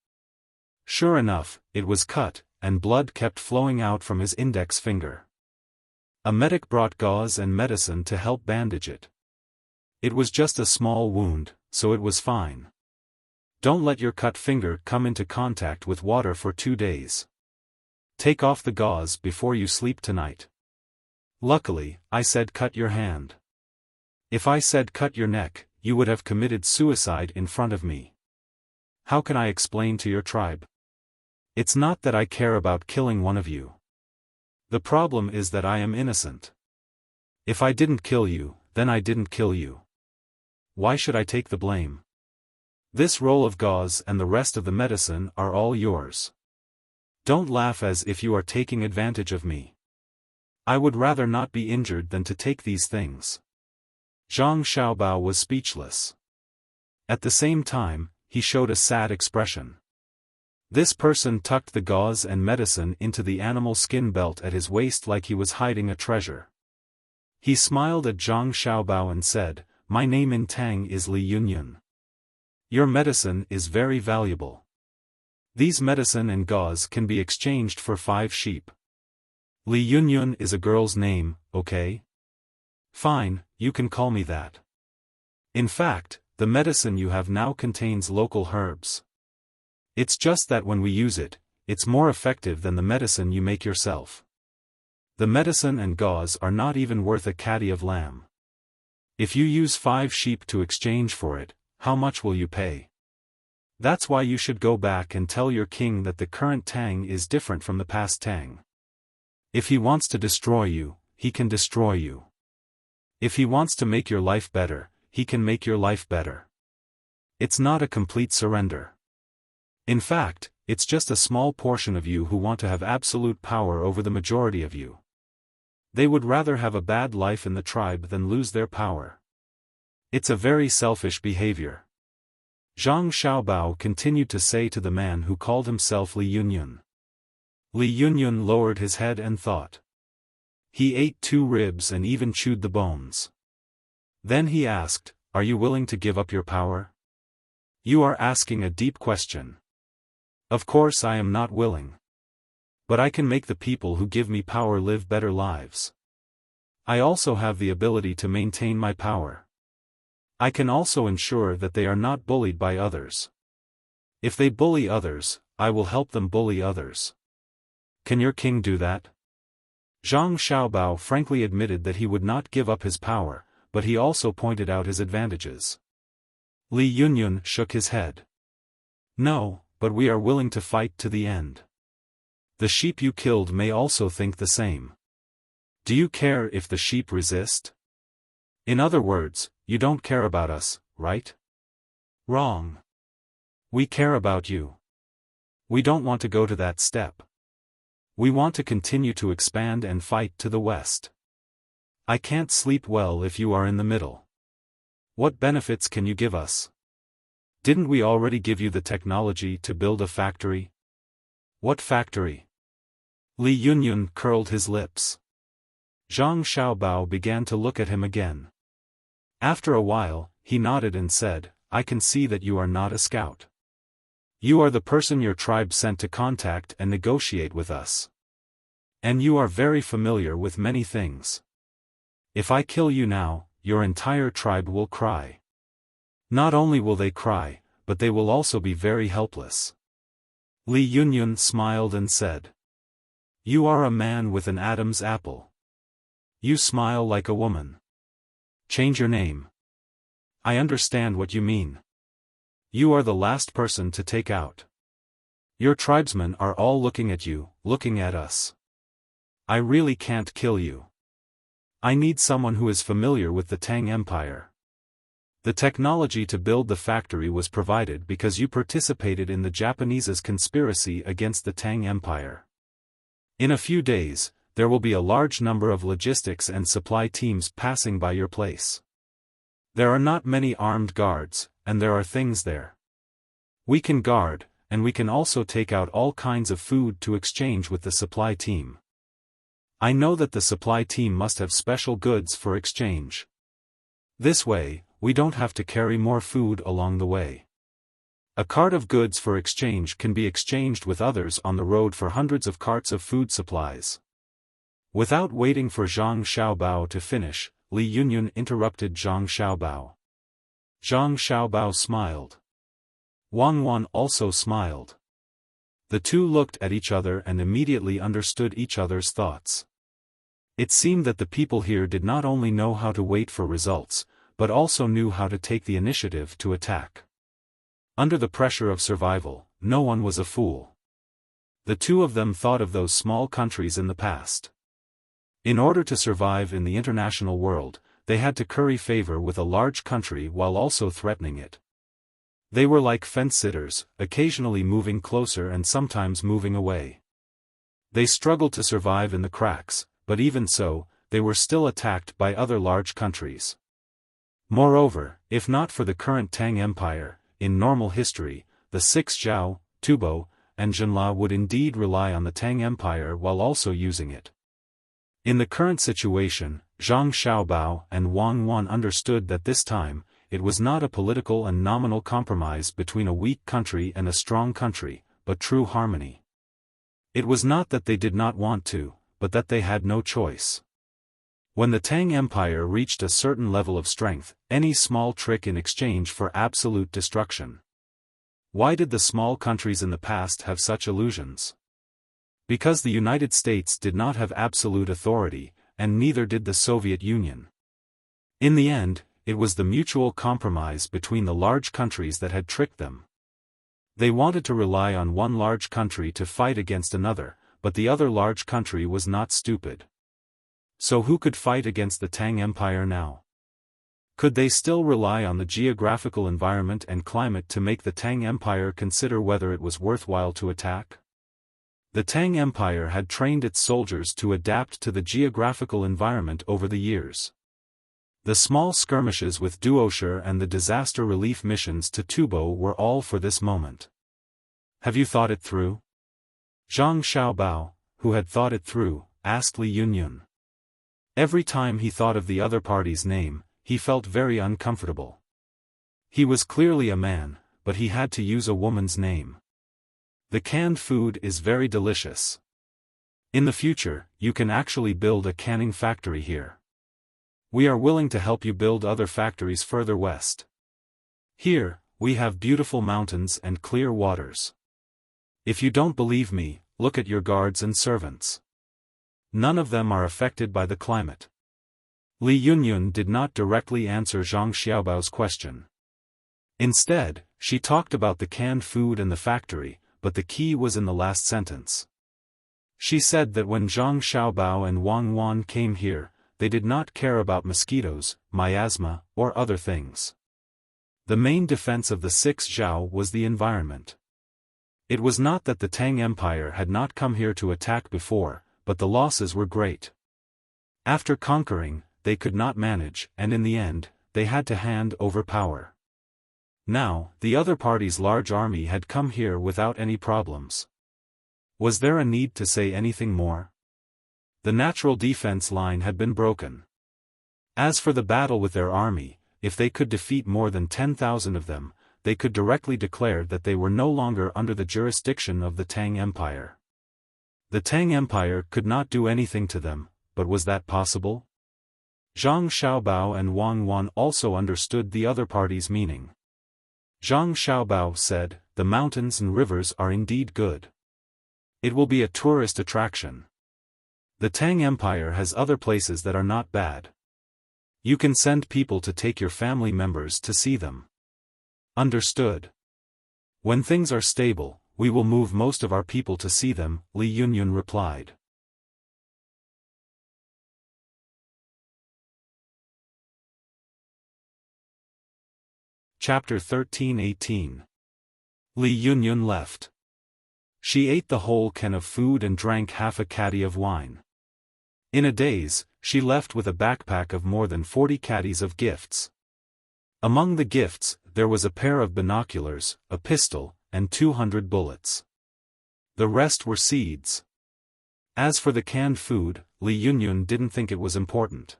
Sure enough, it was cut, and blood kept flowing out from his index finger. A medic brought gauze and medicine to help bandage it. It was just a small wound, so it was fine. Don't let your cut finger come into contact with water for 2 days. Take off the gauze before you sleep tonight. Luckily, I said cut your hand. If I said cut your neck, you would have committed suicide in front of me. How can I explain to your tribe? It's not that I care about killing one of you. The problem is that I am innocent. If I didn't kill you, then I didn't kill you. Why should I take the blame? This roll of gauze and the rest of the medicine are all yours. Don't laugh as if you are taking advantage of me. I would rather not be injured than to take these things. Zhang Xiaobao was speechless. At the same time, he showed a sad expression. This person tucked the gauze and medicine into the animal skin belt at his waist like he was hiding a treasure. He smiled at Zhang Xiaobao and said, "My name in Tang is Li Yunyun. Your medicine is very valuable. These medicine and gauze can be exchanged for 5 sheep. Li Yunyun is a girl's name, okay? Fine, you can call me that. In fact, the medicine you have now contains local herbs. It's just that when we use it, it's more effective than the medicine you make yourself. The medicine and gauze are not even worth a caddy of lamb. If you use 5 sheep to exchange for it, how much will you pay? That's why you should go back and tell your king that the current Tang is different from the past Tang. If he wants to destroy you, he can destroy you. If he wants to make your life better, he can make your life better. It's not a complete surrender. In fact, it's just a small portion of you who want to have absolute power over the majority of you. They would rather have a bad life in the tribe than lose their power. It's a very selfish behavior." Zhang Xiaobao continued to say to the man who called himself Li Yunyun. Li Yunyun lowered his head and thought. He ate 2 ribs and even chewed the bones. Then he asked, "Are you willing to give up your power?" "You are asking a deep question." "Of course I am not willing. But I can make the people who give me power live better lives. I also have the ability to maintain my power. I can also ensure that they are not bullied by others. If they bully others, I will help them bully others. Can your king do that?" Zhang Xiaobao frankly admitted that he would not give up his power, but he also pointed out his advantages. Li Yunyun shook his head. "No, but we are willing to fight to the end. The sheep you killed may also think the same. Do you care if the sheep resist? In other words, you don't care about us, right?" "Wrong. We care about you. We don't want to go to that step. We want to continue to expand and fight to the west. I can't sleep well if you are in the middle. What benefits can you give us? Didn't we already give you the technology to build a factory?" "What factory?" Li Yunyun curled his lips. Zhang Xiaobao began to look at him again. After a while, he nodded and said, "I can see that you are not a scout. You are the person your tribe sent to contact and negotiate with us. And you are very familiar with many things. If I kill you now, your entire tribe will cry. Not only will they cry, but they will also be very helpless." Li Yunyun smiled and said, "You are a man with an Adam's apple. You smile like a woman. Change your name. I understand what you mean. You are the last person to take out. Your tribesmen are all looking at you, looking at us. I really can't kill you. I need someone who is familiar with the Tang Empire. The technology to build the factory was provided because you participated in the Japanese's conspiracy against the Tang Empire. In a few days, there will be a large number of logistics and supply teams passing by your place. There are not many armed guards, and there are things there. We can guard, and we can also take out all kinds of food to exchange with the supply team. I know that the supply team must have special goods for exchange. This way, we don't have to carry more food along the way. A cart of goods for exchange can be exchanged with others on the road for hundreds of carts of food supplies." Without waiting for Zhang Xiaobao to finish, Li Yunyun interrupted Zhang Xiaobao. Zhang Xiaobao smiled. Wang Wan also smiled. The two looked at each other and immediately understood each other's thoughts. It seemed that the people here did not only know how to wait for results, but also knew how to take the initiative to attack. Under the pressure of survival, no one was a fool. The two of them thought of those small countries in the past. In order to survive in the international world, they had to curry favor with a large country while also threatening it. They were like fence-sitters, occasionally moving closer and sometimes moving away. They struggled to survive in the cracks, but even so, they were still attacked by other large countries. Moreover, if not for the current Tang Empire, in normal history, the six Zhao, Tubo, and Zhenla would indeed rely on the Tang Empire while also using it. In the current situation, Zhang Xiaobao and Wang Wan understood that this time, it was not a political and nominal compromise between a weak country and a strong country, but true harmony. It was not that they did not want to, but that they had no choice. When the Tang Empire reached a certain level of strength, any small trick in exchange for absolute destruction. Why did the small countries in the past have such illusions? Because the United States did not have absolute authority, and neither did the Soviet Union. In the end, it was the mutual compromise between the large countries that had tricked them. They wanted to rely on one large country to fight against another, but the other large country was not stupid. So who could fight against the Tang Empire now? Could they still rely on the geographical environment and climate to make the Tang Empire consider whether it was worthwhile to attack? The Tang Empire had trained its soldiers to adapt to the geographical environment over the years. The small skirmishes with Duoshe and the disaster relief missions to Tubo were all for this moment. Have you thought it through? Zhang Xiaobao, who had thought it through, asked Li Yunyun. Every time he thought of the other party's name, he felt very uncomfortable. He was clearly a man, but he had to use a woman's name. The canned food is very delicious. In the future, you can actually build a canning factory here. We are willing to help you build other factories further west. Here, we have beautiful mountains and clear waters. If you don't believe me, look at your guards and servants. None of them are affected by the climate. Li Yunyun did not directly answer Zhang Xiaobao's question. Instead, she talked about the canned food and the factory, but the key was in the last sentence. She said that when Zhang Xiaobao and Wang Wan came here, they did not care about mosquitoes, miasma, or other things. The main defense of the six Zhao was the environment. It was not that the Tang Empire had not come here to attack before, but the losses were great. After conquering, they could not manage, and in the end, they had to hand over power. Now, the other party's large army had come here without any problems. Was there a need to say anything more? The natural defense line had been broken. As for the battle with their army, if they could defeat more than 10,000 of them, they could directly declare that they were no longer under the jurisdiction of the Tang Empire. The Tang Empire could not do anything to them, but was that possible? Zhang Xiaobao and Wang Wan also understood the other party's meaning. Zhang Xiaobao said, "The mountains and rivers are indeed good. It will be a tourist attraction. The Tang Empire has other places that are not bad. You can send people to take your family members to see them." Understood. When things are stable, we will move most of our people to see them, Li Yunyun replied. Chapter 13-18. Li Yunyun left. She ate the whole can of food and drank half a caddy of wine. In a daze, she left with a backpack of more than 40 caddies of gifts. Among the gifts, there was a pair of binoculars, a pistol, and 200 bullets. The rest were seeds. As for the canned food, Li Yunyun didn't think it was important.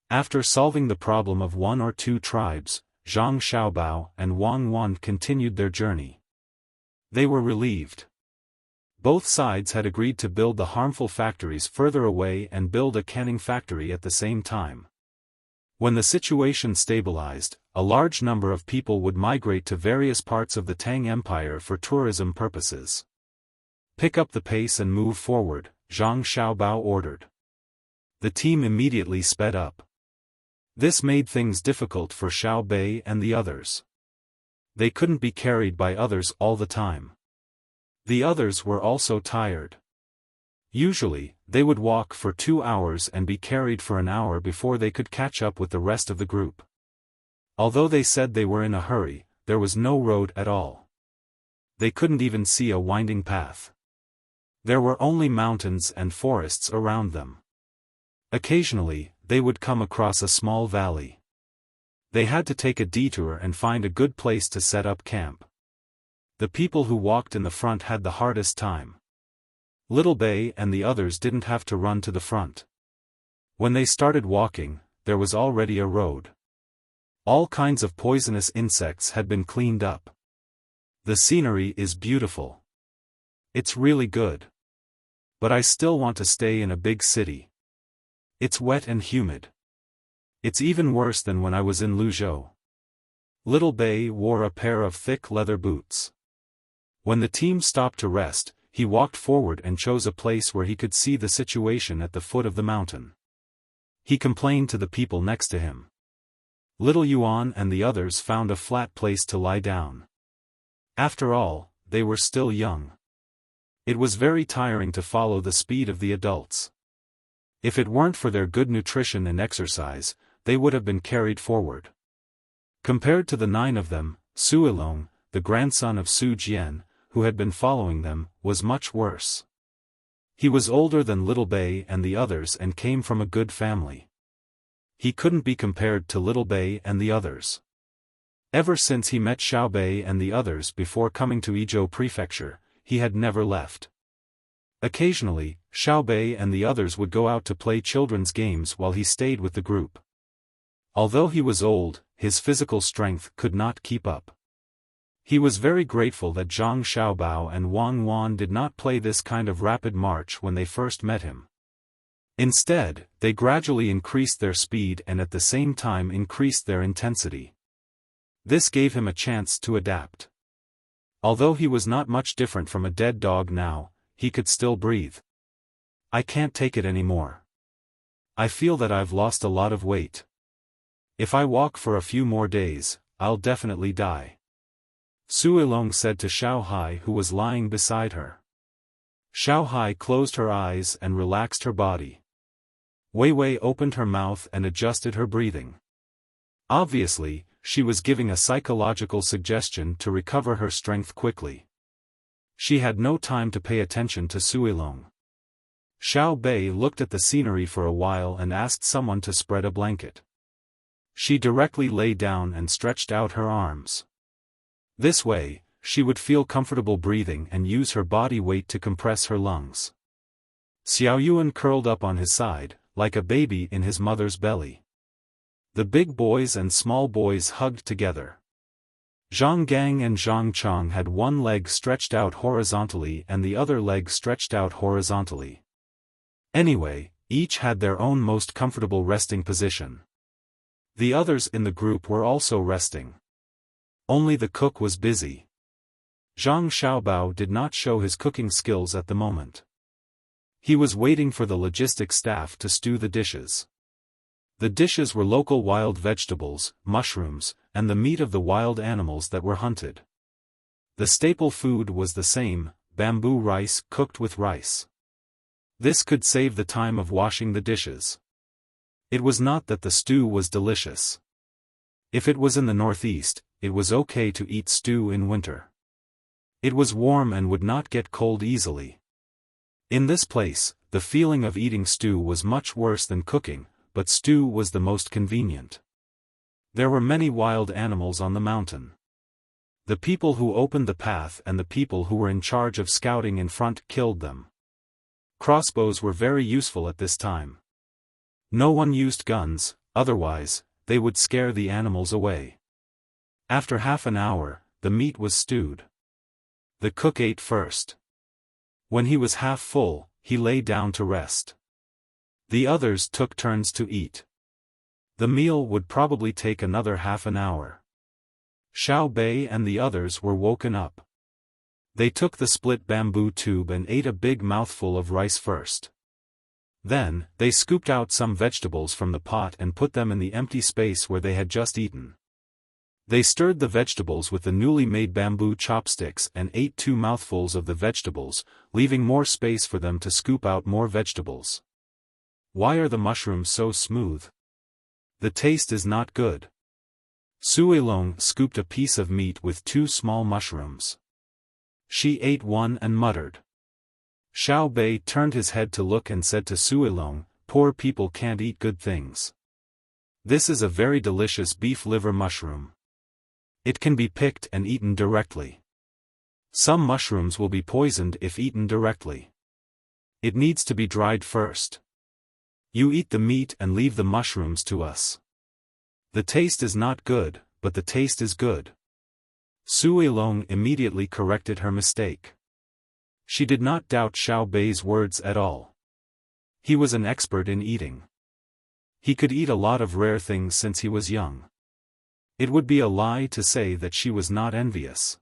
After solving the problem of one or two tribes, Zhang Xiaobao and Wang Wan continued their journey. They were relieved. Both sides had agreed to build the harmful factories further away and build a canning factory at the same time. When the situation stabilized, a large number of people would migrate to various parts of the Tang Empire for tourism purposes. "Pick up the pace and move forward," Zhang Xiaobao ordered. The team immediately sped up. This made things difficult for Xiao Bei and the others. They couldn't be carried by others all the time. The others were also tired. Usually, they would walk for 2 hours and be carried for an hour before they could catch up with the rest of the group. Although they said they were in a hurry, there was no road at all. They couldn't even see a winding path. There were only mountains and forests around them. Occasionally, they would come across a small valley. They had to take a detour and find a good place to set up camp. The people who walked in the front had the hardest time. Little Bei and the others didn't have to run to the front. When they started walking, there was already a road. All kinds of poisonous insects had been cleaned up. The scenery is beautiful. It's really good. But I still want to stay in a big city. It's wet and humid. It's even worse than when I was in Luzhou. Little Bei wore a pair of thick leather boots. When the team stopped to rest, he walked forward and chose a place where he could see the situation at the foot of the mountain. He complained to the people next to him. Little Yuan and the others found a flat place to lie down. After all, they were still young. It was very tiring to follow the speed of the adults. If it weren't for their good nutrition and exercise, they would have been carried forward. Compared to the 9 of them, Suilong, the grandson of Su Jian, who had been following them, was much worse. He was older than Little Bei and the others and came from a good family. He couldn't be compared to Little Bei and the others. Ever since he met Xiao Bei and the others before coming to Yizhou Prefecture, he had never left. Occasionally, Xiao Bei and the others would go out to play children's games while he stayed with the group. Although he was old, his physical strength could not keep up. He was very grateful that Zhang Xiaobao and Wang Wan did not play this kind of rapid march when they first met him. Instead, they gradually increased their speed and at the same time increased their intensity. This gave him a chance to adapt. Although he was not much different from a dead dog now, he could still breathe. I can't take it anymore. I feel that I've lost a lot of weight. If I walk for a few more days, I'll definitely die. Suilong said to Xiao Hai, who was lying beside her. Xiao Hai closed her eyes and relaxed her body. Wei Wei opened her mouth and adjusted her breathing. Obviously, she was giving a psychological suggestion to recover her strength quickly. She had no time to pay attention to Suilong. Xiao Bei looked at the scenery for a while and asked someone to spread a blanket. She directly lay down and stretched out her arms. This way, she would feel comfortable breathing and use her body weight to compress her lungs. Xiao Yuan curled up on his side, like a baby in his mother's belly. The big boys and small boys hugged together. Zhang Gang and Zhang Chong had one leg stretched out horizontally and the other leg stretched out horizontally. Anyway, each had their own most comfortable resting position. The others in the group were also resting. Only the cook was busy. Zhang Xiaobao did not show his cooking skills at the moment. He was waiting for the logistic staff to stew the dishes. The dishes were local wild vegetables, mushrooms, and the meat of the wild animals that were hunted. The staple food was the same, bamboo rice cooked with rice. This could save the time of washing the dishes. It was not that the stew was delicious. If it was in the northeast, it was okay to eat stew in winter. It was warm and would not get cold easily. In this place, the feeling of eating stew was much worse than cooking, but stew was the most convenient. There were many wild animals on the mountain. The people who opened the path and the people who were in charge of scouting in front killed them. Crossbows were very useful at this time. No one used guns, otherwise, they would scare the animals away. After half an hour, the meat was stewed. The cook ate first. When he was half full, he lay down to rest. The others took turns to eat. The meal would probably take another half an hour. Xiao Bei and the others were woken up. They took the split bamboo tube and ate a big mouthful of rice first. Then, they scooped out some vegetables from the pot and put them in the empty space where they had just eaten. They stirred the vegetables with the newly made bamboo chopsticks and ate 2 mouthfuls of the vegetables, leaving more space for them to scoop out more vegetables. Why are the mushrooms so smooth? The taste is not good. Suilong scooped a piece of meat with 2 small mushrooms. She ate one and muttered. Xiao Bei turned his head to look and said to Suilong, "Poor people can't eat good things. This is a very delicious beef liver mushroom. It can be picked and eaten directly. Some mushrooms will be poisoned if eaten directly. It needs to be dried first. You eat the meat and leave the mushrooms to us. The taste is not good, but the taste is good." Suilong immediately corrected her mistake. She did not doubt Xiao Bei's words at all. He was an expert in eating. He could eat a lot of rare things since he was young. It would be a lie to say that she was not envious.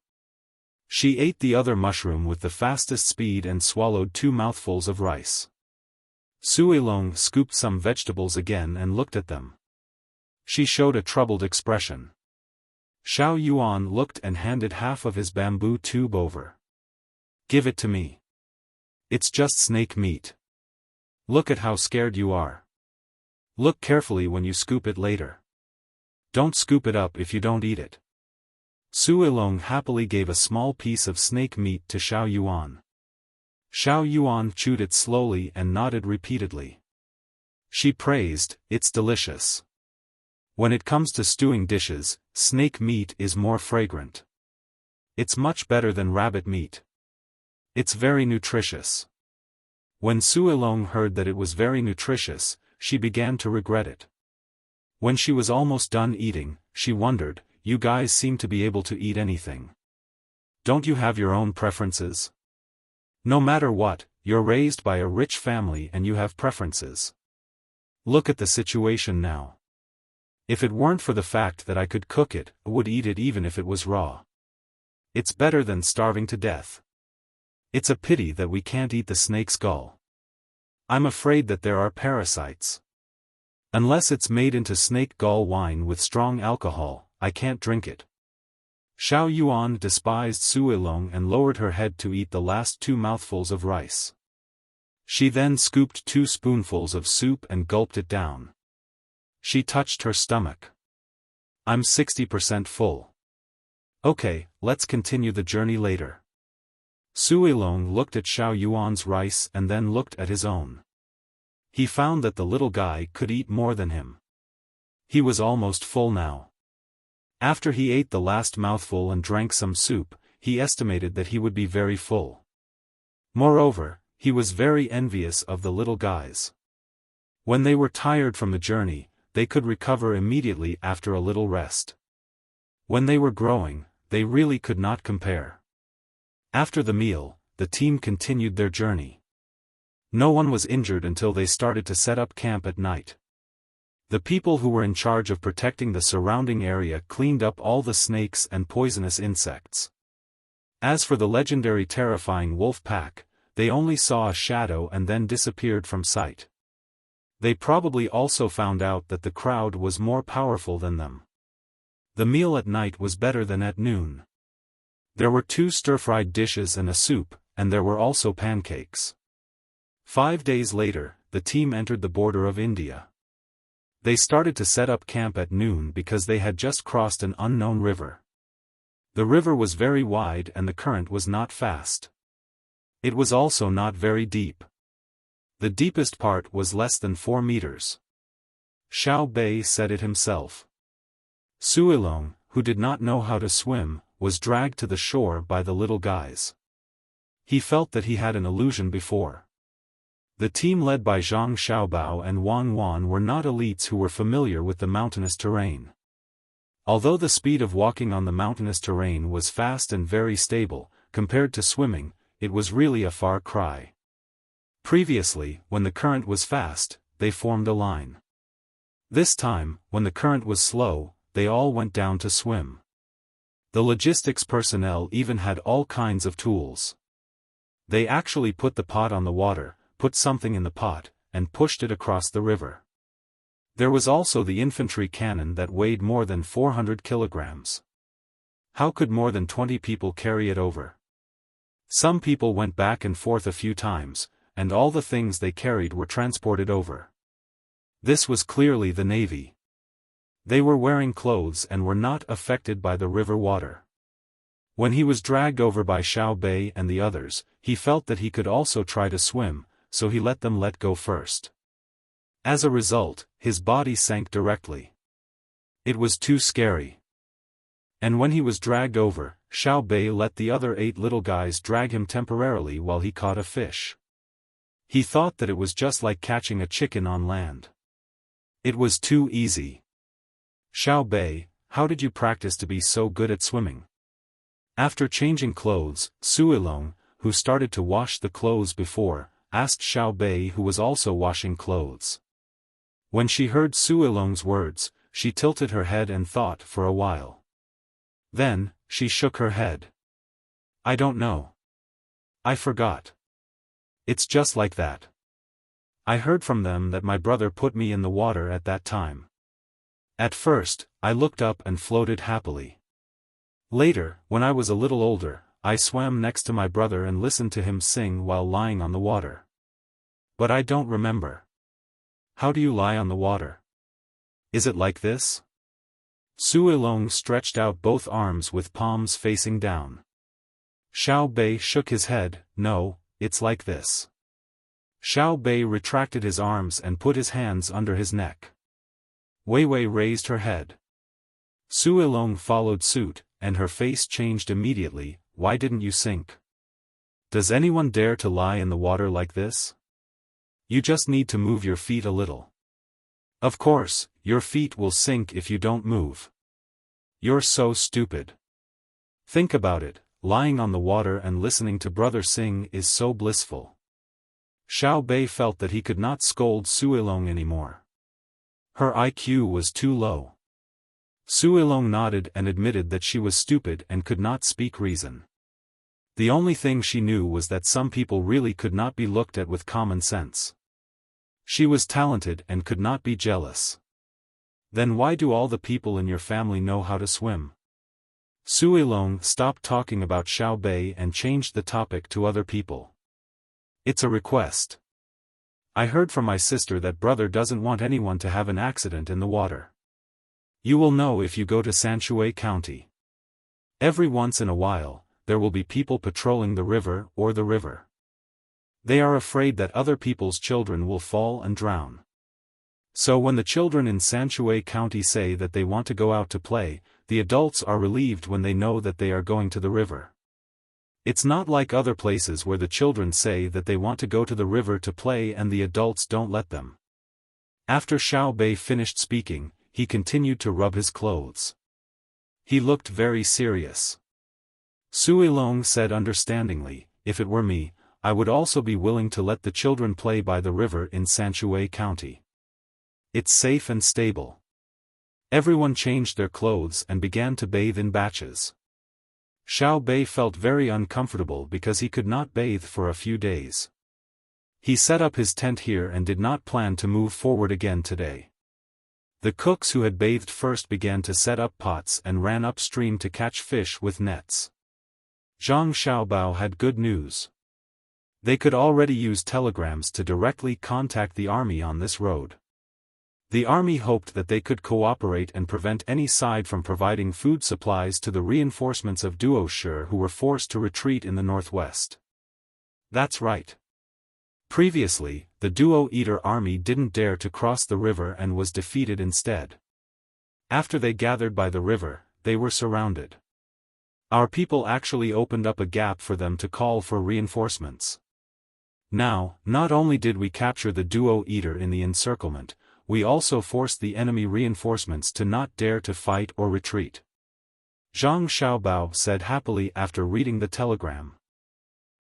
She ate the other mushroom with the fastest speed and swallowed 2 mouthfuls of rice. Suilong scooped some vegetables again and looked at them. She showed a troubled expression. Xiao Yuan looked and handed half of his bamboo tube over. "Give it to me. It's just snake meat. Look at how scared you are. Look carefully when you scoop it later. Don't scoop it up if you don't eat it." Suilong happily gave a small piece of snake meat to Xiao Yuan. Xiao Yuan chewed it slowly and nodded repeatedly. She praised, "It's delicious. When it comes to stewing dishes, snake meat is more fragrant. It's much better than rabbit meat. It's very nutritious." When Suilong heard that it was very nutritious, she began to regret it. When she was almost done eating, she wondered, "You guys seem to be able to eat anything. Don't you have your own preferences? No matter what, you're raised by a rich family and you have preferences. Look at the situation now. If it weren't for the fact that I could cook it, I would eat it even if it was raw. It's better than starving to death. It's a pity that we can't eat the snake's gall. I'm afraid that there are parasites. Unless it's made into snake gall wine with strong alcohol, I can't drink it." Xiao Yuan despised Suilong and lowered her head to eat the last 2 mouthfuls of rice. She then scooped 2 spoonfuls of soup and gulped it down. She touched her stomach. "I'm 60% full. Okay, let's continue the journey later." Suilong looked at Xiao Yuan's rice and then looked at his own. He found that the little guy could eat more than him. He was almost full now. After he ate the last mouthful and drank some soup, he estimated that he would be very full. Moreover, he was very envious of the little guys. When they were tired from the journey, they could recover immediately after a little rest. When they were growing, they really could not compare. After the meal, the team continued their journey. No one was injured until they started to set up camp at night. The people who were in charge of protecting the surrounding area cleaned up all the snakes and poisonous insects. As for the legendary terrifying wolf pack, they only saw a shadow and then disappeared from sight. They probably also found out that the crowd was more powerful than them. The meal at night was better than at noon. There were 2 stir-fried dishes and a soup, and there were also pancakes. 5 days later, the team entered the border of India. They started to set up camp at noon because they had just crossed an unknown river. The river was very wide and the current was not fast. It was also not very deep. The deepest part was less than 4 meters. Xiao Bei said it himself. Suilong, who did not know how to swim, was dragged to the shore by the little guys. He felt that he had an illusion before. The team led by Zhang Xiaobao and Wang Wan were not elites who were familiar with the mountainous terrain. Although the speed of walking on the mountainous terrain was fast and very stable, compared to swimming, it was really a far cry. Previously, when the current was fast, they formed a line. This time, when the current was slow, they all went down to swim. The logistics personnel even had all kinds of tools. They actually put the pot on the water, put something in the pot, and pushed it across the river. There was also the infantry cannon that weighed more than 400 kilograms. How could more than 20 people carry it over? Some people went back and forth a few times, and all the things they carried were transported over. This was clearly the navy. They were wearing clothes and were not affected by the river water. When he was dragged over by Xiao Bei and the others, he felt that he could also try to swim, so he let them let go first. As a result, his body sank directly. It was too scary. And when he was dragged over, Xiao Bei let the other 8 little guys drag him temporarily while he caught a fish. He thought that it was just like catching a chicken on land. It was too easy. Xiao Bei, how did you practice to be so good at swimming? After changing clothes, Suilong, who started to wash the clothes before, asked Xiao Bei, who was also washing clothes. When she heard Suilong's words, she tilted her head and thought for a while. Then, she shook her head. I don't know. I forgot. It's just like that. I heard from them that my brother put me in the water at that time. At first, I looked up and floated happily. Later, when I was a little older, I swam next to my brother and listened to him sing while lying on the water. But I don't remember. How do you lie on the water? Is it like this? Suilong stretched out both arms with palms facing down. Xiao Bei shook his head. No, it's like this. Xiao Bei retracted his arms and put his hands under his neck. Wei Wei raised her head. Suilong followed suit, and her face changed immediately. Why didn't you sink? Does anyone dare to lie in the water like this? You just need to move your feet a little. Of course, your feet will sink if you don't move. You're so stupid. Think about it, lying on the water and listening to brother sing is so blissful. Xiao Bei felt that he could not scold Suilong anymore. Her IQ was too low. Suilong nodded and admitted that she was stupid and could not speak reason. The only thing she knew was that some people really could not be looked at with common sense. She was talented and could not be jealous. Then why do all the people in your family know how to swim? Suilong stopped talking about Xiao Bei and changed the topic to other people. It's a request. I heard from my sister that brother doesn't want anyone to have an accident in the water. You will know if you go to Sanshui County. Every once in a while, there will be people patrolling the river or the river. They are afraid that other people's children will fall and drown. So when the children in Sanshui County say that they want to go out to play, the adults are relieved when they know that they are going to the river. It's not like other places where the children say that they want to go to the river to play and the adults don't let them. After Xiao Bei finished speaking, he continued to rub his clothes. He looked very serious. Suilong said understandingly, if it were me, I would also be willing to let the children play by the river in Sanshui County. It's safe and stable. Everyone changed their clothes and began to bathe in batches. Xiao Bei felt very uncomfortable because he could not bathe for a few days. He set up his tent here and did not plan to move forward again today. The cooks who had bathed first began to set up pots and ran upstream to catch fish with nets. Zhang Xiaobao had good news. They could already use telegrams to directly contact the army on this road. The army hoped that they could cooperate and prevent any side from providing food supplies to the reinforcements of Duo Shi who were forced to retreat in the northwest. That's right. Previously, the Duo Eater army didn't dare to cross the river and was defeated instead. After they gathered by the river, they were surrounded. Our people actually opened up a gap for them to call for reinforcements. Now, not only did we capture the Duo Eater in the encirclement, we also forced the enemy reinforcements to not dare to fight or retreat. Zhang Xiaobao said happily after reading the telegram.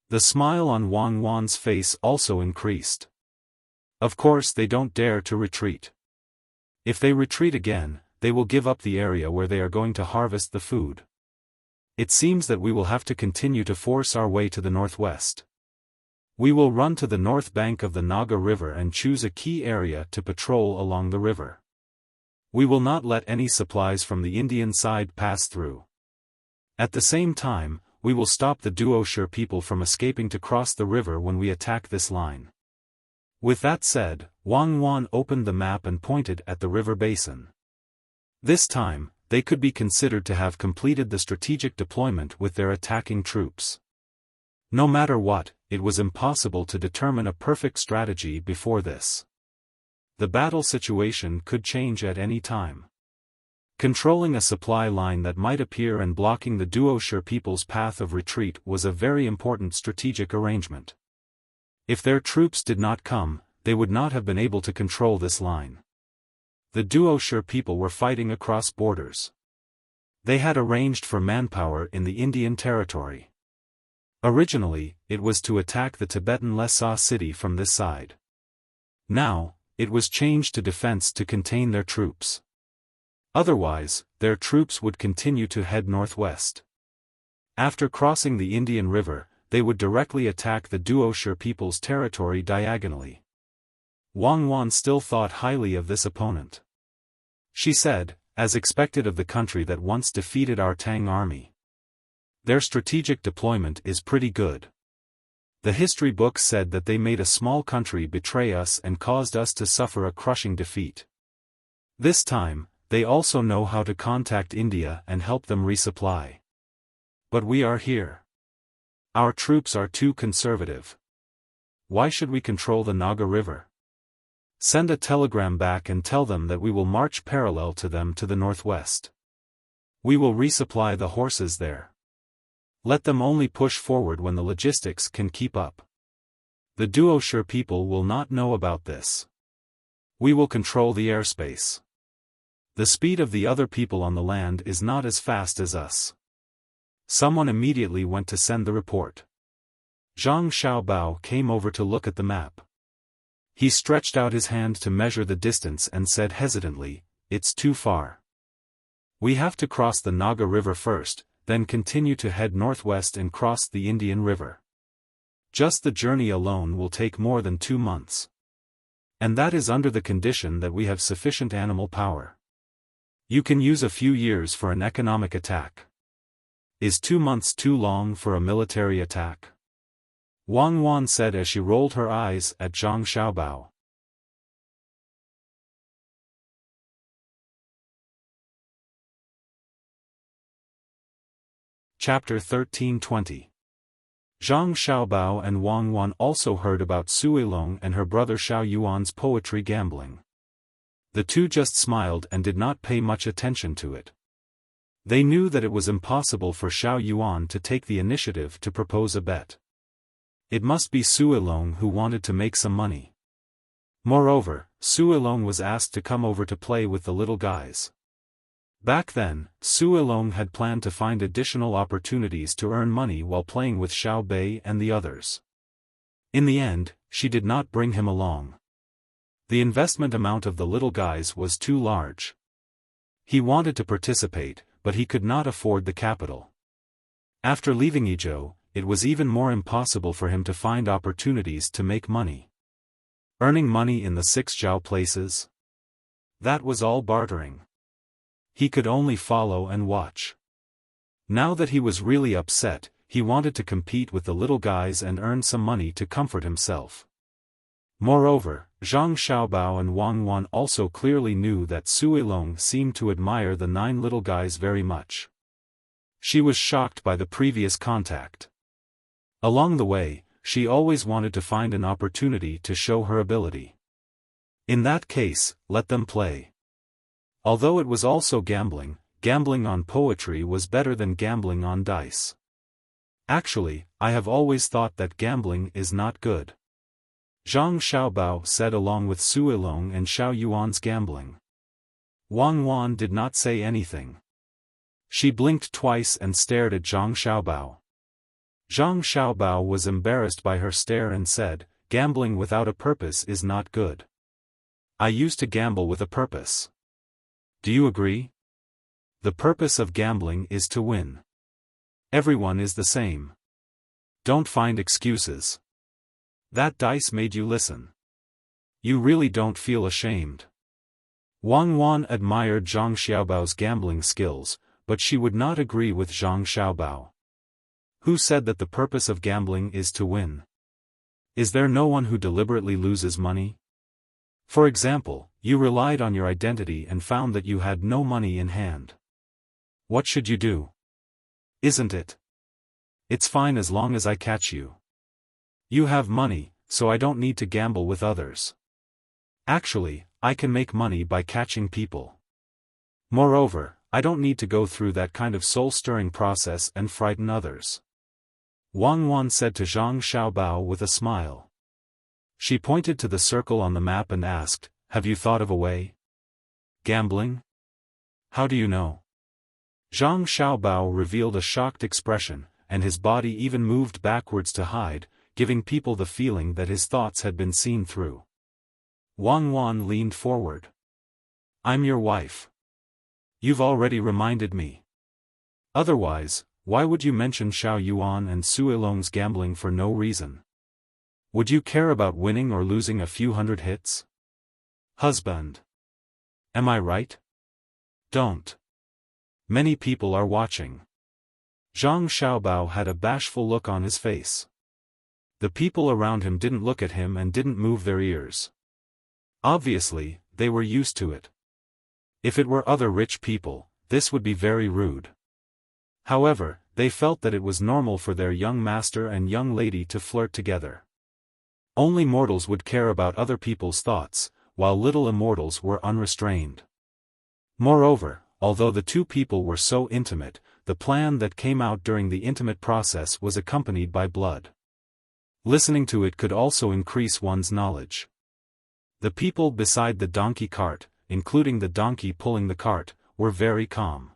The smile on Wang Wan's face also increased. Of course they don't dare to retreat. If they retreat again, they will give up the area where they are going to harvest the food. It seems that we will have to continue to force our way to the northwest. We will run to the north bank of the Naga River and choose a key area to patrol along the river. We will not let any supplies from the Indian side pass through. At the same time, we will stop the Duoshi people from escaping to cross the river when we attack this line. With that said, Wang Wan opened the map and pointed at the river basin. This time, they could be considered to have completed the strategic deployment with their attacking troops. No matter what, it was impossible to determine a perfect strategy before this. The battle situation could change at any time. Controlling a supply line that might appear and blocking the Duoshi people's path of retreat was a very important strategic arrangement. If their troops did not come, they would not have been able to control this line. The Duoshi people were fighting across borders. They had arranged for manpower in the Indian territory. Originally, it was to attack the Tibetan Lhasa city from this side. Now, it was changed to defense to contain their troops. Otherwise, their troops would continue to head northwest. After crossing the Indian River, they would directly attack the Duoshi people's territory diagonally. Wang Wan still thought highly of this opponent. She said, as expected of the country that once defeated our Tang army. Their strategic deployment is pretty good. The history books said that they made a small country betray us and caused us to suffer a crushing defeat. This time, they also know how to contact India and help them resupply. But we are here. Our troops are too conservative. Why should we control the Naga River? Send a telegram back and tell them that we will march parallel to them to the northwest. We will resupply the horses there. Let them only push forward when the logistics can keep up. The Duoshi people will not know about this. We will control the airspace. The speed of the other people on the land is not as fast as us. Someone immediately went to send the report. Zhang Xiaobao came over to look at the map. He stretched out his hand to measure the distance and said hesitantly, "It's too far. We have to cross the Naga River first, then continue to head northwest and cross the Indian River. Just the journey alone will take more than 2 months. And that is under the condition that we have sufficient animal power. You can use a few years for an economic attack. Is 2 months too long for a military attack?" Wang Wan said as she rolled her eyes at Zhang Xiaobao. Chapter 1320. Zhang Xiaobao and Wang Wan also heard about Suilong and her brother Xiao Yuan's poetry gambling. The two just smiled and did not pay much attention to it. They knew that it was impossible for Xiao Yuan to take the initiative to propose a bet. It must be Suilong who wanted to make some money. Moreover, Suilong was asked to come over to play with the little guys. Back then, Suilong had planned to find additional opportunities to earn money while playing with Xiao Bei and the others. In the end, she did not bring him along. The investment amount of the little guys was too large. He wanted to participate, but he could not afford the capital. After leaving Yizhou, it was even more impossible for him to find opportunities to make money. Earning money in the 6 Zhao places? That was all bartering. He could only follow and watch. Now that he was really upset, he wanted to compete with the little guys and earn some money to comfort himself. Moreover, Zhang Xiaobao and Wang Wan also clearly knew that Suilong seemed to admire the 9 little guys very much. She was shocked by the previous contact. Along the way, she always wanted to find an opportunity to show her ability. In that case, let them play. Although it was also gambling, gambling on poetry was better than gambling on dice. Actually, I have always thought that gambling is not good. Zhang Xiaobao said along with Suilong and Xiao Yuan's gambling. Wang Wan did not say anything. She blinked twice and stared at Zhang Xiaobao. Zhang Xiaobao was embarrassed by her stare and said, "Gambling without a purpose is not good. I used to gamble with a purpose. Do you agree? The purpose of gambling is to win. Everyone is the same. Don't find excuses." That dice made you listen. You really don't feel ashamed. Wang Wan admired Zhang Xiaobao's gambling skills, but she would not agree with Zhang Xiaobao. Who said that the purpose of gambling is to win? Is there no one who deliberately loses money? For example, you relied on your identity and found that you had no money in hand. What should you do? Isn't it? It's fine as long as I catch you. You have money, so I don't need to gamble with others. Actually, I can make money by catching people. Moreover, I don't need to go through that kind of soul-stirring process and frighten others. Wang Wan said to Zhang Xiaobao with a smile. She pointed to the circle on the map and asked, "Have you thought of a way? Gambling? How do you know?" Zhang Xiaobao revealed a shocked expression, and his body even moved backwards to hide, giving people the feeling that his thoughts had been seen through. Wang Wan leaned forward. "I'm your wife. You've already reminded me. Otherwise, why would you mention Xiao Yuan and Suilong's gambling for no reason? Would you care about winning or losing a few hundred hits? Husband. Am I right? Don't. Many people are watching." Zhang Xiaobao had a bashful look on his face. The people around him didn't look at him and didn't move their ears. Obviously, they were used to it. If it were other rich people, this would be very rude. However, they felt that it was normal for their young master and young lady to flirt together. Only mortals would care about other people's thoughts, while little immortals were unrestrained. Moreover, although the two people were so intimate, the plan that came out during the intimate process was accompanied by blood. Listening to it could also increase one's knowledge. The people beside the donkey cart, including the donkey pulling the cart, were very calm.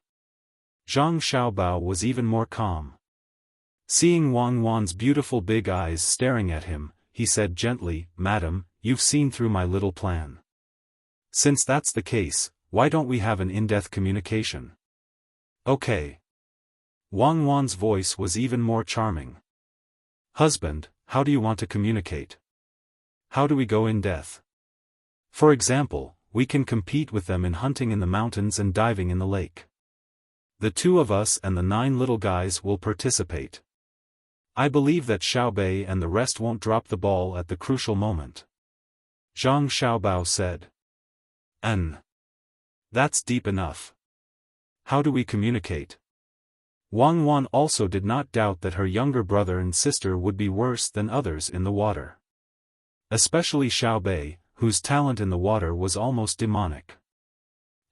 Zhang Xiaobao was even more calm. Seeing Wang Wan's beautiful big eyes staring at him, he said gently, "Madam, you've seen through my little plan. Since that's the case, why don't we have an in-depth communication?" "Okay." Wang Wan's voice was even more charming. "Husband, how do you want to communicate? How do we go in depth? For example, we can compete with them in hunting in the mountains and diving in the lake. The two of us and the 9 little guys will participate. I believe that Xiaobei and the rest won't drop the ball at the crucial moment." Zhang Xiaobao said. That's deep enough. How do we communicate?" Wang Wan also did not doubt that her younger brother and sister would be worse than others in the water. Especially Xiaobei, whose talent in the water was almost demonic.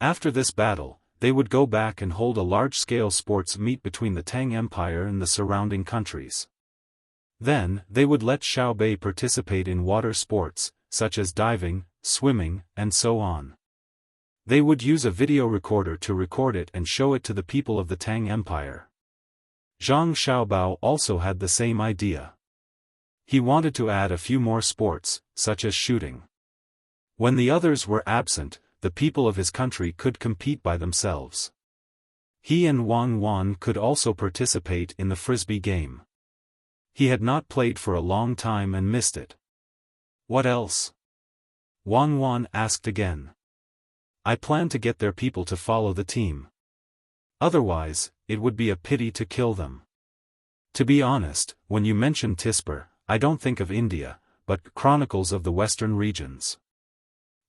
After this battle, they would go back and hold a large-scale sports meet between the Tang Empire and the surrounding countries. Then, they would let Xiaobei participate in water sports, such as diving, swimming, and so on. They would use a video recorder to record it and show it to the people of the Tang Empire. Zhang Xiaobao also had the same idea. He wanted to add a few more sports, such as shooting. When the others were absent, the people of his country could compete by themselves. He and Wang Wan could also participate in the frisbee game. He had not played for a long time and missed it. "What else?" Wang Wan asked again. "I plan to get their people to follow the team. Otherwise, it would be a pity to kill them. To be honest, when you mention Tisper, I don't think of India, but Chronicles of the Western Regions.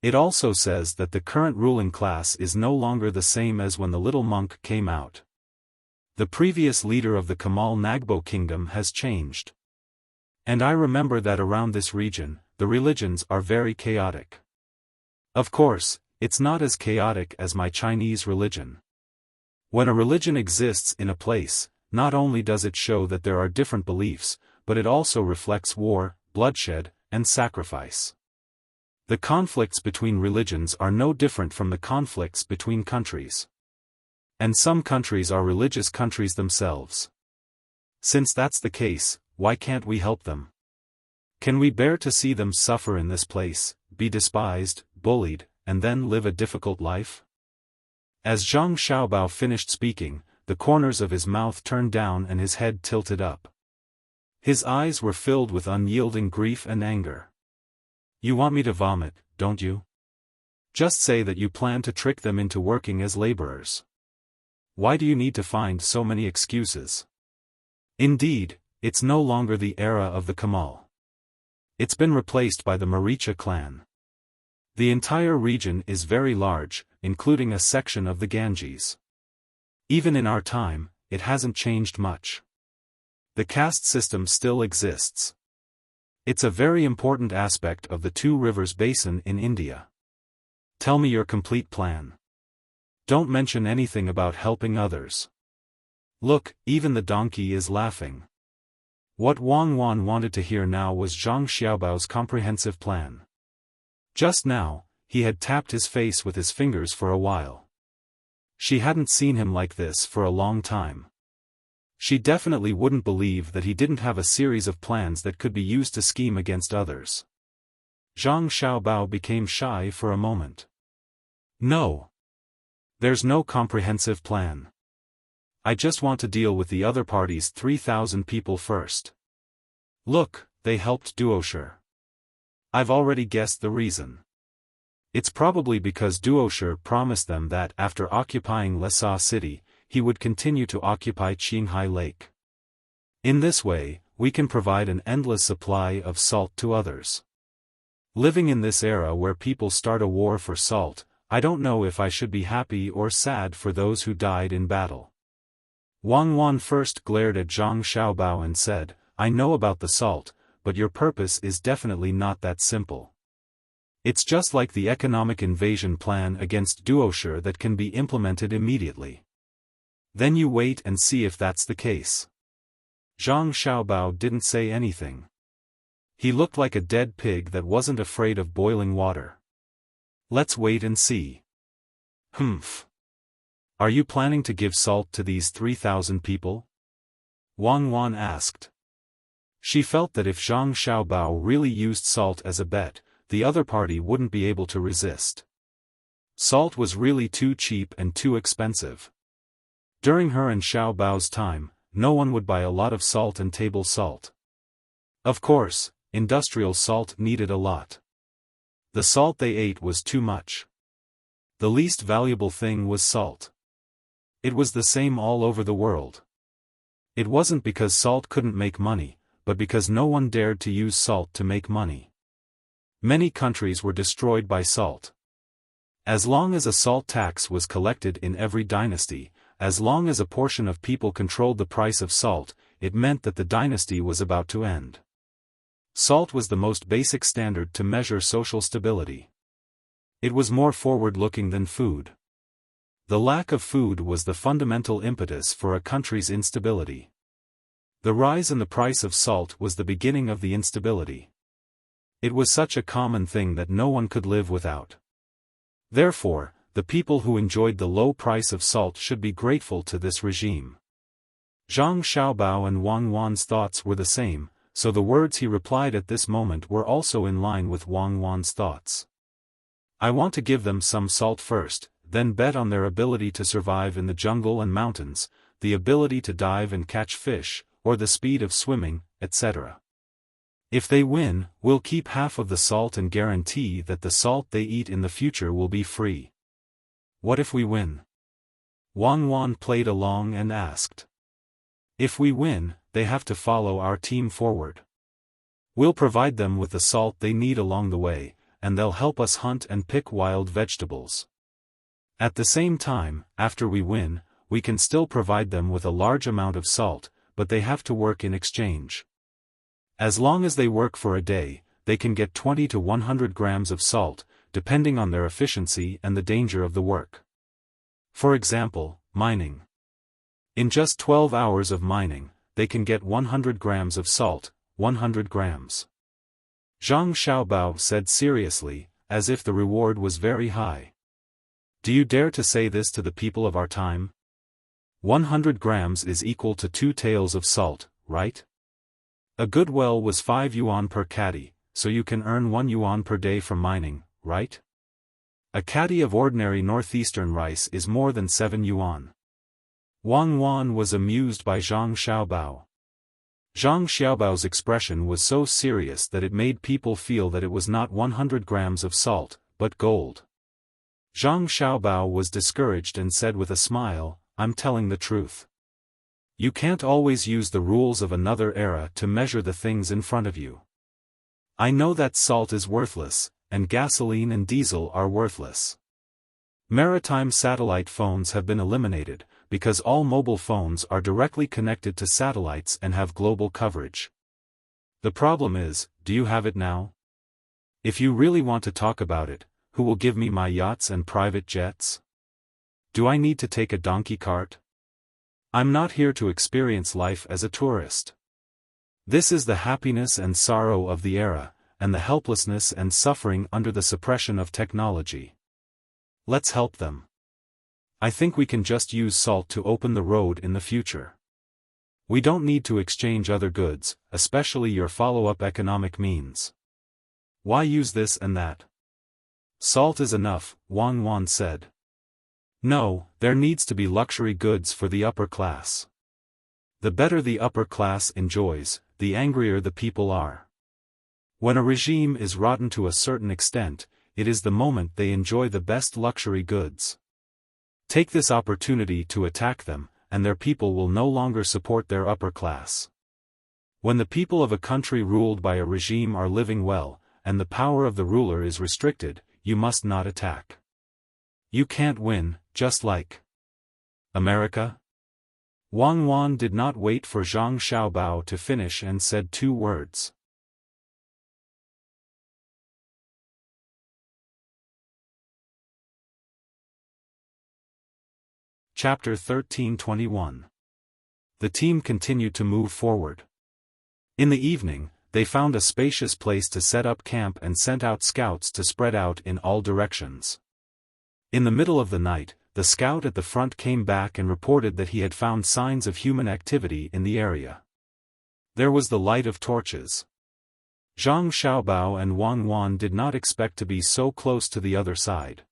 It also says that the current ruling class is no longer the same as when the little monk came out. The previous leader of the Kamal Nagbo kingdom has changed. And I remember that around this region, the religions are very chaotic. Of course, it's not as chaotic as my Chinese religion. When a religion exists in a place, not only does it show that there are different beliefs, but it also reflects war, bloodshed, and sacrifice. The conflicts between religions are no different from the conflicts between countries. And some countries are religious countries themselves. Since that's the case, why can't we help them? Can we bear to see them suffer in this place, be despised, bullied, and then live a difficult life? As Zhang Xiaobao finished speaking, the corners of his mouth turned down and his head tilted up. His eyes were filled with unyielding grief and anger. You want me to vomit, don't you? Just say that you plan to trick them into working as laborers. Why do you need to find so many excuses? Indeed, it's no longer the era of the Kamal. It's been replaced by the Maricha clan. The entire region is very large, including a section of the Ganges. Even in our time, it hasn't changed much. The caste system still exists. It's a very important aspect of the Two Rivers Basin in India. Tell me your complete plan. Don't mention anything about helping others. Look, even the donkey is laughing. What Wang Wan wanted to hear now was Zhang Xiaobao's comprehensive plan. Just now, he had tapped his face with his fingers for a while. She hadn't seen him like this for a long time. She definitely wouldn't believe that he didn't have a series of plans that could be used to scheme against others. Zhang Xiaobao became shy for a moment. No. There's no comprehensive plan. I just want to deal with the other party's 3,000 people first. Look, they helped Duosher. I've already guessed the reason. It's probably because Duosher promised them that after occupying Lhasa city, he would continue to occupy Qinghai Lake. In this way, we can provide an endless supply of salt to others. Living in this era where people start a war for salt, I don't know if I should be happy or sad for those who died in battle. Wang Wan first glared at Zhang Xiaobao and said, I know about the salt, but your purpose is definitely not that simple. It's just like the economic invasion plan against Duosher that can be implemented immediately. Then you wait and see if that's the case. Zhang Xiaobao didn't say anything. He looked like a dead pig that wasn't afraid of boiling water. Let's wait and see. Humph. Are you planning to give salt to these 3,000 people? Wang Wan asked. She felt that if Zhang Xiaobao really used salt as a bet, the other party wouldn't be able to resist. Salt was really too cheap and too expensive. During her and Xiaobao's time, no one would buy a lot of salt and table salt. Of course, industrial salt needed a lot. The salt they ate was too much. The least valuable thing was salt. It was the same all over the world. It wasn't because salt couldn't make money, but because no one dared to use salt to make money. Many countries were destroyed by salt. As long as a salt tax was collected in every dynasty, as long as a portion of people controlled the price of salt, it meant that the dynasty was about to end. Salt was the most basic standard to measure social stability. It was more forward-looking than food. The lack of food was the fundamental impetus for a country's instability. The rise in the price of salt was the beginning of the instability. It was such a common thing that no one could live without. Therefore, the people who enjoyed the low price of salt should be grateful to this regime. Zhang Xiaobao and Wang Wan's thoughts were the same, so the words he replied at this moment were also in line with Wang Wan's thoughts. I want to give them some salt first, then bet on their ability to survive in the jungle and mountains, the ability to dive and catch fish, or the speed of swimming, etc. If they win, we'll keep half of the salt and guarantee that the salt they eat in the future will be free. What if we win? Wang Wan played along and asked. If we win, they have to follow our team forward. We'll provide them with the salt they need along the way, and they'll help us hunt and pick wild vegetables. At the same time, after we win, we can still provide them with a large amount of salt, but they have to work in exchange. As long as they work for a day, they can get 20 to 100 grams of salt, depending on their efficiency and the danger of the work. For example, mining. In just 12 hours of mining, they can get 100 grams of salt, 100 grams. Zhang Xiaobao said seriously, as if the reward was very high. Do you dare to say this to the people of our time? 100 grams is equal to 2 taels of salt, right? A good well was 5 yuan per caddy, so you can earn 1 yuan per day from mining, right? A caddy of ordinary northeastern rice is more than 7 yuan. Wang Wan was amused by Zhang Xiaobao. Zhang Xiaobao's expression was so serious that it made people feel that it was not 100 grams of salt, but gold. Zhang Xiaobao was discouraged and said with a smile, "I'm telling the truth. You can't always use the rules of another era to measure the things in front of you. I know that salt is worthless, and gasoline and diesel are worthless. Maritime satellite phones have been eliminated, because all mobile phones are directly connected to satellites and have global coverage. The problem is, do you have it now? If you really want to talk about it, who will give me my yachts and private jets? Do I need to take a donkey cart? I'm not here to experience life as a tourist. This is the happiness and sorrow of the era, and the helplessness and suffering under the suppression of technology. Let's help them. I think we can just use salt to open the road in the future. We don't need to exchange other goods, especially your follow-up economic means. Why use this and that? Salt is enough," Wang said. No, there needs to be luxury goods for the upper class. The better the upper class enjoys, the angrier the people are. When a regime is rotten to a certain extent, it is the moment they enjoy the best luxury goods. Take this opportunity to attack them, and their people will no longer support their upper class. When the people of a country ruled by a regime are living well, and the power of the ruler is restricted, you must not attack. You can't win, just like America. Wang did not wait for Zhang Xiaobao to finish and said 2 words. Chapter 13:21. The team continued to move forward. In the evening, they found a spacious place to set up camp and sent out scouts to spread out in all directions. In the middle of the night, the scout at the front came back and reported that he had found signs of human activity in the area. There was the light of torches. Zhang Xiaobao and Wang did not expect to be so close to the other side.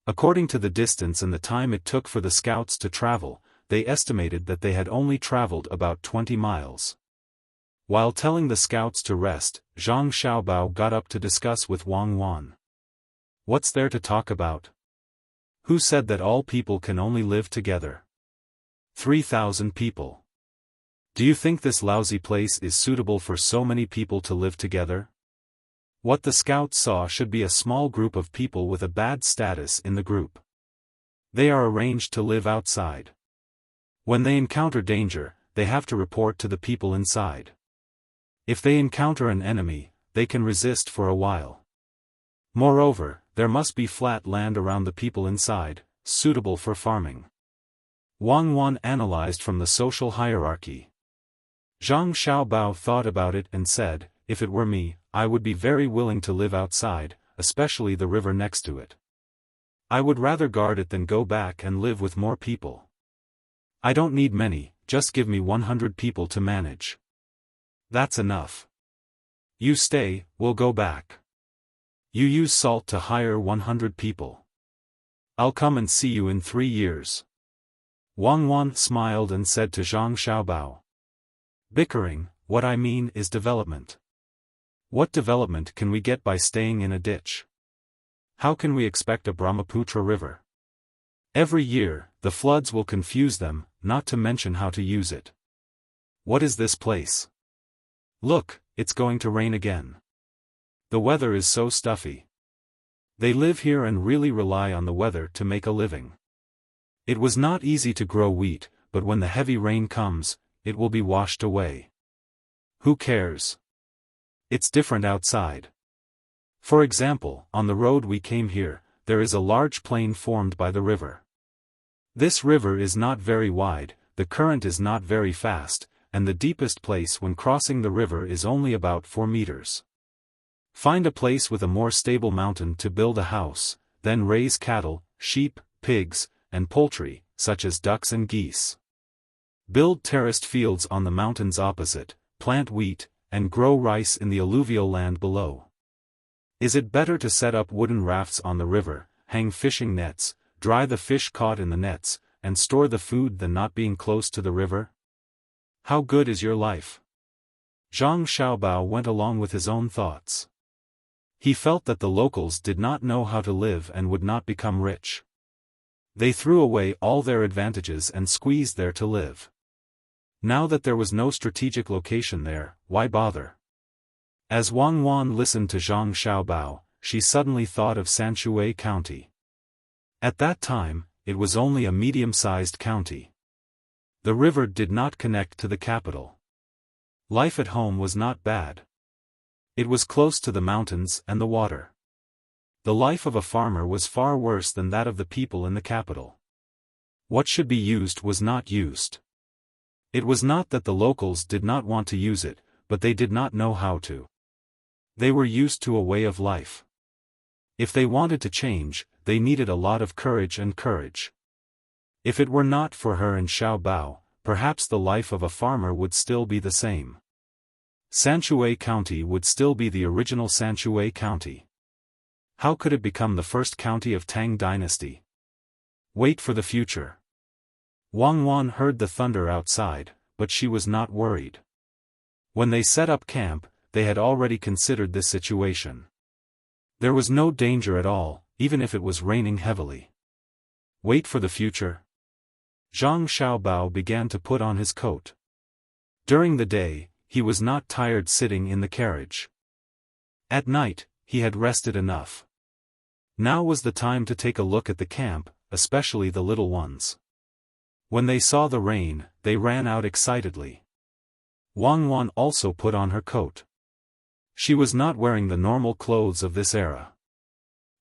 According to the distance and the time it took for the scouts to travel, they estimated that they had only traveled about 20 miles. While telling the scouts to rest, Zhang Xiaobao got up to discuss with Wang. What's there to talk about? Who said that all people can only live together? 3,000 people. Do you think this lousy place is suitable for so many people to live together? What the scouts saw should be a small group of people with a bad status in the group. They are arranged to live outside. When they encounter danger, they have to report to the people inside. If they encounter an enemy, they can resist for a while. Moreover, there must be flat land around the people inside, suitable for farming. Wang analyzed from the social hierarchy. Zhang Xiaobao thought about it and said, if it were me, I would be very willing to live outside, especially the river next to it. I would rather guard it than go back and live with more people. I don't need many, just give me 100 people to manage. That's enough. You stay, we'll go back. You use salt to hire 100 people. I'll come and see you in 3 years. Wang smiled and said to Zhang Xiaobao. Bickering, what I mean is development. What development can we get by staying in a ditch? How can we expect a Brahmaputra river? Every year, the floods will confuse them, not to mention how to use it. What is this place? Look, it's going to rain again. The weather is so stuffy. They live here and really rely on the weather to make a living. It was not easy to grow wheat, but when the heavy rain comes, it will be washed away. Who cares? It's different outside. For example, on the road we came here, there is a large plain formed by the river. This river is not very wide, the current is not very fast, and the deepest place when crossing the river is only about 4 meters. Find a place with a more stable mountain to build a house, then raise cattle, sheep, pigs, and poultry, such as ducks and geese. Build terraced fields on the mountains opposite, plant wheat, and grow rice in the alluvial land below. Is it better to set up wooden rafts on the river, hang fishing nets, dry the fish caught in the nets, and store the food than not being close to the river? How good is your life? Zhang Xiaobao went along with his own thoughts. He felt that the locals did not know how to live and would not become rich. They threw away all their advantages and squeezed there to live. Now that there was no strategic location there, why bother? As Wang Wan listened to Zhang Xiaobao, she suddenly thought of Sanshui County. At that time, it was only a medium-sized county. The river did not connect to the capital. Life at home was not bad. It was close to the mountains and the water. The life of a farmer was far worse than that of the people in the capital. What should be used was not used. It was not that the locals did not want to use it, but they did not know how to. They were used to a way of life. If they wanted to change, they needed a lot of courage and courage. If it were not for her and Xiaobao, perhaps the life of a farmer would still be the same. Sanshui County would still be the original Sanshui County. How could it become the first county of Tang Dynasty? Wait for the future. Wang Wan heard the thunder outside, but she was not worried. When they set up camp, they had already considered this situation. There was no danger at all, even if it was raining heavily. Wait for the future. Zhang Xiaobao began to put on his coat. During the day, he was not tired sitting in the carriage. At night, he had rested enough. Now was the time to take a look at the camp, especially the little ones. When they saw the rain, they ran out excitedly. Wang Wan also put on her coat. She was not wearing the normal clothes of this era.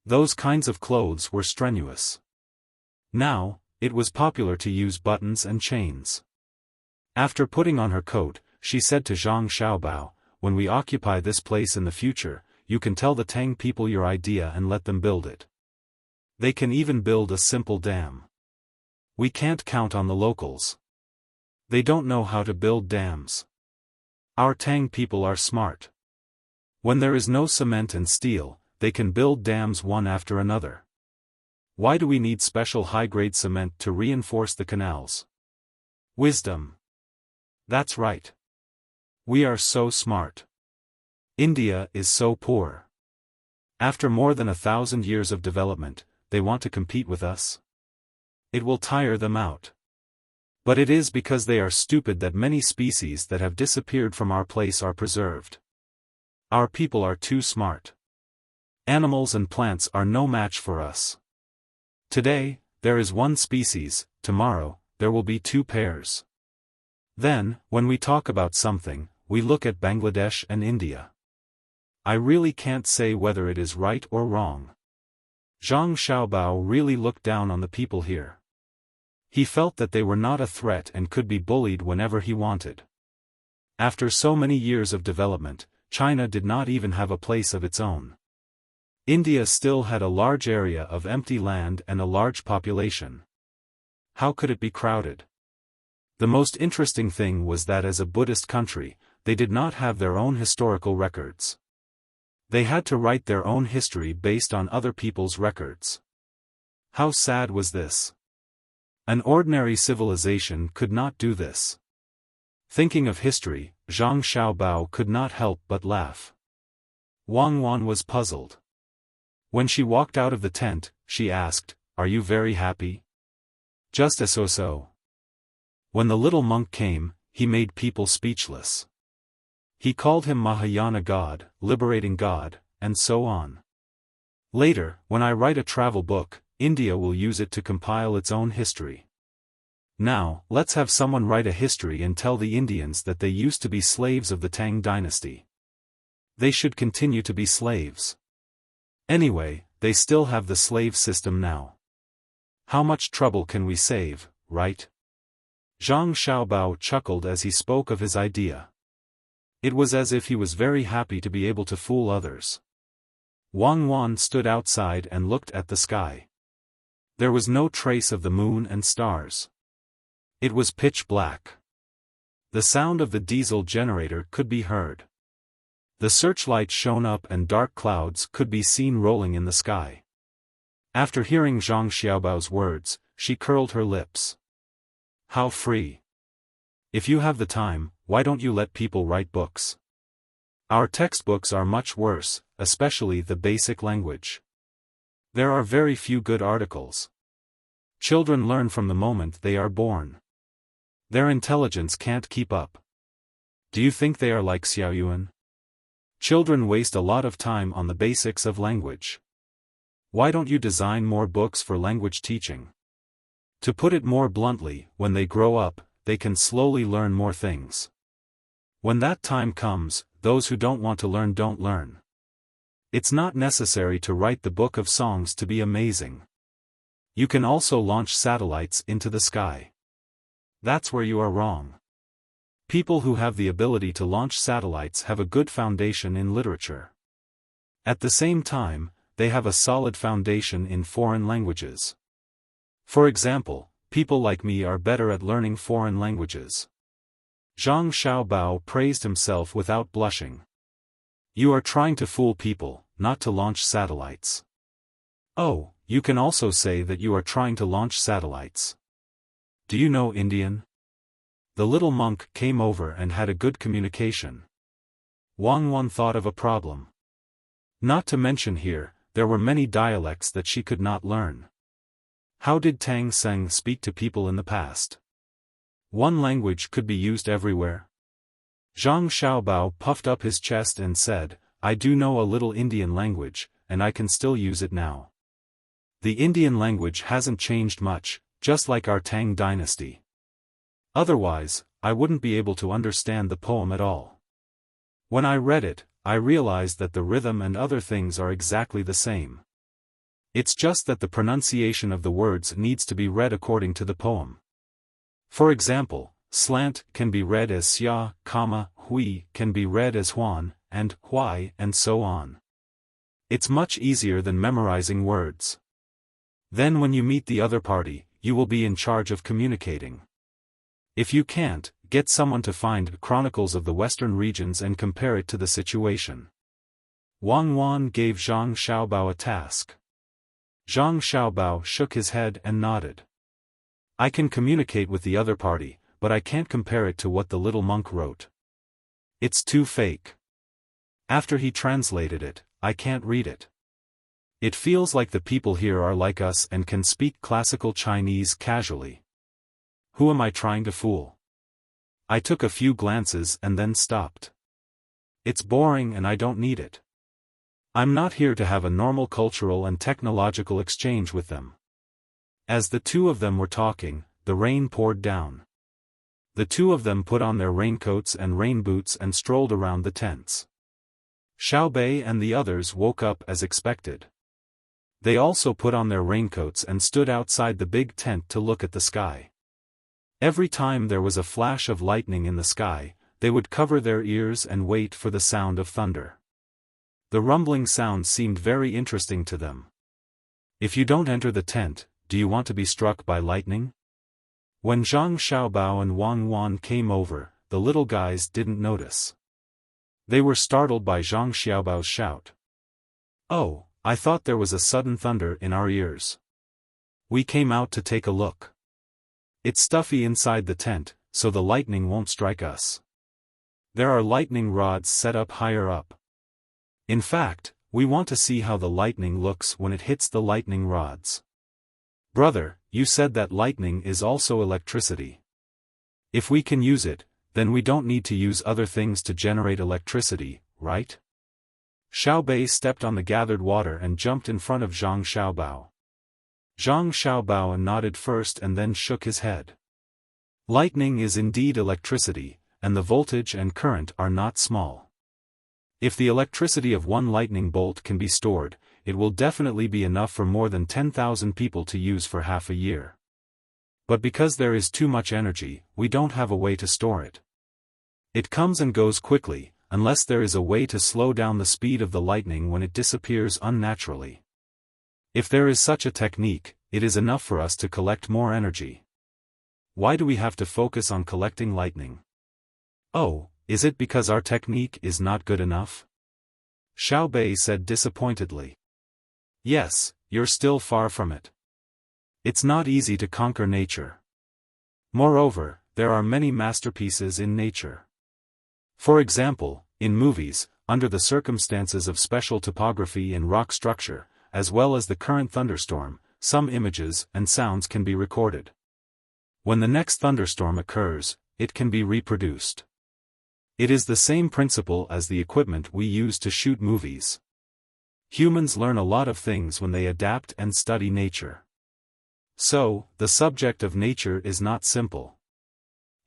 Those kinds of clothes were strenuous. Now, it was popular to use buttons and chains. After putting on her coat, she said to Zhang Xiaobao, "When we occupy this place in the future, you can tell the Tang people your idea and let them build it. They can even build a simple dam. We can't count on the locals. They don't know how to build dams. Our Tang people are smart. When there is no cement and steel, they can build dams one after another. Why do we need special high-grade cement to reinforce the canals? Wisdom. That's right. We are so smart. India is so poor. After more than 1,000 years of development, they want to compete with us? It will tire them out. But it is because they are stupid that many species that have disappeared from our place are preserved. Our people are too smart. Animals and plants are no match for us. Today, there is one species, tomorrow, there will be 2 pairs. Then, when we talk about something, we look at Bangladesh and India. I really can't say whether it is right or wrong. Zhang Xiaobao really looked down on the people here. He felt that they were not a threat and could be bullied whenever he wanted. After so many years of development, China did not even have a place of its own. India still had a large area of empty land and a large population. How could it be crowded? The most interesting thing was that as a Buddhist country, they did not have their own historical records. They had to write their own history based on other people's records. How sad was this? An ordinary civilization could not do this. Thinking of history, Zhang Xiaobao could not help but laugh. Wang Wan was puzzled. When she walked out of the tent, she asked, "Are you very happy?" Just as so. When the little monk came, he made people speechless. He called him Mahayana God, liberating God, and so on. Later, when I write a travel book, India will use it to compile its own history. Now, let's have someone write a history and tell the Indians that they used to be slaves of the Tang Dynasty. They should continue to be slaves. Anyway, they still have the slave system now. How much trouble can we save, right? Zhang Xiaobao chuckled as he spoke of his idea. It was as if he was very happy to be able to fool others. Wang Wan stood outside and looked at the sky. There was no trace of the moon and stars. It was pitch black. The sound of the diesel generator could be heard. The searchlight shone up and dark clouds could be seen rolling in the sky. After hearing Zhang Xiaobao's words, she curled her lips. How free. If you have the time, why don't you let people write books? Our textbooks are much worse, especially the basic language. There are very few good articles. Children learn from the moment they are born. Their intelligence can't keep up. Do you think they are like Xiaofan? Children waste a lot of time on the basics of language. Why don't you design more books for language teaching? To put it more bluntly, when they grow up, they can slowly learn more things. When that time comes, those who don't want to learn don't learn. It's not necessary to write the book of songs to be amazing. You can also launch satellites into the sky. That's where you are wrong. People who have the ability to launch satellites have a good foundation in literature. At the same time, they have a solid foundation in foreign languages. For example, people like me are better at learning foreign languages. Zhang Xiaobao praised himself without blushing. You are trying to fool people, not to launch satellites. Oh, you can also say that you are trying to launch satellites. Do you know Indian? The little monk came over and had a good communication. Wang Wan thought of a problem. Not to mention here, there were many dialects that she could not learn. How did Tang speak to people in the past? One language could be used everywhere. Zhang Xiaobao puffed up his chest and said, I do know a little Indian language, and I can still use it now. The Indian language hasn't changed much, just like our Tang dynasty. Otherwise, I wouldn't be able to understand the poem at all. When I read it, I realized that the rhythm and other things are exactly the same. It's just that the pronunciation of the words needs to be read according to the poem. For example, slant can be read as xia, hui can be read as huan, and huai, and so on. It's much easier than memorizing words. Then when you meet the other party, you will be in charge of communicating. If you can't, get someone to find chronicles of the western regions and compare it to the situation. Wang Wan gave Zhang Xiaobao a task. Zhang Xiaobao shook his head and nodded. I can communicate with the other party, but I can't compare it to what the little monk wrote. It's too fake. After he translated it, I can't read it. It feels like the people here are like us and can speak classical Chinese casually. Who am I trying to fool? I took a few glances and then stopped. It's boring and I don't need it. I'm not here to have a normal cultural and technological exchange with them. As the two of them were talking, the rain poured down. The two of them put on their raincoats and rain boots and strolled around the tents. Xiaobei and the others woke up as expected. They also put on their raincoats and stood outside the big tent to look at the sky. Every time there was a flash of lightning in the sky, they would cover their ears and wait for the sound of thunder. The rumbling sound seemed very interesting to them. If you don't enter the tent, do you want to be struck by lightning? When Zhang Xiaobao and Wang Wan came over, the little guys didn't notice. They were startled by Zhang Xiaobao's shout. Oh, I thought there was a sudden thunder in our ears. We came out to take a look. It's stuffy inside the tent, so the lightning won't strike us. There are lightning rods set up higher up. In fact, we want to see how the lightning looks when it hits the lightning rods. Brother, you said that lightning is also electricity. If we can use it, then we don't need to use other things to generate electricity, right? Xiaobei stepped on the gathered water and jumped in front of Zhang Xiaobao. Zhang Xiaobao nodded first and then shook his head. Lightning is indeed electricity, and the voltage and current are not small. If the electricity of one lightning bolt can be stored, it will definitely be enough for more than 10,000 people to use for half a year. But because there is too much energy, we don't have a way to store it. It comes and goes quickly, unless there is a way to slow down the speed of the lightning when it disappears unnaturally. If there is such a technique, it is enough for us to collect more energy. Why do we have to focus on collecting lightning? Oh, is it because our technique is not good enough? Xiaobei said disappointedly. Yes, you're still far from it. It's not easy to conquer nature. Moreover, there are many masterpieces in nature. For example, in movies, under the circumstances of special topography and rock structure, as well as the current thunderstorm, some images and sounds can be recorded. When the next thunderstorm occurs, it can be reproduced. It is the same principle as the equipment we use to shoot movies. Humans learn a lot of things when they adapt and study nature. So, the subject of nature is not simple.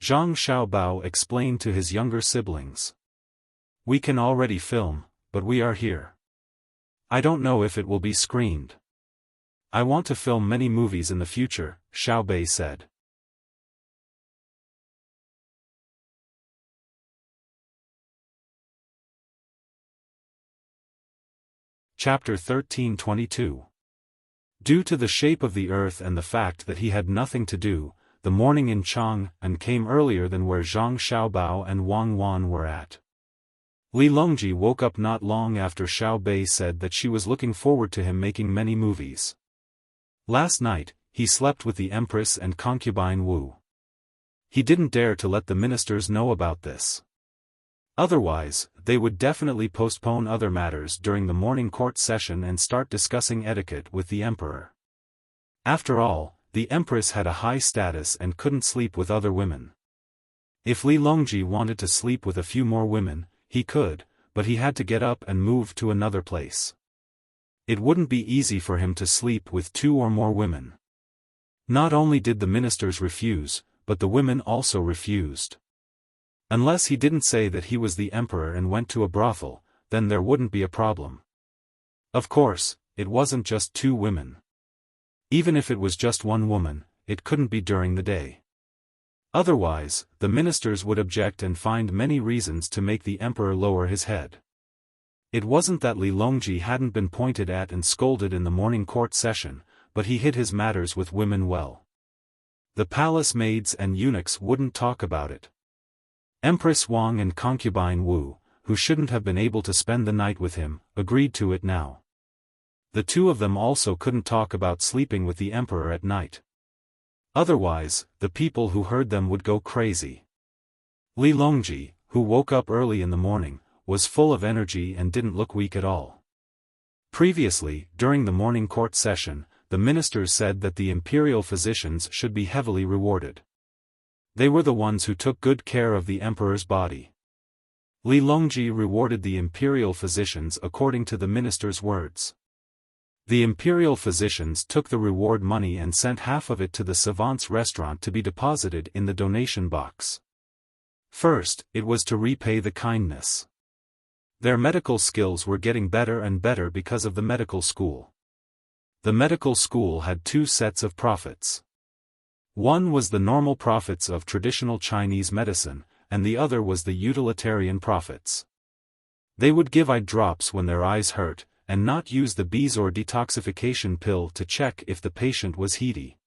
Zhang Xiaobao explained to his younger siblings. We can already film, but we are here. I don't know if it will be screened. I want to film many movies in the future, Xiaobei said. Chapter 13:22. Due to the shape of the earth and the fact that he had nothing to do, the morning in Chang'an came earlier than where Zhang Xiaobao and Wang Wan were at. Li Longji woke up not long after Xiaobei said that she was looking forward to him making many movies. Last night, he slept with the Empress and concubine Wu. He didn't dare to let the ministers know about this. Otherwise, they would definitely postpone other matters during the morning court session and start discussing etiquette with the emperor. After all, the empress had a high status and couldn't sleep with other women. If Li Longji wanted to sleep with a few more women, he could, but he had to get up and move to another place. It wouldn't be easy for him to sleep with 2 or more women. Not only did the ministers refuse, but the women also refused. Unless he didn't say that he was the emperor and went to a brothel, then there wouldn't be a problem. Of course, it wasn't just 2 women. Even if it was just 1 woman, it couldn't be during the day. Otherwise, the ministers would object and find many reasons to make the emperor lower his head. It wasn't that Li Longji hadn't been pointed at and scolded in the morning court session, but he hid his matters with women well. The palace maids and eunuchs wouldn't talk about it. Empress Wang and concubine Wu, who shouldn't have been able to spend the night with him, agreed to it now. The 2 of them also couldn't talk about sleeping with the emperor at night. Otherwise, the people who heard them would go crazy. Li Longji, who woke up early in the morning, was full of energy and didn't look weak at all. Previously, during the morning court session, the ministers said that the imperial physicians should be heavily rewarded. They were the ones who took good care of the emperor's body. Li Longji rewarded the imperial physicians according to the minister's words. The imperial physicians took the reward money and sent half of it to the savant's restaurant to be deposited in the donation box. First, it was to repay the kindness. Their medical skills were getting better and better because of the medical school. The medical school had 2 sets of profits. One was the normal profits of traditional Chinese medicine, and the other was the utilitarian profits. They would give eye drops when their eyes hurt, and not use the bees or detoxification pill to check if the patient was heady.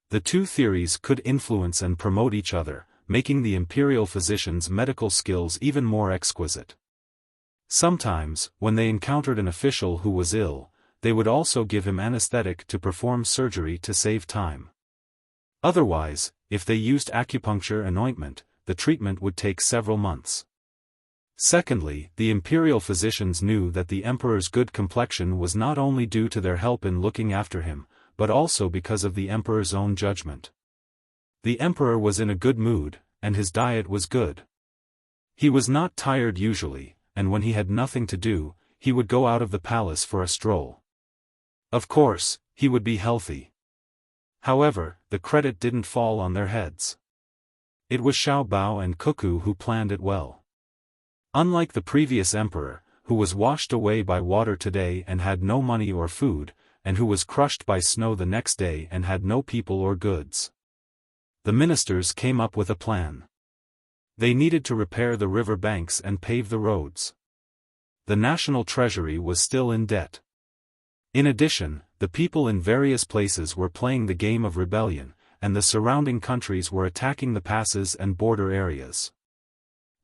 The 2 theories could influence and promote each other, making the imperial physicians' medical skills even more exquisite. Sometimes, when they encountered an official who was ill, they would also give him anesthetic to perform surgery to save time. Otherwise, if they used acupuncture and ointment, the treatment would take several months. Secondly, the imperial physicians knew that the emperor's good complexion was not only due to their help in looking after him, but also because of the emperor's own judgment. The emperor was in a good mood, and his diet was good. He was not tired usually, and when he had nothing to do, he would go out of the palace for a stroll. Of course, he would be healthy. However, the credit didn't fall on their heads. It was Xiaobao and Cuckoo who planned it well. Unlike the previous emperor, who was washed away by water today and had no money or food, and who was crushed by snow the next day and had no people or goods. The ministers came up with a plan. They needed to repair the river banks and pave the roads. The national treasury was still in debt. In addition, the people in various places were playing the game of rebellion, and the surrounding countries were attacking the passes and border areas.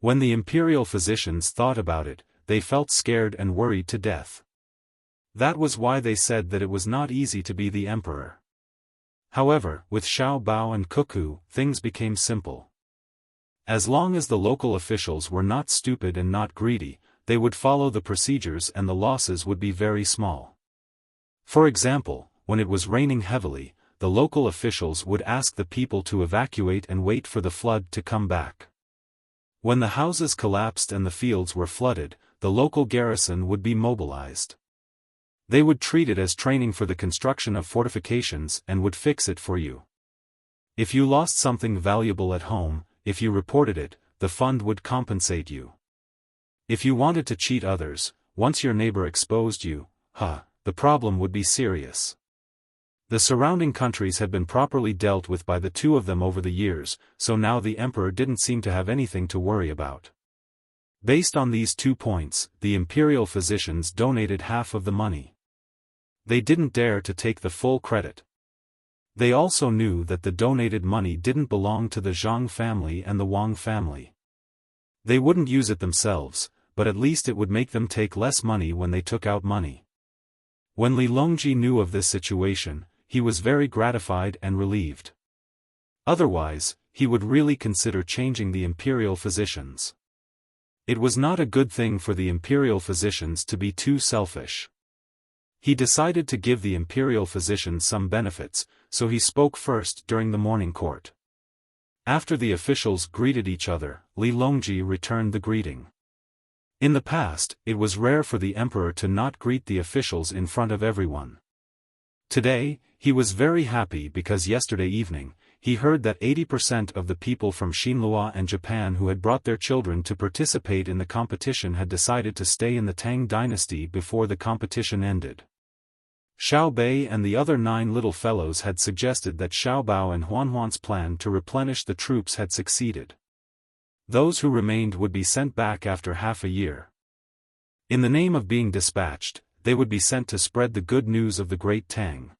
When the imperial physicians thought about it, they felt scared and worried to death. That was why they said that it was not easy to be the emperor. However, with Xiaobao and Cuckoo, things became simple. As long as the local officials were not stupid and not greedy, they would follow the procedures and the losses would be very small. For example, when it was raining heavily, the local officials would ask the people to evacuate and wait for the flood to come back. When the houses collapsed and the fields were flooded, the local garrison would be mobilized. They would treat it as training for the construction of fortifications and would fix it for you. If you lost something valuable at home, if you reported it, the fund would compensate you. If you wanted to cheat others, once your neighbor exposed you, the problem would be serious. The surrounding countries had been properly dealt with by the two of them over the years, so now the emperor didn't seem to have anything to worry about. Based on these 2 points, the imperial physicians donated half of the money. They didn't dare to take the full credit. They also knew that the donated money didn't belong to the Zhang family and the Wang family. They wouldn't use it themselves, but at least it would make them take less money when they took out money. When Li Longji knew of this situation, he was very gratified and relieved. Otherwise, he would really consider changing the imperial physicians. It was not a good thing for the imperial physicians to be too selfish. He decided to give the imperial physicians some benefits, so he spoke first during the morning court. After the officials greeted each other, Li Longji returned the greeting. In the past, it was rare for the emperor to not greet the officials in front of everyone. Today, he was very happy because yesterday evening, he heard that 80% of the people from Xinhua and Japan who had brought their children to participate in the competition had decided to stay in the Tang Dynasty before the competition ended. Xiao Bei and the other 9 little fellows had suggested that Xiao Bao and Huanhuan's plan to replenish the troops had succeeded. Those who remained would be sent back after half a year. In the name of being dispatched, they would be sent to spread the good news of the great Tang.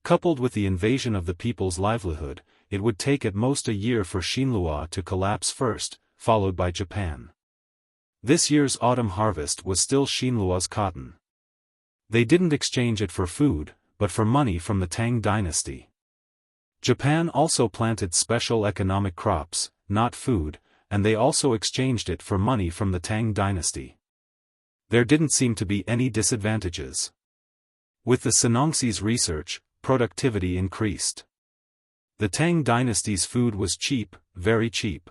Coupled with the invasion of the people's livelihood, it would take at most a year for Xinhua to collapse first, followed by Japan. This year's autumn harvest was still Xinhua's cotton. They didn't exchange it for food, but for money from the Tang Dynasty. Japan also planted special economic crops, not food, and they also exchanged it for money from the Tang Dynasty. There didn't seem to be any disadvantages. With the Sinongxi's research, productivity increased. The Tang Dynasty's food was cheap, very cheap.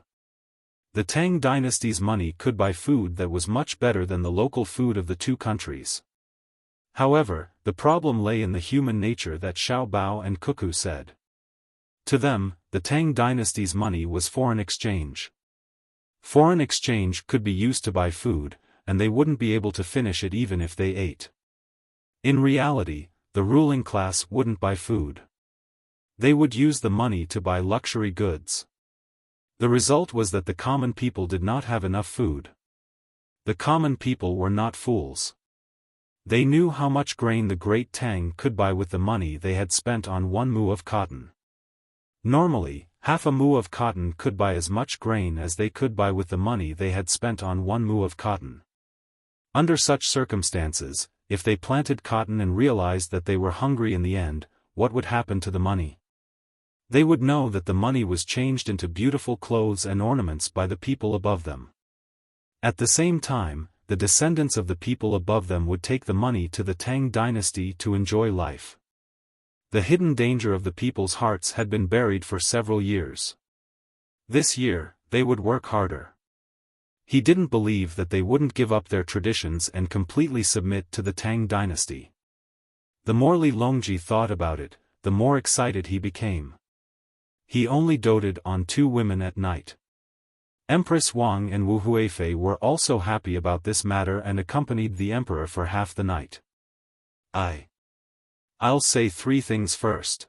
The Tang Dynasty's money could buy food that was much better than the local food of the two countries. However, the problem lay in the human nature that Xiao Bao and Cuckoo said. To them, the Tang Dynasty's money was foreign exchange. Foreign exchange could be used to buy food, and they wouldn't be able to finish it even if they ate. In reality, the ruling class wouldn't buy food. They would use the money to buy luxury goods. The result was that the common people did not have enough food. The common people were not fools. They knew how much grain the great Tang could buy with the money they had spent on 1 mu of cotton. Normally, half a mu of cotton could buy as much grain as they could buy with the money they had spent on 1 mu of cotton. Under such circumstances, if they planted cotton and realized that they were hungry in the end, what would happen to the money? They would know that the money was changed into beautiful clothes and ornaments by the people above them. At the same time, the descendants of the people above them would take the money to the Tang Dynasty to enjoy life. The hidden danger of the people's hearts had been buried for several years. This year, they would work harder. He didn't believe that they wouldn't give up their traditions and completely submit to the Tang Dynasty. The more Li Longji thought about it, the more excited he became. He only doted on 2 women at night. Empress Wang and Wu Huifei were also happy about this matter and accompanied the emperor for half the night. I'll say 3 things first.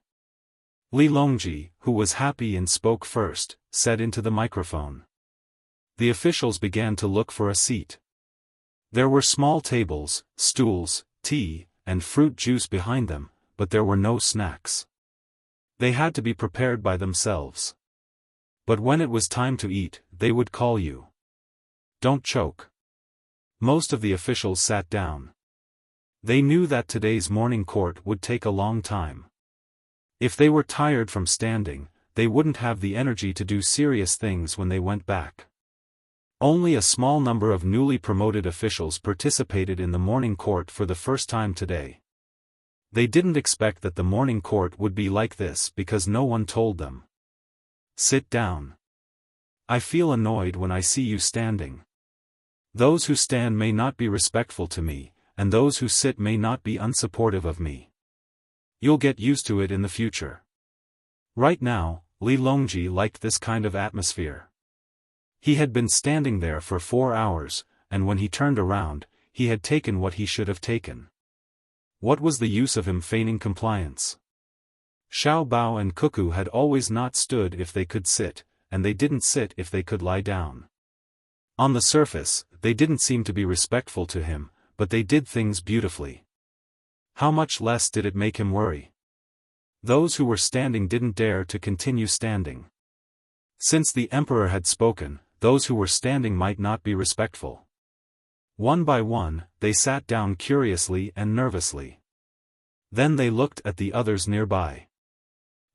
Li Longji, who was happy and spoke first, said into the microphone. The officials began to look for a seat. There were small tables, stools, tea, and fruit juice behind them, but there were no snacks. They had to be prepared by themselves. But when it was time to eat, they would call you. Don't choke. Most of the officials sat down. They knew that today's morning court would take a long time. If they were tired from standing, they wouldn't have the energy to do serious things when they went back. Only a small number of newly promoted officials participated in the morning court for the first time today. They didn't expect that the morning court would be like this because no one told them. Sit down. I feel annoyed when I see you standing. Those who stand may not be respectful to me, and those who sit may not be unsupportive of me. You'll get used to it in the future. Right now, Li Longji liked this kind of atmosphere. He had been standing there for 4 hours, and when he turned around, he had taken what he should have taken. What was the use of him feigning compliance? Xiao Bao and Cuckoo had always not stood if they could sit, and they didn't sit if they could lie down. On the surface, they didn't seem to be respectful to him, but they did things beautifully. How much less did it make him worry? Those who were standing didn't dare to continue standing. Since the emperor had spoken, those who were standing might not be respectful. One by one, they sat down curiously and nervously. Then they looked at the others nearby.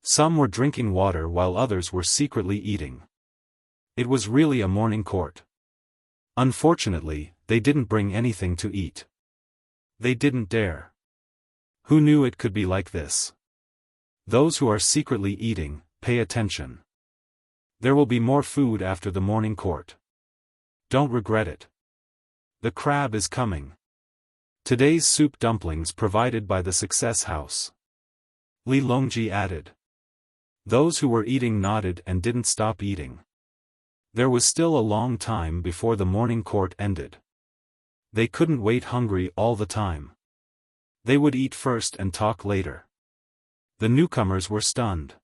Some were drinking water while others were secretly eating. It was really a morning court. Unfortunately, they didn't bring anything to eat. They didn't dare. Who knew it could be like this? Those who are secretly eating, pay attention. There will be more food after the morning court. Don't regret it. The crab is coming. Today's soup dumplings provided by the Success House. Li Longji added. Those who were eating nodded and didn't stop eating. There was still a long time before the morning court ended. They couldn't wait hungry all the time. They would eat first and talk later. The newcomers were stunned.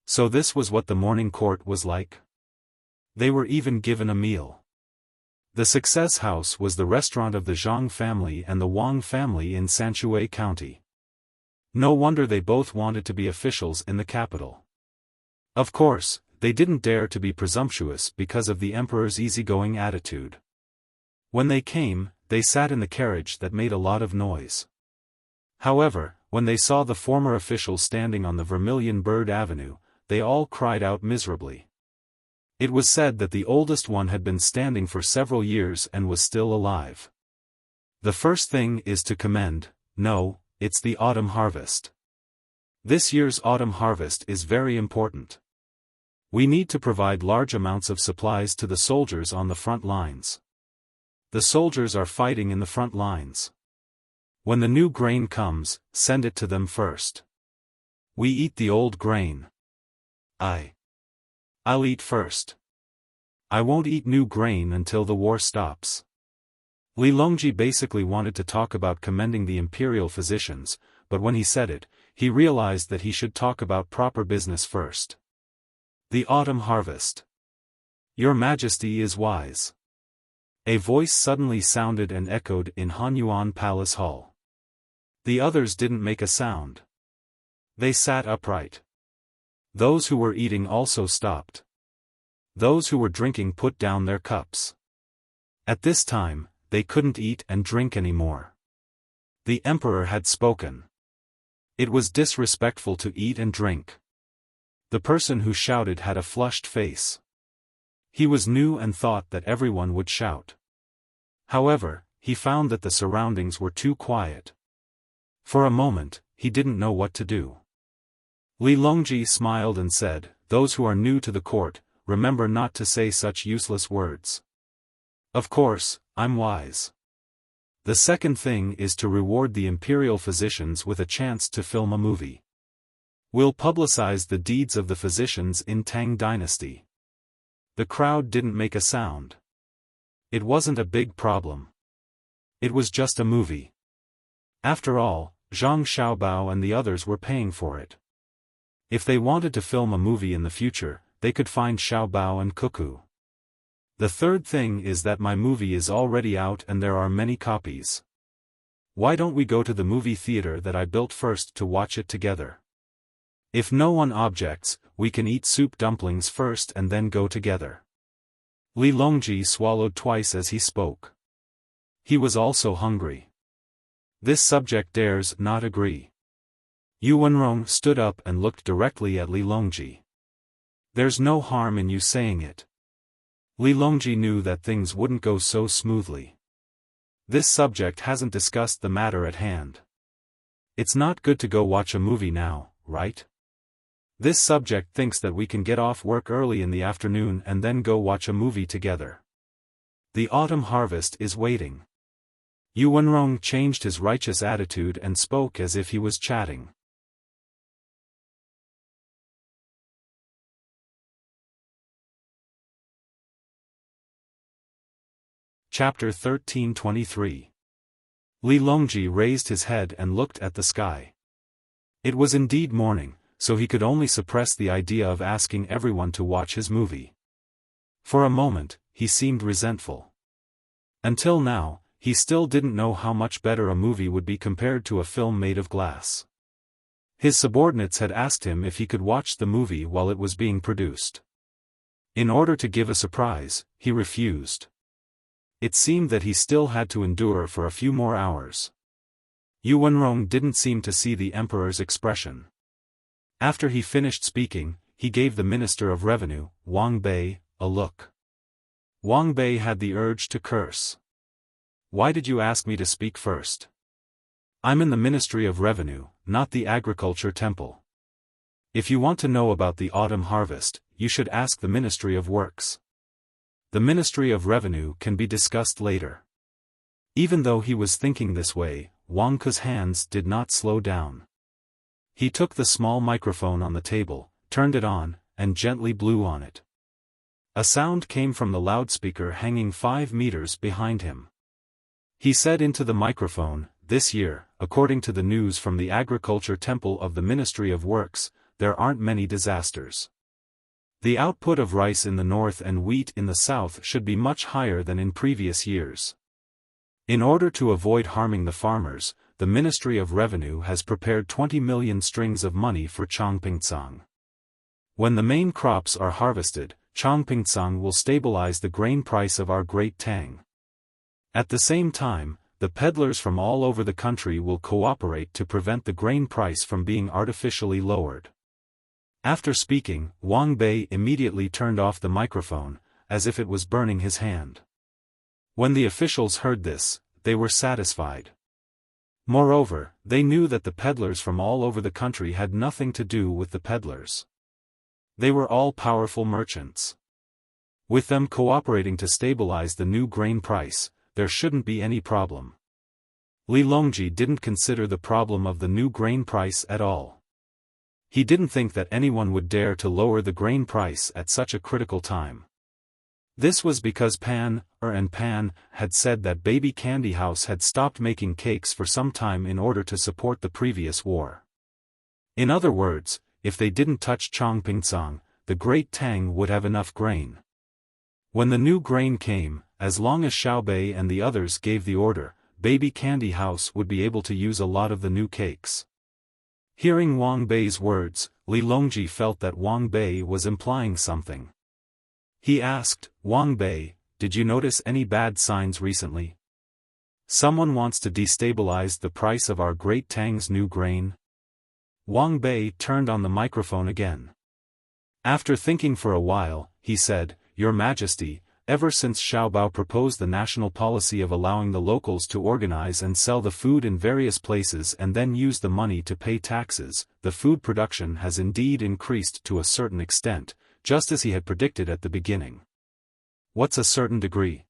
So this was what the morning court was like? They were even given a meal. The Success House was the restaurant of the Zhang family and the Wang family in Sanshui County. No wonder they both wanted to be officials in the capital. Of course, they didn't dare to be presumptuous because of the emperor's easygoing attitude. When they came, they sat in the carriage that made a lot of noise. However, when they saw the former officials standing on the Vermilion Bird Avenue, they all cried out miserably. It was said that the oldest one had been standing for several years and was still alive. The first thing is to commend, no, it's the autumn harvest. This year's autumn harvest is very important. We need to provide large amounts of supplies to the soldiers on the front lines. The soldiers are fighting in the front lines. When the new grain comes, send it to them first. We eat the old grain. I'll eat first. I won't eat new grain until the war stops. Li Longji basically wanted to talk about commending the imperial physicians, but when he said it, he realized that he should talk about proper business first. The autumn harvest. Your Majesty is wise. A voice suddenly sounded and echoed in Hanyuan Palace Hall. The others didn't make a sound. They sat upright. Those who were eating also stopped. Those who were drinking put down their cups. At this time, they couldn't eat and drink anymore. The emperor had spoken. It was disrespectful to eat and drink. The person who shouted had a flushed face. He was new and thought that everyone would shout. However, he found that the surroundings were too quiet. For a moment, he didn't know what to do. Li Longji smiled and said, "Those who are new to the court, remember not to say such useless words. Of course, I'm wise. The second thing is to reward the imperial physicians with a chance to film a movie. We'll publicize the deeds of the physicians in Tang Dynasty." The crowd didn't make a sound. It wasn't a big problem. It was just a movie. After all, Zhang Xiaobao and the others were paying for it. If they wanted to film a movie in the future, they could find Xiaobao and Cuckoo. The third thing is that my movie is already out and there are many copies. Why don't we go to the movie theater that I built first to watch it together? If no one objects, we can eat soup dumplings first and then go together. Li Longji swallowed twice as he spoke. He was also hungry. This subject dares not agree. Yu Wenrong stood up and looked directly at Li Longji. There's no harm in you saying it. Li Longji knew that things wouldn't go so smoothly. This subject hasn't discussed the matter at hand. It's not good to go watch a movie now, right? This subject thinks that we can get off work early in the afternoon and then go watch a movie together. The autumn harvest is waiting. Yu Wenrong changed his righteous attitude and spoke as if he was chatting. Chapter 1323. Li Longji raised his head and looked at the sky. It was indeed morning, so he could only suppress the idea of asking everyone to watch his movie. For a moment, he seemed resentful. Until now, he still didn't know how much better a movie would be compared to a film made of glass. His subordinates had asked him if he could watch the movie while it was being produced. In order to give a surprise, he refused. It seemed that he still had to endure for a few more hours. Yu Wenrong didn't seem to see the emperor's expression. After he finished speaking, he gave the Minister of Revenue, Wang Bei, a look. Wang Bei had the urge to curse. "Why did you ask me to speak first? I'm in the Ministry of Revenue, not the Agriculture Temple. If you want to know about the autumn harvest, you should ask the Ministry of Works. The Ministry of Revenue can be discussed later." Even though he was thinking this way, Wang Ke's hands did not slow down. He took the small microphone on the table, turned it on, and gently blew on it. A sound came from the loudspeaker hanging 5 meters behind him. He said into the microphone, "This year, according to the news from the Agriculture Temple of the Ministry of Works, there aren't many disasters. The output of rice in the north and wheat in the south should be much higher than in previous years. In order to avoid harming the farmers, the Ministry of Revenue has prepared 20 million strings of money for Chongpingcang. When the main crops are harvested, Chongpingcang will stabilize the grain price of our great Tang. At the same time, the peddlers from all over the country will cooperate to prevent the grain price from being artificially lowered." After speaking, Wang Bei immediately turned off the microphone, as if it was burning his hand. When the officials heard this, they were satisfied. Moreover, they knew that the peddlers from all over the country had nothing to do with the peddlers. They were all powerful merchants. With them cooperating to stabilize the new grain price, there shouldn't be any problem. Li Longji didn't consider the problem of the new grain price at all. He didn't think that anyone would dare to lower the grain price at such a critical time. This was because Pan had said that Baby Candy House had stopped making cakes for some time in order to support the previous war. In other words, if they didn't touch Chongpingcang, the Great Tang would have enough grain. When the new grain came, as long as Xiaobei and the others gave the order, Baby Candy House would be able to use a lot of the new cakes. Hearing Wang Bei's words, Li Longji felt that Wang Bei was implying something. He asked, "Wang Bei, did you notice any bad signs recently? Someone wants to destabilize the price of our Great Tang's new grain?" Wang Bei turned on the microphone again. After thinking for a while, he said, "Your Majesty, ever since Xiaobao proposed the national policy of allowing the locals to organize and sell the food in various places and then use the money to pay taxes, the food production has indeed increased to a certain extent, just as he had predicted at the beginning." "What's a certain degree?"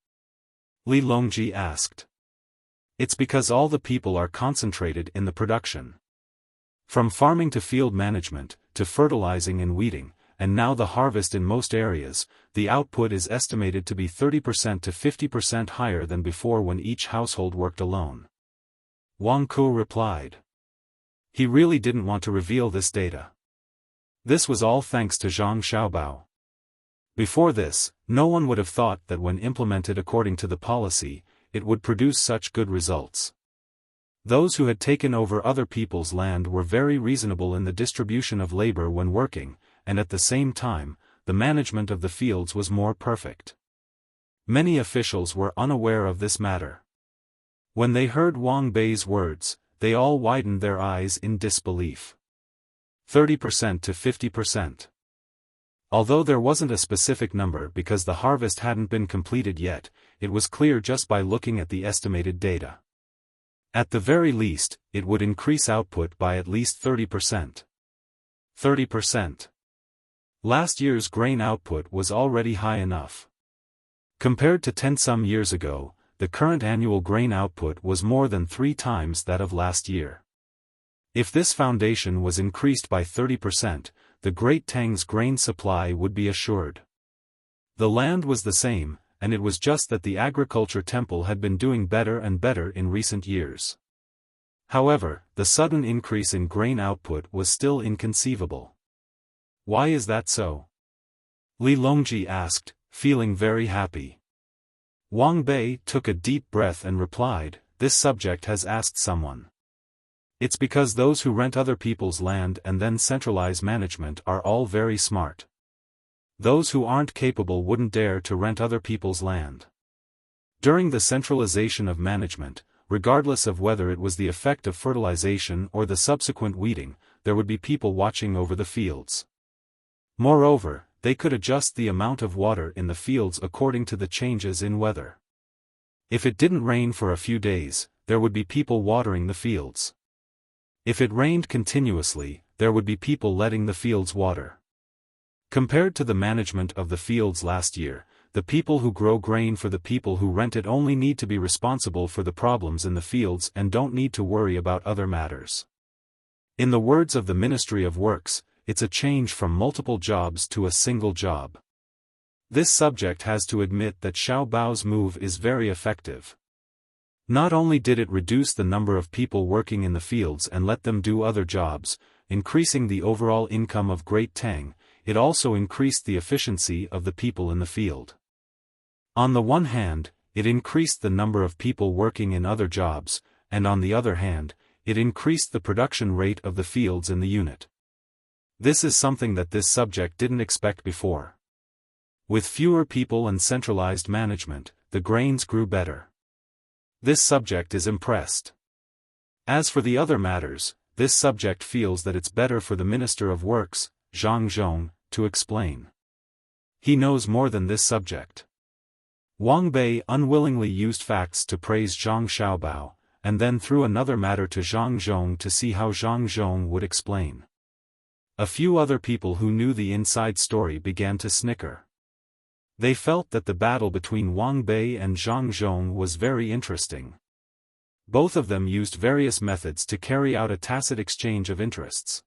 Li Longji asked. "It's because all the people are concentrated in the production. From farming to field management, to fertilizing and weeding, and now the harvest in most areas, the output is estimated to be 30% to 50% higher than before when each household worked alone." Wang Ke replied. He really didn't want to reveal this data. This was all thanks to Zhang Xiaobao. Before this, no one would have thought that when implemented according to the policy, it would produce such good results. Those who had taken over other people's land were very reasonable in the distribution of labor when working, and at the same time, the management of the fields was more perfect. Many officials were unaware of this matter. When they heard Wang Bei's words, they all widened their eyes in disbelief. 30% to 50%. Although there wasn't a specific number because the harvest hadn't been completed yet, it was clear just by looking at the estimated data. At the very least, it would increase output by at least 30%. 30%. Last year's grain output was already high enough. Compared to 10 some years ago, the current annual grain output was more than 3 times that of last year. If this foundation was increased by 30%, the Great Tang's grain supply would be assured. The land was the same, and it was just that the agriculture temple had been doing better and better in recent years. However, the sudden increase in grain output was still inconceivable. Why is that so? Li Longji asked, feeling very happy. Wang Bei took a deep breath and replied, "This subject has asked someone. It's because those who rent other people's land and then centralize management are all very smart. Those who aren't capable wouldn't dare to rent other people's land. During the centralization of management, regardless of whether it was the effect of fertilization or the subsequent weeding, there would be people watching over the fields. Moreover, they could adjust the amount of water in the fields according to the changes in weather. If it didn't rain for a few days, there would be people watering the fields. If it rained continuously, there would be people letting the fields water. Compared to the management of the fields last year, the people who grow grain for the people who rent it only need to be responsible for the problems in the fields and don't need to worry about other matters. In the words of the Ministry of Works, it's a change from multiple jobs to a single job. This subject has to admit that Xiao Bao's move is very effective. Not only did it reduce the number of people working in the fields and let them do other jobs, increasing the overall income of Great Tang, it also increased the efficiency of the people in the field. On the one hand, it increased the number of people working in other jobs, and on the other hand, it increased the production rate of the fields in the unit. This is something that this subject didn't expect before. With fewer people and centralized management, the grains grew better. This subject is impressed. As for the other matters, this subject feels that it's better for the Minister of Works, Zhang Zhong, to explain. He knows more than this subject. Wang Bei unwillingly used facts to praise Zhang Xiaobao, and then threw another matter to Zhang Zhong to see how Zhang Zhong would explain. A few other people who knew the inside story began to snicker. They felt that the battle between Wang Bei and Zhang Zhong was very interesting. Both of them used various methods to carry out a tacit exchange of interests.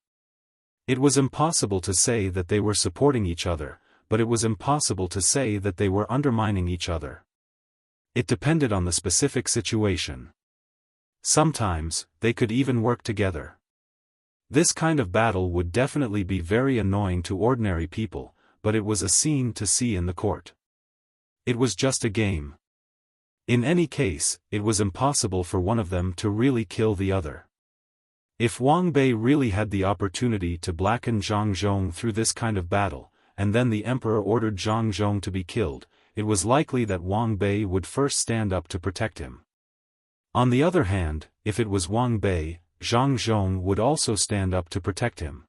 It was impossible to say that they were supporting each other, but it was impossible to say that they were undermining each other. It depended on the specific situation. Sometimes, they could even work together. This kind of battle would definitely be very annoying to ordinary people, but it was a scene to see in the court. It was just a game. In any case, it was impossible for one of them to really kill the other. If Wang Bei really had the opportunity to blacken Zhang Zhong through this kind of battle, and then the emperor ordered Zhang Zhong to be killed, it was likely that Wang Bei would first stand up to protect him. On the other hand, if it was Wang Bei, Zhang Zhong would also stand up to protect him.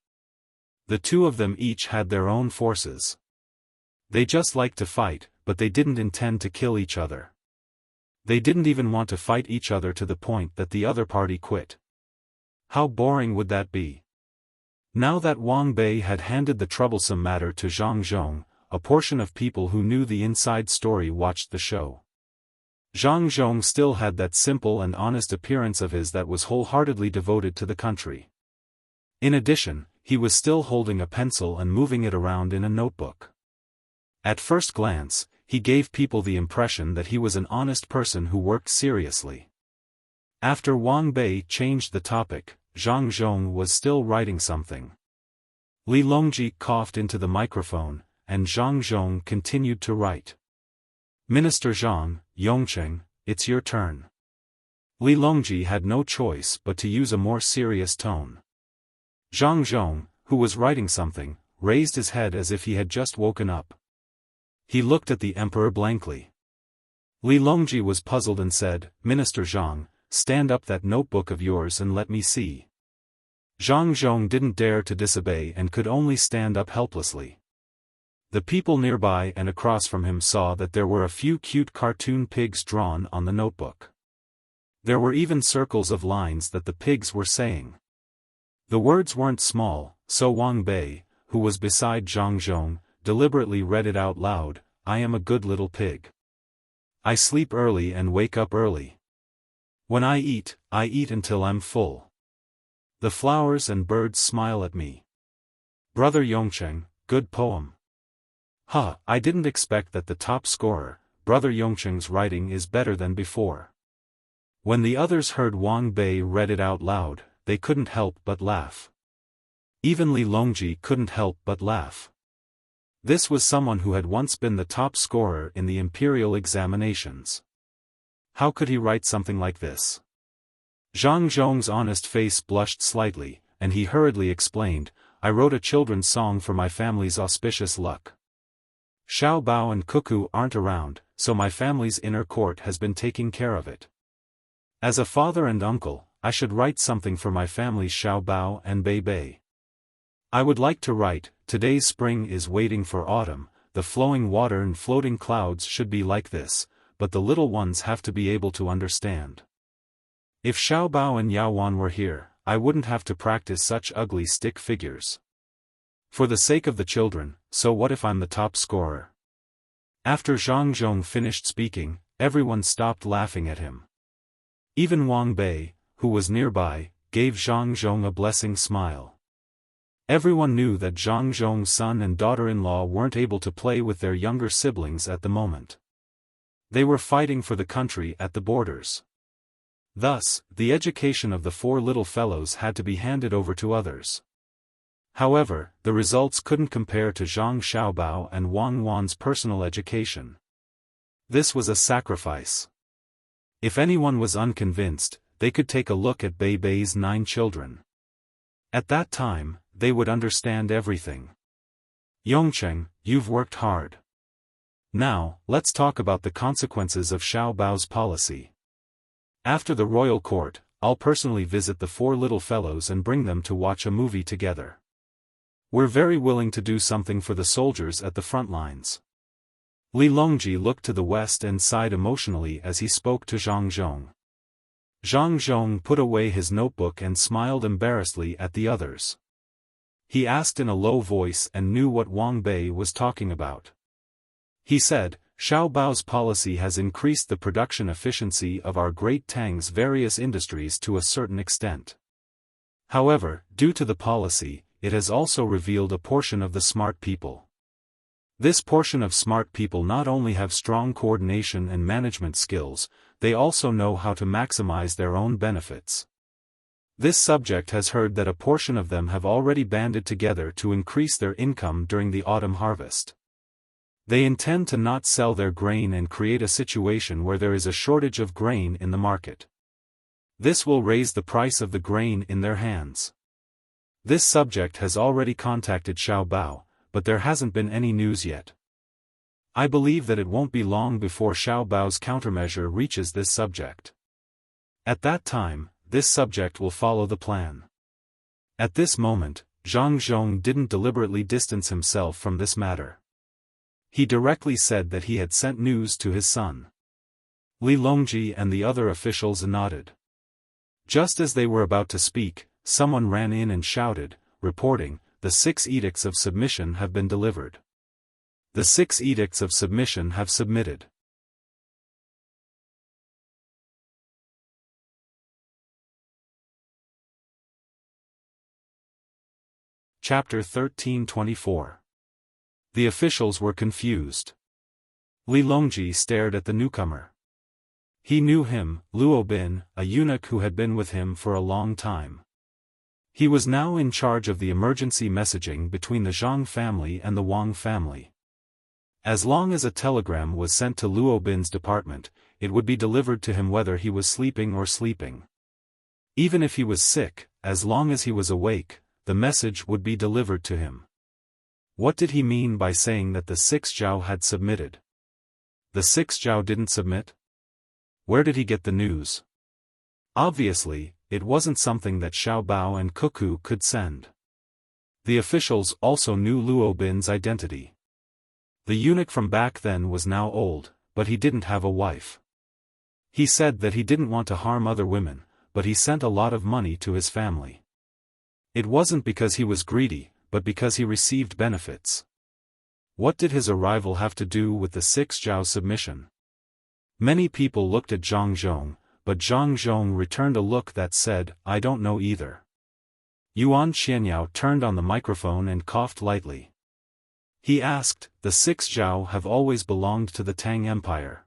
The two of them each had their own forces. They just liked to fight, but they didn't intend to kill each other. They didn't even want to fight each other to the point that the other party quit. How boring would that be? Now that Wang Bei had handed the troublesome matter to Zhang Zhong, a portion of people who knew the inside story watched the show. Zhang Zhong still had that simple and honest appearance of his that was wholeheartedly devoted to the country. In addition, he was still holding a pencil and moving it around in a notebook. At first glance, he gave people the impression that he was an honest person who worked seriously. After Wang Bei changed the topic, Zhang Zhong was still writing something. Li Longji coughed into the microphone, and Zhang Zhong continued to write. "Minister Zhang, Yongcheng, it's your turn." Li Longji had no choice but to use a more serious tone. Zhang Zhong, who was writing something, raised his head as if he had just woken up. He looked at the emperor blankly. Li Longji was puzzled and said, "Minister Zhang, stand up that notebook of yours and let me see." Zhang Zhong didn't dare to disobey and could only stand up helplessly. The people nearby and across from him saw that there were a few cute cartoon pigs drawn on the notebook. There were even circles of lines that the pigs were saying. The words weren't small, so Wang Bei, who was beside Zhang Zhong, deliberately read it out loud, "I am a good little pig. I sleep early and wake up early. When I eat until I'm full. The flowers and birds smile at me. Brother Yongcheng, good poem." I didn't expect that the top scorer, Brother Yongcheng's writing is better than before. When the others heard Wang Bei read it out loud, they couldn't help but laugh. Even Li Longji couldn't help but laugh. This was someone who had once been the top scorer in the imperial examinations. How could he write something like this? Zhang Zhong's honest face blushed slightly, and he hurriedly explained, "I wrote a children's song for my family's auspicious luck. Xiao Bao and Cuckoo aren't around, so my family's inner court has been taking care of it. As a father and uncle, I should write something for my family's Xiao Bao and Bei Bei. I would like to write, today's spring is waiting for autumn, the flowing water and floating clouds should be like this, but the little ones have to be able to understand. If Xiao Bao and Yao Wan were here, I wouldn't have to practice such ugly stick figures. For the sake of the children, so what if I'm the top scorer?" After Zhang Zhong finished speaking, everyone stopped laughing at him. Even Wang Bei, who was nearby, gave Zhang Zhong a blessing smile. Everyone knew that Zhang Zhong's son and daughter-in-law weren't able to play with their younger siblings at the moment. They were fighting for the country at the borders. Thus, the education of the four little fellows had to be handed over to others. However, the results couldn't compare to Zhang Xiaobao and Wang Wan's personal education. This was a sacrifice. If anyone was unconvinced, they could take a look at Bei Bei's 9 children. At that time, they would understand everything. "Yongcheng, you've worked hard. Now, let's talk about the consequences of Xiao Bao's policy. After the royal court, I'll personally visit the 4 little fellows and bring them to watch a movie together. We're very willing to do something for the soldiers at the front lines." Li Longji looked to the west and sighed emotionally as he spoke to Zhang Zhong. Zhang Zhong put away his notebook and smiled embarrassedly at the others. He asked in a low voice and knew what Wang Bei was talking about. He said, "Xiao Bao's policy has increased the production efficiency of our great Tang's various industries to a certain extent. However, due to the policy, it has also revealed a portion of the smart people. This portion of smart people not only have strong coordination and management skills, they also know how to maximize their own benefits. This subject has heard that a portion of them have already banded together to increase their income during the autumn harvest. They intend to not sell their grain and create a situation where there is a shortage of grain in the market. This will raise the price of the grain in their hands. This subject has already contacted Xiao Bao, but there hasn't been any news yet. I believe that it won't be long before Xiao Bao's countermeasure reaches this subject. At that time, this subject will follow the plan." At this moment, Zhang Zhong didn't deliberately distance himself from this matter. He directly said that he had sent news to his son. Li Longji and the other officials nodded. Just as they were about to speak, someone ran in and shouted, reporting, "The 6 edicts of submission have been delivered. The 6 edicts of submission have submitted." Chapter 13:24. The officials were confused. Li Longji stared at the newcomer. He knew him, Luo Bin, a eunuch who had been with him for a long time. He was now in charge of the emergency messaging between the Zhang family and the Wang family. As long as a telegram was sent to Luo Bin's department, it would be delivered to him whether he was sleeping or sleeping. Even if he was sick, as long as he was awake, the message would be delivered to him. What did he mean by saying that the 6 Zhao had submitted? The 6 Zhao didn't submit? Where did he get the news? Obviously, it wasn't something that Xiao Bao and Cuckoo could send. The officials also knew Luo Bin's identity. The eunuch from back then was now old, but he didn't have a wife. He said that he didn't want to harm other women, but he sent a lot of money to his family. It wasn't because he was greedy, but because he received benefits. What did his arrival have to do with the 6 Zhao submission? Many people looked at Zhang Zhong, but Zhang Zhong returned a look that said, "I don't know either." Yuan Xianyao turned on the microphone and coughed lightly. He asked, "The 6 Zhao have always belonged to the Tang Empire.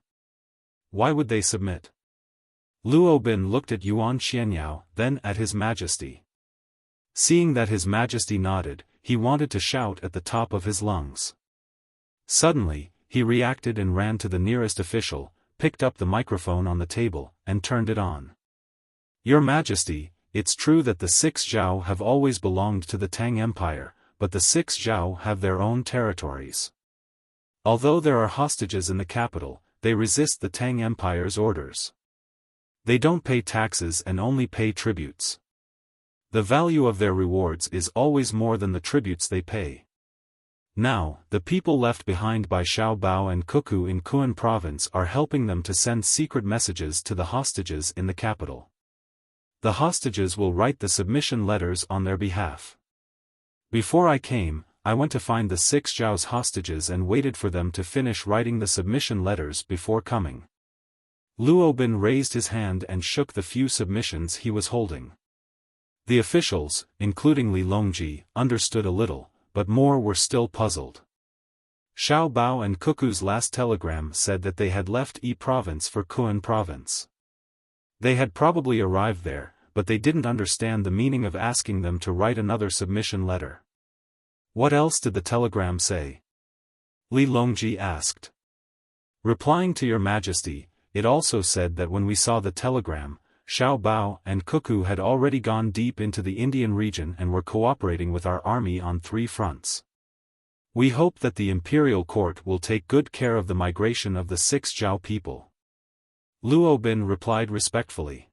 Why would they submit?" Luo Bin looked at Yuan Xianyao, then at His Majesty. Seeing that His Majesty nodded, he wanted to shout at the top of his lungs. Suddenly, he reacted and ran to the nearest official, picked up the microphone on the table, and turned it on. "Your Majesty, it's true that the 6 Zhao have always belonged to the Tang Empire, but the 6 Zhao have their own territories. Although there are hostages in the capital, they resist the Tang Empire's orders. They don't pay taxes and only pay tributes. The value of their rewards is always more than the tributes they pay. Now, the people left behind by Xiao Bao and Cuckoo in Kuan province are helping them to send secret messages to the hostages in the capital. The hostages will write the submission letters on their behalf. Before I came, I went to find the 6 Zhao's hostages and waited for them to finish writing the submission letters before coming." Luo Bin raised his hand and shook the few submissions he was holding. The officials, including Li Longji, understood a little, but more were still puzzled. Xiao Bao and Cuckoo's last telegram said that they had left Yi province for Kuan province. They had probably arrived there, but they didn't understand the meaning of asking them to write another submission letter. "What else did the telegram say?" Li Longji asked. "Replying to Your Majesty, it also said that when we saw the telegram, Xiao Bao and Cuckoo had already gone deep into the Indian region and were cooperating with our army on 3 fronts. We hope that the imperial court will take good care of the migration of the 6 Zhao people." Luo Bin replied respectfully.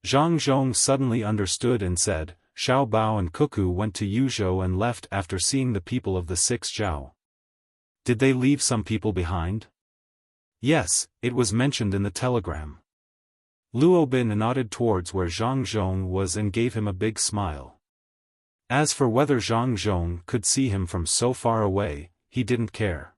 Zhang Zhong suddenly understood and said, "Xiao Bao and Cuckoo went to Yuzhou and left after seeing the people of the 6 Zhao. Did they leave some people behind?" "Yes, it was mentioned in the telegram." Luo Bin nodded towards where Zhang Zhong was and gave him a big smile. As for whether Zhang Zhong could see him from so far away, he didn't care.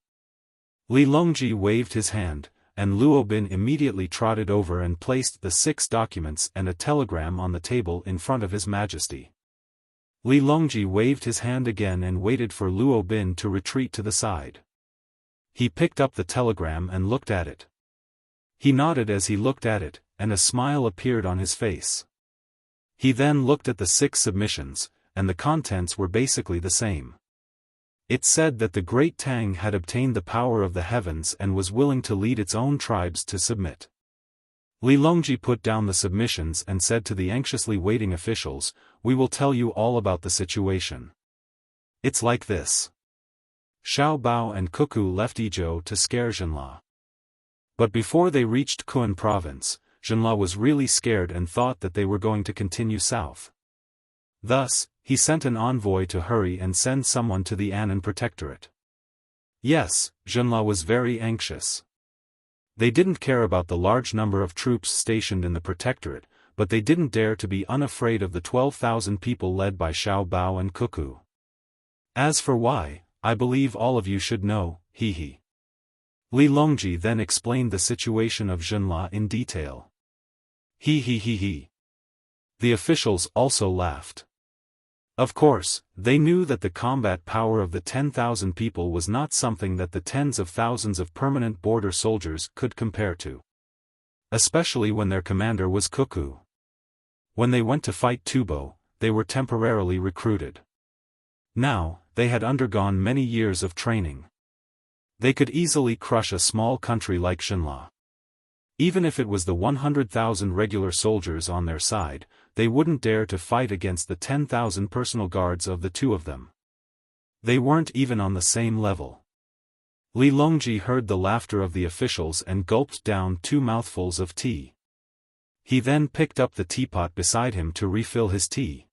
Li Longji waved his hand, and Luo Bin immediately trotted over and placed the 6 documents and a telegram on the table in front of His Majesty. Li Longji waved his hand again and waited for Luo Bin to retreat to the side. He picked up the telegram and looked at it. He nodded as he looked at it, and a smile appeared on his face. He then looked at the 6 submissions, and the contents were basically the same. It said that the great Tang had obtained the power of the heavens and was willing to lead its own tribes to submit. Li Longji put down the submissions and said to the anxiously waiting officials, "We will tell you all about the situation. It's like this." Xiao Bao and Cuckoo left Yizhou to scare Zhenla. But before they reached Kuan province, Zhenla was really scared and thought that they were going to continue south. Thus, he sent an envoy to hurry and send someone to the Annan Protectorate. Yes, Zhenla was very anxious. They didn't care about the large number of troops stationed in the Protectorate, but they didn't dare to be unafraid of the 12,000 people led by Xiao Bao and Cuckoo. As for why, I believe all of you should know, he. Li Longji then explained the situation of Zhenla in detail. He. The officials also laughed. Of course, they knew that the combat power of the 10,000 people was not something that the tens of thousands of permanent border soldiers could compare to. Especially when their commander was Cuckoo. When they went to fight Tubo, they were temporarily recruited. Now, they had undergone many years of training. They could easily crush a small country like Zhenla. Even if it was the 100,000 regular soldiers on their side, they wouldn't dare to fight against the 10,000 personal guards of the 2 of them. They weren't even on the same level. Li Longji heard the laughter of the officials and gulped down 2 mouthfuls of tea. He then picked up the teapot beside him to refill his tea.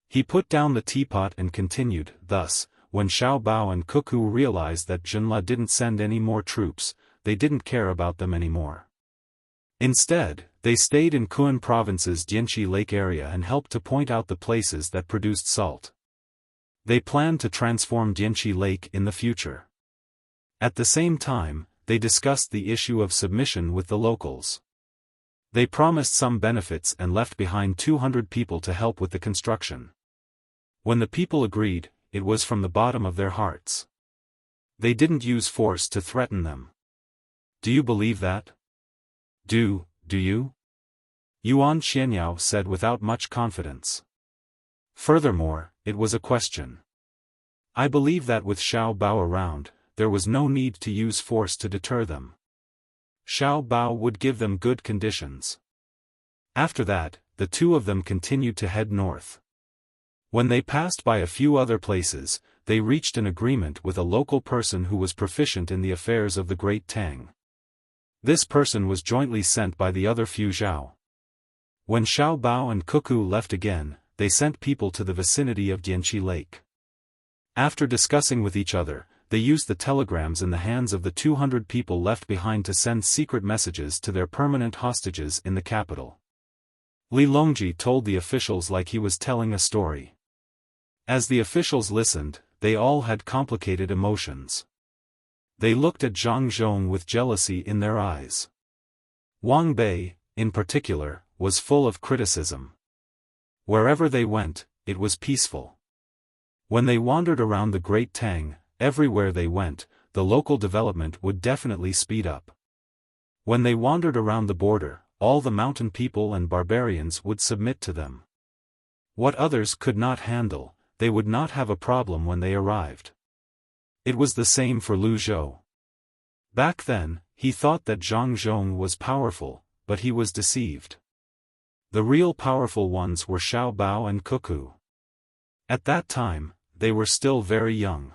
He put down the teapot and continued, "Thus, when Xiao Bao and Cuckoo realized that Junla didn't send any more troops, they didn't care about them anymore. Instead, they stayed in Kuan Province's Dianqi Lake area and helped to point out the places that produced salt. They planned to transform Dianqi Lake in the future. At the same time, they discussed the issue of submission with the locals. They promised some benefits and left behind 200 people to help with the construction. When the people agreed, it was from the bottom of their hearts. They didn't use force to threaten them. Do you believe that? Do you? Yuan Xianyao said without much confidence. Furthermore, it was a question. I believe that with Xiao Bao around, there was no need to use force to deter them. Xiao Bao would give them good conditions. After that, the two of them continued to head north. When they passed by a few other places, they reached an agreement with a local person who was proficient in the affairs of the great Tang. This person was jointly sent by the other few Zhao. When Xiao Bao and Cuckoo left again, they sent people to the vicinity of Dianqi Lake. After discussing with each other, they used the telegrams in the hands of the 200 people left behind to send secret messages to their permanent hostages in the capital. Li Longji told the officials like he was telling a story. As the officials listened, they all had complicated emotions. They looked at Zhang Zhong with jealousy in their eyes. Wang Bei, in particular, was full of criticism. Wherever they went, it was peaceful. When they wandered around the Great Tang, everywhere they went, the local development would definitely speed up. When they wandered around the border, all the mountain people and barbarians would submit to them. What others could not handle, they would not have a problem when they arrived. It was the same for Lu Zhou. Back then, he thought that Zhang Zhong was powerful, but he was deceived. The real powerful ones were Xiao Bao and Cuckoo. At that time, they were still very young.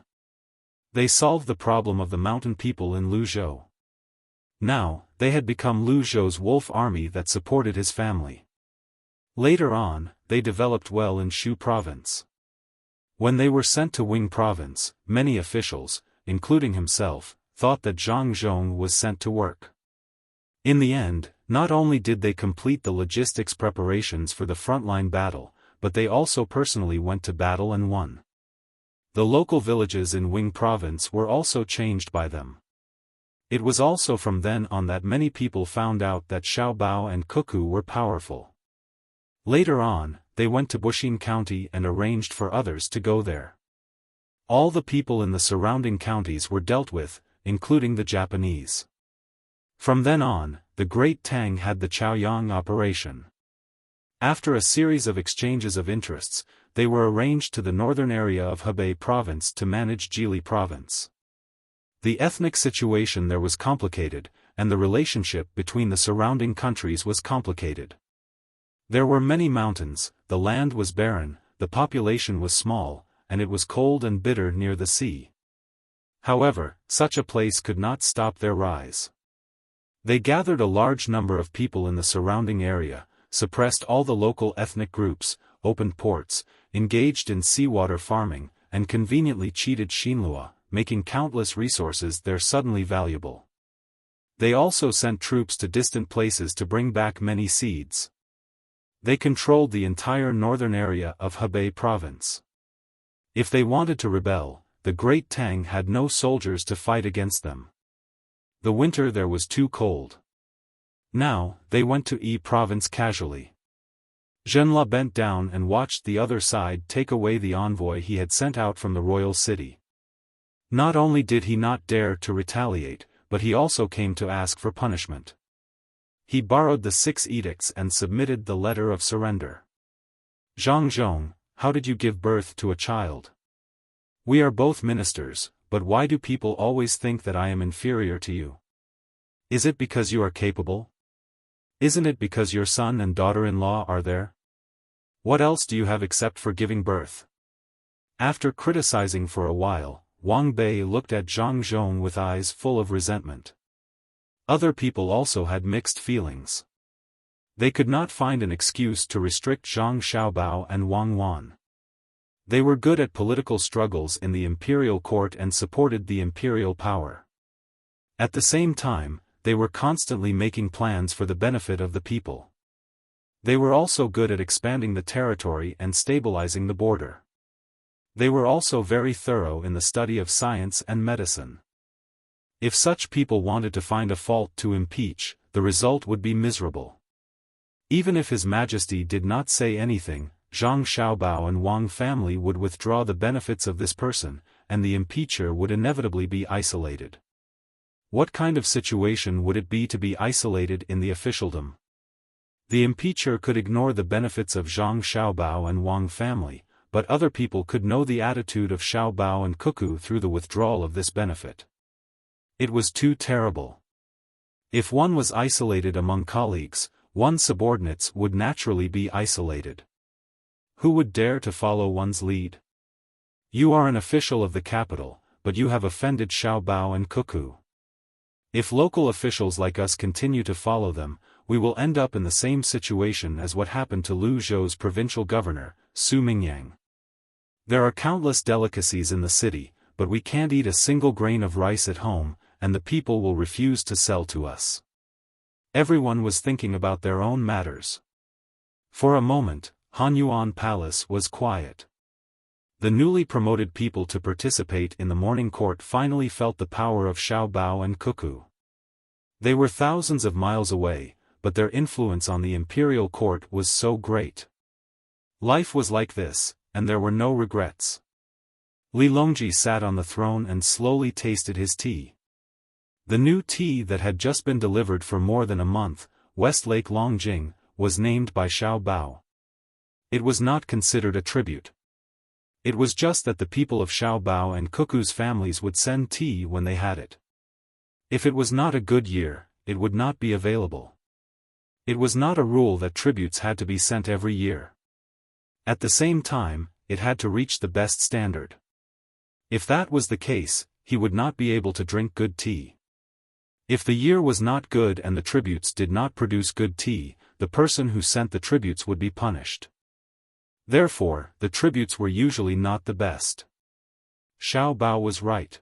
They solved the problem of the mountain people in Lu Zhou. Now, they had become Lu Zhou's wolf army that supported his family. Later on, they developed well in Shu province. When they were sent to Wing province, many officials, including himself, thought that Zhang Zhong was sent to work. In the end, not only did they complete the logistics preparations for the frontline battle, but they also personally went to battle and won. The local villages in Wing province were also changed by them. It was also from then on that many people found out that Xiao Bao and Cuckoo were powerful. Later on, they went to Buxin County and arranged for others to go there. All the people in the surrounding counties were dealt with, including the Japanese. From then on, the Great Tang had the Chaoyang operation. After a series of exchanges of interests, they were arranged to the northern area of Hebei province to manage Jili province. The ethnic situation there was complicated, and the relationship between the surrounding countries was complicated. There were many mountains, the land was barren, the population was small, and it was cold and bitter near the sea. However, such a place could not stop their rise. They gathered a large number of people in the surrounding area, suppressed all the local ethnic groups, opened ports, engaged in seawater farming, and conveniently cheated Xinlua, making countless resources there suddenly valuable. They also sent troops to distant places to bring back many seeds. They controlled the entire northern area of Hebei province. If they wanted to rebel, the Great Tang had no soldiers to fight against them. The winter there was too cold. Now, they went to Yi province casually. Zhenla bent down and watched the other side take away the envoy he had sent out from the royal city. Not only did he not dare to retaliate, but he also came to ask for punishment. He borrowed the 6 edicts and submitted the letter of surrender. Zhang Zhong, how did you give birth to a child? We are both ministers, but why do people always think that I am inferior to you? Is it because you are capable? Isn't it because your son and daughter-in-law are there? What else do you have except for giving birth? After criticizing for a while, Wang Bei looked at Zhang Zhong with eyes full of resentment. Other people also had mixed feelings. They could not find an excuse to restrict Zhang Xiaobao and Wang Wan. They were good at political struggles in the imperial court and supported the imperial power. At the same time, they were constantly making plans for the benefit of the people. They were also good at expanding the territory and stabilizing the border. They were also very thorough in the study of science and medicine. If such people wanted to find a fault to impeach, the result would be miserable. Even if His Majesty did not say anything, Zhang Xiaobao and Wang family would withdraw the benefits of this person, and the impeacher would inevitably be isolated. What kind of situation would it be to be isolated in the officialdom? The impeacher could ignore the benefits of Zhang Xiaobao and Wang family, but other people could know the attitude of Xiaobao and Cuckoo through the withdrawal of this benefit. It was too terrible. If one was isolated among colleagues, one's subordinates would naturally be isolated. Who would dare to follow one's lead? You are an official of the capital, but you have offended Xiaobao and Cuckoo. If local officials like us continue to follow them, we will end up in the same situation as what happened to Lu Zhou's provincial governor, Su Mingyang. There are countless delicacies in the city, but we can't eat a single grain of rice at home, and the people will refuse to sell to us. Everyone was thinking about their own matters. For a moment, Hanyuan Palace was quiet. The newly promoted people to participate in the morning court finally felt the power of Xiaobao and Cuckoo. They were thousands of miles away, but their influence on the imperial court was so great. Life was like this, and there were no regrets. Li Longji sat on the throne and slowly tasted his tea. The new tea that had just been delivered for more than a month, Westlake Longjing, was named by Xiaobao. It was not considered a tribute. It was just that the people of Xiaobao and Cuckoo's families would send tea when they had it. If it was not a good year, it would not be available. It was not a rule that tributes had to be sent every year. At the same time, it had to reach the best standard. If that was the case, he would not be able to drink good tea. If the year was not good and the tributes did not produce good tea, the person who sent the tributes would be punished. Therefore, the tributes were usually not the best. Xiaobao was right.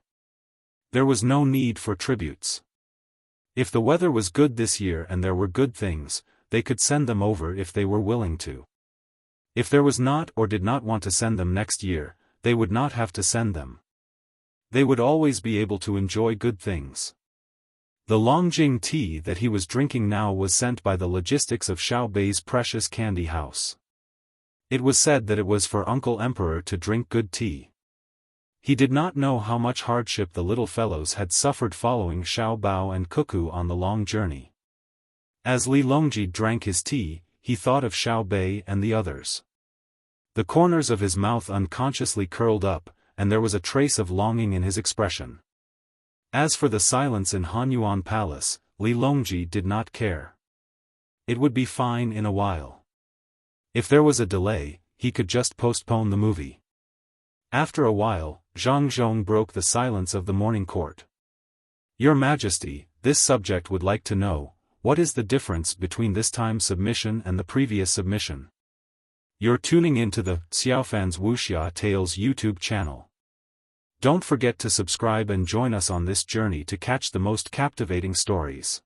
There was no need for tributes. If the weather was good this year and there were good things, they could send them over if they were willing to. If there was not or did not want to send them next year, they would not have to send them. They would always be able to enjoy good things. The Longjing tea that he was drinking now was sent by the logistics of Xiaobei's precious candy house. It was said that it was for Uncle Emperor to drink good tea. He did not know how much hardship the little fellows had suffered following Xiaobao and Cuckoo on the long journey. As Li Longji drank his tea, he thought of Xiaobei and the others. The corners of his mouth unconsciously curled up, and there was a trace of longing in his expression. As for the silence in Hanyuan Palace, Li Longji did not care. It would be fine in a while. If there was a delay, he could just postpone the movie. After a while, Zhang Zhong broke the silence of the morning court. Your Majesty, this subject would like to know, what is the difference between this time's submission and the previous submission? You're tuning into the Xiaofan's Wuxia Tales YouTube channel. Don't forget to subscribe and join us on this journey to catch the most captivating stories.